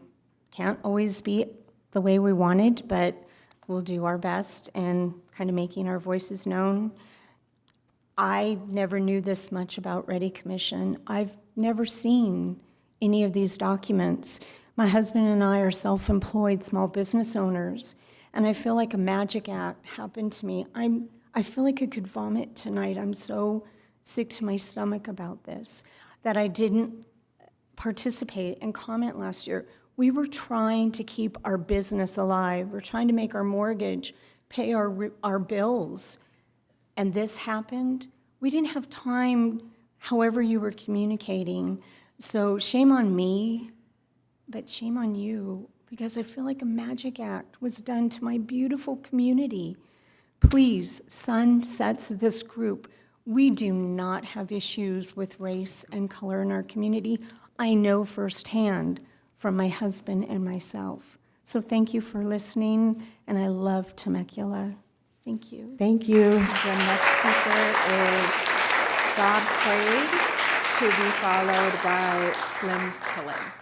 can't always be the way we wanted, but we'll do our best and kind of making our voices known. I never knew this much about Ready Commission. I've never seen any of these documents. My husband and I are self-employed small business owners, and I feel like a magic act happened to me. I feel like I could vomit tonight. I'm so sick to my stomach about this, that I didn't participate and comment last year. We were trying to keep our business alive. We're trying to make our mortgage, pay our bills, and this happened. We didn't have time, however you were communicating. So shame on me, but shame on you, because I feel like a magic act was done to my beautiful community. Please, sunsets this group. We do not have issues with race and color in our community. I know firsthand from my husband and myself. So thank you for listening, and I love Temecula. Thank you. Thank you. The next speaker is Bob Quaid, to be followed by Slim Killens.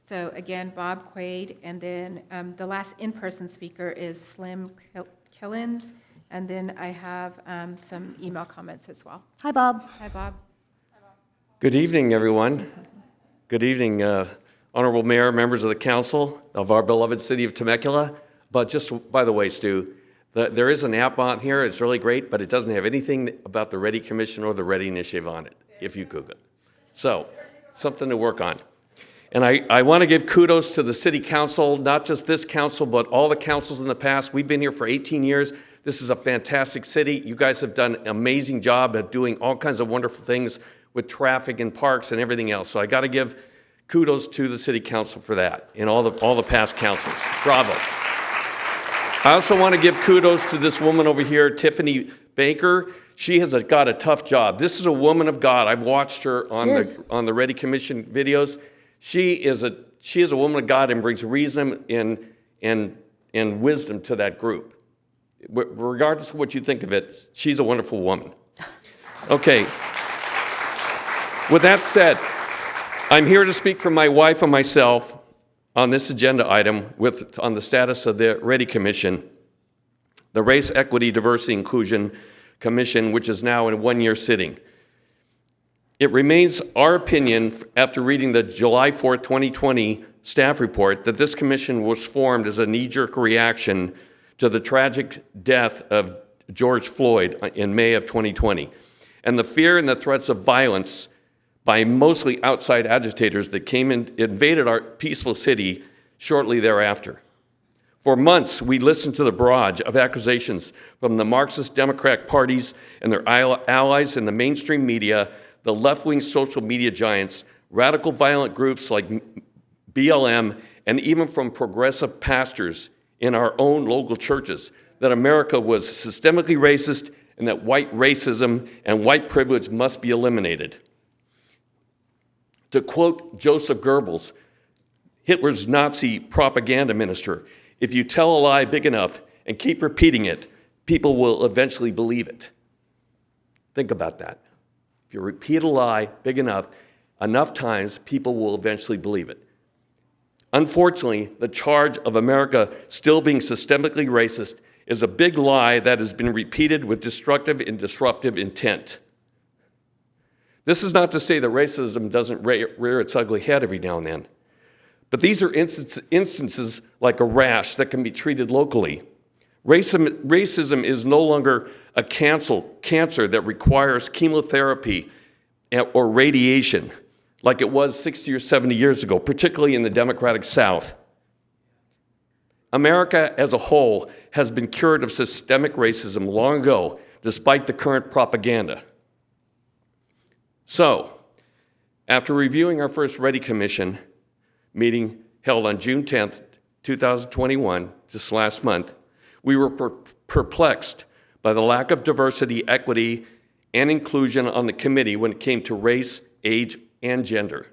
So again, Bob Quaid, and then the last in-person speaker is Slim Killens, and then I have some email comments as well. Hi, Bob. Hi, Bob. Good evening, everyone. Good evening, Honorable Mayor, members of the council of our beloved city of Temecula. But just by the way, Stu, there is an app on here. It's really great, but it doesn't have anything about the Ready Commission or the Ready Initiative on it, if you Google it. So, something to work on. And I want to give kudos to the city council, not just this council, but all the councils in the past. We've been here for 18 years. This is a fantastic city. You guys have done an amazing job of doing all kinds of wonderful things with traffic and parks and everything else. So I got to give kudos to the city council for that and all the past councils. Bravo. I also want to give kudos to this woman over here, Tiffany Baker. She has got a tough job. This is a woman of God. I've watched her on the Ready Commission videos. She is a woman of God and brings reason and wisdom to that group. Regardless of what you think of it, she's a wonderful woman. Okay. With that said, I'm here to speak for my wife and myself on this agenda item on the status of the Ready Commission, the Race, Equity, Diversity, Inclusion Commission, which is now in a one-year sitting. It remains our opinion, after reading the July 4, 2020 staff report, that this commission was formed as a knee-jerk reaction to the tragic death of George Floyd in May of 2020, and the fear and the threats of violence by mostly outside agitators that came and invaded our peaceful city shortly thereafter. For months, we listened to the barrage of accusations from the Marxist Democrat parties and their allies in the mainstream media, the left-wing social media giants, radical violent groups like BLM, and even from progressive pastors in our own local churches, that America was systemically racist and that white racism and white privilege must be eliminated. To quote Joseph Goebbels, Hitler's Nazi propaganda minister, if you tell a lie big enough and keep repeating it, people will eventually believe it. Think about that. If you repeat a lie big enough times, people will eventually believe it. Unfortunately, the charge of America still being systemically racist is a big lie that has been repeated with destructive and disruptive intent. This is not to say that racism doesn't rear its ugly head every now and then, but these are instances like a rash that can be treated locally. Racism is no longer a cancer that requires chemotherapy or radiation like it was 60 or 70 years ago, particularly in the Democratic South. America as a whole has been cured of systemic racism long ago, despite the current propaganda. So, after reviewing our first Ready Commission meeting held on June 10th, 2021, just last month, we were perplexed by the lack of diversity, equity, and inclusion on the committee when it came to race, age, and gender.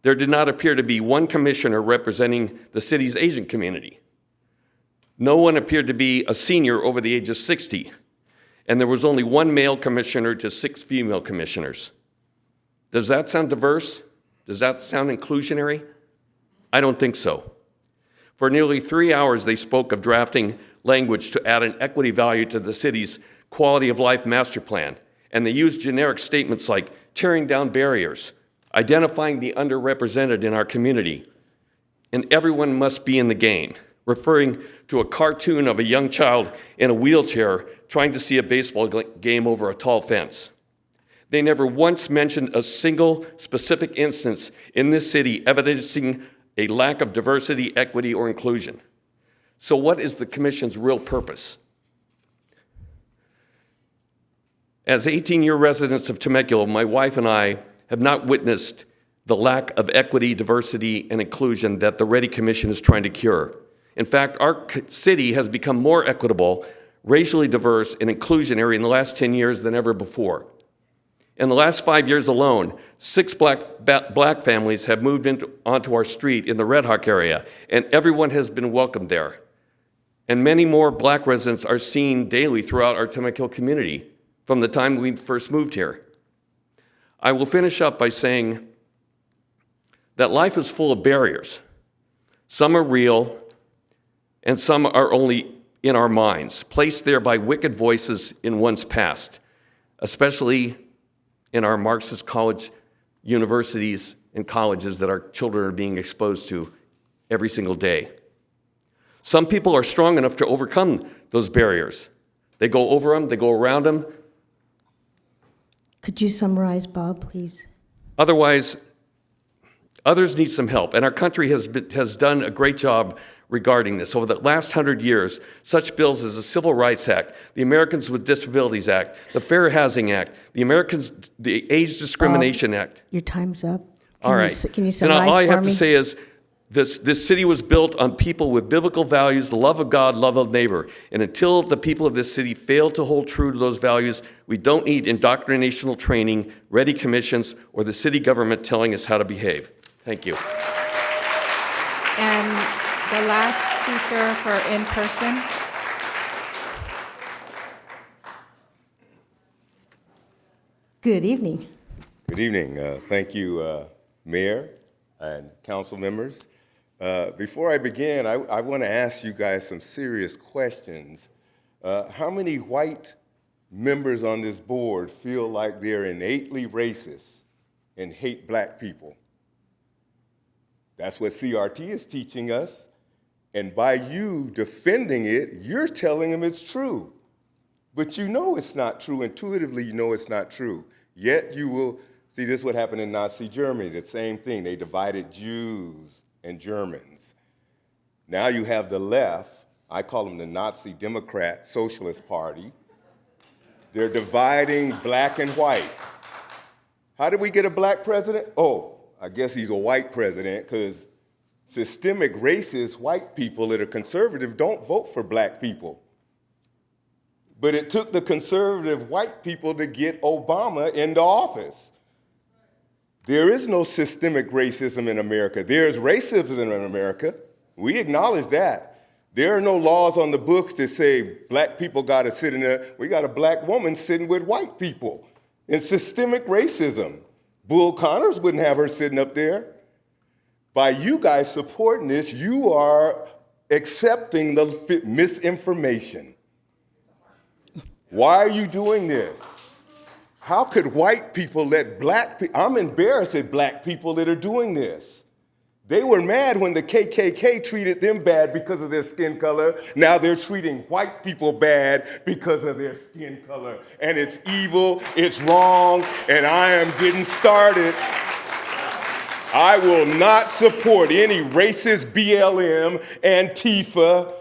There did not appear to be one commissioner representing the city's Asian community. No one appeared to be a senior over the age of 60, and there was only one male commissioner to 6 female commissioners. Does that sound diverse? Does that sound inclusionary? I don't think so. For nearly 3 hours, they spoke of drafting language to add an equity value to the city's quality of life master plan, and they used generic statements like tearing down barriers, identifying the underrepresented in our community, and everyone must be in the game, referring to a cartoon of a young child in a wheelchair trying to see a baseball game over a tall fence. They never once mentioned a single specific instance in this city evidencing a lack of diversity, equity, or inclusion. So what is the commission's real purpose? As 18-year residents of Temecula, my wife and I have not witnessed the lack of equity, diversity, and inclusion that the Ready Commission is trying to cure. In fact, our city has become more equitable, racially diverse, and inclusionary in the last 10 years than ever before. In the last 5 years alone, 6 black families have moved onto our street in the Red Hawk area, and everyone has been welcomed there. And many more black residents are seen daily throughout our Temecula community from the time we first moved here. I will finish up by saying that life is full of barriers. Some are real, and some are only in our minds, placed there by wicked voices in one's past, especially in our Marxist college universities and colleges that our children are being exposed to every single day. Some people are strong enough to overcome those barriers. They go over them, they go around them. Could you summarize, Bob, please? Otherwise, others need some help, and our country has done a great job regarding this. Over the last 100 years, such bills as the Civil Rights Act, the Americans with Disabilities Act, the Fair Housing Act, the Age Discrimination Act. Your time's up. All right. Can you summarize for me? All I have to say is this city was built on people with biblical values, the love of God, love of neighbor. And until the people of this city fail to hold true to those values, we don't need indoctrinational training, ready commissions, or the city government telling us how to behave. Thank you. And the last speaker for in-person. Good evening. Good evening. Thank you, Mayor and council members. Before I begin, I want to ask you guys some serious questions. How many white members on this board feel like they're innately racist and hate black people? That's what CRT is teaching us. And by you defending it, you're telling them it's true. But you know it's not true. Intuitively, you know it's not true. Yet you will see this is what happened in Nazi Germany, the same thing. They divided Jews and Germans. Now you have the left, I call them the Nazi Democrat Socialist Party. They're dividing black and white. How did we get a black president? Oh, I guess he's a white president because systemic racist white people that are conservative don't vote for black people. But it took the conservative white people to get Obama into office. There is no systemic racism in America. There's racism in America. We acknowledge that. There are no laws on the books that say black people got to sit in there. We got a black woman sitting with white people. And systemic racism. Bull Connors wouldn't have her sitting up there. By you guys supporting this, you are accepting the misinformation. Why are you doing this? How could white people let black people, I'm embarrassed at black people that are doing this. They were mad when the KKK treated them bad because of their skin color. Now they're treating white people bad because of their skin color. And it's evil, it's wrong, and I am getting started. I will not support any racist BLM, Antifa.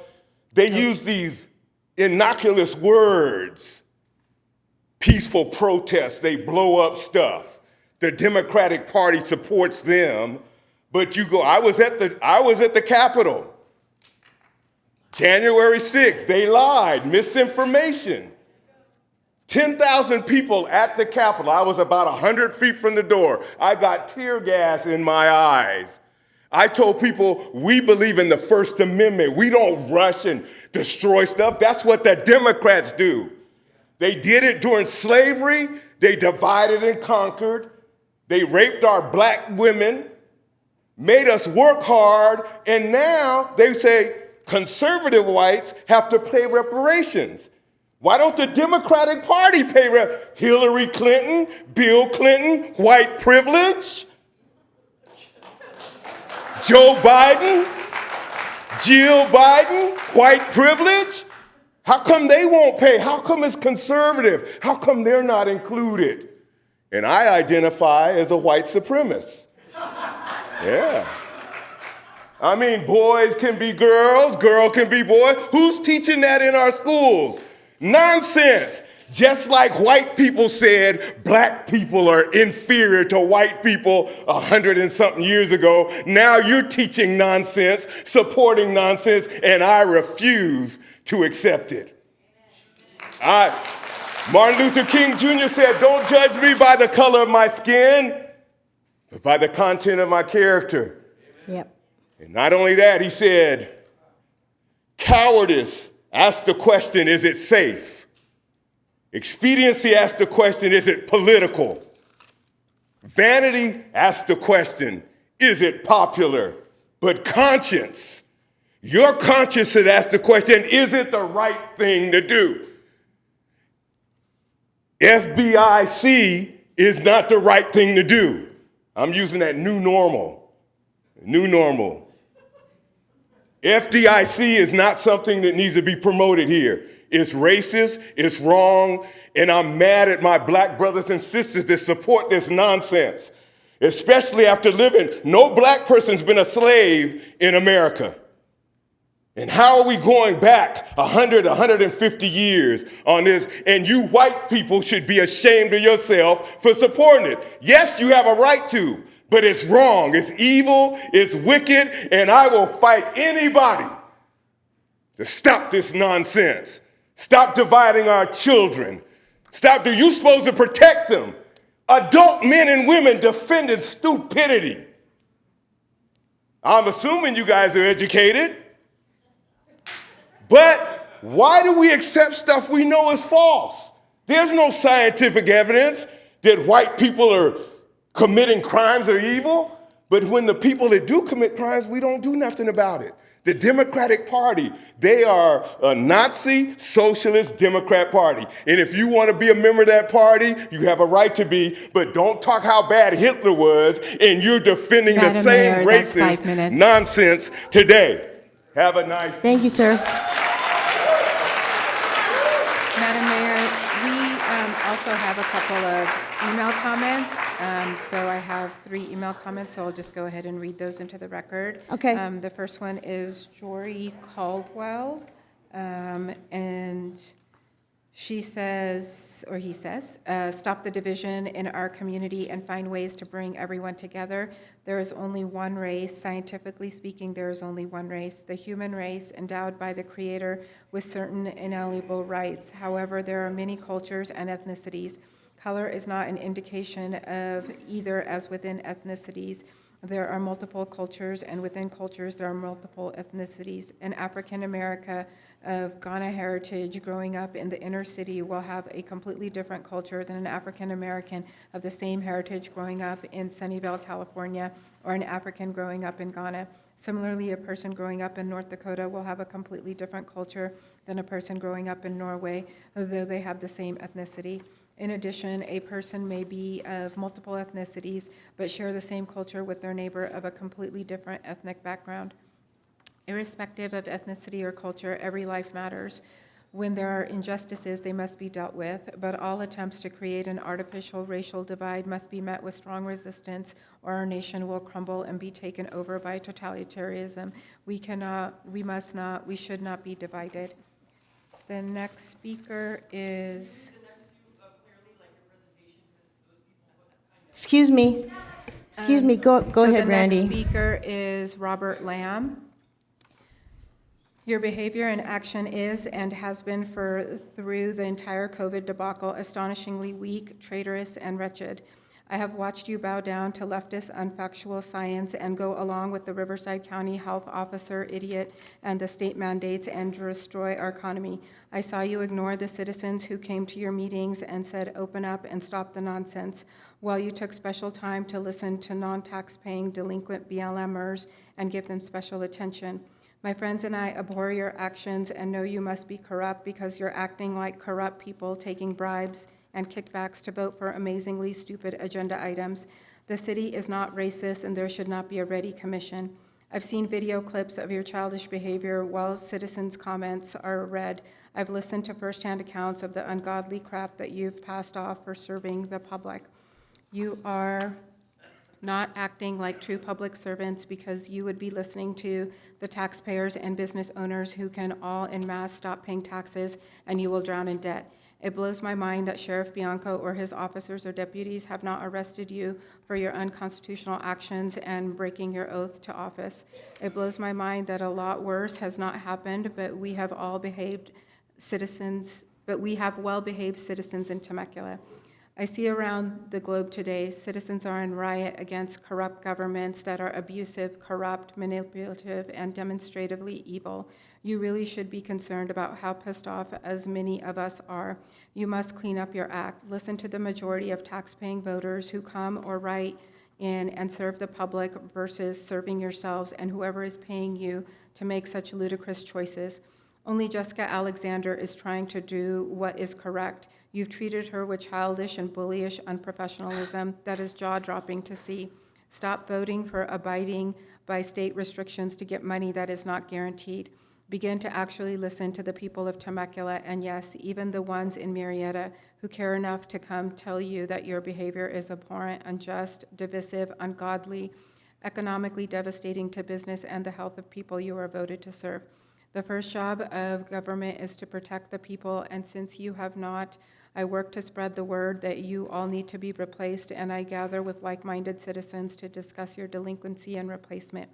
They use these innocuous words. Peaceful protests, they blow up stuff. The Democratic Party supports them. But you go, I was at the Capitol. January 6th, they lied, misinformation. 10,000 people at the Capitol. I was about 100 feet from the door. I got tear gas in my eyes. I told people, we believe in the First Amendment. We don't rush and destroy stuff. That's what the Democrats do. They did it during slavery. They divided and conquered. They raped our black women, made us work hard, and now they say conservative whites have to pay reparations. Why don't the Democratic Party pay Hillary Clinton, Bill Clinton, white privilege? Joe Biden, Jill Biden, white privilege? How come they won't pay? How come it's conservative? How come they're not included? And I identify as a white supremacist. Yeah. I mean, boys can be girls, girl can be boy. Who's teaching that in our schools? Nonsense. Just like white people said black people are inferior to white people 100 and something years ago, now you're teaching nonsense, supporting nonsense, and I refuse to accept it. Martin Luther King Jr. said, don't judge me by the color of my skin, but by the content of my character. Yep. And not only that, he said, cowardice asked the question, is it safe? Expediency asked the question, is it political? Vanity asked the question, is it popular? But conscience, your conscience should ask the question, is it the right thing to do? FBIC is not the right thing to do. I'm using that new normal. New normal. FDIC is not something that needs to be promoted here. It's racist, it's wrong, and I'm mad at my black brothers and sisters that support this nonsense, especially after living. No black person's been a slave in America. And how are we going back 100, 150 years on this? And you white people should be ashamed of yourself for supporting it. Yes, you have a right to, but it's wrong, it's evil, it's wicked, and I will fight anybody to stop this nonsense. Stop dividing our children. You're supposed to protect them. Adult men and women defending stupidity. I'm assuming you guys are educated. But why do we accept stuff we know is false? There's no scientific evidence that white people are committing crimes or evil. But when the people that do commit crimes, we don't do nothing about it. The Democratic Party, they are a Nazi, socialist Democrat Party. And if you want to be a member of that party, you have a right to be, but don't talk how bad Hitler was, and you're defending the same racist nonsense today. Have a nice day. Thank you, sir. Madam Mayor, we also have a couple of email comments. So I have 3 email comments, so I'll just go ahead and read those into the record. Okay. The first one is Jory Caldwell, and she says, or he says, stop the division in our community and find ways to bring everyone together. There is only one race. Scientifically speaking, there is only one race, the human race, endowed by the Creator with certain inalienable rights. However, there are many cultures and ethnicities. Color is not an indication of either, as within ethnicities. There are multiple cultures, and within cultures there are multiple ethnicities. An African American of Ghana heritage growing up in the inner city will have a completely different culture than an African American of the same heritage growing up in Sunnyvale, California, or an African growing up in Ghana. Similarly, a person growing up in North Dakota will have a completely different culture than a person growing up in Norway, although they have the same ethnicity. In addition, a person may be of multiple ethnicities but share the same culture with their neighbor of a completely different ethnic background. Irrespective of ethnicity or culture, every life matters. When there are injustices, they must be dealt with, but all attempts to create an artificial racial divide must be met with strong resistance, or our nation will crumble and be taken over by totalitarianism. We should not be divided. The next speaker is... Excuse me. Go ahead, Randy. The next speaker is Robert Lamb. Your behavior and action is and has been through the entire COVID debacle astonishingly weak, traitorous, and wretched. I have watched you bow down to leftist unfactual science and go along with the Riverside County Health Officer idiot and the state mandates and destroy our economy. I saw you ignore the citizens who came to your meetings and said, open up and stop the nonsense, while you took special time to listen to non-tax-paying delinquent BLMers and give them special attention. My friends and I abhor your actions and know you must be corrupt because you're acting like corrupt people taking bribes and kickbacks to vote for amazingly stupid agenda items. The city is not racist and there should not be a Ready Commission. I've seen video clips of your childish behavior while citizens' comments are read. I've listened to firsthand accounts of the ungodly crap that you've passed off for serving the public. You are not acting like true public servants because you would be listening to the taxpayers and business owners who can all en masse stop paying taxes and you will drown in debt. It blows my mind that Sheriff Bianco or his officers or deputies have not arrested you for your unconstitutional actions and breaking your oath to office. It blows my mind that a lot worse has not happened, but we have well-behaved citizens in Temecula. I see around the globe today, citizens are in riot against corrupt governments that are abusive, corrupt, manipulative, and demonstratively evil. You really should be concerned about how pissed off as many of us are. You must clean up your act. Listen to the majority of tax-paying voters who come or write in and serve the public versus serving yourselves and whoever is paying you to make such ludicrous choices. Only Jessica Alexander is trying to do what is correct. You've treated her with childish and bullyish unprofessionalism that is jaw-dropping to see. Stop voting for abiding by state restrictions to get money that is not guaranteed. Begin to actually listen to the people of Temecula, and yes, even the ones in Murrieta who care enough to come tell you that your behavior is abhorrent, unjust, divisive, ungodly, economically devastating to business and the health of people you are voted to serve. The first job of government is to protect the people, and since you have not, I work to spread the word that you all need to be replaced, and I gather with like-minded citizens to discuss your delinquency and replacement.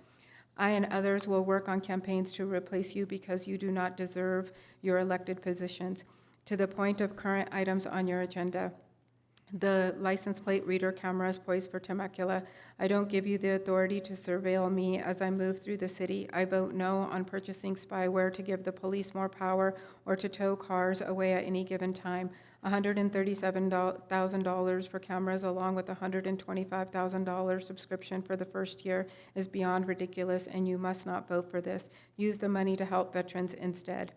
I and others will work on campaigns to replace you because you do not deserve your elected positions. To the point of current items on your agenda. The license plate reader cameras poised for Temecula. I don't give you the authority to surveil me as I move through the city. I vote no on purchasing spyware to give the police more power or to tow cars away at any given time. $137,000 for cameras along with a $125,000 subscription for the first year is beyond ridiculous, and you must not vote for this. Use the money to help veterans instead.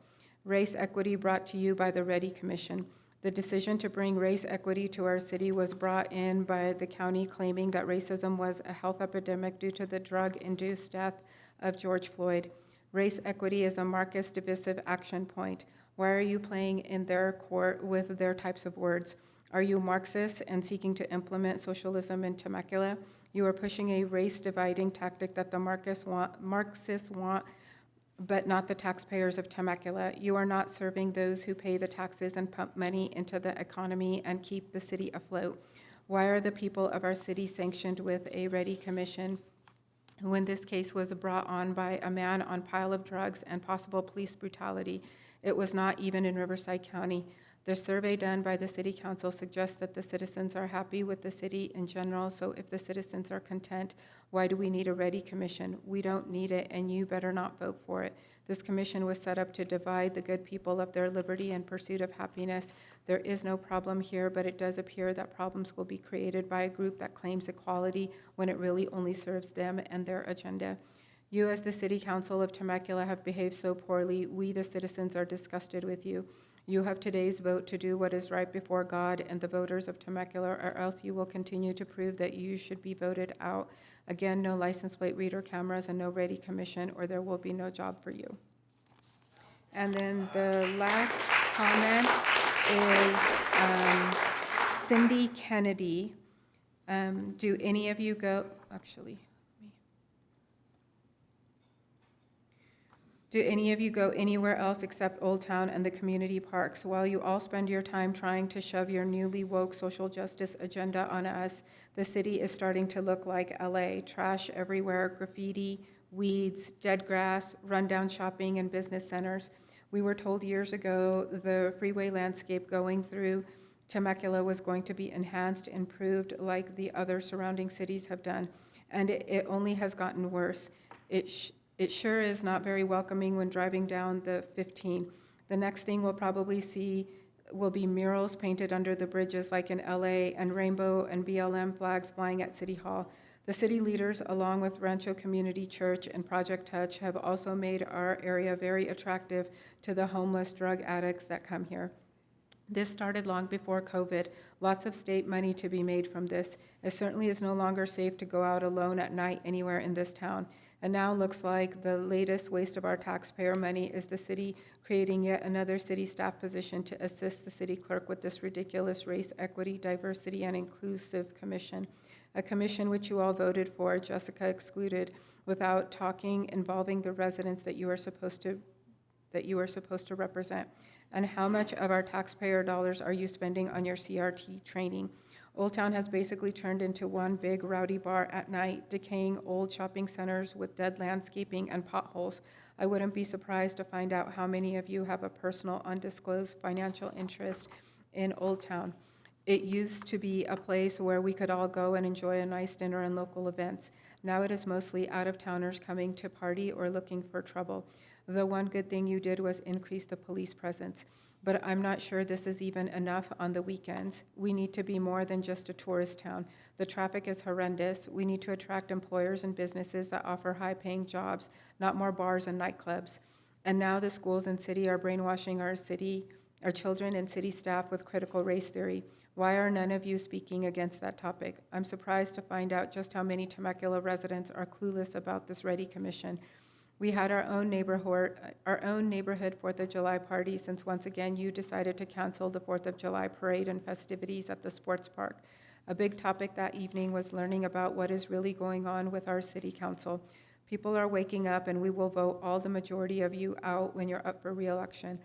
Race equity brought to you by the Ready Commission. The decision to bring race equity to our city was brought in by the county claiming that racism was a health epidemic due to the drug-induced death of George Floyd. Race equity is a Marxist divisive action point. Why are you playing in their court with their types of words? Are you Marxist and seeking to implement socialism in Temecula? You are pushing a race-dividing tactic that the Marxists want, but not the taxpayers of Temecula. You are not serving those who pay the taxes and pump money into the economy and keep the city afloat. Why are the people of our city sanctioned with a Ready Commission when this case was brought on by a man on pile of drugs and possible police brutality? It was not even in Riverside County. The survey done by the City Council suggests that the citizens are happy with the city in general, so if the citizens are content, why do we need a Ready Commission? We don't need it, and you better not vote for it. This commission was set up to divide the good people of their liberty and pursuit of happiness. There is no problem here, but it does appear that problems will be created by a group that claims equality when it really only serves them and their agenda. You, as the City Council of Temecula, have behaved so poorly. We, the citizens, are disgusted with you. You have today's vote to do what is right before God and the voters of Temecula, or else you will continue to prove that you should be voted out. Again, no license plate reader cameras and no ready commission, or there will be no job for you. And then the last comment is Cindy Kennedy. Do any of you go, actually, do any of you go anywhere else except Old Town and the community parks? While you all spend your time trying to shove your newly woke social justice agenda on us, the city is starting to look like LA. Trash everywhere, graffiti, weeds, dead grass, rundown shopping and business centers. We were told years ago the freeway landscape going through Temecula was going to be enhanced, improved like the other surrounding cities have done, and it only has gotten worse. It sure is not very welcoming when driving down the 15. The next thing we'll probably see will be murals painted under the bridges like in LA, and rainbow and BLM flags flying at City Hall. The city leaders, along with Rancho Community Church and Project Touch, have also made our area very attractive to the homeless drug addicts that come here. This started long before COVID. Lots of state money to be made from this. It certainly is no longer safe to go out alone at night anywhere in this town. And now looks like the latest waste of our taxpayer money is the city creating yet another city staff position to assist the city clerk with this ridiculous race, equity, diversity, and inclusive commission. A commission which you all voted for, Jessica excluded, without talking, involving the residents that you are supposed to represent. And how much of our taxpayer dollars are you spending on your CRT training? Old Town has basically turned into one big rowdy bar at night, decaying old shopping centers with dead landscaping and potholes. I wouldn't be surprised to find out how many of you have a personal undisclosed financial interest in Old Town. It used to be a place where we could all go and enjoy a nice dinner and local events. Now it is mostly out-of-towners coming to party or looking for trouble. The one good thing you did was increase the police presence, but I'm not sure this is even enough on the weekends. We need to be more than just a tourist town. The traffic is horrendous. We need to attract employers and businesses that offer high-paying jobs, not more bars and nightclubs. And now the schools and city are brainwashing our children and city staff with critical race theory. Why are none of you speaking against that topic? I'm surprised to find out just how many Temecula residents are clueless about this Ready Commission. We had our own neighborhood 4th of July party since once again you decided to cancel the 4th of July parade and festivities at the sports park. A big topic that evening was learning about what is really going on with our city council. People are waking up and we will vote all the majority of you out when you're up for re-election.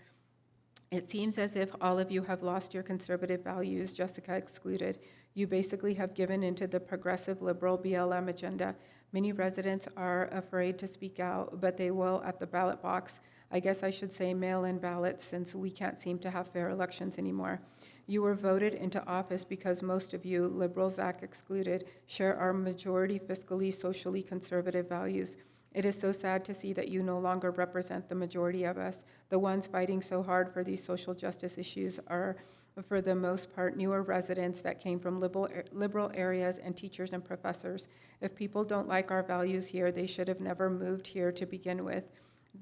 It seems as if all of you have lost your conservative values, Jessica excluded. You basically have given into the progressive liberal BLM agenda. Many residents are afraid to speak out, but they will at the ballot box. I guess I should say mail-in ballots, since we can't seem to have fair elections anymore. You were voted into office because most of you, liberal Zach excluded, share our majority fiscally, socially conservative values. It is so sad to see that you no longer represent the majority of us. The ones fighting so hard for these social justice issues are, for the most part, newer residents that came from liberal areas and teachers and professors. If people don't like our values here, they should have never moved here to begin with.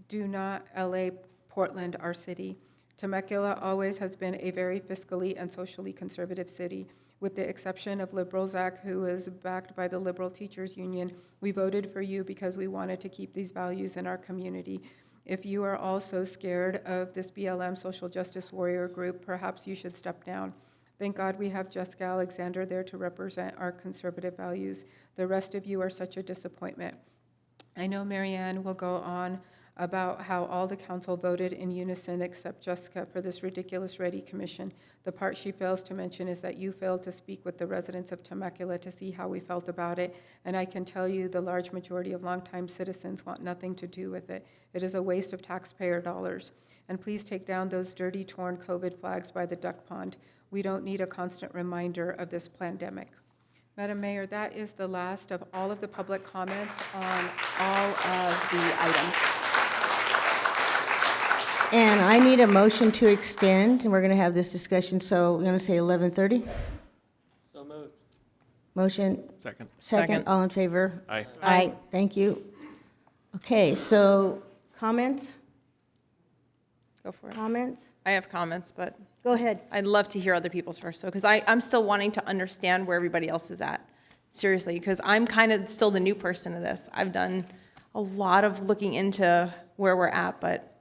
Do not LA Portland our city. Temecula always has been a very fiscally and socially conservative city. With the exception of Liberal Zach, who is backed by the Liberal Teachers Union, we voted for you because we wanted to keep these values in our community. If you are all so scared of this BLM social justice warrior group, perhaps you should step down. Thank God we have Jessica Alexander there to represent our conservative values. The rest of you are such a disappointment. I know Marianne will go on about how all the council voted in unison except Jessica for this ridiculous Ready Commission. The part she fails to mention is that you failed to speak with the residents of Temecula to see how we felt about it, and I can tell you the large majority of longtime citizens want nothing to do with it. It is a waste of taxpayer dollars. And please take down those dirty, torn COVID flags by the duck pond. We don't need a constant reminder of this pandemic. Madam Mayor, that is the last of all of the public comments on all of the items. And I need a motion to extend, and we're going to have this discussion, so we're going to say 11:30? So moved. Motion? Second. Second, all in favor? Aye. Aye, thank you. Okay, so comments? Go for it. Comments? I have comments, but. Go ahead. I'd love to hear other people's first, though, because I'm still wanting to understand where everybody else is at. Seriously, because I'm kind of still the new person to this. I've done a lot of looking into where we're at, but.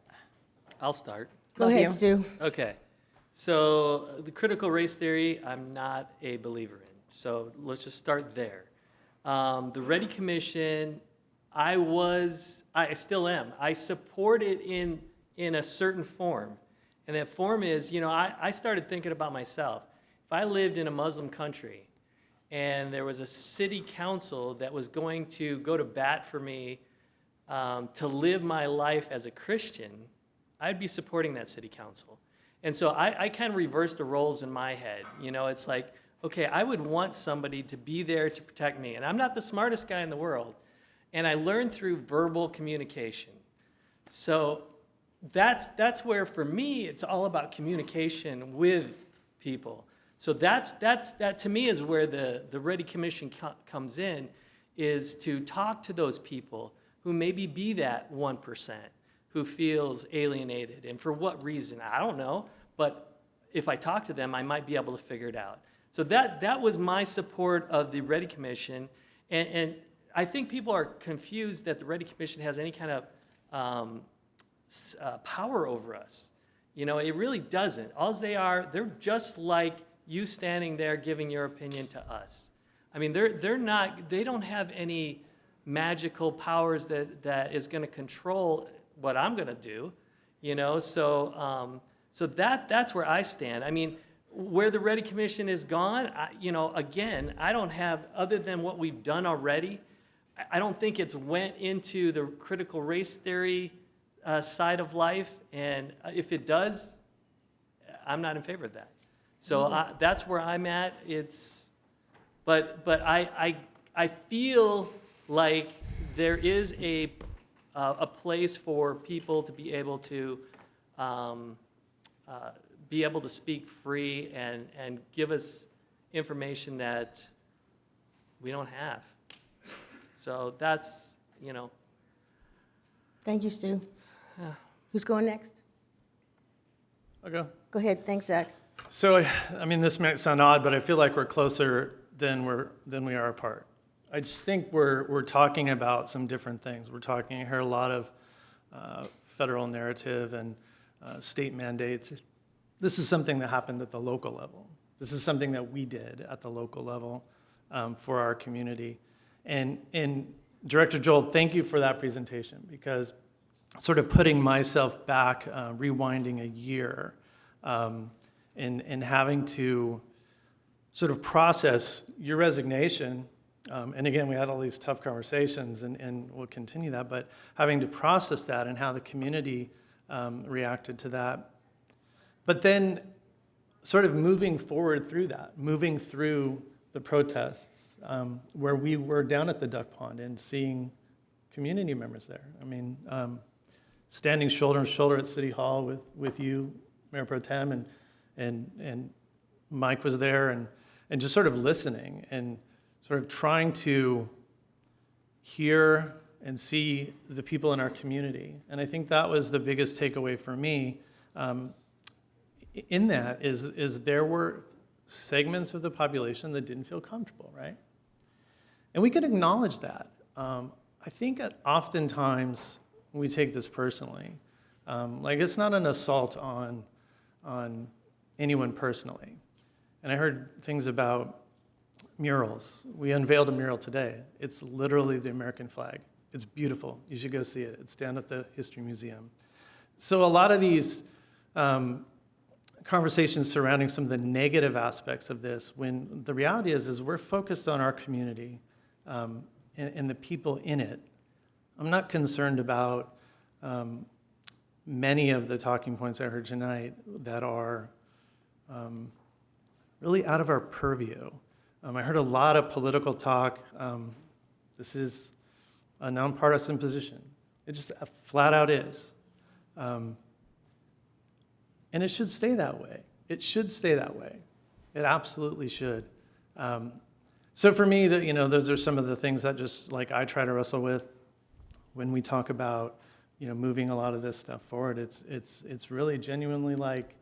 I'll start. Go ahead, Stu. Okay. So the critical race theory, I'm not a believer in. So let's just start there. The Ready Commission, I still am. I support it in a certain form. And that form is, I started thinking about myself. If I lived in a Muslim country and there was a city council that was going to go to bat for me to live my life as a Christian, I'd be supporting that city council. And so I kind of reverse the roles in my head. It's like, okay, I would want somebody to be there to protect me. And I'm not the smartest guy in the world. And I learned through verbal communication. So that's where, for me, it's all about communication with people. So that to me is where the Ready Commission comes in, is to talk to those people who maybe be that 1%. Who feels alienated, and for what reason, I don't know, but if I talk to them, I might be able to figure it out. So that was my support of the Ready Commission, and I think people are confused that the Ready Commission has any kind of power over us. It really doesn't. All they are, they're just like you standing there giving your opinion to us. I mean, they don't have any magical powers that is going to control what I'm going to do, so that's where I stand. I mean, where the Ready Commission is gone, again, I don't have, other than what we've done already, I don't think it's went into the critical race theory side of life, and if it does, I'm not in favor of that. So that's where I'm at. But I feel like there is a place for people to be able to speak free and give us information that we don't have. So that's, Thank you, Stu. Who's going next? I'll go. Go ahead. Thanks, Zach. So, this might sound odd, but I feel like we're closer than we are apart. I just think we're talking about some different things. I hear a lot of federal narrative and state mandates. This is something that happened at the local level. This is something that we did at the local level for our community. And Director Joel, thank you for that presentation, because sort of putting myself back, rewinding a year, and having to sort of process your resignation. And again, we had all these tough conversations, and we'll continue that, but having to process that and how the community reacted to that. But then sort of moving forward through that, moving through the protests, where we were down at the duck pond and seeing community members there. Standing shoulder to shoulder at City Hall with you, Mayor Pro Tem, and Mike was there, and just sort of listening and sort of trying to hear and see the people in our community. And I think that was the biggest takeaway for me in that is there were segments of the population that didn't feel comfortable, right? And we can acknowledge that. I think that oftentimes we take this personally. Like, it's not an assault on anyone personally. And I heard things about murals. We unveiled a mural today. It's literally the American flag. It's beautiful. You should go see it. It's down at the History Museum. So a lot of these conversations surrounding some of the negative aspects of this, when the reality is we're focused on our community and the people in it. I'm not concerned about many of the talking points I heard tonight that are really out of our purview. I heard a lot of political talk. This is a nonpartisan position. It just flat out is. And it should stay that way. It should stay that way. It absolutely should. So for me, those are some of the things that just like I try to wrestle with when we talk about moving a lot of this stuff forward. It's really genuinely like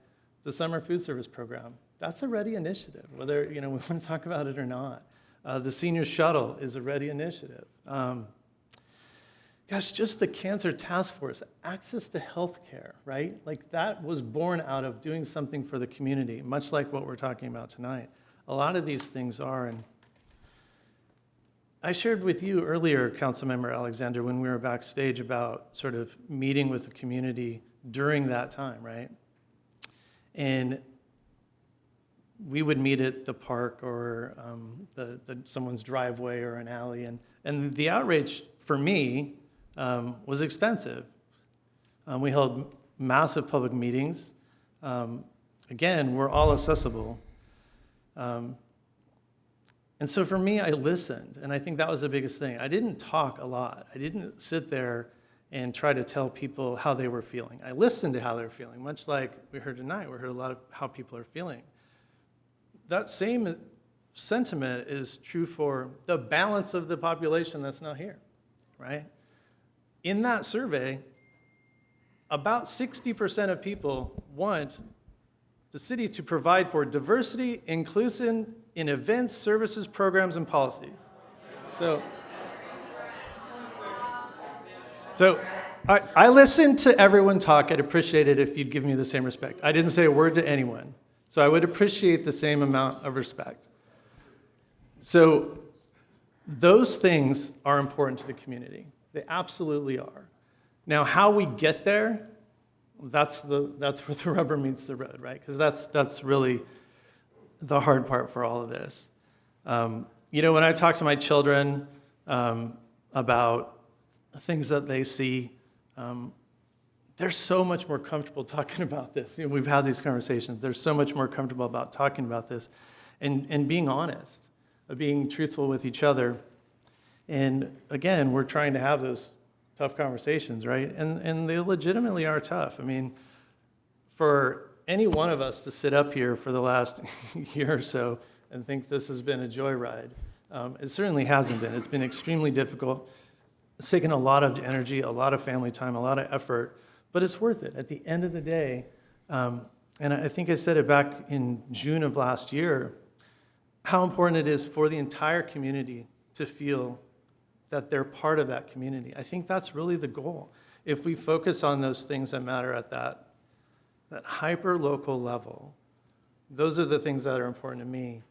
the summer food service program. That's a Ready initiative, whether we want to talk about it or not. The senior shuttle is a Ready initiative. Gosh, just the cancer task force, access to health care, right? Like that was born out of doing something for the community, much like what we're talking about tonight. A lot of these things are, and I shared with you earlier, Councilmember Alexander, when we were backstage about sort of meeting with the community during that time, right? And we would meet at the park or someone's driveway or an alley, and the outreach for me was extensive. We held massive public meetings. Again, we're all accessible. And so for me, I listened, and I think that was the biggest thing. I didn't talk a lot. I didn't sit there and try to tell people how they were feeling. I listened to how they were feeling, much like we heard tonight. We heard a lot of how people are feeling. That same sentiment is true for the balance of the population that's not here, right? In that survey, about 60% of people want the city to provide for diversity, inclusion in events, services, programs, and policies. So I listened to everyone talk. I'd appreciate it if you'd give me the same respect. I didn't say a word to anyone. So I would appreciate the same amount of respect. So those things are important to the community. They absolutely are. Now, how we get there, that's where the rubber meets the road, right? Because that's really the hard part for all of this. When I talk to my children about things that they see, they're so much more comfortable talking about this. We've had these conversations. They're so much more comfortable about talking about this and being honest, being truthful with each other. And again, we're trying to have those tough conversations, right? And they legitimately are tough. I mean, for any one of us to sit up here for the last year or so and think this has been a joyride, it certainly hasn't been. It's been extremely difficult. It's taken a lot of energy, a lot of family time, a lot of effort, but it's worth it. At the end of the day, and I think I said it back in June of last year, how important it is for the entire community to feel that they're part of that community. I think that's really the goal. If we focus on those things that matter at that hyper-local level, those are the things that are important to me.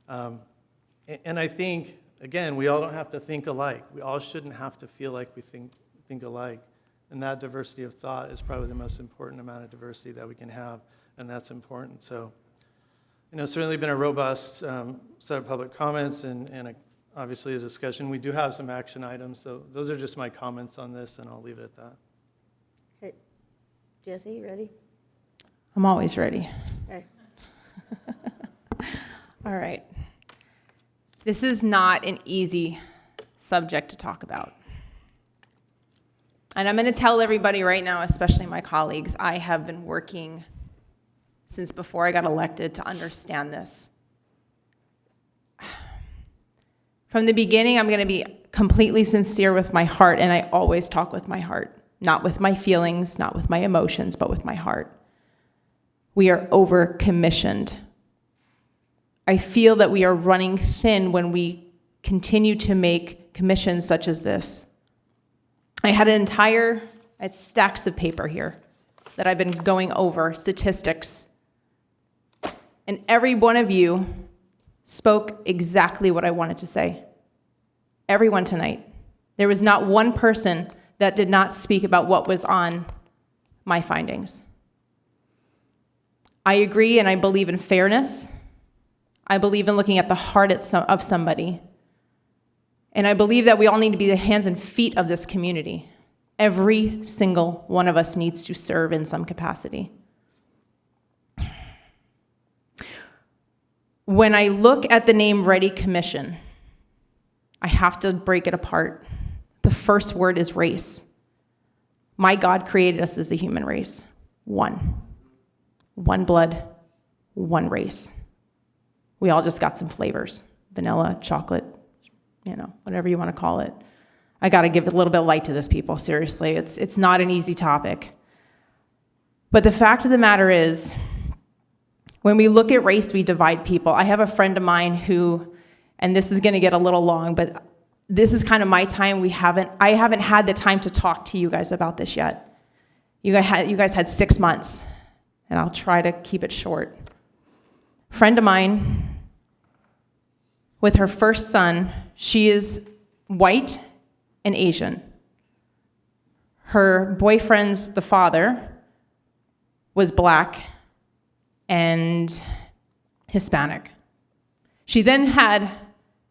And I think, again, we all don't have to think alike. We all shouldn't have to feel like we think alike. And that diversity of thought is probably the most important amount of diversity that we can have, and that's important. So, it's certainly been a robust set of public comments and obviously a discussion. We do have some action items, so those are just my comments on this, and I'll leave it at that. Okay. Jesse, ready? I'm always ready. Okay. All right. This is not an easy subject to talk about. And I'm going to tell everybody right now, especially my colleagues, I have been working since before I got elected to understand this. From the beginning, I'm going to be completely sincere with my heart, and I always talk with my heart, not with my feelings, not with my emotions, but with my heart. We are over-commissioned. I feel that we are running thin when we continue to make commissions such as this. I had stacks of paper here that I've been going over, statistics. And every one of you spoke exactly what I wanted to say. Everyone tonight. There was not one person that did not speak about what was on my findings. I agree and I believe in fairness. I believe in looking at the heart of somebody. And I believe that we all need to be the hands and feet of this community. Every single one of us needs to serve in some capacity. When I look at the name Ready Commission, I have to break it apart. The first word is race. My God created us as a human race. One blood, one race. We all just got some flavors. Vanilla, chocolate, whatever you want to call it. I got to give a little bit of light to this, people, seriously. It's not an easy topic. But the fact of the matter is, when we look at race, we divide people. I have a friend of mine who, and this is going to get a little long, but this is kind of my time. I haven't had the time to talk to you guys about this yet. You guys had 6 months, and I'll try to keep it short. Friend of mine, with her first son, she is white and Asian. Her boyfriend's, the father, was black and Hispanic. She then had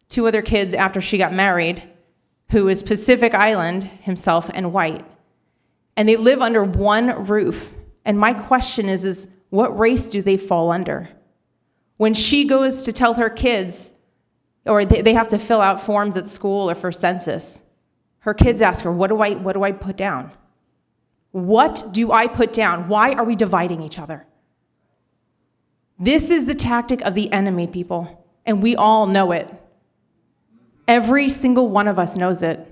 2 other kids after she got married, who was Pacific Island himself and white. And they live under one roof. And my question is what race do they fall under? When she goes to tell her kids, or they have to fill out forms at school or for census, her kids ask her, what do I put down? What do I put down? Why are we dividing each other? This is the tactic of the enemy, people, and we all know it. Every single one of us knows it.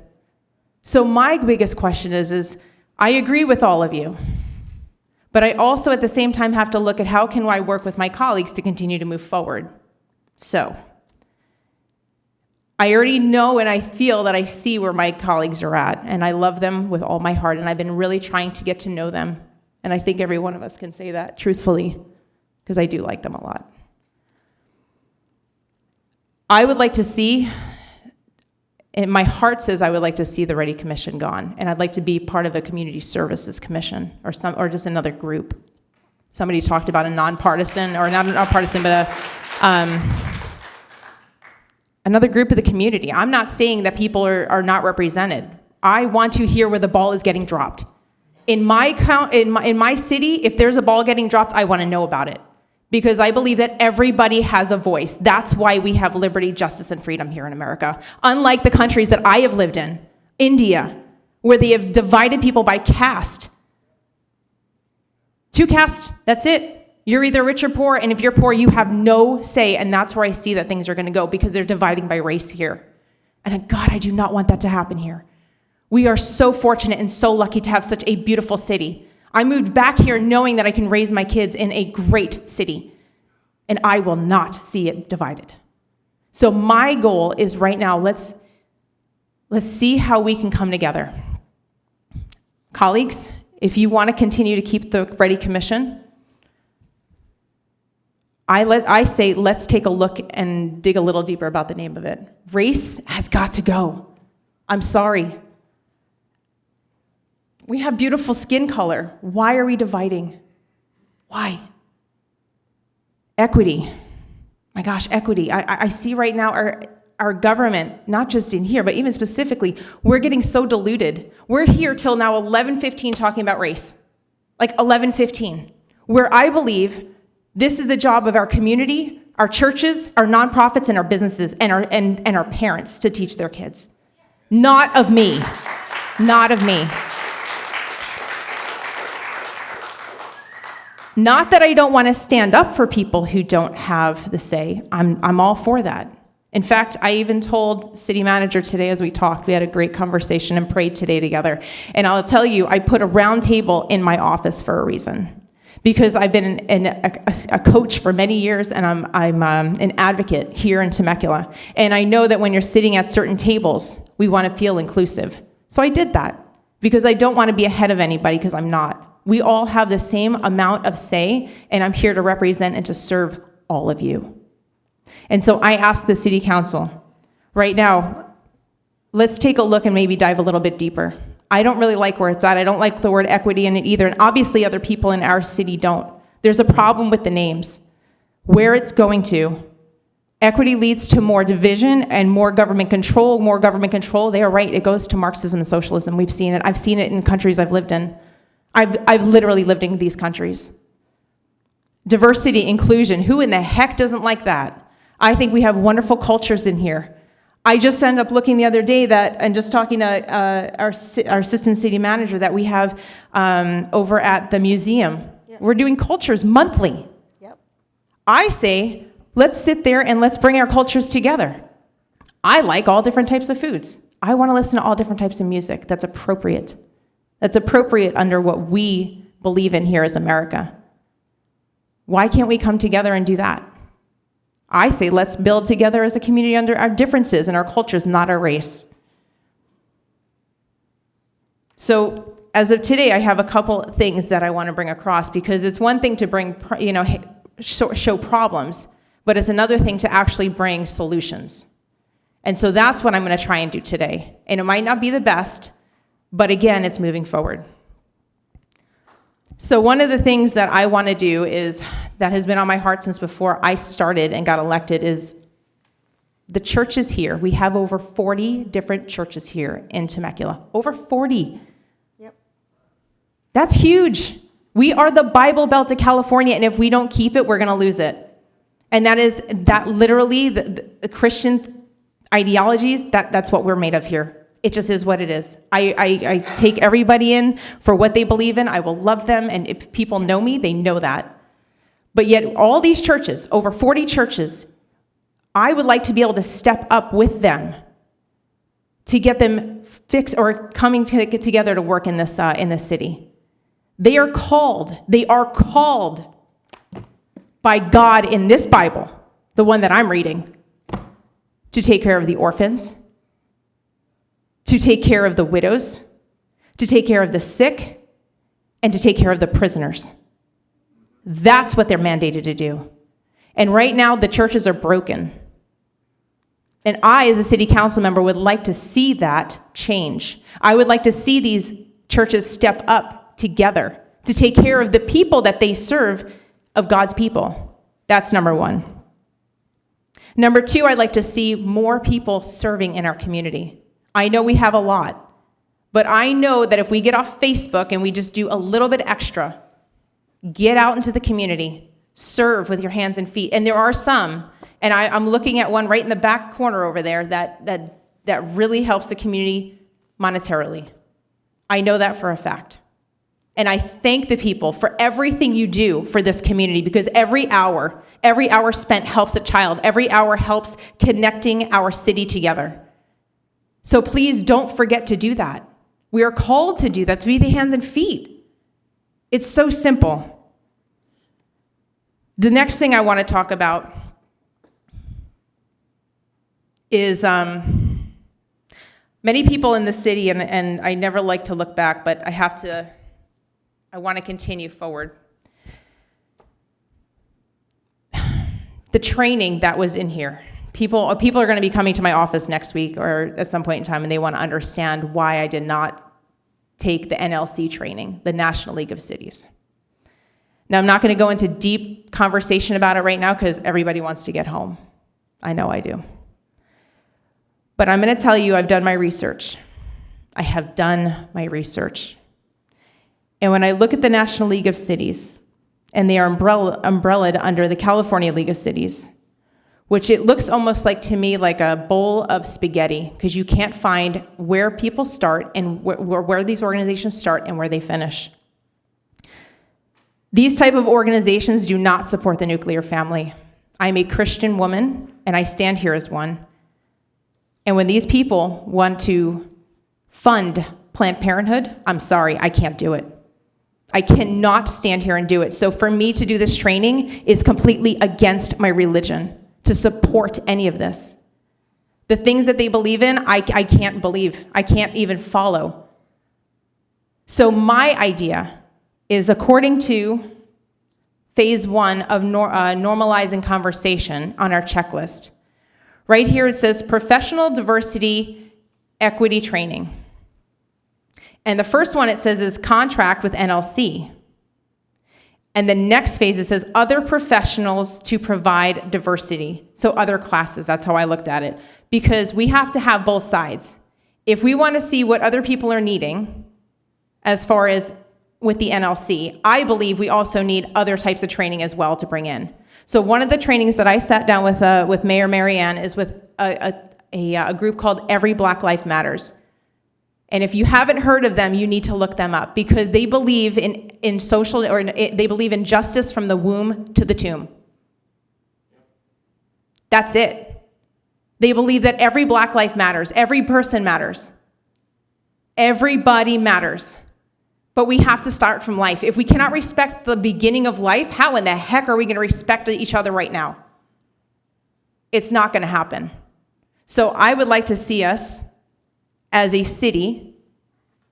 So my biggest question is I agree with all of you, but I also at the same time have to look at how can I work with my colleagues to continue to move forward. So I already know and I feel that I see where my colleagues are at, and I love them with all my heart, and I've been really trying to get to know them, and I think every one of us can say that truthfully, because I do like them a lot. I would like to see, and my heart says I would like to see the Ready Commission gone, and I'd like to be part of a community services commission or just another group. Somebody talked about a nonpartisan, or not a nonpartisan, but another group of the community. I'm not saying that people are not represented. I want to hear where the ball is getting dropped. In my city, if there's a ball getting dropped, I want to know about it. Because I believe that everybody has a voice. That's why we have liberty, justice, and freedom here in America. Unlike the countries that I have lived in, India, where they have divided people by caste. 2 castes, that's it. You're either rich or poor, and if you're poor, you have no say, and that's where I see that things are going to go, because they're dividing by race here. And God, I do not want that to happen here. We are so fortunate and so lucky to have such a beautiful city. I moved back here knowing that I can raise my kids in a great city, and I will not see it divided. So my goal is right now, let's see how we can come together. Colleagues, if you want to continue to keep the Ready Commission, I say let's take a look and dig a little deeper about the name of it. Race has got to go. I'm sorry. We have beautiful skin color. Why are we dividing? Why? Equity. My gosh, equity. I see right now our government, not just in here, but even specifically, we're getting so diluted. We're here till now 11:15 talking about race. Like 11:15. Where I believe this is the job of our community, our churches, our nonprofits, and our businesses, and our parents to teach their kids. Not of me. Not of me. Not that I don't want to stand up for people who don't have the say. I'm all for that. In fact, I even told city manager today as we talked, we had a great conversation and prayed today together. And I'll tell you, I put a round table in my office for a reason. Because I've been a coach for many years, and I'm an advocate here in Temecula. And I know that when you're sitting at certain tables, we want to feel inclusive. So I did that, because I don't want to be ahead of anybody, because I'm not. We all have the same amount of say, and I'm here to represent and to serve all of you. And so I ask the city council, right now, let's take a look and maybe dive a little bit deeper. I don't really like where it's at. I don't like the word equity in it either, and obviously other people in our city don't. There's a problem with the names. Where it's going to. Equity leads to more division and more government control. More government control, they are right, it goes to Marxism and socialism. We've seen it. I've seen it in countries I've lived in. I've literally lived in these countries. Diversity, inclusion, who in the heck doesn't like that? I think we have wonderful cultures in here. I just ended up looking the other day and just talking to our assistant city manager that we have over at the museum. Yep. We're doing cultures monthly. Yep. I say, let's sit there and let's bring our cultures together. I like all different types of foods. I want to listen to all different types of music that's appropriate. That's appropriate under what we believe in here as America. Why can't we come together and do that? I say let's build together as a community under our differences and our cultures, not our race. So as of today, I have a couple things that I want to bring across, because it's one thing to bring, show problems, but it's another thing to actually bring solutions. And so that's what I'm going to try and do today. And it might not be the best, but again, it's moving forward. So one of the things that I want to do is, that has been on my heart since before I started and got elected, is the churches here. We have over 40 different churches here in Temecula. Over 40. Yep. That's huge. We are the Bible Belt of California, and if we don't keep it, we're going to lose it. And that literally, the Christian ideologies, that's what we're made of here. It just is what it is. I take everybody in for what they believe in. I will love them, and if people know me, they know that. But yet all these churches, over 40 churches, I would like to be able to step up with them to get them fixed or coming to get together to work in this city. They are called by God in this Bible, the one that I'm reading, to take care of the orphans, to take care of the widows, to take care of the sick, and to take care of the prisoners. That's what they're mandated to do. And right now, the churches are broken. And I, as a city council member, would like to see that change. I would like to see these churches step up together to take care of the people that they serve, of God's people. That's number one. Number two, I'd like to see more people serving in our community. I know we have a lot, but I know that if we get off Facebook and we just do a little bit extra, get out into the community, serve with your hands and feet. And there are some, and I'm looking at one right in the back corner over there that really helps the community monetarily. I know that for a fact. And I thank the people for everything you do for this community, because every hour spent helps a child. Every hour helps connecting our city together. So please don't forget to do that. We are called to do that, to be the hands and feet. It's so simple. The next thing I want to talk about is many people in the city, and I never like to look back, but I want to continue forward. The training that was in here. People are going to be coming to my office next week or at some point in time, and they want to understand why I did not take the NLC training, the National League of Cities. Now, I'm not going to go into deep conversation about it right now because everybody wants to get home. I know I do. But I'm going to tell you, I've done my research. I have done my research. And when I look at the National League of Cities, and they are umbrellaed under the California League of Cities, which it looks almost like to me like a bowl of spaghetti, because you can't find where people start and where these organizations start and where they finish. These type of organizations do not support the nuclear family. I'm a Christian woman, and I stand here as one. And when these people want to fund Planned Parenthood, I'm sorry, I can't do it. I cannot stand here and do it. So for me to do this training is completely against my religion, to support any of this. The things that they believe in, I can't believe. I can't even follow. So my idea is, according to phase 1 of normalizing conversation on our checklist, right here it says professional diversity equity training. And the first one it says is contract with NLC. And the next phase it says other professionals to provide diversity. So other classes, that's how I looked at it. Because we have to have both sides. If we want to see what other people are needing, as far as with the NLC, I believe we also need other types of training as well to bring in. So one of the trainings that I sat down with Mayor Marianne is with a group called Every Black Life Matters. And if you haven't heard of them, you need to look them up, because they believe in social, or they believe in justice from the womb to the tomb. That's it. They believe that every Black life matters, every person matters, everybody matters. But we have to start from life. If we cannot respect the beginning of life, how in the heck are we going to respect each other right now? It's not going to happen. So I would like to see us as a city.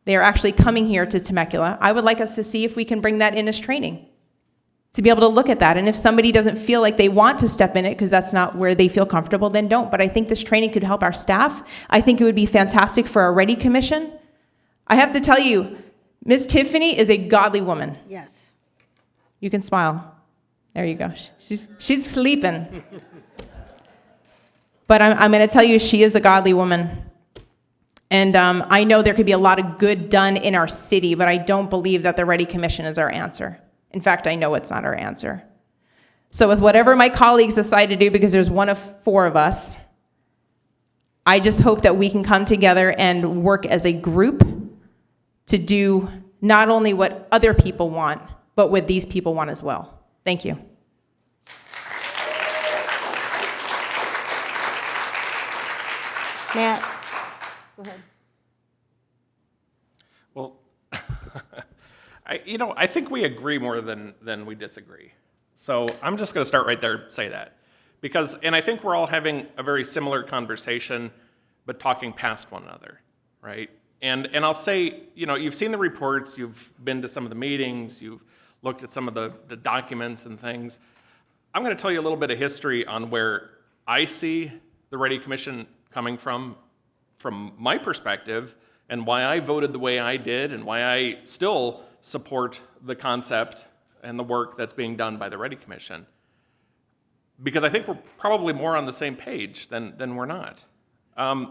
They are actually coming here to Temecula. I would like us to see if we can bring that in as training, to be able to look at that. And if somebody doesn't feel like they want to step in it because that's not where they feel comfortable, then don't. But I think this training could help our staff. I think it would be fantastic for our Ready Commission. I have to tell you, Miss Tiffany is a godly woman. Yes. You can smile. There you go. She's sleeping. But I'm going to tell you, she is a godly woman. And I know there could be a lot of good done in our city, but I don't believe that the Ready Commission is our answer. In fact, I know it's not our answer. So with whatever my colleagues decide to do, because there's one of 4 of us, I just hope that we can come together and work as a group to do not only what other people want, but what these people want as well. Thank you. Matt, go ahead. Well, I think we agree more than we disagree. So I'm just going to start right there and say that. And I think we're all having a very similar conversation, but talking past one another, right? And I'll say, you've seen the reports, you've been to some of the meetings, you've looked at some of the documents and things. I'm going to tell you a little bit of history on where I see the Ready Commission coming from my perspective, and why I voted the way I did, and why I still support the concept and the work that's being done by the Ready Commission. Because I think we're probably more on the same page than we're not. And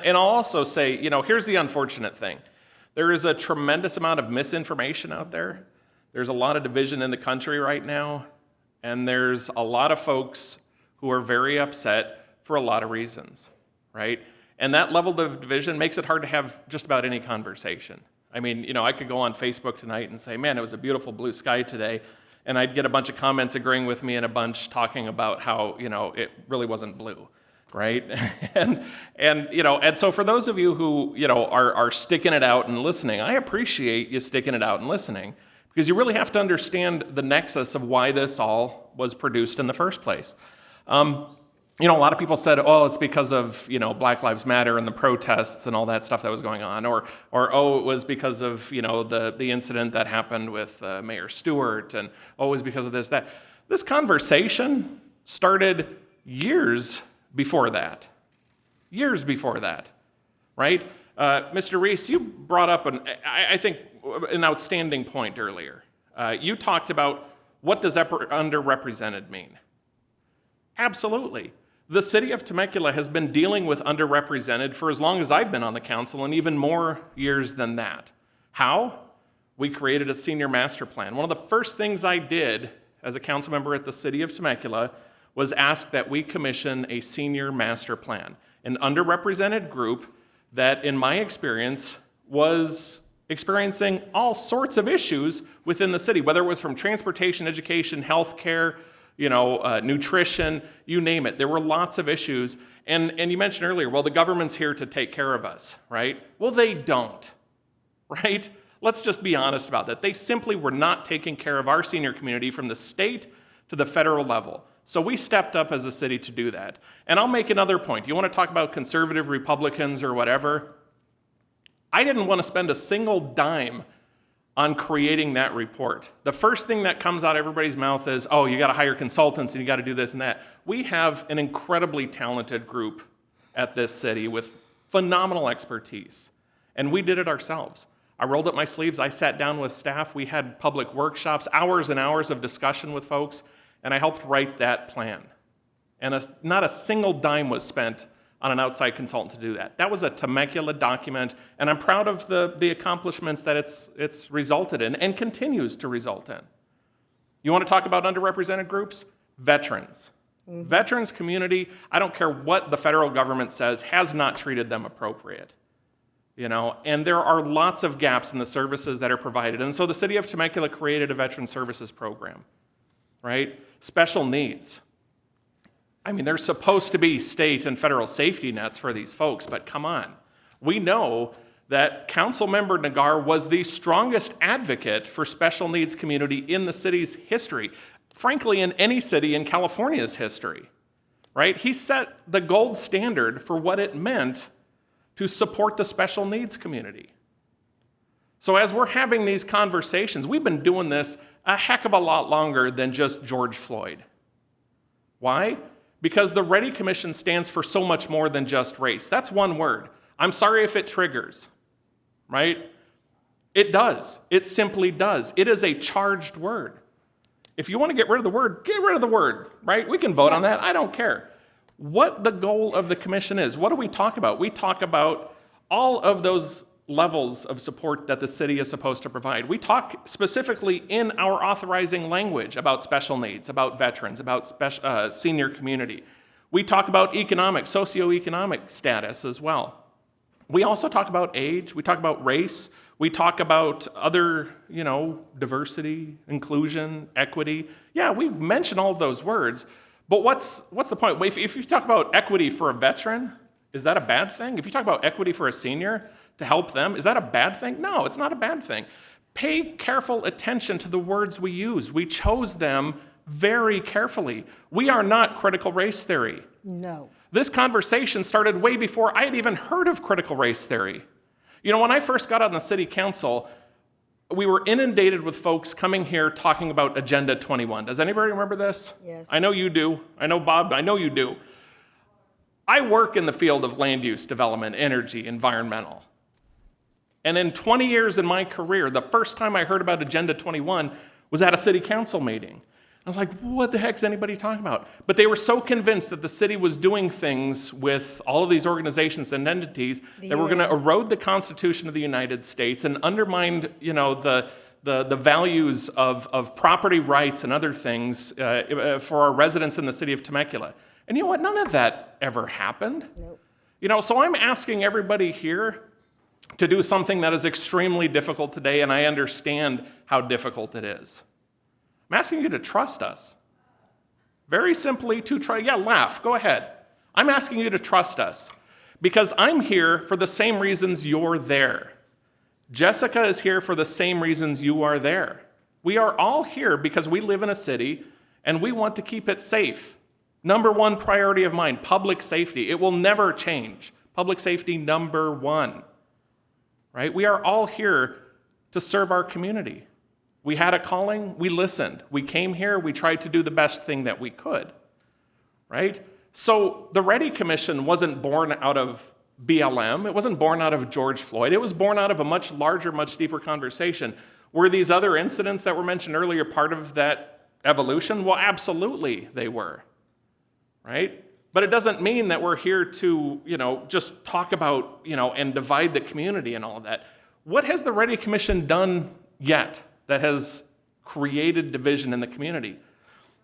I'll also say, here's the unfortunate thing. There is a tremendous amount of misinformation out there. There's a lot of division in the country right now, and there's a lot of folks who are very upset for a lot of reasons, right? And that level of division makes it hard to have just about any conversation. I mean, I could go on Facebook tonight and say, man, it was a beautiful blue sky today, and I'd get a bunch of comments agreeing with me and a bunch talking about how, it really wasn't blue. Right? and so for those of you who, are sticking it out and listening, I appreciate you sticking it out and listening, because you really have to understand the nexus of why this all was produced in the first place. A lot of people said, oh, it's because of, Black Lives Matter and the protests and all that stuff that was going on, or oh, it was because of, the incident that happened with Mayor Stewart, and oh, it was because of this, that. This conversation started years before that, right? Mr. Reese, you brought up, I think, an outstanding point earlier. You talked about, what does underrepresented mean? Absolutely. The city of Temecula has been dealing with underrepresented for as long as I've been on the council, and even more years than that. How? We created a senior master plan. One of the first things I did as a council member at the city of Temecula was ask that we commission a senior master plan, an underrepresented group that, in my experience, was experiencing all sorts of issues within the city, whether it was from transportation, education, healthcare, nutrition, you name it. There were lots of issues. And you mentioned earlier, well, the government's here to take care of us, right? Well, they don't, right? Let's just be honest about that. They simply were not taking care of our senior community from the state to the federal level. So we stepped up as a city to do that. And I'll make another point. You want to talk about conservative Republicans or whatever? I didn't want to spend a single dime on creating that report. The first thing that comes out of everybody's mouth is, oh, you got to hire consultants and you got to do this and that. We have an incredibly talented group at this city with phenomenal expertise. And we did it ourselves. I rolled up my sleeves, I sat down with staff, we had public workshops, hours and hours of discussion with folks, and I helped write that plan. And not a single dime was spent on an outside consultant to do that. That was a Temecula document, and I'm proud of the accomplishments that it's resulted in and continues to result in. You want to talk about underrepresented groups? Veterans. Mm-hmm. Veterans community, I don't care what the federal government says, has not treated them appropriate. And there are lots of gaps in the services that are provided. And so the city of Temecula created a veteran services program, right? Special needs. I mean, there's supposed to be state and federal safety nets for these folks, but come on. We know that Councilmember Nagar was the strongest advocate for special needs community in the city's history, frankly, in any city in California's history, right? He set the gold standard for what it meant to support the special needs community. So as we're having these conversations, we've been doing this a heck of a lot longer than just George Floyd. Why? Because the Ready Commission stands for so much more than just race. That's one word. I'm sorry if it triggers, right? It does. It simply does. It is a charged word. If you want to get rid of the word, get rid of the word, right? We can vote on that. I don't care. What the goal of the commission is, what do we talk about? We talk about all of those levels of support that the city is supposed to provide. We talk specifically in our authorizing language about special needs, about veterans, about senior community. We talk about economic, socioeconomic status as well. We also talk about age, we talk about race, we talk about other, diversity, inclusion, equity. Yeah, we mention all of those words, but what's the point? If you talk about equity for a veteran, is that a bad thing? If you talk about equity for a senior to help them, is that a bad thing? No, it's not a bad thing. Pay careful attention to the words we use. We chose them very carefully. We are not critical race theory. No. This conversation started way before I had even heard of critical race theory. When I first got on the city council, we were inundated with folks coming here talking about Agenda 21. Does anybody remember this? Yes. I know you do. I know Bob, I know you do. I work in the field of land use, development, energy, environmental. And in 20 years in my career, the first time I heard about Agenda 21 was at a city council meeting. I was like, what the heck is anybody talking about? But they were so convinced that the city was doing things with all of these organizations and entities that were going to erode the Constitution of the United States and undermine, the values of property rights and other things for our residents in the city of Temecula. And you know what? None of that ever happened. Nope. So I'm asking everybody here to do something that is extremely difficult today, and I understand how difficult it is. I'm asking you to trust us. Very simply to try, laugh, go ahead. I'm asking you to trust us because I'm here for the same reasons you're there. Jessica is here for the same reasons you are there. We are all here because we live in a city and we want to keep it safe. Number one priority of mine, public safety. It will never change. Public safety, number one. Right? We are all here to serve our community. We had a calling, we listened. We came here, we tried to do the best thing that we could, right? So the Ready Commission wasn't born out of BLM. It wasn't born out of George Floyd. It was born out of a much larger, much deeper conversation. Were these other incidents that were mentioned earlier part of that evolution? Well, absolutely they were, right? But it doesn't mean that we're here to, just talk about, and divide the community and all of that. What has the Ready Commission done yet that has created division in the community?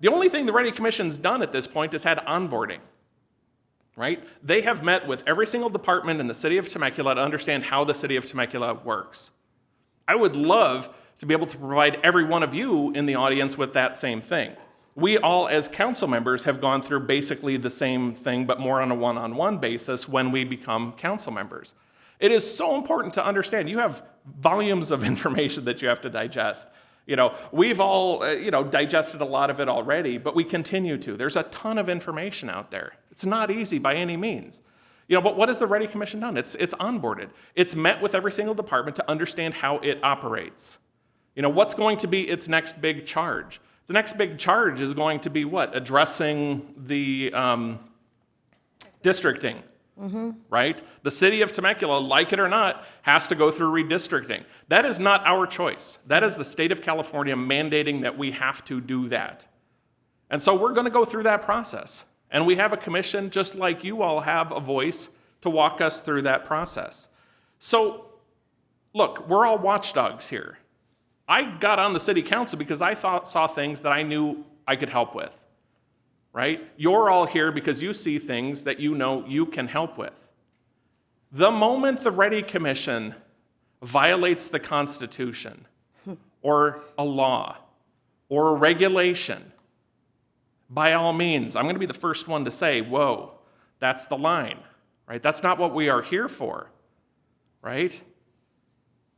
The only thing the Ready Commission's done at this point is had onboarding, right? They have met with every single department in the city of Temecula to understand how the city of Temecula works. I would love to be able to provide every one of you in the audience with that same thing. We all, as council members, have gone through basically the same thing, but more on a one-on-one basis when we become council members. It is so important to understand. You have volumes of information that you have to digest. We've all, digested a lot of it already, but we continue to. There's a ton of information out there. It's not easy by any means. But what has the Ready Commission done? It's onboarded. It's met with every single department to understand how it operates. What's going to be its next big charge? The next big charge is going to be what? Addressing the districting. Mm-hmm. Right? The city of Temecula, like it or not, has to go through redistricting. That is not our choice. That is the state of California mandating that we have to do that. And so we're going to go through that process. And we have a commission, just like you all have a voice, to walk us through that process. So, look, we're all watchdogs here. I got on the city council because I saw things that I knew I could help with. Right? You're all here because you see things that you know you can help with. The moment the Ready Commission violates the Constitution or a law or a regulation, by all means, I'm going to be the first one to say, whoa, that's the line, right? That's not what we are here for, right?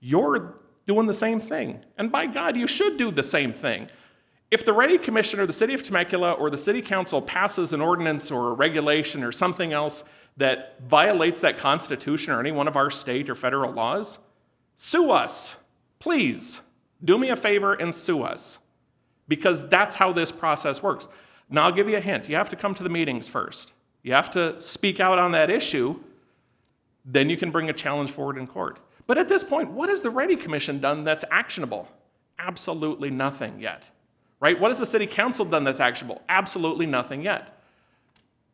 You're doing the same thing. And by God, you should do the same thing. If the Ready Commission or the City of Temecula or the City Council passes an ordinance or a regulation or something else that violates that Constitution or any one of our state or federal laws, sue us. Please, do me a favor and sue us. Because that's how this process works. Now, I'll give you a hint. You have to come to the meetings first. You have to speak out on that issue. Then you can bring a challenge forward in court. But at this point, what has the Ready Commission done that's actionable? Absolutely nothing yet. Right? What has the City Council done that's actionable? Absolutely nothing yet.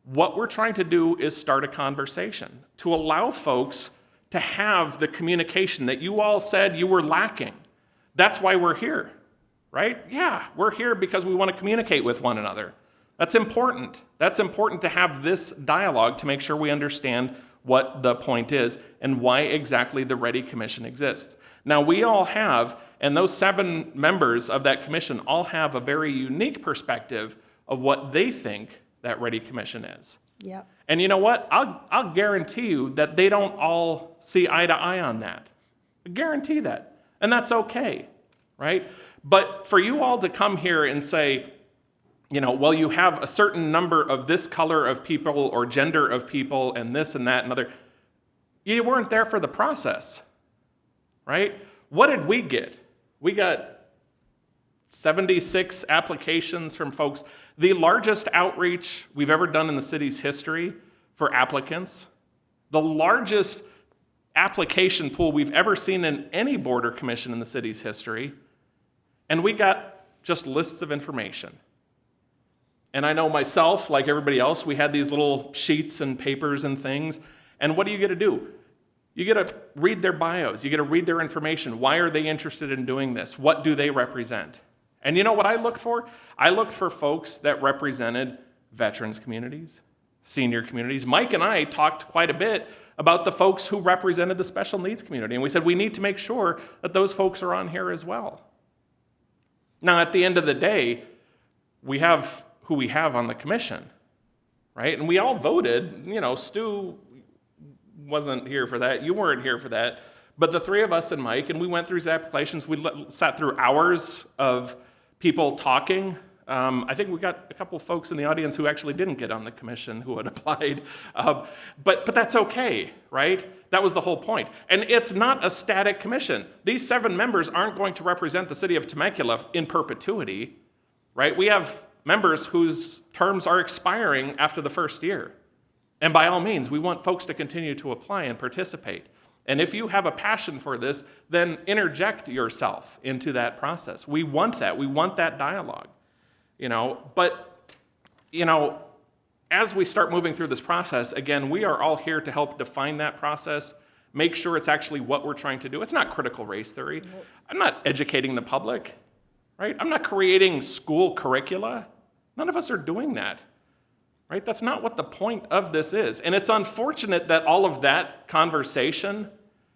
What we're trying to do is start a conversation to allow folks to have the communication that you all said you were lacking. That's why we're here, right? Yeah, we're here because we want to communicate with one another. That's important. That's important to have this dialogue to make sure we understand what the point is and why exactly the Ready Commission exists. Now, we all have, and those 7 members of that commission all have a very unique perspective of what they think that Ready Commission is. Yep. And you know what? I'll guarantee you that they don't all see eye to eye on that. I guarantee that. And that's okay, right? But for you all to come here and say, you know, well, you have a certain number of this color of people or gender of people and this and that and other, you weren't there for the process, right? What did we get? We got 76 applications from folks, the largest outreach we've ever done in the city's history for applicants, the largest application pool we've ever seen in any board or commission in the city's history, and we got just lists of information. And I know myself, like everybody else, we had these little sheets and papers and things, and what do you get to do? You get to read their bios, you get to read their information. Why are they interested in doing this? What do they represent? And you know what I looked for? I looked for folks that represented veterans communities, senior communities. Mike and I talked quite a bit about the folks who represented the special needs community, and we said we need to make sure that those folks are on here as well. Now, at the end of the day, we have who we have on the commission, right? And we all voted. You know, Stu wasn't here for that. You weren't here for that. But the 3 of us and Mike, and we went through his applications. We sat through hours of people talking. I think we got a couple of folks in the audience who actually didn't get on the commission who had applied. But that's okay, right? That was the whole point. And it's not a static commission. These 7 members aren't going to represent the city of Temecula in perpetuity, right? We have members whose terms are expiring after the first year. And by all means, we want folks to continue to apply and participate. And if you have a passion for this, then interject yourself into that process. We want that. We want that dialogue. But as we start moving through this process, again, we are all here to help define that process, make sure it's actually what we're trying to do. It's not critical race theory. I'm not educating the public, right? I'm not creating school curricula. None of us are doing that, right? That's not what the point of this is. And it's unfortunate that all of that conversation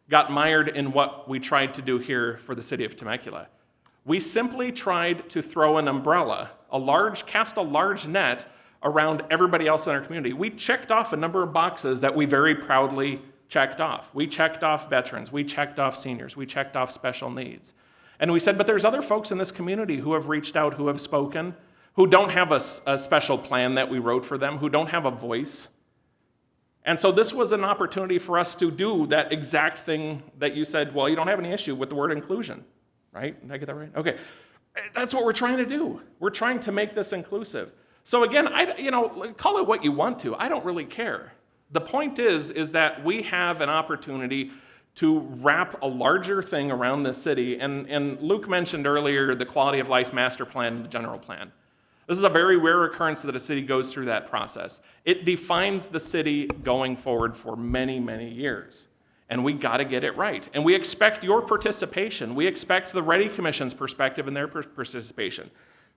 got mired in what we tried to do here for the city of Temecula. We simply tried to throw an umbrella, cast a large net around everybody else in our community. We checked off a number of boxes that we very proudly checked off. We checked off veterans, we checked off seniors, we checked off special needs. And we said, but there's other folks in this community who have reached out, who have spoken, who don't have a special plan that we wrote for them, who don't have a voice. And so this was an opportunity for us to do that exact thing that you said, well, you don't have any issue with the word inclusion, right? Did I get that right? Okay. That's what we're trying to do. We're trying to make this inclusive. So again, call it what you want to. I don't really care. The point is that we have an opportunity to wrap a larger thing around this city. And Luke mentioned earlier the quality of life master plan and the general plan. This is a very rare occurrence that a city goes through that process. It defines the city going forward for many, many years. And we got to get it right. And we expect your participation. We expect the Ready Commission's perspective and their participation.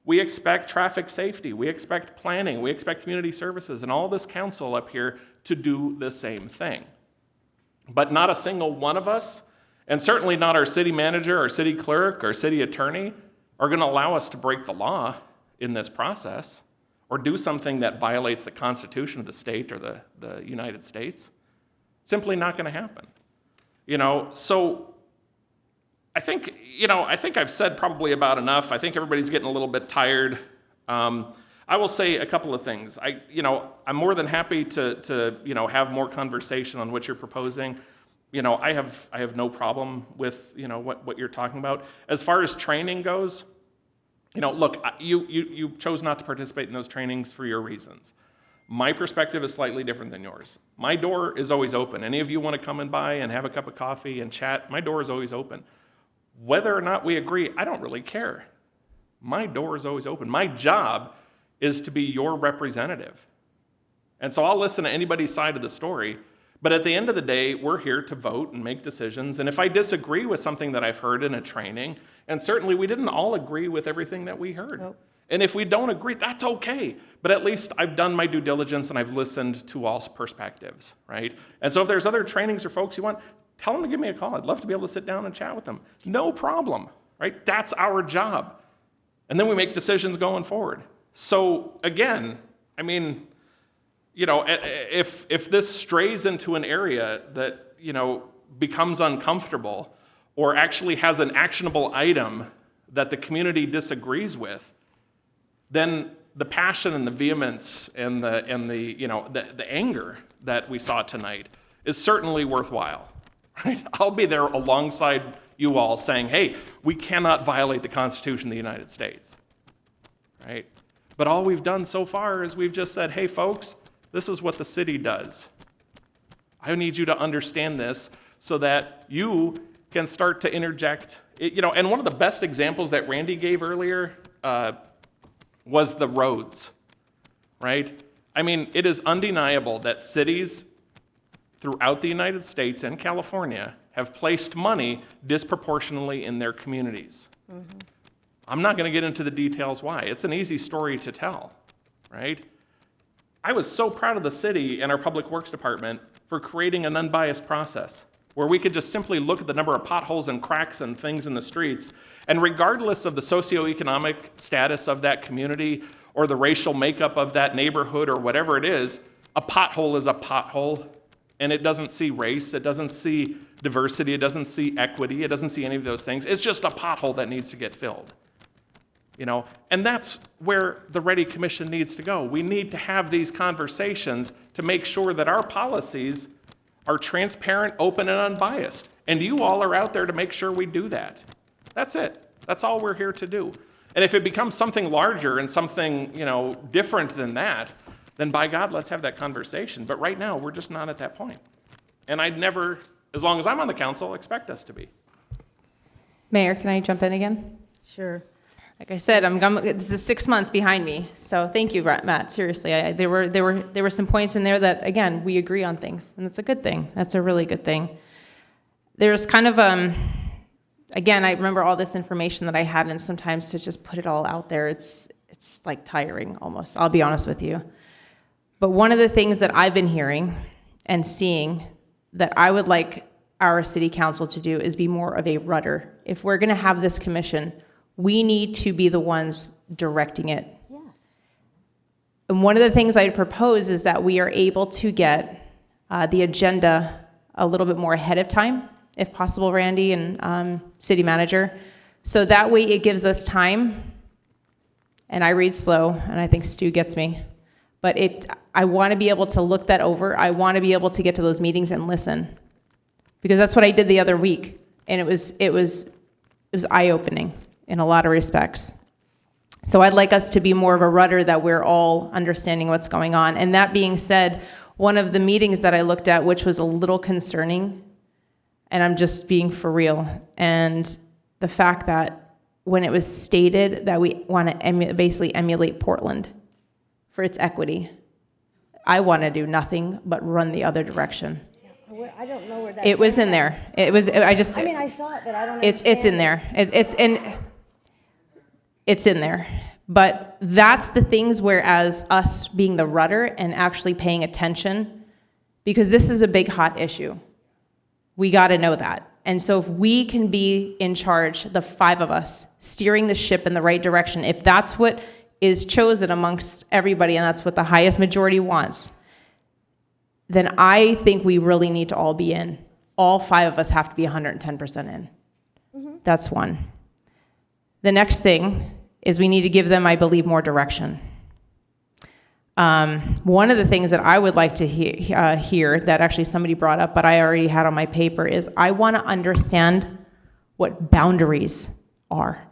We expect traffic safety. We expect planning. We expect community services and all this council up here to do the same thing. But not a single one of us, and certainly not our city manager, our city clerk, our city attorney, are going to allow us to break the law in this process or do something that violates the Constitution of the state or the United States. Simply not going to happen. So I think I've said probably about enough. I think everybody's getting a little bit tired. I will say a couple of things. I'm more than happy to have more conversation on what you're proposing. I have no problem with what you're talking about. As far as training goes, look, you chose not to participate in those trainings for your reasons. My perspective is slightly different than yours. My door is always open. Any of you want to come and by and have a cup of coffee and chat, my door is always open. Whether or not we agree, I don't really care. My door is always open. My job is to be your representative. And so I'll listen to anybody's side of the story, but at the end of the day, we're here to vote and make decisions. And if I disagree with something that I've heard in a training, and certainly we didn't all agree with everything that we heard. Nope. And if we don't agree, that's okay. But at least I've done my due diligence and I've listened to all perspectives, right? And so if there's other trainings or folks you want, tell them to give me a call. I'd love to be able to sit down and chat with them. No problem, right? That's our job. And then we make decisions going forward. So again, if this strays into an area that, becomes uncomfortable or actually has an actionable item that the community disagrees with, then the passion and the vehemence and the anger that we saw tonight is certainly worthwhile. Right? I'll be there alongside you all saying, hey, we cannot violate the Constitution of the United States. Right? But all we've done so far is we've just said, hey, folks, this is what the city does. I need you to understand this so that you can start to interject. And one of the best examples that Randy gave earlier was the roads, right? It is undeniable that cities throughout the United States and California have placed money disproportionately in their communities. Mm-hmm. I'm not going to get into the details why. It's an easy story to tell, right? I was so proud of the city and our Public Works Department for creating an unbiased process where we could just simply look at the number of potholes and cracks and things in the streets, and regardless of the socioeconomic status of that community or the racial makeup of that neighborhood or whatever it is, a pothole is a pothole, and it doesn't see race, it doesn't see diversity, it doesn't see equity, it doesn't see any of those things. It's just a pothole that needs to get filled. And that's where the Ready Commission needs to go. We need to have these conversations to make sure that our policies are transparent, open, and unbiased. And you all are out there to make sure we do that. That's it. That's all we're here to do. And if it becomes something larger and something, different than that, then by God, let's have that conversation. But right now, we're just not at that point. And I'd never, as long as I'm on the council, expect us to be. Mayor, can I jump in again? Sure. Like I said, this is 6 months behind me, so thank you, Matt. Seriously, there were some points in there that, again, we agree on things, and it's a good thing. That's a really good thing. There's kind of again, I remember all this information that I had, and sometimes to just put it all out there, it's like tiring almost. I'll be honest with you. But one of the things that I've been hearing and seeing that I would like our city council to do is be more of a rudder. If we're going to have this commission, we need to be the ones directing it. Yes. And one of the things I'd propose is that we are able to get the agenda a little bit more ahead of time, if possible, Randy and city manager. So that way it gives us time, and I read slow, and I think Stu gets me. But I want to be able to look that over. I want to be able to get to those meetings and listen. Because that's what I did the other week, and it was eye-opening in a lot of respects. So I'd like us to be more of a rudder that we're all understanding what's going on. And that being said, one of the meetings that I looked at, which was a little concerning, and I'm just being for real, and the fact that when it was stated that we want to basically emulate Portland for its equity, I want to do nothing but run the other direction. I don't know where that It was in there. It was. I just. I saw it, but I don't. It's in there. It's in there. But that's the things whereas us being the rudder and actually paying attention, because this is a big hot issue. We got to know that. And so if we can be in charge, the 5 of us, steering the ship in the right direction, if that's what is chosen amongst everybody, and that's what the highest majority wants, then I think we really need to all be in. All 5 of us have to be 110% in. That's one. The next thing is we need to give them, I believe, more direction. One of the things that I would like to hear that actually somebody brought up, but I already had on my paper, is I want to understand what boundaries are.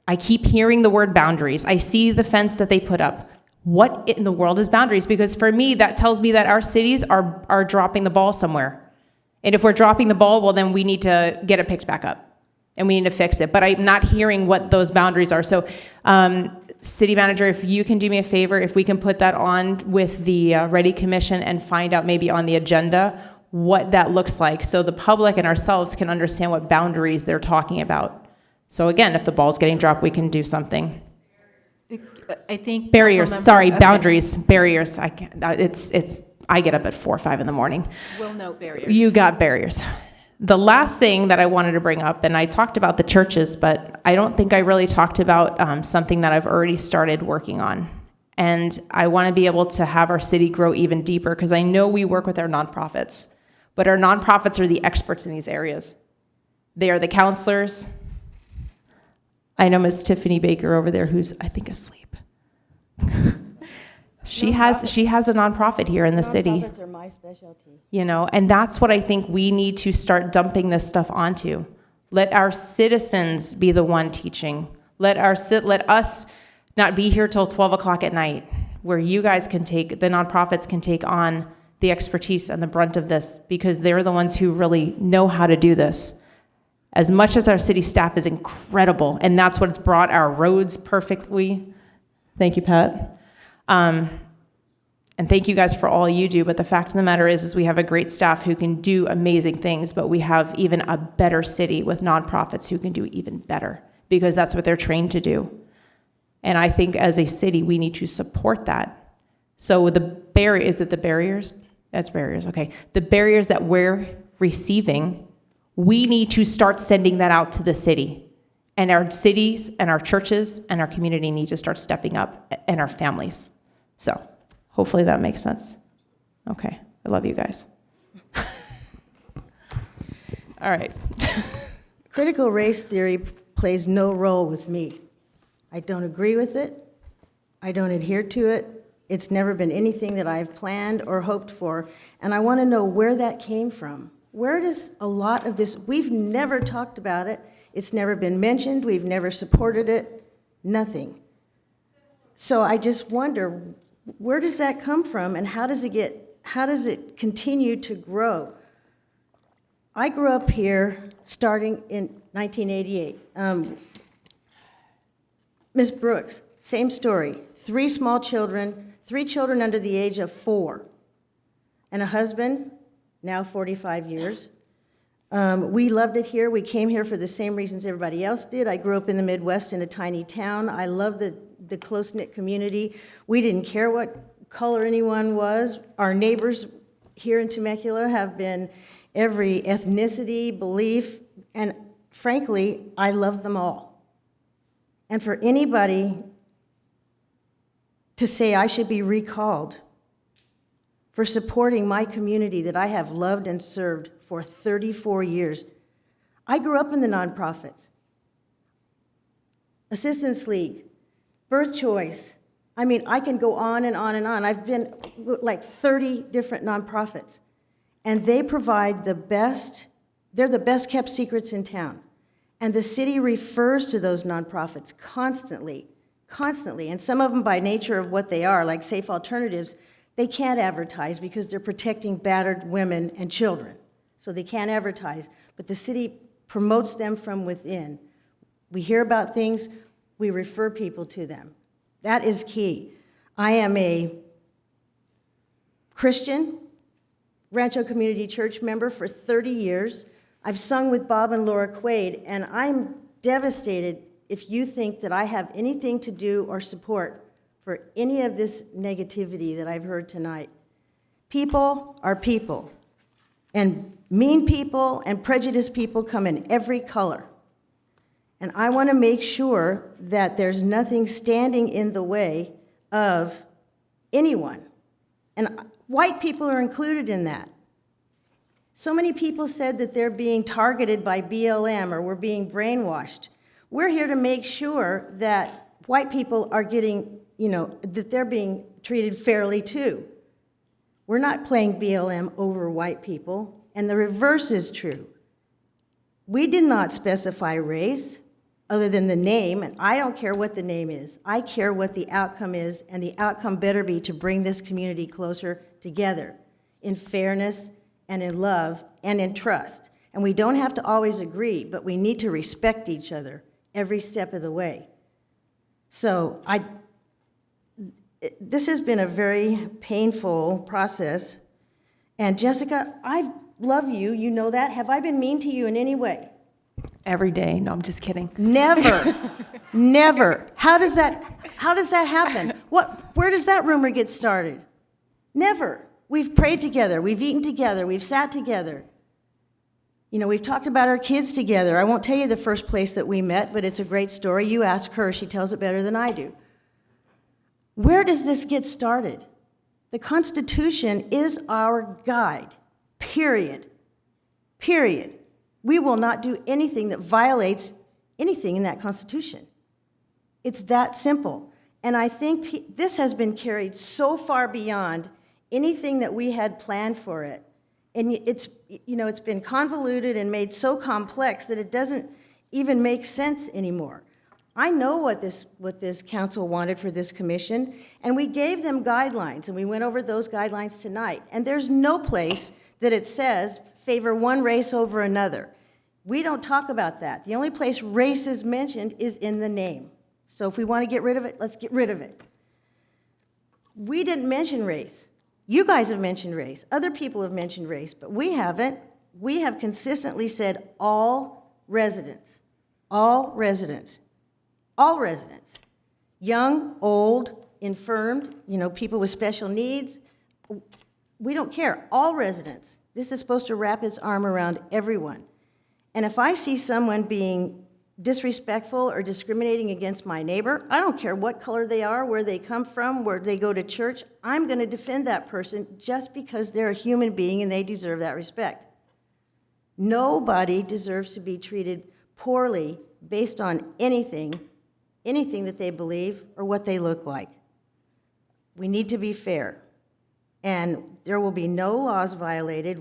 I keep hearing the word boundaries. I see the fence that they put up. What in the world is boundaries? Because for me, that tells me that our cities are dropping the ball somewhere. And if we're dropping the ball, well, then we need to get it picked back up. And we need to fix it. But I'm not hearing what those boundaries are. So, City Manager, if you can do me a favor, if we can put that on with the Ready Commission and find out maybe on the agenda what that looks like so the public and ourselves can understand what boundaries they're talking about. So again, if the ball's getting dropped, we can do something. I think Barriers, Councilmember- sorry, okay. boundaries, barriers. I can't, I get up at 4 or 5 in the morning. We'll note barriers. You got barriers. The last thing that I wanted to bring up, and I talked about the churches, but I don't think I really talked about something that I've already started working on. And I want to be able to have our city grow even deeper, because I know we work with our nonprofits, but our nonprofits are the experts in these areas. They are the counselors. I know Ms. Tiffany Baker over there, who's, I think, asleep. She has a nonprofit here in the city. Nonprofits are my specialty. You know, and that's what I think we need to start dumping this stuff onto. Let our citizens be the one teaching. Let us not be here till 12 o'clock at night, where you guys can take, the nonprofits can take on the expertise and the brunt of this, because they're the ones who really know how to do this. As much as our city staff is incredible, and that's what's brought our roads perfectly. Thank you, Pat. And thank you guys for all you do, but the fact of the matter is we have a great staff who can do amazing things, but we have even a better city with nonprofits who can do even better, because that's what they're trained to do. And I think as a city, we need to support that. So the is it the barriers? That's barriers, okay. The barriers that we're receiving, we need to start sending that out to the city. And our cities and our churches and our community need to start stepping up, and our families. So hopefully that makes sense. Okay, I love you guys. All right. Critical race theory plays no role with me. I don't agree with it. I don't adhere to it. It's never been anything that I've planned or hoped for. And I want to know where that came from. Where does a lot of this, we've never talked about it. It's never been mentioned. We've never supported it. Nothing. So I just wonder, where does that come from, and how does it continue to grow? I grew up here starting in 1988. Ms. Brooks, same story. 3 small children, 3 children under the age of 4, and a husband, now 45 years. We loved it here. We came here for the same reasons everybody else did. I grew up in the Midwest in a tiny town. I love the close-knit community. We didn't care what color anyone was. Our neighbors here in Temecula have been every ethnicity, belief, and frankly, I love them all. And for anybody to say I should be recalled for supporting my community that I have loved and served for 34 years. I grew up in the nonprofits. Assistance League, Birth Choice. I mean, I can go on and on and on. I've been like 30 different nonprofits. And they provide the best, they're the best kept secrets in town. And the city refers to those nonprofits constantly. And some of them, by nature of what they are, like Safe Alternatives, they can't advertise because they're protecting battered women and children. So they can't advertise, but the city promotes them from within. We hear about things, we refer people to them. That is key. I am a Christian, Rancho Community Church member for 30 years. I've sung with Bob and Laura Quaid, and I'm devastated if you think that I have anything to do or support for any of this negativity that I've heard tonight. People are people, and mean people and prejudiced people come in every color. And I want to make sure that there's nothing standing in the way of anyone. And white people are included in that. So many people said that they're being targeted by BLM or we're being brainwashed. We're here to make sure that white people are getting, that they're being treated fairly too. We're not playing BLM over white people, and the reverse is true. We did not specify race other than the name, and I don't care what the name is. I care what the outcome is, and the outcome better be to bring this community closer together in fairness and in love and in trust. And we don't have to always agree, but we need to respect each other every step of the way. So this has been a very painful process. And Jessica, I love you, you know that. Have I been mean to you in any way? Every day. No, I'm just kidding. Never. Never. How does that happen? Where does that rumor get started? Never. We've prayed together, we've eaten together, we've sat together. We've talked about our kids together. I won't tell you the first place that we met, but it's a great story. You ask her, she tells it better than I do. Where does this get started? The Constitution is our guide, period. Period. We will not do anything that violates anything in that Constitution. It's that simple. And I think this has been carried so far beyond anything that we had planned for it. And it's been convoluted and made so complex that it doesn't even make sense anymore. I know what this council wanted for this commission, and we gave them guidelines, and we went over those guidelines tonight. And there's no place that it says favor one race over another. We don't talk about that. The only place race is mentioned is in the name. So if we want to get rid of it, let's get rid of it. We didn't mention race. You guys have mentioned race. Other people have mentioned race, but we haven't. We have consistently said all residents, all residents, all residents, young, old, infirmed, people with special needs. We don't care. All residents. This is supposed to wrap its arm around everyone. And if I see someone being disrespectful or discriminating against my neighbor, I don't care what color they are, where they come from, where they go to church, I'm going to defend that person just because they're a human being and they deserve that respect. Nobody deserves to be treated poorly based on anything that they believe or what they look like. We need to be fair. And there will be no laws violated.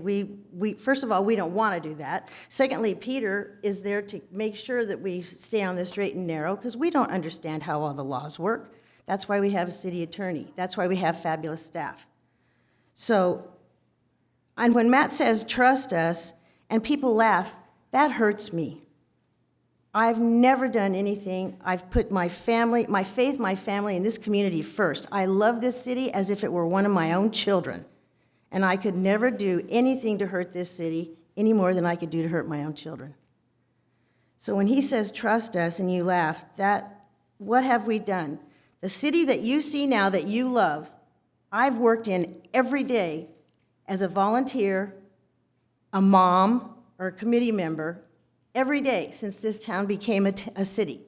First of all, we don't want to do that. Secondly, Peter is there to make sure that we stay on the straight and narrow because we don't understand how all the laws work. That's why we have a city attorney. That's why we have fabulous staff. So, and when Matt says trust us and people laugh, that hurts me. I've never done anything. I've put my family, my faith, my family, and this community first. I love this city as if it were one of my own children. And I could never do anything to hurt this city any more than I could do to hurt my own children. So when he says trust us and you laugh, what have we done? The city that you see now that you love, I've worked in every day as a volunteer, a mom, or a committee member, every day since this town became a city.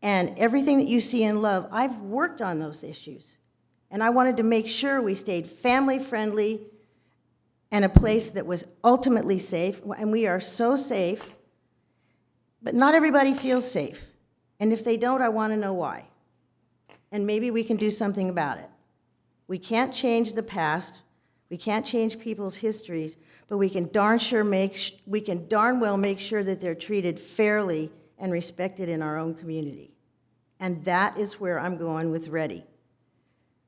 And everything that you see and love, I've worked on those issues. And I wanted to make sure we stayed family-friendly and a place that was ultimately safe. And we are so safe, but not everybody feels safe. And if they don't, I want to know why. And maybe we can do something about it. We can't change the past. We can't change people's histories, but we can darn well make sure that they're treated fairly and respected in our own community. And that is where I'm going with Ready.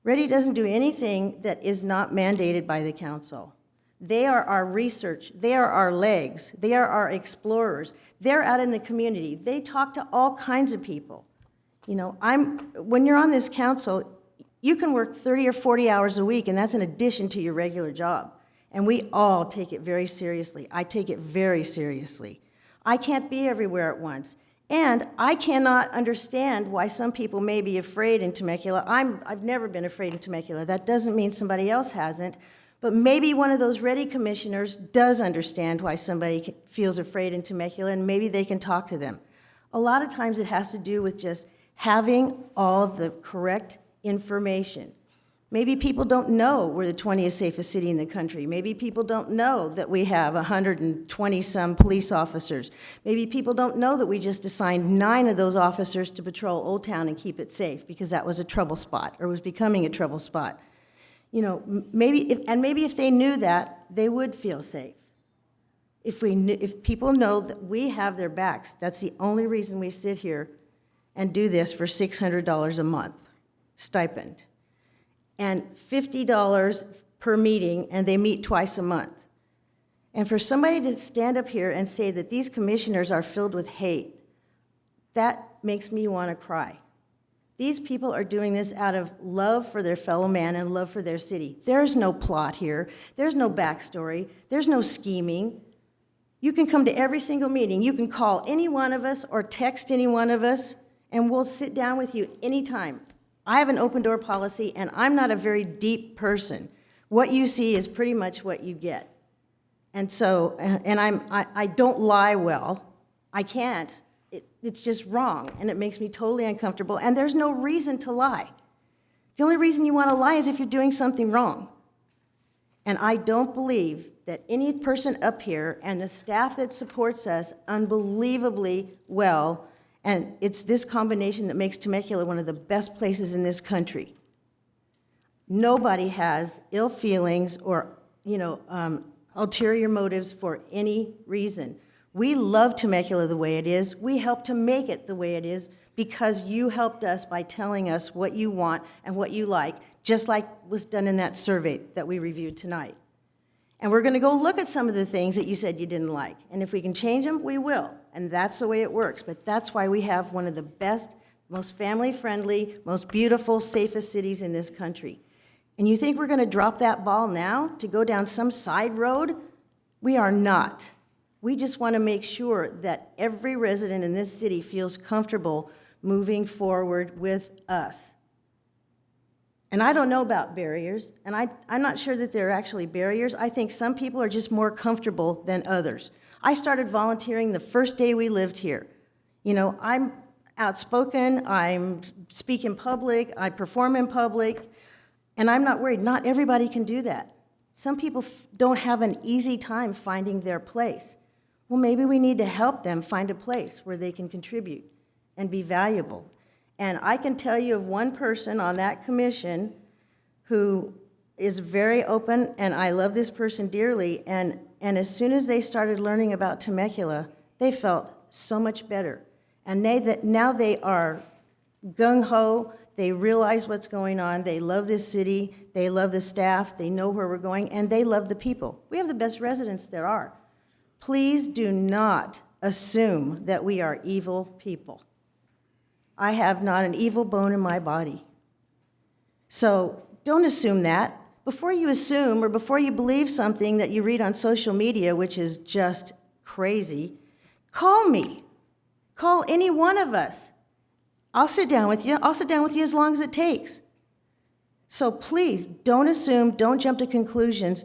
Ready doesn't do anything that is not mandated by the council. They are our research. They are our legs. They are our explorers. They're out in the community. They talk to all kinds of people. When you're on this council, you can work 30 or 40 hours a week, and that's in addition to your regular job. And we all take it very seriously. I take it very seriously. I can't be everywhere at once. And I cannot understand why some people may be afraid in Temecula. I've never been afraid in Temecula. That doesn't mean somebody else hasn't. But maybe one of those Ready commissioners does understand why somebody feels afraid in Temecula, and maybe they can talk to them. A lot of times it has to do with just having all the correct information. Maybe people don't know we're the 20th safest city in the country. Maybe people don't know that we have 120-some police officers. Maybe people don't know that we just assigned 9 of those officers to patrol Old Town and keep it safe because that was a trouble spot or was becoming a trouble spot. You know, maybe if they knew that, they would feel safe. If people know that we have their backs, that's the only reason we sit here and do this for $600 a month stipend. And $50 per meeting, and they meet twice a month. And for somebody to stand up here and say that these commissioners are filled with hate, that makes me want to cry. These people are doing this out of love for their fellow man and love for their city. There's no plot here. There's no backstory. There's no scheming. You can come to every single meeting. You can call any one of us or text any one of us, and we'll sit down with you anytime. I have an open door policy, and I'm not a very deep person. What you see is pretty much what you get. And so, I don't lie well. I can't. It's just wrong, and it makes me totally uncomfortable, and there's no reason to lie. The only reason you want to lie is if you're doing something wrong. And I don't believe that any person up here and the staff that supports us unbelievably well, and it's this combination that makes Temecula one of the best places in this country. Nobody has ill feelings or, ulterior motives for any reason. We love Temecula the way it is. We help to make it the way it is because you helped us by telling us what you want and what you like, just like was done in that survey that we reviewed tonight. And we're going to go look at some of the things that you said you didn't like. And if we can change them, we will. And that's the way it works. But that's why we have one of the best, most family-friendly, most beautiful, safest cities in this country. And you think we're going to drop that ball now to go down some side road? We are not. We just want to make sure that every resident in this city feels comfortable moving forward with us. And I don't know about barriers, and I'm not sure that there are actually barriers. I think some people are just more comfortable than others. I started volunteering the first day we lived here. I'm outspoken, I speak in public, I perform in public, and I'm not worried. Not everybody can do that. Some people don't have an easy time finding their place. Well, maybe we need to help them find a place where they can contribute and be valuable. And I can tell you of one person on that commission who is very open, and I love this person dearly, and as soon as they started learning about Temecula, they felt so much better. And now they are gung-ho, they realize what's going on, they love this city, they love the staff, they know where we're going, and they love the people. We have the best residents there are. Please do not assume that we are evil people. I have not an evil bone in my body. So don't assume that. Before you assume or before you believe something that you read on social media, which is just crazy, call me. Call any one of us. I'll sit down with you. I'll sit down with you as long as it takes. So please, don't assume, don't jump to conclusions.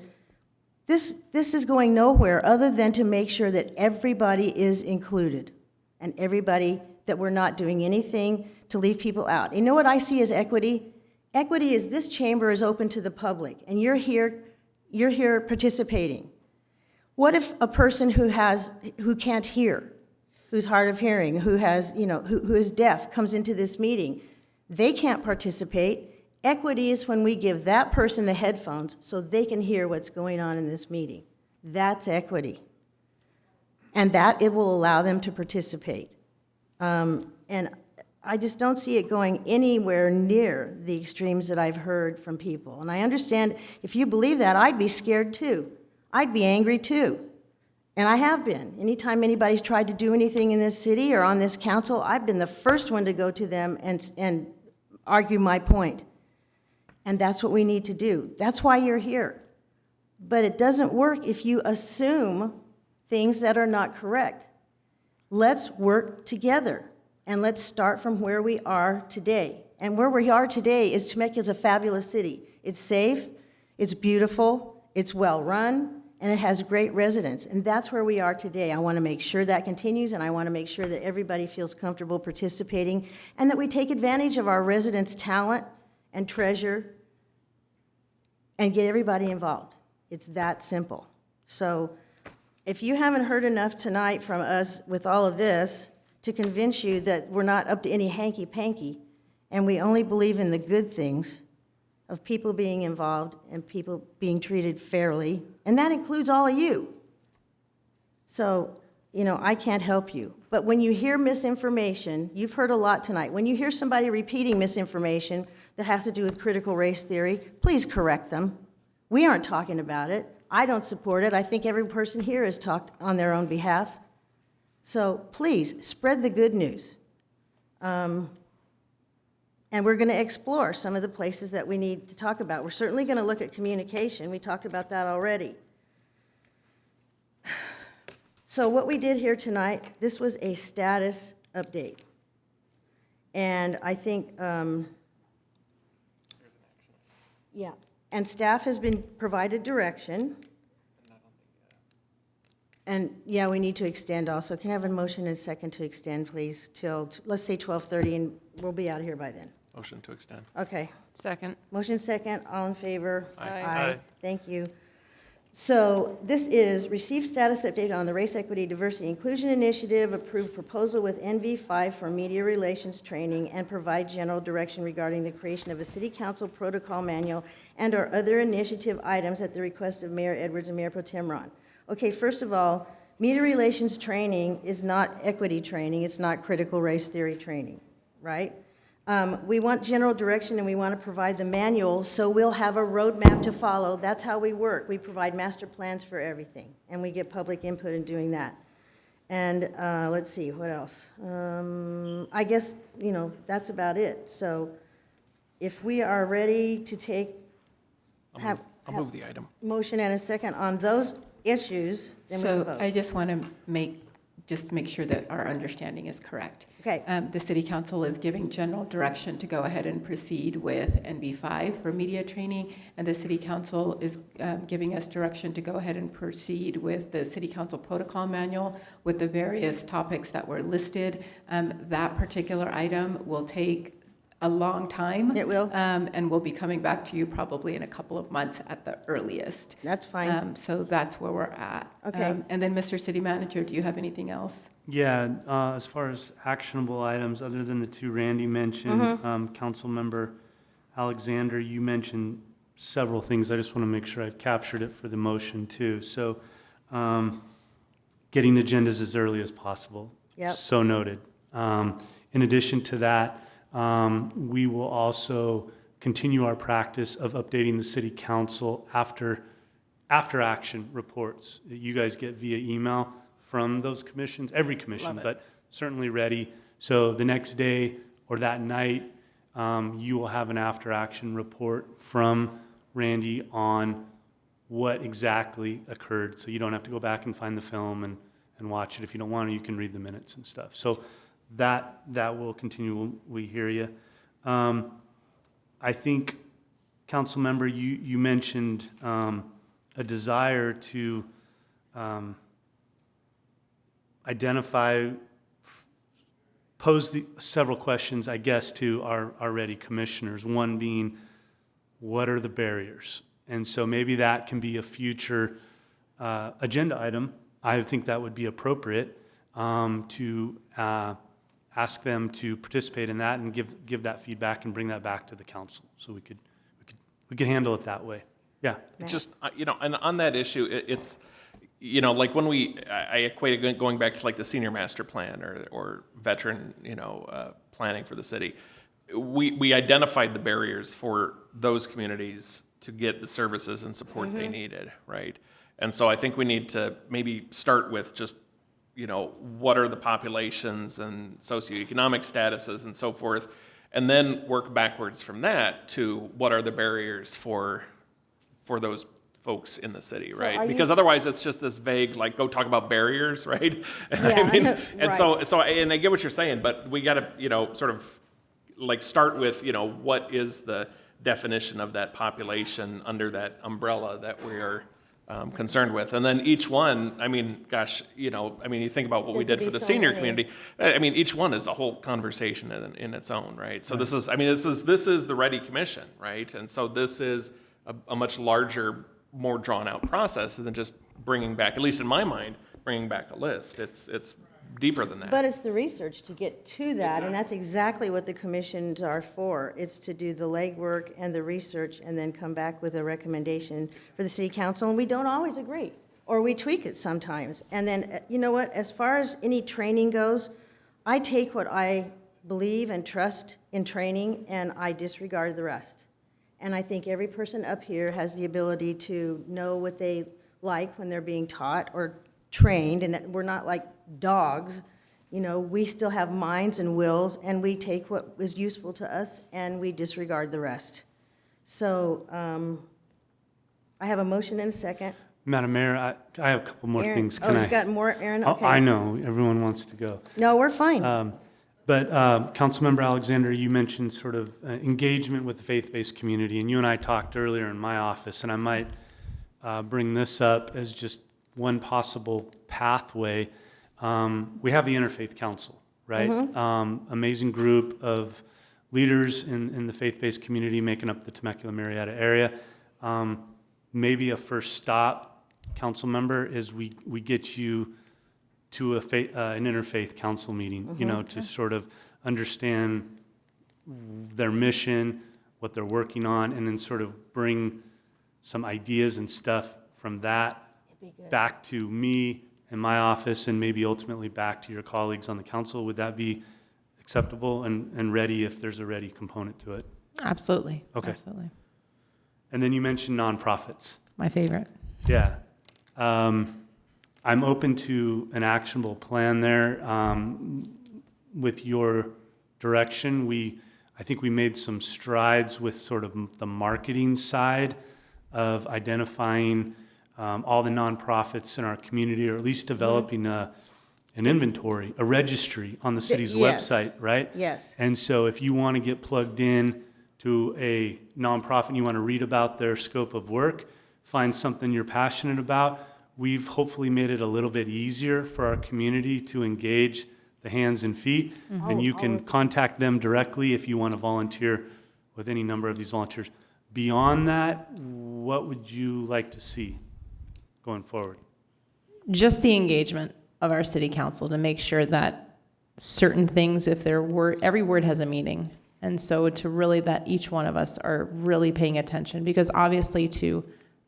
This is going nowhere other than to make sure that everybody is included and everybody, that we're not doing anything to leave people out. You know what I see as equity? Equity is this chamber is open to the public, and you're here participating. What if a person who can't hear, who's hard of hearing, who is deaf, comes into this meeting? They can't participate. Equity is when we give that person the headphones so they can hear what's going on in this meeting. That's equity. And that it will allow them to participate. And I just don't see it going anywhere near the extremes that I've heard from people. And I understand if you believe that, I'd be scared too. I'd be angry too. And I have been. Anytime anybody's tried to do anything in this city or on this council, I've been the first one to go to them and argue my point. And that's what we need to do. That's why you're here. But it doesn't work if you assume things that are not correct. Let's work together, and let's start from where we are today. And where we are today is Temecula's a fabulous city. It's safe, it's beautiful, it's well-run, and it has great residents, and that's where we are today. I want to make sure that continues, and I want to make sure that everybody feels comfortable participating, and that we take advantage of our residents' talent and treasure and get everybody involved. It's that simple. So if you haven't heard enough tonight from us with all of this to convince you that we're not up to any hanky-panky, and we only believe in the good things of people being involved and people being treated fairly, and that includes all of you. So, I can't help you. But when you hear misinformation, you've heard a lot tonight, when you hear somebody repeating misinformation that has to do with critical race theory, please correct them. We aren't talking about it. I don't support it. I think every person here has talked on their own behalf. So please, spread the good news. And we're going to explore some of the places that we need to talk about. We're certainly going to look at communication. We talked about that already. So what we did here tonight, this was a status update. And I think, yeah, and staff has been provided direction. And yeah, we need to extend also. Can I have a motion and a second to extend, please, till, let's say 12:30, and we'll be out of here by then. Motion to extend. Okay. Second. Motion second, all in favor? Aye. Aye. Thank you. So this is receive status update on the Race Equity Diversity Inclusion Initiative, approved proposal with NV5 for media relations training, and provide general direction regarding the creation of a city council protocol manual and or other initiative items at the request of Mayor Edwards and Mayor Pro Tem Ron. Okay, first of all, media relations training is not equity training, it's not critical race theory training, right? We want general direction and we want to provide the manual, so we'll have a roadmap to follow. That's how we work. We provide master plans for everything, and we get public input in doing that. And let's see, what else? I guess, that's about it. So if we are ready to take, I'll move the item. Motion and a second on those issues, then we can So vote. I just want to make sure that our understanding is correct. Okay. The city council is giving general direction to go ahead and proceed with NB5 for media training, and the city council is giving us direction to go ahead and proceed with the city council protocol manual with the various topics that were listed. That particular item will take a long time. It will. And we'll be coming back to you probably in a couple of months at the earliest. That's fine. So that's where we're at. Okay. And then, Mr. City Manager, do you have anything else? Yeah, as far as actionable items, other than the two Randy mentioned, Councilmember Alexander, you mentioned several things. I just want to make sure I've captured it for the motion too. So getting agendas as early as possible. Yep. So noted. In addition to that, we will also continue our practice of updating the city council after action reports that you guys get via email from those commissions, every commission, but certainly ready. So the next day or that night, you will have an after action report from Randy on what exactly occurred. So you don't have to go back and find the film and watch it. If you don't want to, you can read the minutes and stuff. So that will continue. We hear you. I think, council member, you mentioned a desire to identify, pose several questions, I guess, to our ready commissioners. One being, what are the barriers? And so maybe that can be a future agenda item. I think that would be appropriate to ask them to participate in that and give that feedback and bring that back to the council. So we could handle it that way. Yeah. It just, and on that issue, it's, like when I equated going back to like the senior master plan or veteran, planning for the city. We identified the barriers for those communities to get the services and support they needed, right? And so I think we need to maybe start with just, what are the populations and socioeconomic statuses and so forth, and then work backwards from that to what are the barriers for those folks in the city, So right? are Because you- otherwise it's just this vague, like, go talk about barriers, right? Yeah, and right. so and I get what you're saying, but we got to, sort of like start with, what is the definition of that population under that umbrella that we're concerned with. And then each one, I mean, gosh, you know, I mean, you think about what There we could did for be the so senior many. community. I mean, each one is a whole conversation in its own, right? So this is, I mean, this is the Ready Commission, right? And so this is a much larger, more drawn out process than just bringing back, at least in my mind, bringing back a list. It's deeper than that. But it's the research to get to that, and that's exactly what the commissions are for. It's to do the legwork and the research and then come back with a recommendation for the city council, and we don't always agree, or we tweak it sometimes. And then, you know what, as far as any training goes, I take what I believe and trust in training, and I disregard the rest. And I think every person up here has the ability to know what they like when they're being taught or trained, and we're not like dogs. You know, we still have minds and wills, and we take what is useful to us, and we disregard the rest. So I have a motion and a second. Madam Mayor, I have a couple more Aaron- things. oh, you've got more, Aaron? Oh, Okay. I know, everyone wants to go. No, we're fine. But Councilmember Alexander, you mentioned sort of engagement with the faith-based community, and you and I talked earlier in my office, and I might bring this up as just one possible pathway. We have the Interfaith Council, right? Amazing group of leaders in the faith-based community making up the Temecula-Marietta area. Maybe a first stop, council member, is we get you to an interfaith council meeting, you know, to sort of understand their mission, what they're working on, and then sort of bring some ideas and stuff from that back to me and my office, and maybe ultimately back to your colleagues on the council. Would that be acceptable and ready if there's a ready component to it? Absolutely. Okay. Absolutely. And then you mentioned nonprofits. My favorite. Yeah. I'm open to an actionable plan there. With your direction, I think we made some strides with sort of the marketing side of identifying all the nonprofits in our community, or at least developing an inventory, a registry on the city's Yes. website, right? Yes. And so if you want to get plugged in to a nonprofit and you want to read about their scope of work, find something you're passionate about, we've hopefully made it a little bit easier for our community to engage the hands and feet. And you can contact them directly if you want to volunteer with any number of these volunteers. Beyond that, what would you like to see going forward? Just the engagement of our city council to make sure that certain things, if there were, every word has a meaning. And so to really that each one of us are really paying attention, because obviously to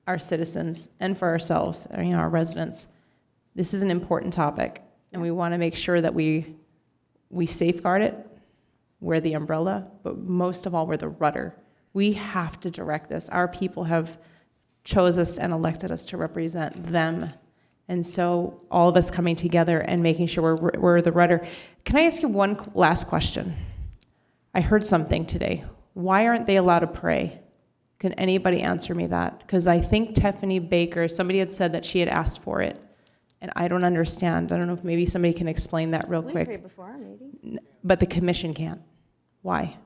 our citizens and for ourselves, you know, our residents, this is an important topic, and we want to make sure that we safeguard it, we're the umbrella, but most of all, we're the rudder. We have to direct this. Our people have chose us and elected us to represent them. And so all of us coming together and making sure we're the rudder. Can I ask you one last question? I heard something today. Why aren't they allowed to pray? Can anybody answer me that? Because I think Tiffany Baker, somebody had said that she had asked for it, and I don't understand. I don't know if maybe somebody can explain that real We quick. prayed before our meeting. But the commission can't. Why?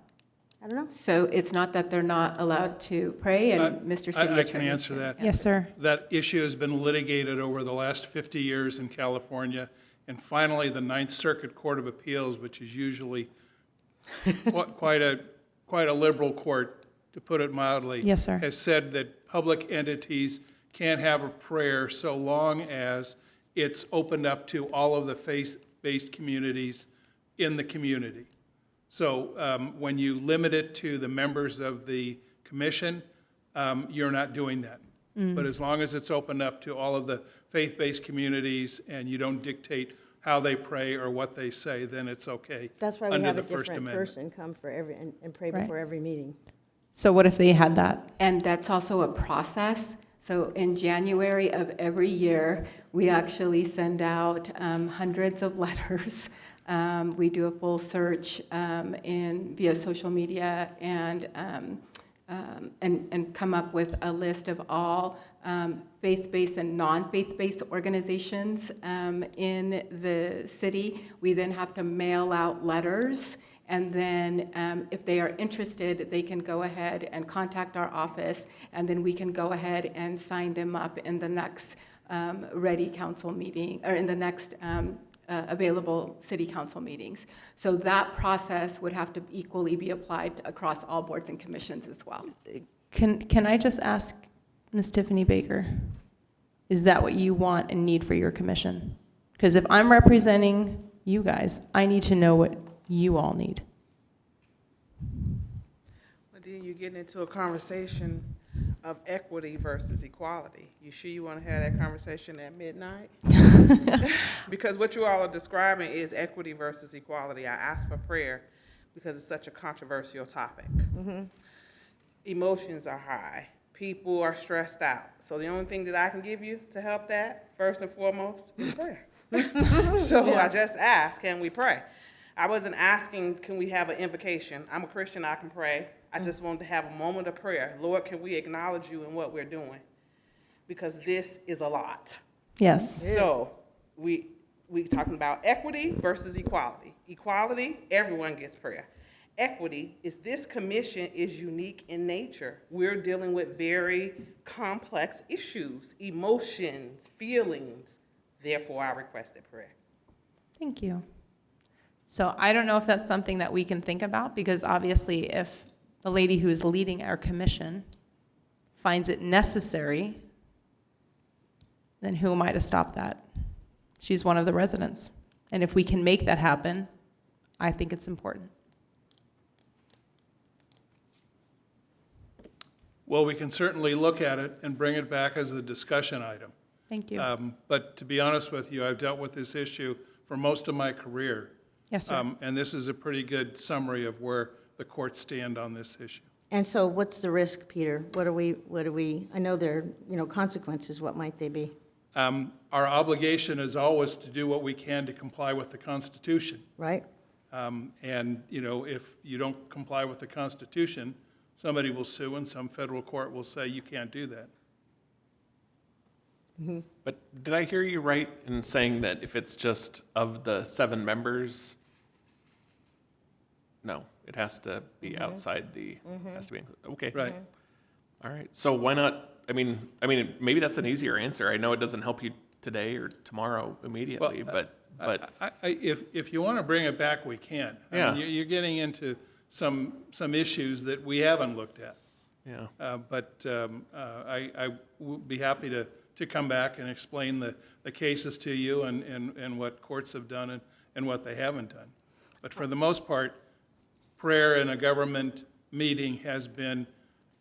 I don't know. So it's not that they're not allowed to pray, and Mr. City I can Attorney answer that. Yes, sir. That issue has been litigated over the last 50 years in California, and finally, the Ninth Circuit Court of Appeals, which is usually quite a liberal court, to put it mildly, Yes, sir. has said that public entities can't have a prayer so long as it's opened up to all of the faith-based communities in the community. So when you limit it to the members of the commission, you're not doing that. But as long as it's opened up to all of the faith-based communities and you don't dictate how they pray or what they say, then it's okay. That's why we under have a the First different Amendment. person come for every, and pray Right. before every meeting. So what if they had that? And that's also a process. So in January of every year, we actually send out hundreds of letters. We do a full search via social media and come up with a list of all faith-based and non-faith-based organizations in the city. We then have to mail out letters, And then if they are interested, they can go ahead and contact our office, and then we can go ahead and sign them up in the next ready council meeting, or in the next available city council meetings. So that process would have to equally be applied across all boards and commissions as well. Can I just ask Ms. Tiffany Baker, is that what you want and need for your commission? Because if I'm representing you guys, I need to know what you all need. But then you get into a conversation of equity versus equality. You sure you want to have that conversation at midnight? Because what you all are describing is equity versus equality. I ask for prayer because it's such a controversial topic. Emotions are high. People are stressed out. So the only thing that I can give you to help that, first and foremost, is prayer. So I just asked, can we pray? I wasn't asking, can we have an invocation? I'm a Christian, I can pray. I just wanted to have a moment of prayer. Lord, can we acknowledge you in what we're doing? Because this is a lot. Yes. So we talking about equity versus equality. Equality, everyone gets prayer. Equity is this commission is unique in nature. We're dealing with very complex issues, emotions, feelings. Therefore, I requested prayer. Thank you. So I don't know if that's something that we can think about, because obviously if the lady who is leading our commission finds it necessary, then who am I to stop that? She's one of the residents. And if we can make that happen, I think it's important. Well, we can certainly look at it and bring it back as a discussion item. Thank you. But to be honest with you, I've dealt with this issue for most of my career. Yes, sir. And this is a pretty good summary of where the courts stand on this issue. And so what's the risk, Peter? What are we, I know there are, consequences, what might they be? Our obligation is always to do what we can to comply with the Constitution. Right. And, if you don't comply with the Constitution, somebody will sue and some federal court will say you can't do that. But did I hear you right in saying that if it's just of the 7 members, no, it has to be outside the, has to be included. Okay. Right. All right. So why not, I mean, maybe that's an easier answer. I know it doesn't help you today or tomorrow immediately, but. If you want to bring it back, we can. Yeah. I mean, you're getting into some issues that we haven't looked at. Yeah. But I would be happy to come back and explain the cases to you and what courts have done and what they haven't done. But for the most part, prayer in a government meeting has been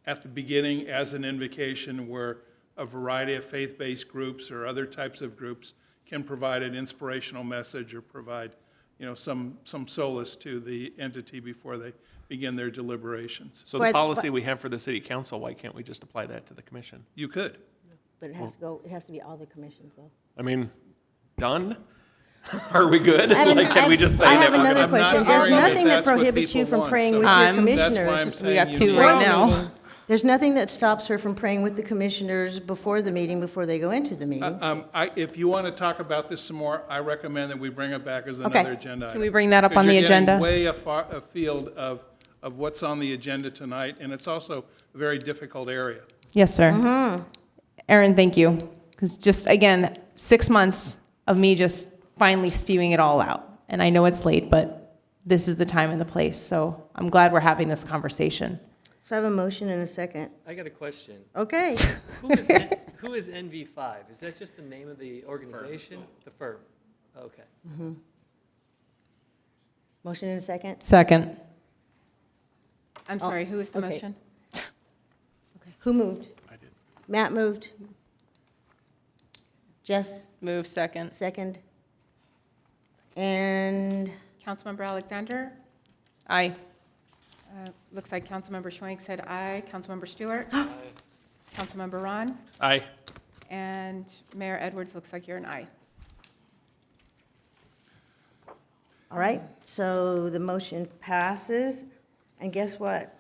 at the beginning as an invocation where a variety of faith-based groups or other types of groups can provide an inspirational message or provide some solace to the entity before they begin their deliberations. So the policy we have for the city council, why can't we just apply that to the commission? You could. But it has to be all the commissions, though. I mean, done? Are we good? Can we just say I that? have another question. There's nothing that that's what prohibits you people from want, praying so with your that's commissioners. why I'm saying We got you 2 need- right now. There's nothing that stops her from praying with the commissioners before the meeting, before they go into the meeting. If you want to talk about this some more, I recommend that we bring it back as another agenda item. Can we bring that up on the Because agenda? you're getting way afield of what's on the agenda tonight, and it's also a very difficult area. Yes, sir. Erin, thank you. Because just, again, 6 months of me just finally spewing it all out. And I know it's late, but this is the time and the place. So I'm glad we're having this conversation. So I have a motion and a second. I got a question. Okay. Who is NV5? Is that just the name of the organization? The firm. Okay. Motion and a second? Second. I'm sorry, who is the okay. motion? Who moved? I did. Matt moved. Jess, Move second. second. And Councilmember Alexander? Aye. Looks like Councilmember Schwenk said aye. Councilmember Stewart? Councilmember Ron? Aye. And Mayor Edwards, looks like you're an aye. all right, so the motion passes. And guess what?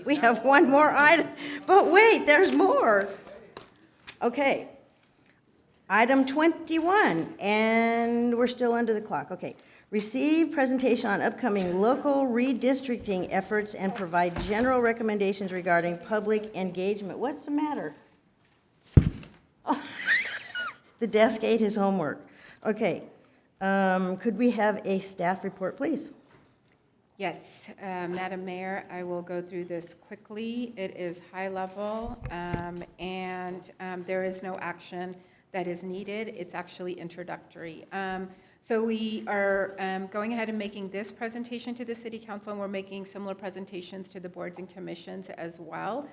We have one more item, but wait, there's more. Okay. Item 21, and we're still under the clock. Okay. Receive presentation on upcoming local redistricting efforts and provide general recommendations regarding public engagement. What's the matter? Oh, the desk ate his homework. Okay. Could we have a staff report, please? Yes, Madam Mayor, I will go through this quickly. It is high level, and there is no action that is needed. It's actually introductory. So we are going ahead and making this presentation to the City Council, and we're making similar presentations to the boards and commissions as well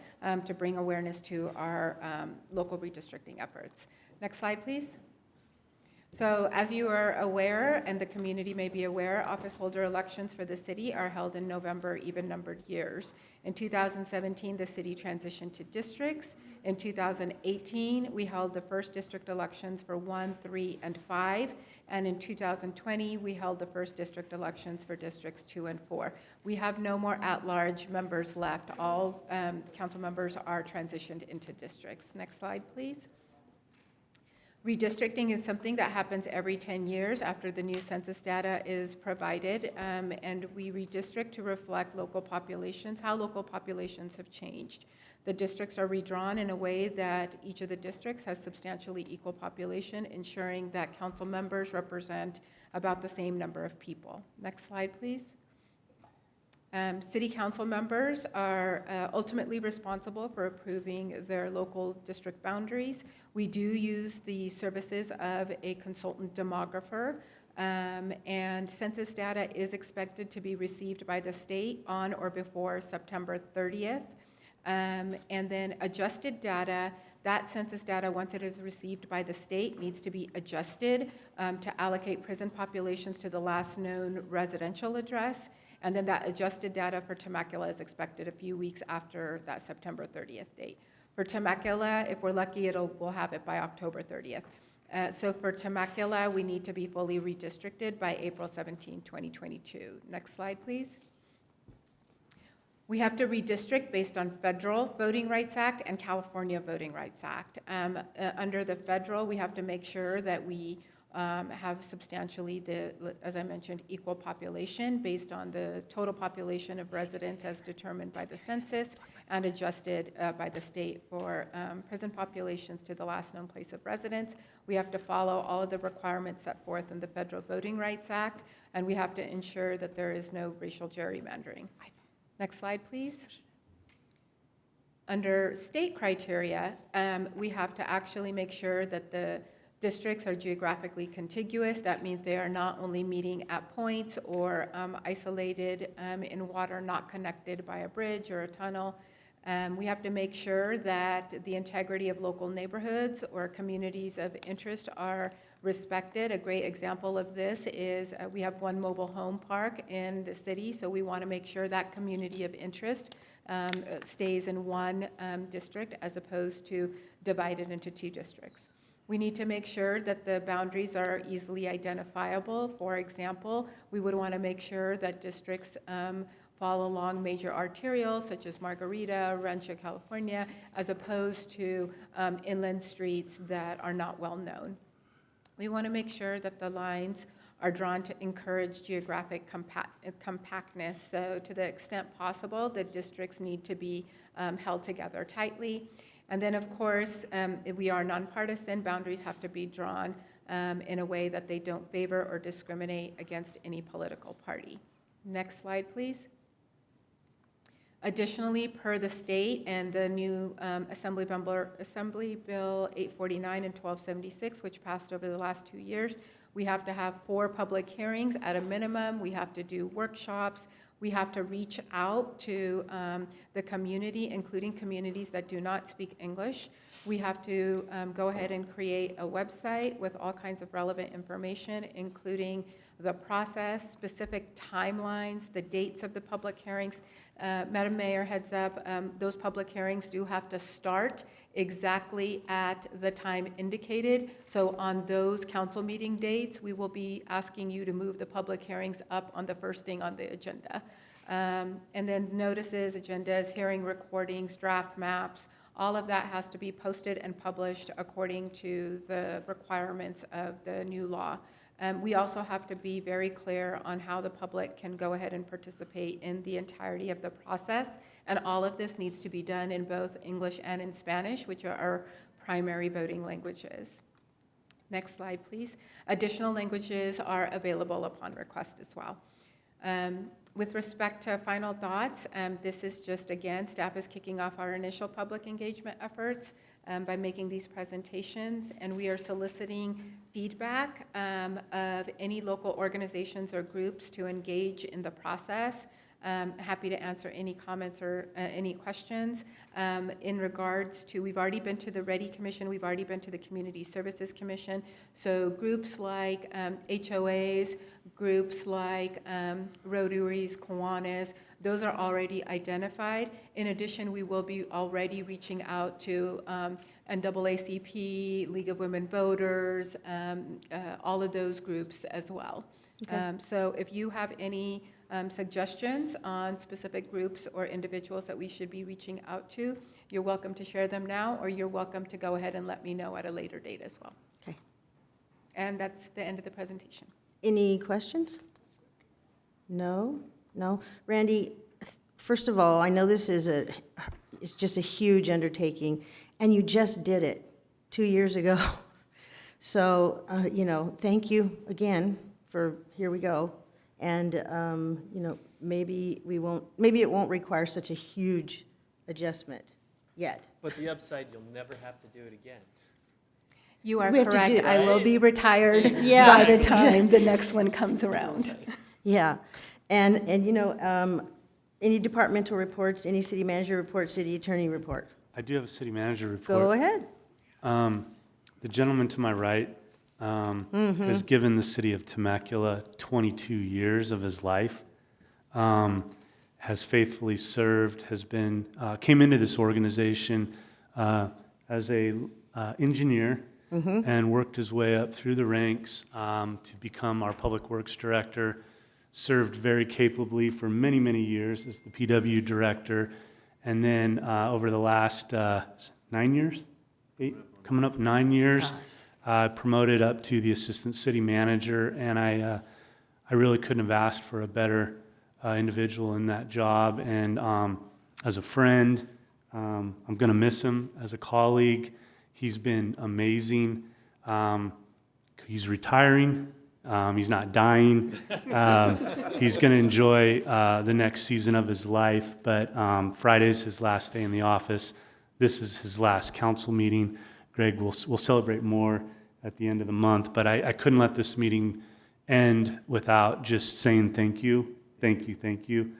to bring awareness to our local redistricting efforts. Next slide, please. So as you are aware, and the community may be aware, office holder elections for the city are held in November even-numbered years. In 2017, the city transitioned to districts. In 2018, we held the first district elections for 1, 3, and 5. And in 2020, we held the first district elections for districts 2 and 4. We have no more at-large members left. All council members are transitioned into districts. Next slide, please. Redistricting is something that happens every 10 years after the new census data is provided, and we redistrict to reflect local populations, how local populations have changed. The districts are redrawn in a way that each of the districts has substantially equal population, ensuring that council members represent about the same number of people. Next slide, please. City council members are ultimately responsible for approving their local district boundaries. We do use the services of a consultant demographer, and census data is expected to be received by the state on or before September 30th. And then adjusted data, that census data, once it is received by the state, needs to be adjusted to allocate prison populations to the last known residential address. And then that adjusted data for Temecula is expected a few weeks after that September 30th date. For Temecula, if we're lucky, we'll have it by October 30th. So for Temecula, we need to be fully redistricted by April 17, 2022. Next slide, please. We have to redistrict based on Federal Voting Rights Act and California Voting Rights Act. Under the federal, we have to make sure that we have substantially, as I mentioned, equal population based on the total population of residents as determined by the census and adjusted by the state for prison populations to the last known place of residence. We have to follow all of the requirements set forth in the Federal Voting Rights Act, and we have to ensure that there is no racial gerrymandering. Next slide, please. Under state criteria, we have to actually make sure that the districts are geographically contiguous. That means they are not only meeting at points or isolated in water, not connected by a bridge or a tunnel. We have to make sure that the integrity of local neighborhoods or communities of interest are respected. A great example of this is we have one mobile home park in the city, so we want to make sure that community of interest stays in one district as opposed to divided into 2 districts. We need to make sure that the boundaries are easily identifiable. For example, we would want to make sure that districts fall along major arterials such as Margarita, Rancho California, as opposed to inland streets that are not well known. We want to make sure that the lines are drawn to encourage geographic compactness. So to the extent possible, the districts need to be held together tightly. And then, of course, we are nonpartisan. Boundaries have to be drawn in a way that they don't favor or discriminate against any political party. Next slide, please. Additionally, per the state and the new Assembly Bill 849 and 1276, which passed over the last 2 years, we have to have 4 public hearings at a minimum. We have to do workshops. We have to reach out to the community, including communities that do not speak English. We have to go ahead and create a website with all kinds of relevant information, including the process, specific timelines, the dates of the public hearings. Madam Mayor, heads up, those public hearings do have to start exactly at the time indicated. So on those council meeting dates, we will be asking you to move the public hearings up on the first thing on the agenda. And then notices, agendas, hearing recordings, draft maps, all of that has to be posted and published according to the requirements of the new law. We also have to be very clear on how the public can go ahead and participate in the entirety of the process. And all of this needs to be done in both English and in Spanish, which are our primary voting languages. Next slide, please. Additional languages are available upon request as well. With respect to final thoughts, this is just, again, staff is kicking off our initial public engagement efforts by making these presentations, and we are soliciting feedback of any local organizations or groups to engage in the process. Happy to answer any comments or any questions in regards to, we've already been to the READY Commission, we've already been to the Community Services Commission, so groups like HOAs, groups like Rotaries, Kiwanis, those are already identified. In addition, we will be already reaching out to NAACP, League of Women Voters, all of those groups as well. Okay. So if you have any suggestions on specific groups or individuals that we should be reaching out to, you're welcome to share them now, or you're welcome to go ahead and let me know at a later date as well. Okay. And that's the end of the presentation. Any questions? No? No? Randy, first of all, I know this is it's just a huge undertaking, and you just did it 2 years ago. So, you know, thank you again for, here we go. And, you know, maybe it won't require such a huge adjustment yet. But the upside, you'll never have to do it again. You are We have to correct. do- I will be retired Yeah. by the time the next one comes around. Yeah, and you know, any departmental reports, any city manager report, city attorney report? I do have a city manager report. Go ahead. The gentleman to my right has given the city of Temecula 22 years of his life, has faithfully served, has been, came into this organization as a engineer and worked his way up through the ranks to become our public works director, served very capably for many, many years as the PW director, and then over the last 9 years, coming up 9 years, promoted up to the assistant city manager, and I really couldn't have asked for a better individual in that job. And as a friend, I'm going to miss him. As a colleague, he's been amazing. He's retiring. He's not dying. He's going to enjoy the next season of his life, but Friday's his last day in the office. This is his last council meeting. Greg, we'll celebrate more at the end of the month, but I couldn't let this meeting end without just saying thank you, thank you, thank you.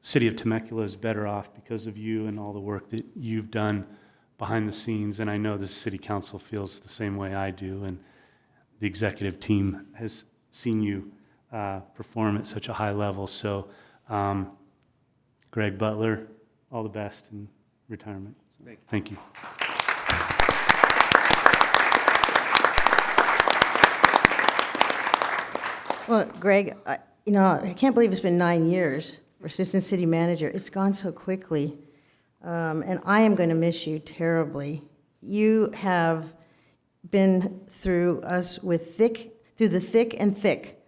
City of Temecula is better off because of you and all the work that you've done behind the scenes, and I know the city council feels the same way I do, and the executive team has seen you perform at such a high level. So, Greg Butler, all the best in retirement. So, thank you. Well, Greg, you know, I can't believe it's been 9 years for assistant city manager. It's gone so quickly, and I am going to miss you terribly. You have been through us through the thick and thick.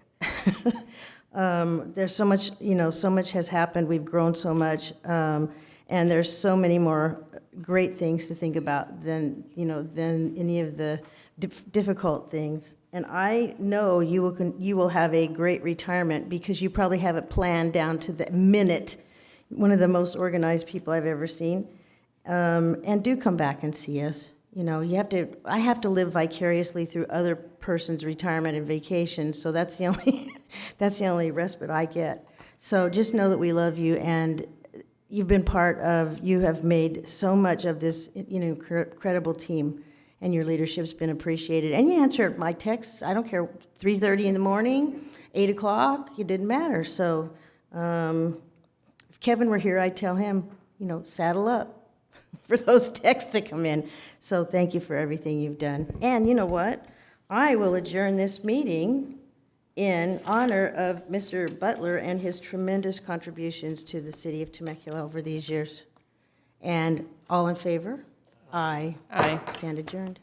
There's so much, you know, so much has happened. We've grown so much, and there's so many more great things to think about than any of the difficult things. And I know you will have a great retirement because you probably have it planned down to the minute. One of the most organized people I've ever seen. And do come back and see us. You know, I have to live vicariously through other person's retirement and vacation, so that's the only respite I get. So just know that we love you, and you have made so much of this, you know, incredible team, and your leadership's been appreciated. And you answered my texts, I don't care, 3:30 in the morning, 8 o'clock, it didn't matter. So if Kevin were here, I'd tell him, you know, saddle up for those texts to come in. So thank you for everything you've done. And you know what? I will adjourn this meeting in honor of Mr. Butler and his tremendous contributions to the city of Temecula over these years. And all in favor? Aye. Aye. Stand adjourned.